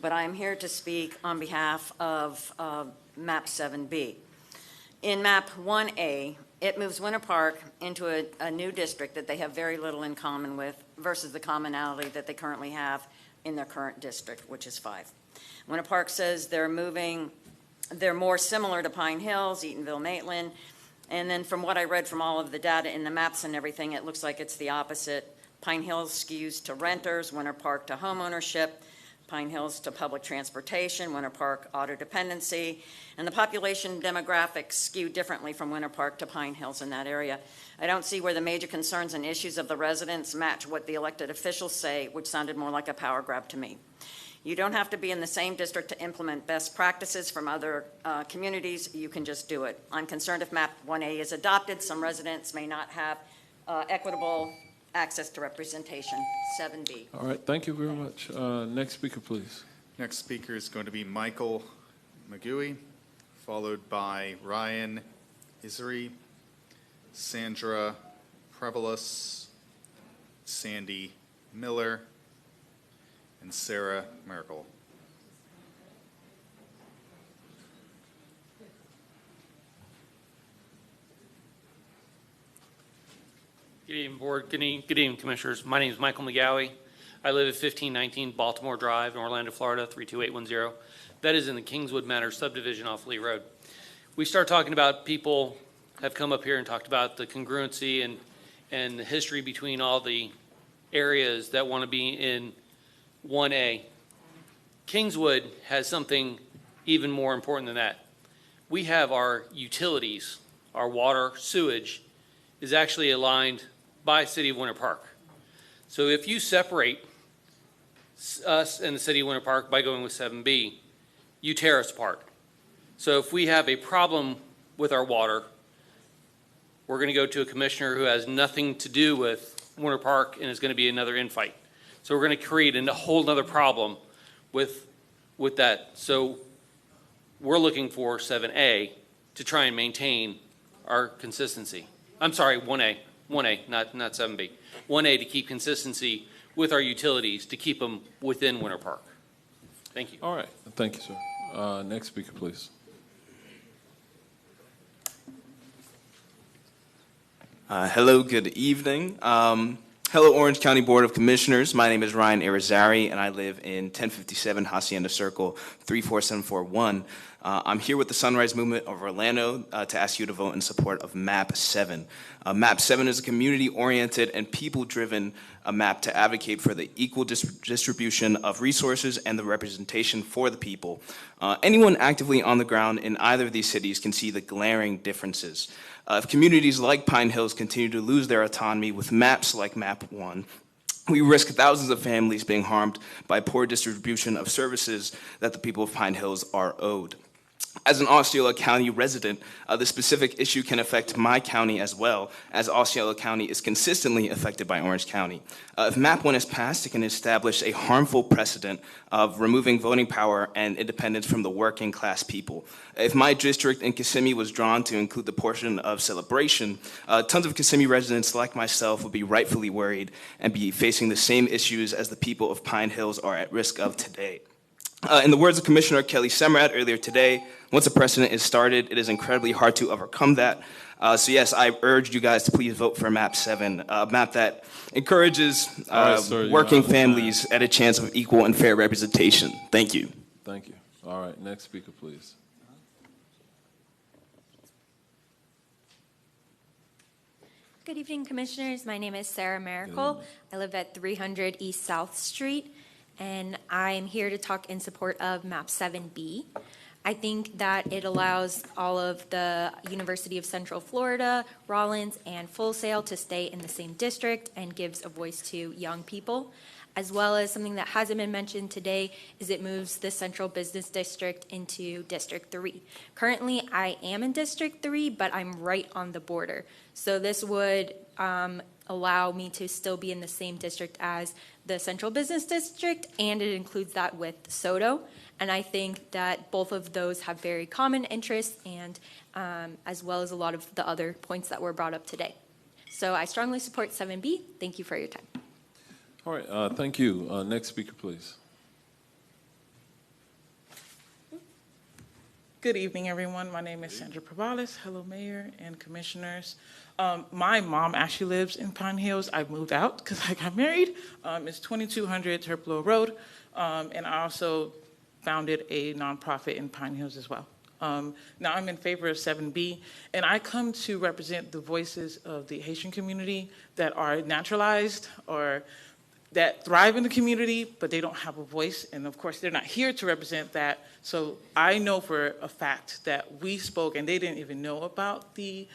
But I'm here to speak on behalf of MAP 7B. In MAP 1A, it moves Winter Park into a new district that they have very little in common with versus the commonality that they currently have in their current district, which is 5. Winter Park says they're more similar to Pine Hills, Eatonville, Maitland, and then from what I read from all of the data in the maps and everything, it looks like it's the opposite. Pine Hills skews to renters, Winter Park to homeownership, Pine Hills to public transportation, Winter Park auto dependency, and the population demographics skew differently from Winter Park to Pine Hills in that area. I don't see where the major concerns and issues of the residents match what the elected officials say, which sounded more like a power grab to me. You don't have to be in the same district to implement best practices from other communities. You can just do it. I'm concerned if MAP 1A is adopted, some residents may not have equitable access to representation, 7B. All right, thank you very much. Next speaker, please. Next speaker is going to be Michael McGuey, followed by Ryan Issery, Sandra Prevalus, Sandy Miller, and Sarah Merkel. Good evening, Board. Good evening, Commissioners. My name is Michael McGowie. I live at 1519 Baltimore Drive in Orlando, Florida, 32810. That is in the Kingswood Manor subdivision off Lee Road. We start talking about people have come up here and talked about the congruency and the history between all the areas that want to be in 1A. Kingswood has something even more important than that. We have our utilities, our water, sewage, is actually aligned by City of Winter Park. So if you separate us and the City of Winter Park by going with 7B, you tear us apart. So if we have a problem with our water, we're going to go to a commissioner who has nothing to do with Winter Park and is going to be another infight. So we're going to create a whole other problem with that. So we're looking for 7A to try and maintain our consistency. I'm sorry, 1A, not 7B. 1A to keep consistency with our utilities to keep them within Winter Park. Thank you. All right, thank you, sir. Next speaker, please. Hello, good evening. Hello, Orange County Board of Commissioners. My name is Ryan Irizarry, and I live in 1057 Hacienda Circle, 34741. I'm here with the Sunrise Movement of Orlando to ask you to vote in support of MAP 7. MAP 7 is a community-oriented and people-driven map to advocate for the equal distribution of resources and the representation for the people. Anyone actively on the ground in either of these cities can see the glaring differences. If communities like Pine Hills continue to lose their autonomy with maps like MAP 1, we risk thousands of families being harmed by poor distribution of services that the people of Pine Hills are owed. As an Osceola County resident, the specific issue can affect my county as well, as Osceola County is consistently affected by Orange County. If MAP 1 is passed, it can establish a harmful precedent of removing voting power and independence from the working class people. If my district in Kissimmee was drawn to include the portion of Celebration, tons of Kissimmee residents like myself would be rightfully worried and be facing the same issues as the people of Pine Hills are at risk of today. In the words of Commissioner Kelly Semrad earlier today, once a precedent is started, it is incredibly hard to overcome that. So yes, I urge you guys to please vote for MAP 7, a map that encourages working families at a chance of equal and fair representation. Thank you. Thank you. All right, next speaker, please. Good evening, Commissioners. My name is Sarah Miracle. I live at 300 East South Street, and I am here to talk in support of MAP 7B. I think that it allows all of the University of Central Florida, Rollins, and Full Sail to stay in the same district and gives a voice to young people, as well as something that hasn't been mentioned today is it moves the Central Business District into District 3. Currently, I am in District 3, but I'm right on the border. So this would allow me to still be in the same district as the Central Business District, and it includes that with SODO. And I think that both of those have very common interests, and as well as a lot of the other points that were brought up today. So I strongly support 7B. Thank you for your time. All right, thank you. Next speaker, please. Good evening, everyone. My name is Sandra Prevalus. Hello, Mayor and Commissioners. My mom actually lives in Pine Hills. I moved out because I got married. It's 2200 Turplo Road, and I also founded a nonprofit in Pine Hills as well. Now I'm in favor of 7B, and I come to represent the voices of the Haitian community that are naturalized or that thrive in the community, but they don't have a voice. And of course, they're not here to represent that. So I know for a fact that we spoke and they didn't even know about the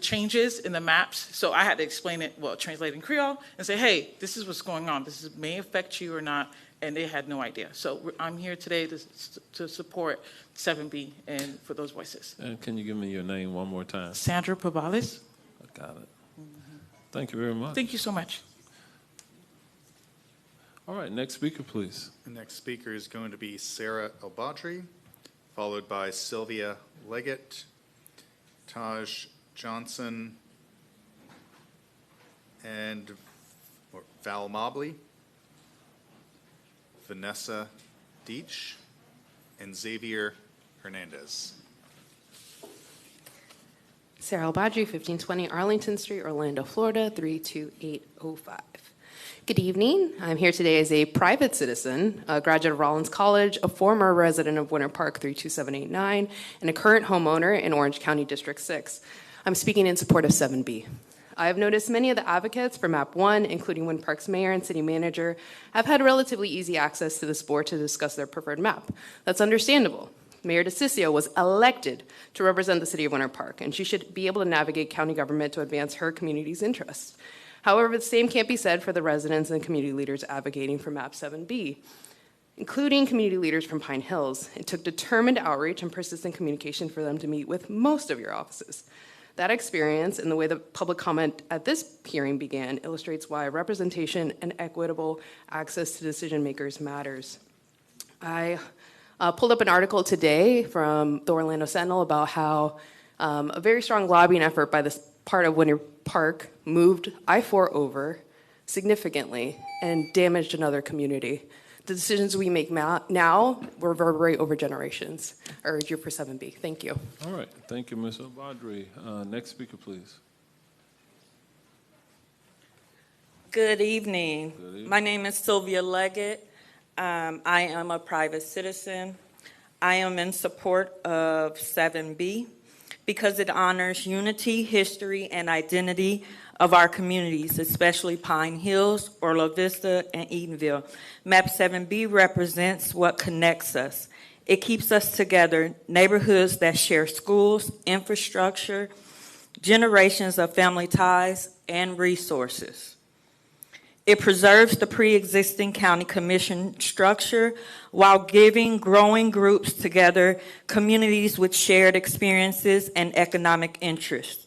changes in the maps. So I had to explain it, well, translate in Creole and say, hey, this is what's going on. This may affect you or not. And they had no idea. So I'm here today to support 7B and for those voices. And can you give me your name one more time? Sandra Prevalus. I got it. Thank you very much. Thank you so much. All right, next speaker, please. The next speaker is going to be Sarah El-Badri, followed by Sylvia Leggett, Taj Johnson, and Val Mobley, Vanessa Deach, and Xavier Hernandez. Sarah El-Badri, 1520 Arlington Street, Orlando, Florida, 32805. Good evening. I'm here today as a private citizen, a graduate of Rollins College, a former resident of Winter Park 32789, and a current homeowner in Orange County District 6. I'm speaking in support of 7B. I have noticed many of the advocates for MAP 1, including Winter Park's mayor and city manager, have had relatively easy access to this board to discuss their preferred map. That's understandable. Mayor DeCiccio was elected to represent the city of Winter Park, and she should be able to navigate county government to advance her community's interests. However, the same can't be said for the residents and community leaders advocating for MAP 7B, including community leaders from Pine Hills. It took determined outreach and persistent communication for them to meet with most of your offices. That experience and the way the public comment at this hearing began illustrates why representation and equitable access to decision makers matters. I pulled up an article today from the Orlando Sentinel about how a very strong lobbying effort by this part of Winter Park moved I-4 over significantly and damaged another community. The decisions we make now reverberate over generations. I urge you for 7B. Thank you. All right, thank you, Ms. El-Badri. Next speaker, please. Good evening. Good evening. My name is Sylvia Leggett. I am a private citizen. I am in support of 7B because it honors unity, history, and identity of our communities, especially Pine Hills, Orla Vista, and Edenville. MAP 7B represents what connects us. It keeps us together, neighborhoods that share schools, infrastructure, generations of family ties, and resources. It preserves the pre-existing county commission structure while giving growing groups together, communities with shared experiences and economic interests.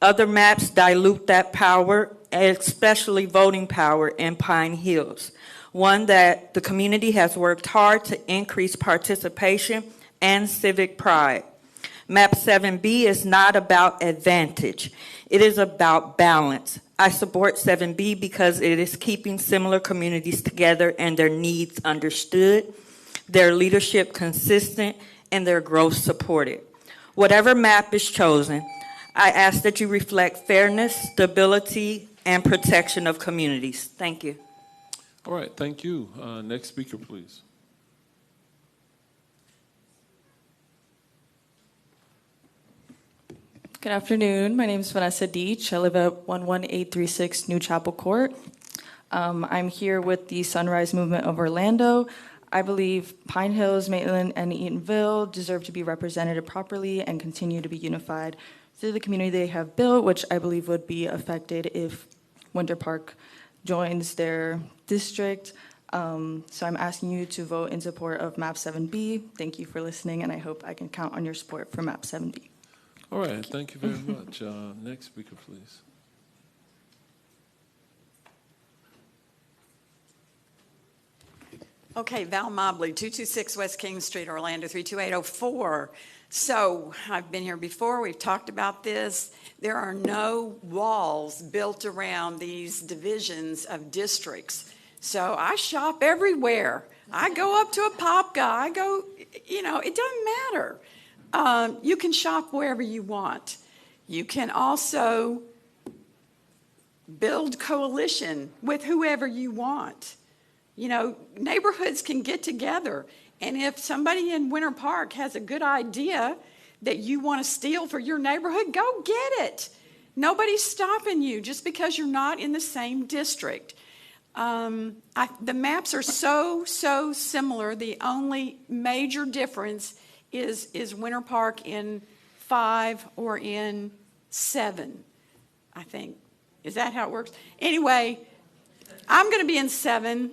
Other maps dilute that power, especially voting power in Pine Hills, one that the community has worked hard to increase participation and civic pride. MAP 7B is not about advantage. It is about balance. I support 7B because it is keeping similar communities together and their needs understood, their leadership consistent, and their growth supported. Whatever map is chosen, I ask that you reflect fairness, stability, and protection of communities. Thank you. All right, thank you. Next speaker, please. Good afternoon. My name is Vanessa Deach. I live at 11836 New Chapel Court. I'm here with the Sunrise Movement of Orlando. I believe Pine Hills, Maitland, and Eatonville deserve to be represented properly and continue to be unified through the community they have built, which I believe would be affected if Winter Park joins their district. So I'm asking you to vote in support of MAP 7B. Thank you for listening, and I hope I can count on your support for MAP 7B. All right, thank you very much. Next speaker, please. Okay, Val Mobley, 226 West King Street, Orlando, 32804. So I've been here before. We've talked about this. There are no walls built around these divisions of districts. So I shop everywhere. I go up to a Popka. I go, it doesn't matter. You can shop wherever you want. You can also build coalition with whoever you want. Neighborhoods can get together. And if somebody in Winter Park has a good idea that you want to steal for your neighborhood, go get it. Nobody's stopping you just because you're not in the same district. The maps are so similar. The only major difference is Winter Park in 5 or in 7, I think. Is that how it works? Anyway, I'm going to be in 7.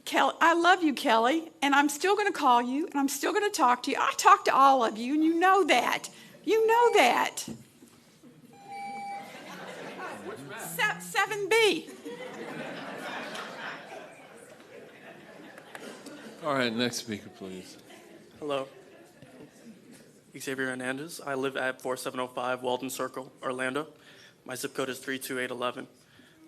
Kelly, I love you, Kelly, and I'm still going to call you, and I'm still going to talk to you. I talk to all of you, and you know that. You know that. All right, next speaker, please. Hello. Xavier Hernandez. I live at 4705 Walden Circle, Orlando. My zip code is 32811.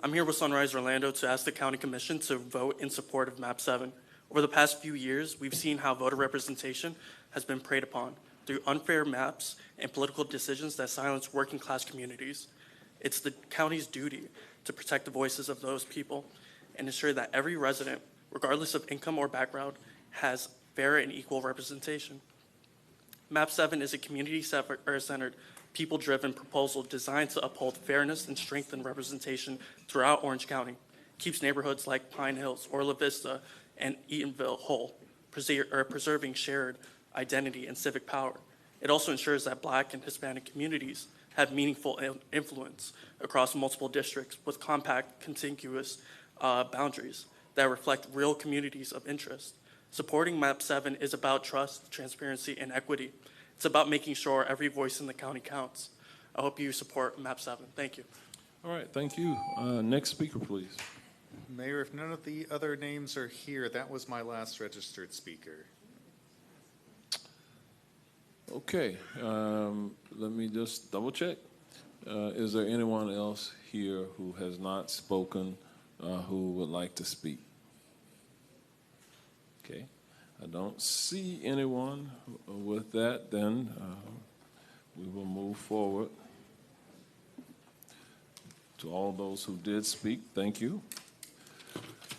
I'm here with Sunrise Orlando to ask the County Commission to vote in support of MAP 7. Over the past few years, we've seen how voter representation has been preyed upon through unfair maps and political decisions that silence working class communities. It's the county's duty to protect the voices of those people and ensure that every resident, regardless of income or background, has fair and equal representation. MAP 7 is a community-centered, people-driven proposal designed to uphold fairness and strengthen representation throughout Orange County, keeps neighborhoods like Pine Hills, Orla Vista, and Eatonville whole, preserving shared identity and civic power. It also ensures that Black and Hispanic communities have meaningful influence across multiple districts with compact, contiguous boundaries that reflect real communities of interest. Supporting MAP 7 is about trust, transparency, and equity. It's about making sure every voice in the county counts. I hope you support MAP 7. Thank you. All right, thank you. Next speaker, please. Mayor, if none of the other names are here, that was my last registered speaker. Okay, let me just double check. Is there anyone else here who has not spoken who would like to speak? Okay, I don't see anyone. With that, then we will move forward. To all those who did speak, thank you.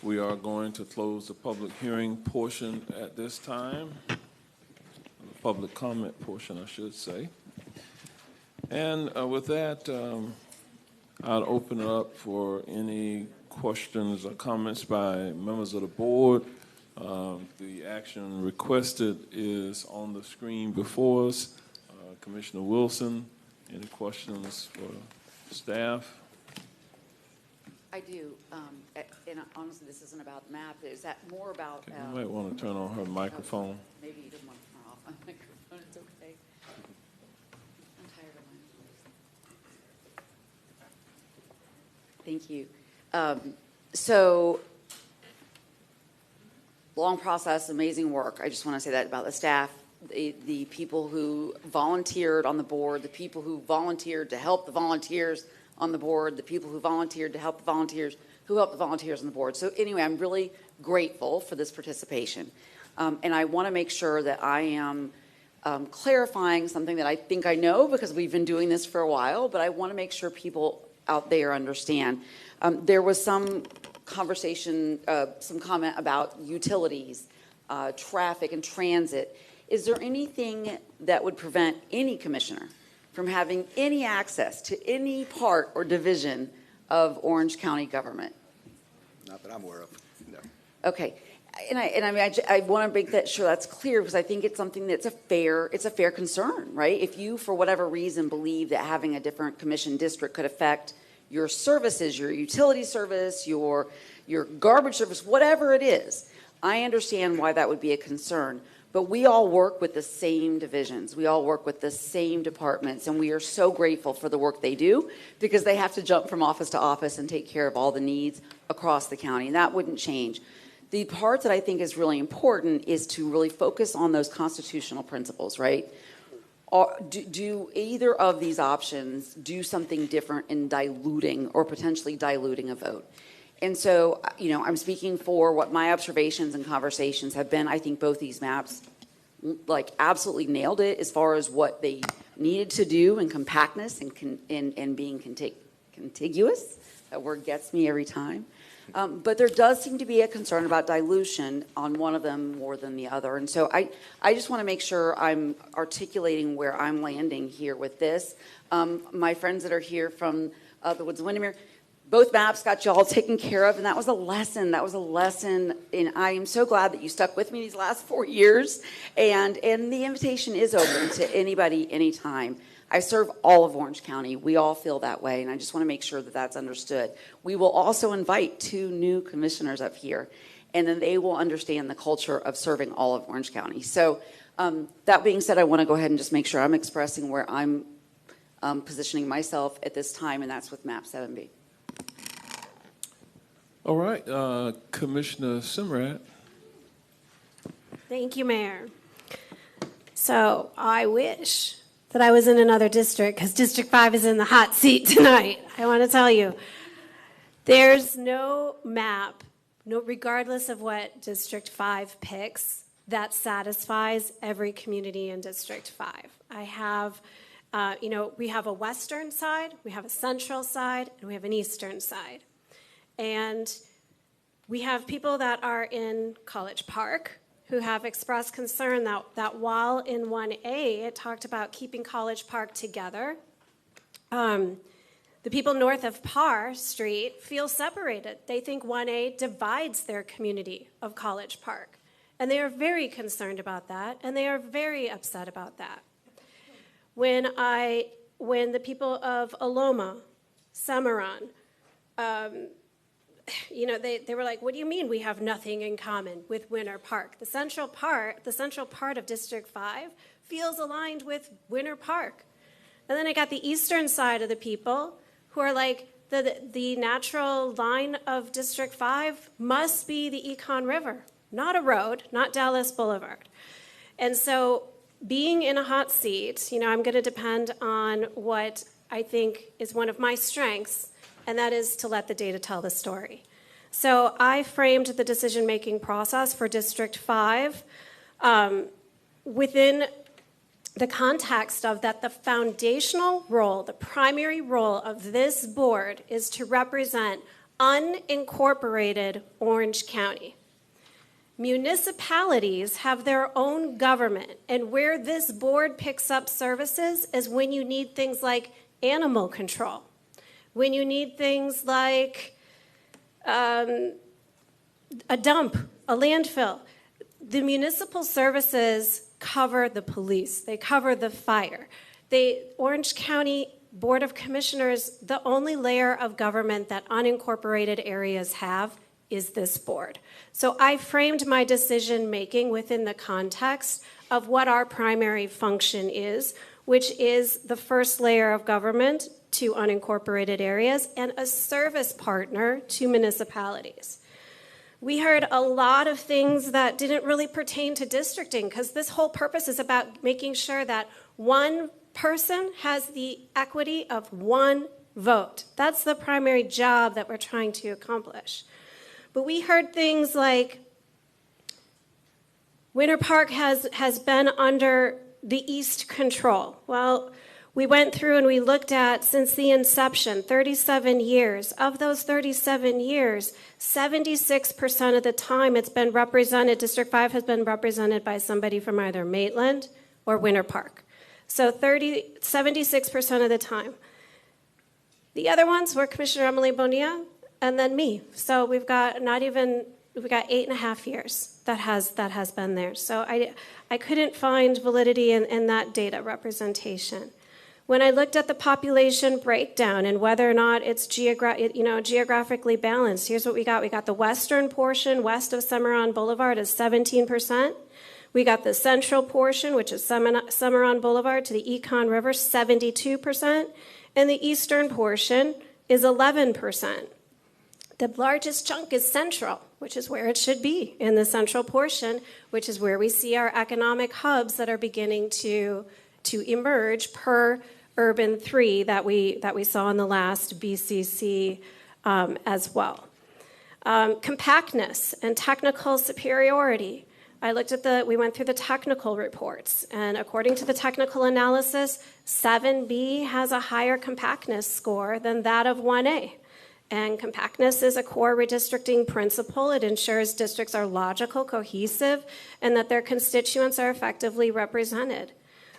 We are going to close the public hearing portion at this time. The public comment portion, I should say. And with that, I'll open it up for any questions or comments by members of the board. The action requested is on the screen before us. Commissioner Wilson, any questions for staff? I do. And honestly, this isn't about MAP. Is that more about... You might want to turn on her microphone. Maybe you didn't want to turn off my microphone. It's okay. I'm tired of mine. Thank you. So, long process, amazing work. I just want to say that about the staff, the people who volunteered on the board, the people who volunteered to help the volunteers on the board, the people who volunteered to help the volunteers, who helped the volunteers on the board. So anyway, I'm really grateful for this participation. And I want to make sure that I am clarifying something that I think I know because we've been doing this for a while, but I want to make sure people out there understand. There was some conversation, some comment about utilities, traffic and transit. Is there anything that would prevent any commissioner from having any access to any part or division of Orange County government? Not that I'm aware of, no. Okay. And I mean, I want to make that sure that's clear because I think it's something that's it's a fair concern, right? If you, for whatever reason, believe that having a different commission district could affect your services, your utility service, your garbage service, whatever it is, I understand why that would be a concern. But we all work with the same divisions. We all work with the same departments, and we are so grateful for the work they do because they have to jump from office to office and take care of all the needs across the county, and that wouldn't change. The part that I think is really important is to really focus on those constitutional principles, right? Do either of these options do something different in diluting or potentially diluting a vote? And so, you know, I'm speaking for what my observations and conversations have been. I think both these maps, like, absolutely nailed it as far as what they needed to do in compactness and being contiguous. That word gets me every time. But there does seem to be a concern about dilution on one of them more than the other. And so I just want to make sure I'm articulating where I'm landing here with this. My friends that are here from the Woods of Windermere, both maps got you all taken care of, and that was a lesson. That was a lesson, and I am so glad that you stuck with me these last 4 years. And the invitation is open to anybody, anytime. I serve all of Orange County. We all feel that way, and I just want to make sure that that's understood. We will also invite 2 new commissioners up here, and then they will understand the culture of serving all of Orange County. So that being said, I want to go ahead and just make sure I'm expressing where I'm positioning myself at this time, and that's with MAP 7B. All right, Commissioner Simrad. Thank you, Mayor. So I wish that I was in another district because District 5 is in the hot seat tonight. I want to tell you, there's no map, regardless of what District 5 picks, that satisfies every community in District 5. I have, we have a western side, we have a central side, and we have an eastern side. And we have people that are in College Park who have expressed concern that while in 1A it talked about keeping College Park together, the people north of Parr Street feel separated. They think 1A divides their community of College Park. And they are very concerned about that, and they are very upset about that. When the people of Aloma, Cimarron, they were like, what do you mean we have nothing in common with Winter Park? The central part of District 5 feels aligned with Winter Park. And then I got the eastern side of the people who are like, the natural line of District 5 must be the Econ River, not a road, not Dallas Boulevard. And so being in a hot seat, I'm going to depend on what I think is one of my strengths, and that is to let the data tell the story. So I framed the decision-making process for District 5 within the context of that the foundational role, the primary role of this board is to represent unincorporated Orange County. Municipalities have their own government, and where this board picks up services is when you need things like animal control, when you need things like a dump, a landfill. The municipal services cover the police, they cover the fire. Orange County Board of Commissioners, the only layer of government that unincorporated areas have is this board. So I framed my decision making within the context of what our primary function is, which is the first layer of government to unincorporated areas and a service partner to municipalities. We heard a lot of things that didn't really pertain to districting because this whole purpose is about making sure that one person has the equity of one vote. That's the primary job that we're trying to accomplish. But we heard things like Winter Park has been under the East control. Well, we went through and we looked at, since the inception, 37 years. Of those 37 years, 76% of the time it's been represented, District 5 has been represented by somebody from either Maitland or Winter Park. So 76% of the time. The other ones were Commissioner Emily Bonilla and then me. So we've got 8.5 years that has been there. So I couldn't find validity in that data representation. When I looked at the population breakdown and whether or not it's geographically balanced, here's what we got. We got the western portion west of Cimarron Boulevard is 17%. We got the central portion, which is Cimarron Boulevard to the Econ River, 72%. And the eastern portion is 11%. The largest chunk is central, which is where it should be in the central portion, which is where we see our economic hubs that are beginning to emerge per Urban 3 that we saw in the last BCC as well. Compactness and technical superiority. We went through the technical reports, and according to the technical analysis, 7B has a higher compactness score than that of 1A. And compactness is a core redistricting principle. It ensures districts are logical, cohesive, and that their constituents are effectively represented.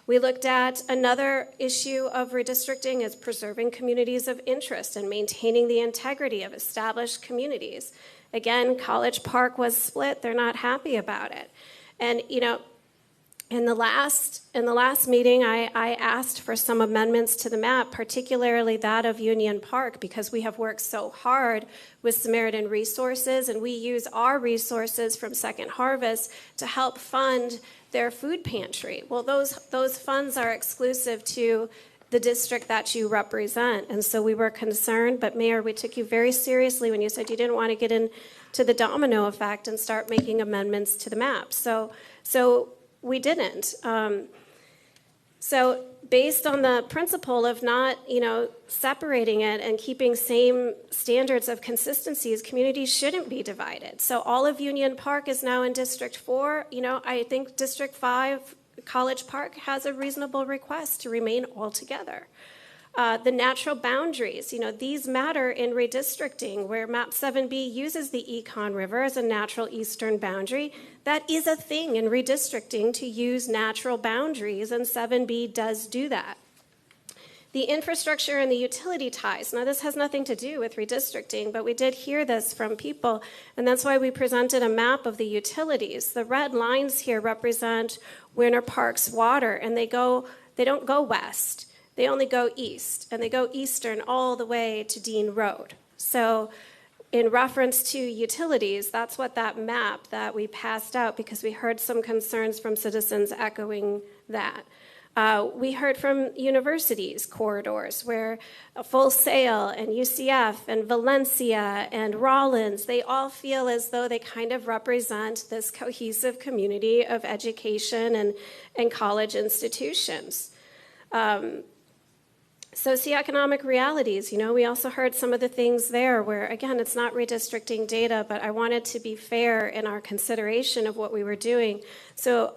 We looked at another issue of redistricting is preserving communities of interest and maintaining the integrity of established communities. Again, College Park was split. They're not happy about it. And, in the last meeting, I asked for some amendments to the map, particularly that of Union Park, because we have worked so hard with Samaritan Resources, and we use our resources from Second Harvest to help fund their food pantry. Well, those funds are exclusive to the district that you represent. And so we were concerned, but Mayor, we took you very seriously when you said you didn't want to get into the domino effect and start making amendments to the map. So we didn't. So based on the principle of not, separating it and keeping same standards of consistencies, communities shouldn't be divided. So all of Union Park is now in District 4. I think District 5, College Park, has a reasonable request to remain all together. The natural boundaries, these matter in redistricting, where Map 7B uses the Econ River as a natural eastern boundary. That is a thing in redistricting, to use natural boundaries, and 7B does do that. The infrastructure and the utility ties. Now, this has nothing to do with redistricting, but we did hear this from people, and that's why we presented a map of the utilities. The red lines here represent Winter Park's water, and they don't go west. They only go east, and they go eastern all the way to Dean Road. So in reference to utilities, that's what that map that we passed out, because we heard some concerns from citizens echoing that. We heard from universities corridors where Full Sail and UCF and Valencia and Rollins, they all feel as though they kind of represent this cohesive community of education and college institutions. Socioeconomic realities, we also heard some of the things there where, again, it's not redistricting data, but I wanted to be fair in our consideration of what we were doing. So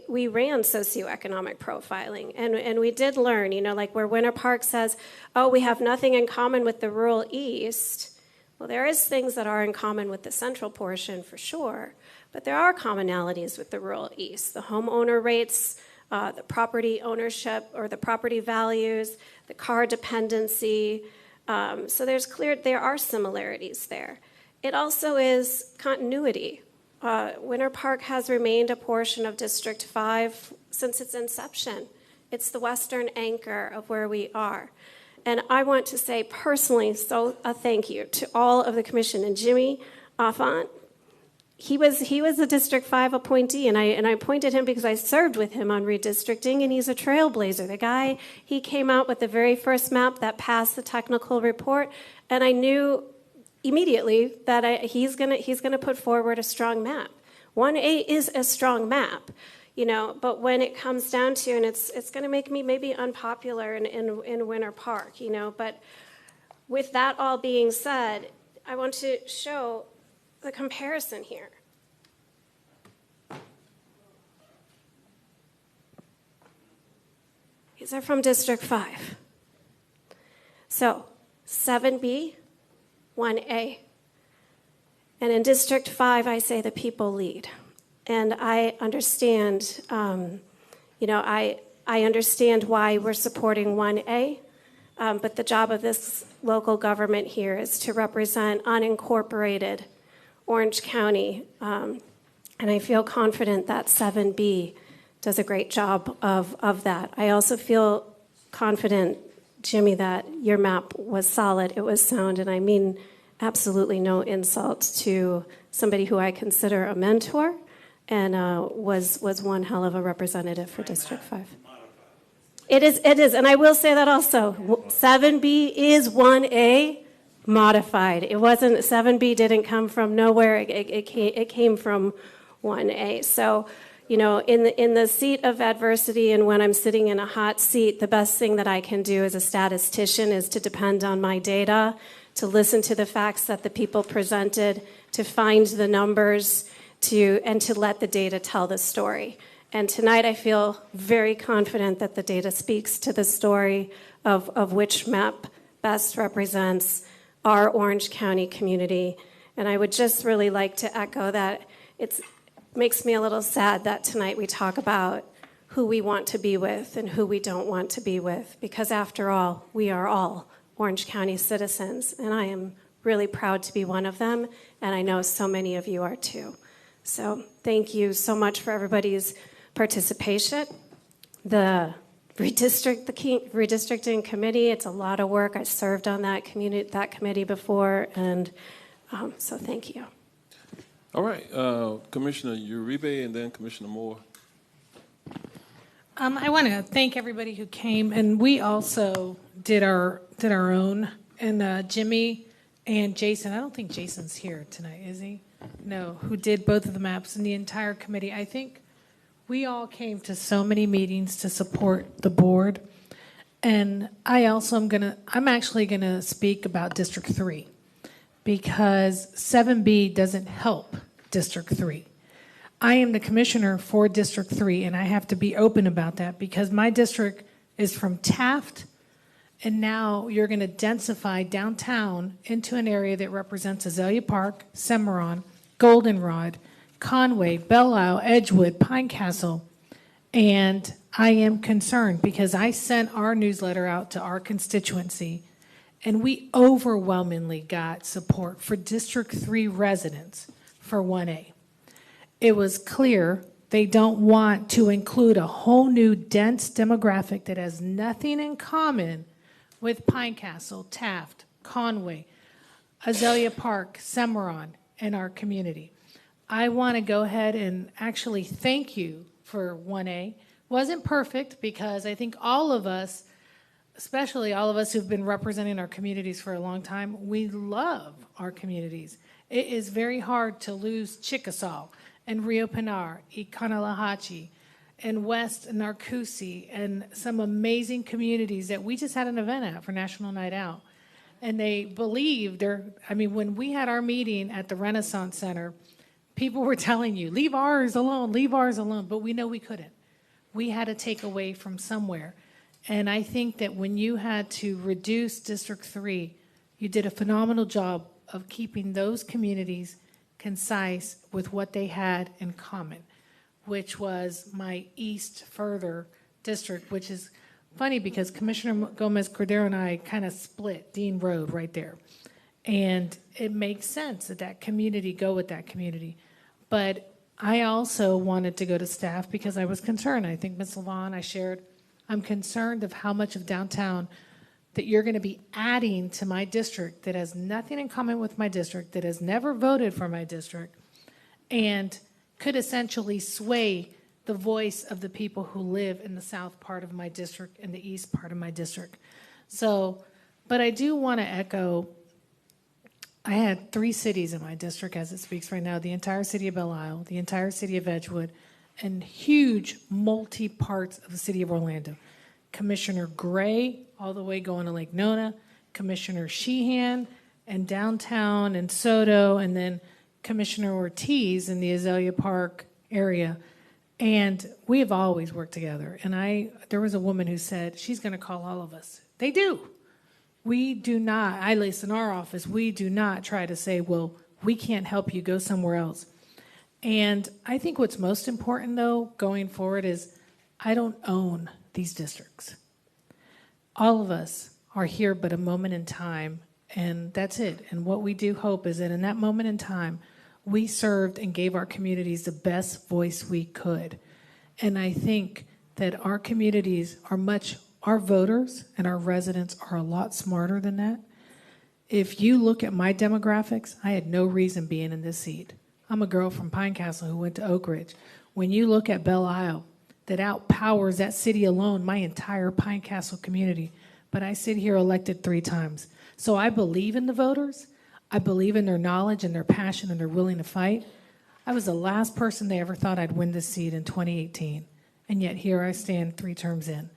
we ran socioeconomic profiling, and we did learn, like where Winter Park says, oh, we have nothing in common with the rural east. Well, there is things that are in common with the central portion for sure, but there are commonalities with the rural east. The homeowner rates, the property ownership or the property values, the car dependency. So there are similarities there. It also is continuity. Winter Park has remained a portion of District 5 since its inception. It's the western anchor of where we are. And I want to say personally, a thank you to all of the commission. And Jimmy Offant, he was a District 5 appointee, and I appointed him because I served with him on redistricting, and he's a trailblazer. The guy, he came out with the very first map that passed the technical report, and I knew immediately that he's gonna put forward a strong map. 1A is a strong map, but when it comes down to, and it's gonna make me maybe unpopular in Winter Park, but with that all being said, I want to show the comparison here. These are from District 5. So 7B, 1A. And in District 5, I say the people lead. And I understand, I understand why we're supporting 1A, but the job of this local government here is to represent unincorporated Orange County, and I feel confident that 7B does a great job of that. I also feel confident, Jimmy, that your map was solid, it was sound, and I mean absolutely no insult to somebody who I consider a mentor and was one hell of a representative for District 5. It is, and I will say that also. 7B is 1A modified. It wasn't, 7B didn't come from nowhere. It came from 1A. So, in the seat of adversity and when I'm sitting in a hot seat, the best thing that I can do as a statistician is to depend on my data, to listen to the facts that the people presented, to find the numbers, and to let the data tell the story. And tonight I feel very confident that the data speaks to the story of which map best represents our Orange County community. And I would just really like to echo that it makes me a little sad that tonight we talk about who we want to be with and who we don't want to be with, because after all, we are all Orange County citizens, and I am really proud to be one of them, and I know so many of you are too. So thank you so much for everybody's participation. The redistricting committee, it's a lot of work. I served on that committee before, and so thank you. All right, Commissioner Uribe and then Commissioner Moore. I want to thank everybody who came, and we also did our own. And Jimmy and Jason, I don't think Jason's here tonight, is he? No, who did both of the maps and the entire committee. I think we all came to so many meetings to support the board. And I'm actually gonna speak about District 3 because 7B doesn't help District 3. I am the commissioner for District 3, and I have to be open about that because my district is from Taft, and now you're going to densify downtown into an area that represents Azalea Park, Cimarron, Goldenrod, Conway, Belle Isle, Edgewood, Pine Castle, and I am concerned because I sent our newsletter out to our constituency, and we overwhelmingly got support for District 3 residents for 1A. It was clear they don't want to include a whole new dense demographic that has nothing in common with Pine Castle, Taft, Conway, Azalea Park, Cimarron, and our community. I want to go ahead and actually thank you for 1A. Wasn't perfect because I think all of us, especially all of us who've been representing our communities for a long time, we love our communities. It is very hard to lose Chickasaw and Rio Pinar, Ikanalahachi, and West Narcoossee, and some amazing communities that we just had an event at for National Night Out. And they believed, when we had our meeting at the Renaissance Center, people were telling you, leave ours alone, but we know we couldn't. We had to take away from somewhere. And I think that when you had to reduce District 3, you did a phenomenal job of keeping those communities concise with what they had in common, which was my East Further district, which is funny because Commissioner Gomez Cordero and I kind of split Dean Road right there. And it makes sense that community go with that community. But I also wanted to go to staff because I was concerned. I think Ms. LaVon, I'm concerned of how much of downtown that you're going to be adding to my district that has nothing in common with my district, that has never voted for my district, and could essentially sway the voice of the people who live in the south part of my district and the east part of my district. So, but I do want to echo, I had 3 cities in my district as it speaks right now, the entire city of Belle Isle, the entire city of Edgewood, and huge multi-parts of the city of Orlando. Commissioner Gray, all the way going to Lake Nona, Commissioner Sheehan, and downtown and Soto, and then Commissioner Ortiz in the Azalea Park area. And we have always worked together. And there was a woman who said, she's going to call all of us. They do. We do not, at least in our office, we do not try to say, well, we can't help you, go somewhere else. And I think what's most important, though, going forward is I don't own these districts. All of us are here but a moment in time, and that's it. And what we do hope is that in that moment in time, we served and gave our communities the best voice we could. And I think that our communities are our voters and our residents are a lot smarter than that. If you look at my demographics, I had no reason being in this seat. I'm a girl from Pine Castle who went to Oak Ridge. When you look at Belle Isle, that outpowers that city alone, my entire Pine Castle community. But I sit here elected 3 times. So I believe in the voters. I believe in their knowledge and their passion and their willing to fight. I was the last person they ever thought I'd win this seat in 2018. And yet here I stand 3 terms in.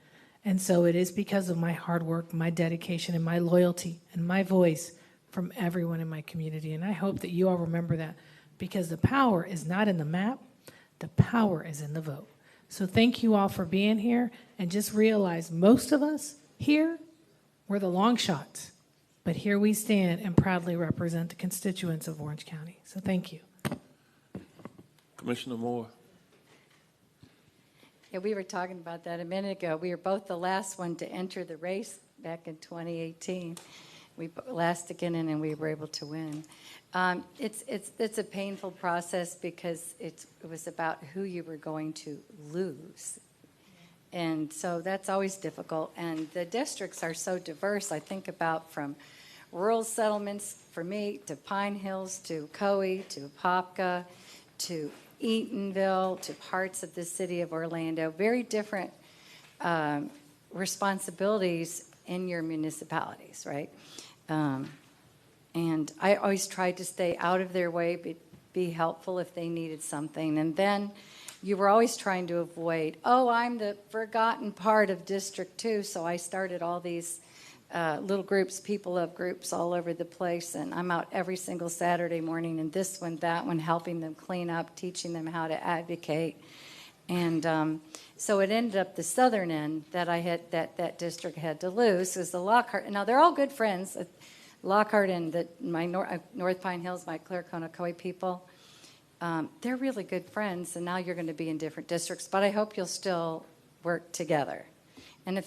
And so it is because of my hard work, my dedication, and my loyalty, and my voice from everyone in my community. And I hope that you all remember that, because the power is not in the map, the power is in the vote. So thank you all for being here, and just realize most of us here, we're the long shots, but here we stand and proudly represent the constituents of Orange County. So thank you. Commissioner Moore. Yeah, we were talking about that a minute ago. We were both the last one to enter the race back in 2018. We last to get in, and we were able to win. It's a painful process because it was about who you were going to lose. And so that's always difficult. And the districts are so diverse. I think about from rural settlements, for me, to Pine Hills, to Coe, to Apopka, to Eatonville, to parts of the city of Orlando. Very different responsibilities in your municipalities, right? And I always tried to stay out of their way, be helpful if they needed something. And then you were always trying to avoid, oh, I'm the forgotten part of District 2, so I started all these little groups, people of groups all over the place, and I'm out every single Saturday morning, and this one, that one, helping them clean up, teaching them how to advocate. And so it ended up the southern end that I had, that district had to lose, is the Lockhart. Now, they're all good friends. Lockhart and my North Pine Hills, my Clare Conacoy people, they're really good friends, and now you're going to be in different districts, but I hope you'll still work together. And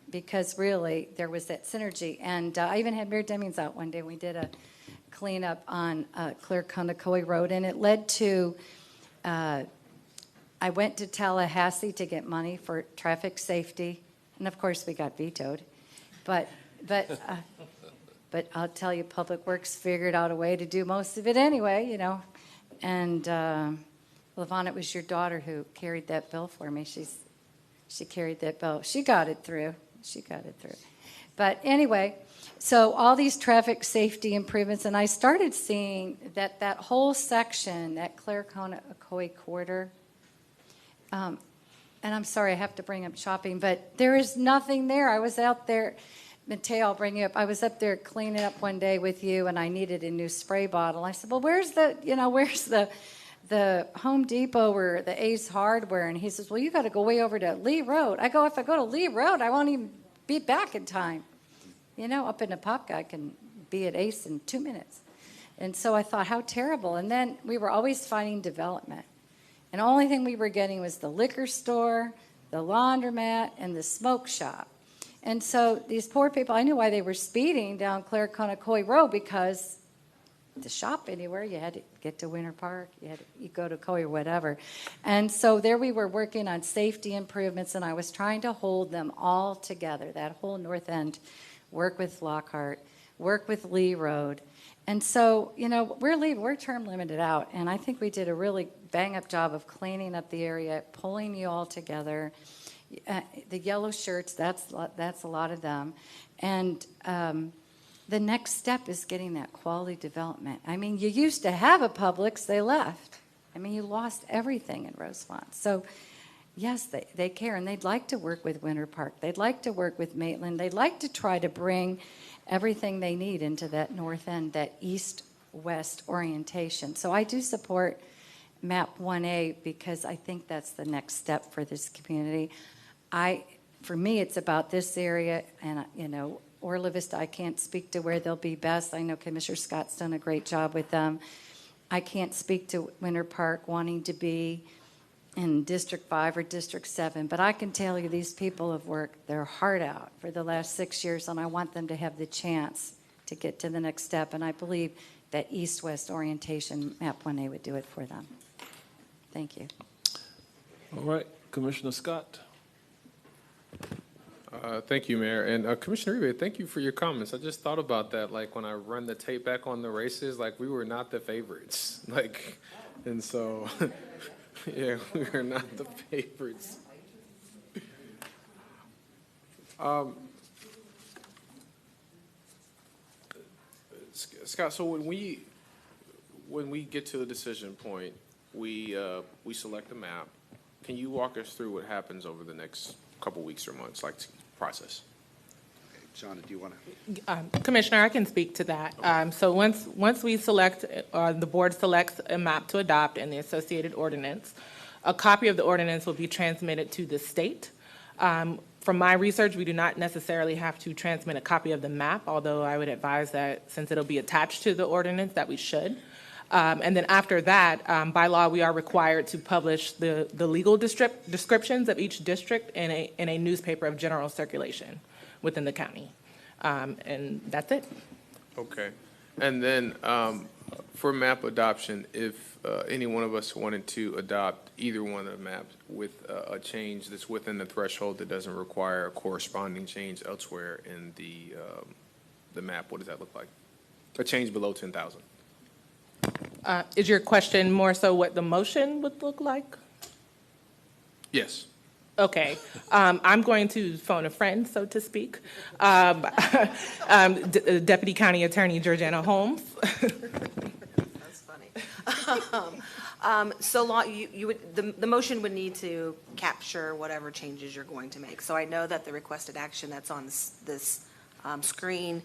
because really there was that synergy. And I even had Mayor Demings out one day. We did a cleanup on Clare Conacoy Road, and it led to, I went to Tallahassee to get money for traffic safety, and of course we got vetoed. But I'll tell you, Public Works figured out a way to do most of it anyway, you know. And LaVon, it was your daughter who carried that bill for me. She carried that bill. She got it through. But anyway, so all these traffic safety improvements, and I started seeing that whole section, that Clare Conacoy corridor, and I'm sorry, I have to bring up shopping, but there is nothing there. I was out there, Mateo, I'll bring you up. I was up there cleaning up one day with you, and I needed a new spray bottle. I said, well, where's the Home Depot or the Ace Hardware? And he says, well, you got to go way over to Lee Road. I go, if I go to Lee Road, I won't even be back in time. You know, up in Apopka, I can be at Ace in 2 minutes. And so I thought, how terrible. And then we were always fighting development. And the only thing we were getting was the liquor store, the laundromat, and the smoke shop. And so these poor people, I knew why they were speeding down Clare Conacoy Road, because to shop anywhere, you had to get to Winter Park, you go to Coy or whatever. And so there we were working on safety improvements, and I was trying to hold them all together, that whole north end, work with Lockhart, work with Lee Road. And so, you know, we're term limited out, and I think we did a really bang-up job of cleaning up the area, pulling you all together. The yellow shirts, that's a lot of them. And the next step is getting that quality development. I mean, you used to have a Publix, they left. I mean, you lost everything in Rosemont. So, yes, they care, and they'd like to work with Winter Park. They'd like to work with Maitland. They'd like to try to bring everything they need into that north end, that east-west orientation. So I do support MAP 1A because I think that's the next step for this community. For me, it's about this area, and, you know, Orla Vista, I can't speak to where they'll be best. I know Commissioner Scott's done a great job with them. I can't speak to Winter Park wanting to be in District 5 or District 7, but I can tell you these people have worked their heart out for the last 6 years, and I want them to have the chance to get to the next step, and I believe that east-west orientation, MAP 1A, would do it for them. Thank you. All right, Commissioner Scott. Thank you, Mayor. And Commissioner Uribe, thank you for your comments. I just thought about that, like when I run the tape back on the races, like we were not the favorites. Like, and so, yeah, we were not the favorites. Scott, so when we get to the decision point, we select the map. Can you walk us through what happens over the next couple weeks or months, like process? Okay, Shauna, do you want to? Commissioner, I can speak to that. So once we select, the board selects a map to adopt and the associated ordinance, a copy of the ordinance will be transmitted to the state. From my research, we do not necessarily have to transmit a copy of the map, although I would advise that since it'll be attached to the ordinance that we should. And then after that, by law, we are required to publish the legal descriptions of each district in a newspaper of general circulation within the county. And that's it. Okay. And then for map adoption, if any one of us wanted to adopt either one of the maps with a change that's within the threshold that doesn't require a corresponding change elsewhere in the map, what does that look like? A change below 10,000. Is your question more so what the motion would look like? Yes. Okay, I'm going to phone a friend, so to speak. Deputy County Attorney Georgiana Holmes. That's funny. So long, you would, the motion would need to capture whatever changes you're going to make. So I know that the requested action that's on this screen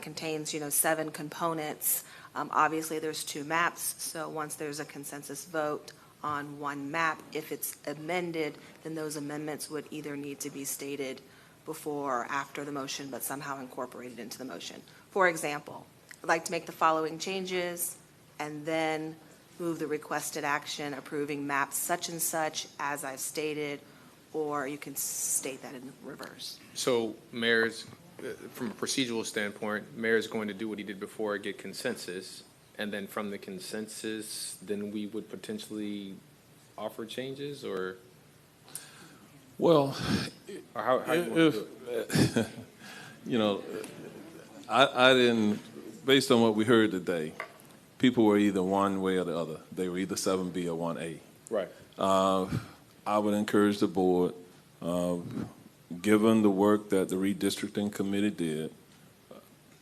contains, 7 components. Obviously, there's 2 maps, so once there's a consensus vote on one map, if it's amended, then those amendments would either need to be stated before or after the motion, but somehow incorporated into the motion. For example, I'd like to make the following changes and then move the requested action approving maps such and such as I've stated, or you can state that in reverse. So Mayor's, from a procedural standpoint, Mayor's going to do what he did before, get consensus, and then from the consensus, then we would potentially offer changes, or? Well, Or how do you want to do it? I didn't, based on what we heard today, people were either one way or the other. They were either 7B or 1A. Right. I would encourage the board, given the work that the redistricting committee did,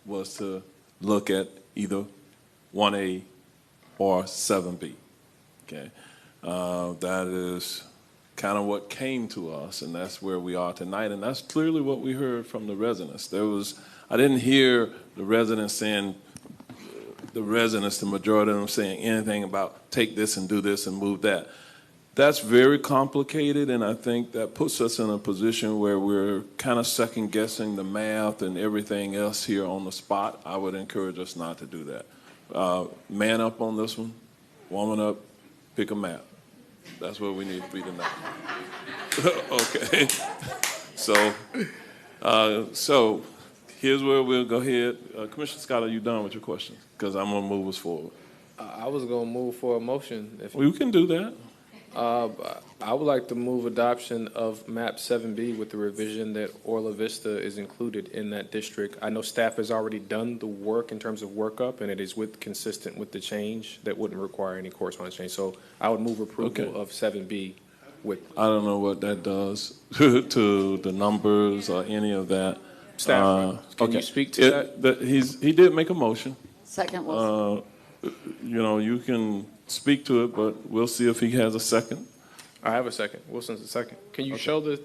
was to look at either 1A or 7B. Okay, that is kind of what came to us, and that's where we are tonight. And that's clearly what we heard from the residents. I didn't hear the residents saying, the majority of them saying anything about take this and do this and move that. That's very complicated, and I think that puts us in a position where we're kind of second guessing the math and everything else here on the spot. I would encourage us not to do that. Man up on this one, woman up, pick a map. That's what we need to be tonight. Okay. So here's where we'll go ahead. Commissioner Scott, are you done with your questions? Because I'm going to move us forward. I was going to move for a motion. We can do that. I would like to move adoption of map 7B with the revision that Orla Vista is included in that district. I know staff has already done the work in terms of workup, and it is consistent with the change that wouldn't require any corresponding change. So I would move approval of 7B with. I don't know what that does to the numbers or any of that. Staff, can you speak to that? He did make a motion. Second, Wilson. You can speak to it, but we'll see if he has a second. I have a second. Wilson's a second. Can you show the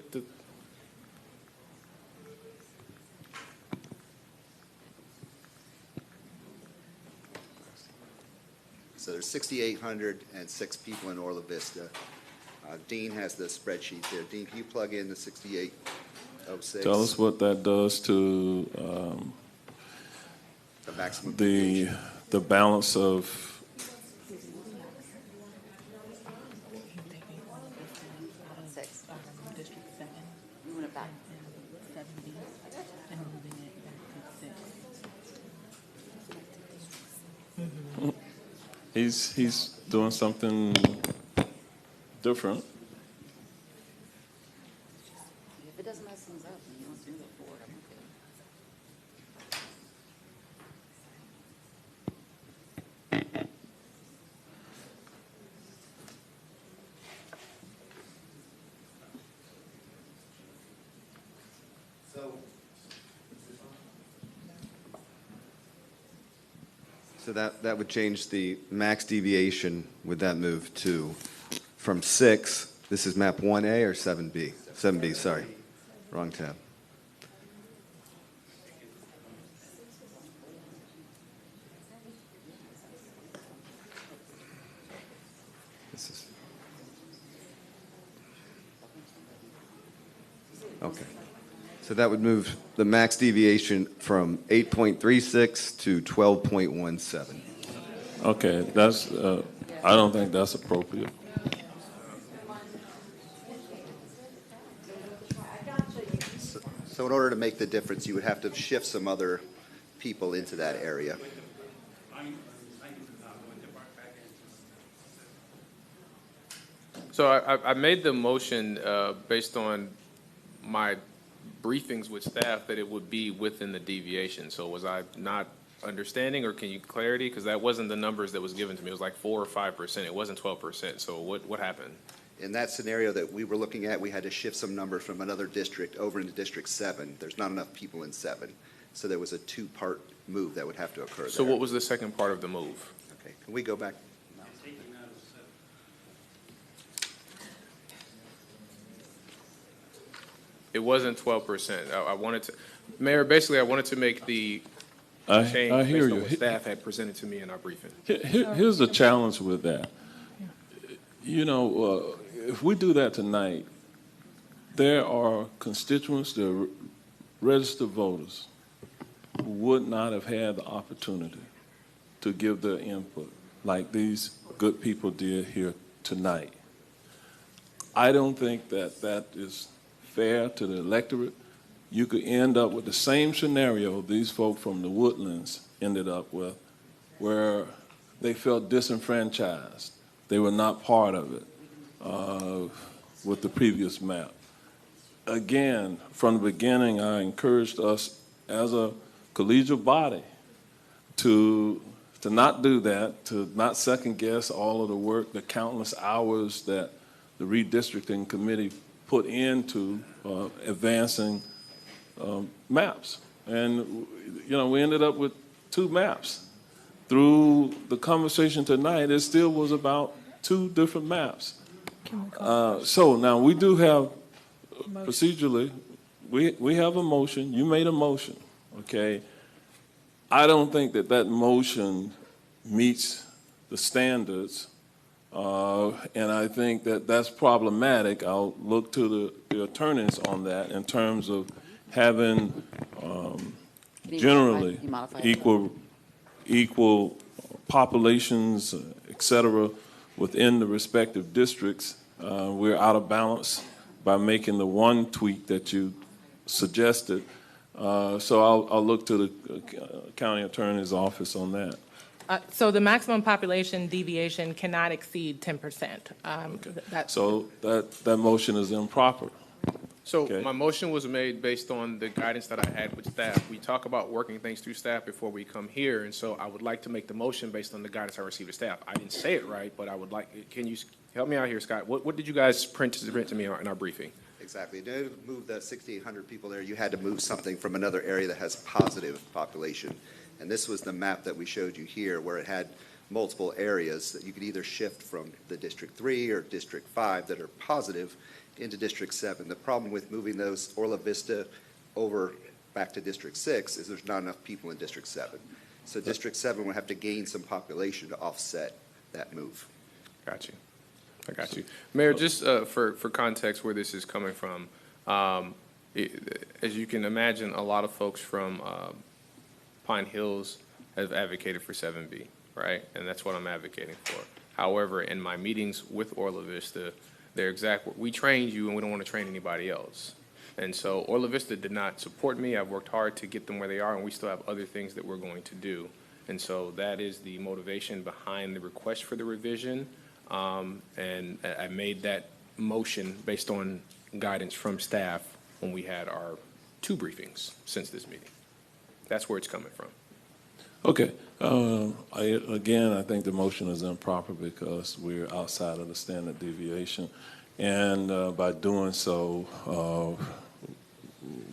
So there's 6,806 people in Orla Vista. Dean has the spreadsheet there. Dean, can you plug in the 6,806? Tell us what that does to the maximum the balance of. He's doing something different. If it doesn't mess things up, then he wants to move it forward, I'm okay. So that would change the max deviation. Would that move to from 6? This is map 1A or 7B? 7B, sorry. Wrong tab. This is. Okay. So that would move the max deviation from 8.36 to 12.17. Okay, that's. I don't think that's appropriate. So in order to make the difference, you would have to shift some other people into that area. So I made the motion based on my briefings with staff that it would be within the deviation. So was I not understanding, or can you clarity? Because that wasn't the numbers that was given to me. It was like 4 or 5%. It wasn't 12%. So what happened? In that scenario that we were looking at, we had to shift some numbers from another district over into District 7. There's not enough people in 7. So there was a two-part move that would have to occur So there. what was the second part of the move? Okay, can we go back? It wasn't 12%. I wanted to, Mayor, basically, I wanted to make the I change hear based on you. what staff had presented to me in our briefing. Here's the challenge with that. You know, if we do that tonight, there are constituents, there are registered voters who would not have had the opportunity to give their input like these good people did here tonight. I don't think that that is fair to the electorate. You could end up with the same scenario these folk from the Woodlands ended up with, where they felt disenfranchised. They were not part of it with the previous map. Again, from the beginning, I encouraged us as a collegial body to not do that, to not second guess all of the work, the countless hours that the redistricting committee put into advancing maps. And, you know, we ended up with 2 maps. Through the conversation tonight, it still was about 2 different maps. So now we do have, procedurally, we have a motion. You made a motion, okay? I don't think that that motion meets the standards, and I think that that's problematic. I'll look to the attorneys on that in terms of having generally equal populations, et cetera, within the respective districts. We're out of balance by making the one tweak that you suggested. So I'll look to the county attorney's office on that. So the maximum population deviation cannot exceed 10%. So that motion is improper. So my motion was made based on the guidance that I had with staff. We talk about working things through staff before we come here, and so I would like to make the motion based on the guidance I received with staff. I didn't say it right, but I would like, can you help me out here, Scott? What did you guys print to me in our briefing? Exactly. To move the 6,800 people there, you had to move something from another area that has positive population. And this was the map that we showed you here, where it had multiple areas that you could either shift from the District 3 or District 5 that are positive into District 7. The problem with moving those Orla Vista over back to District 6 is there's not enough people in District 7. So District 7 would have to gain some population to offset that move. Got you. I got you. Mayor, just for context where this is coming from, as you can imagine, a lot of folks from Pine Hills have advocated for 7B, right? And that's what I'm advocating for. However, in my meetings with Orla Vista, we trained you and we don't want to train anybody else. And so Orla Vista did not support me. I've worked hard to get them where they are, and we still have other things that we're going to do. And so that is the motivation behind the request for the revision. And I made that motion based on guidance from staff when we had our 2 briefings since this meeting. That's where it's coming from. Okay. I think the motion is improper because we're outside of the standard deviation. And by doing so,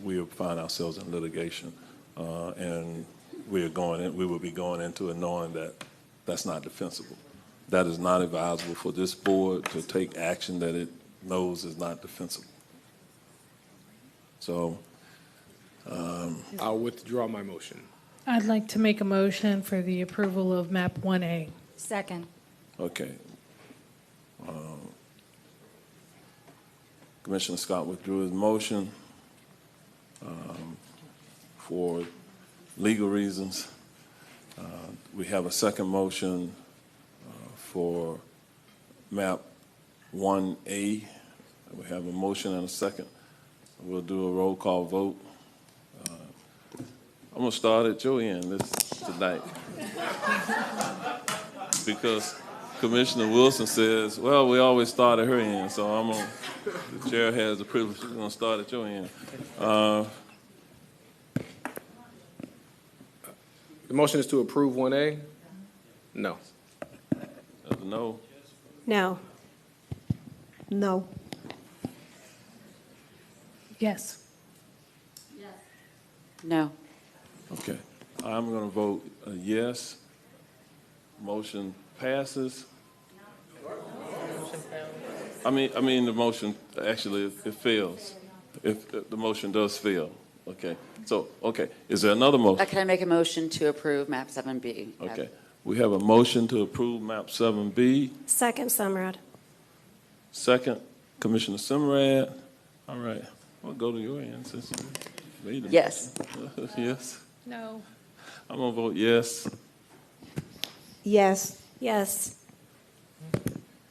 we'll find ourselves in litigation. And we will be going into it knowing that that's not defensible. That is not advisable for this board to take action that it knows is not defensible. So I'll withdraw my motion. I'd like to make a motion for the approval of map 1A. Second. Okay. Commissioner Scott withdrew his motion for legal reasons. We have a second motion for map 1A. We have a motion and a second. We'll do a roll call vote. I'm going to start at your end tonight. Because Commissioner Wilson says, well, we always start at her end, so the chair has the privilege. We're going to start at your end. The motion is to approve 1A? No. No. No. No. Yes. No. Okay, I'm going to vote yes. Motion passes. I mean, the motion, actually, it fails. If the motion does fail, okay. So, okay, is there another motion? Can I make a motion to approve map 7B? Okay, we have a motion to approve map 7B. Second, Sumrad. Second, Commissioner Simrad. All right, I'll go to your end since you made it. Yes. Yes. No. I'm going to vote yes. Yes. Yes.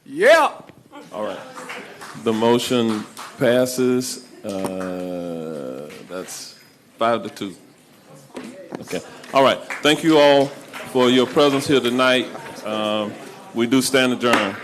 Yeah. All right. The motion passes. That's 5-2. Okay. All right. Thank you all for your presence here tonight. We do stand adjourned.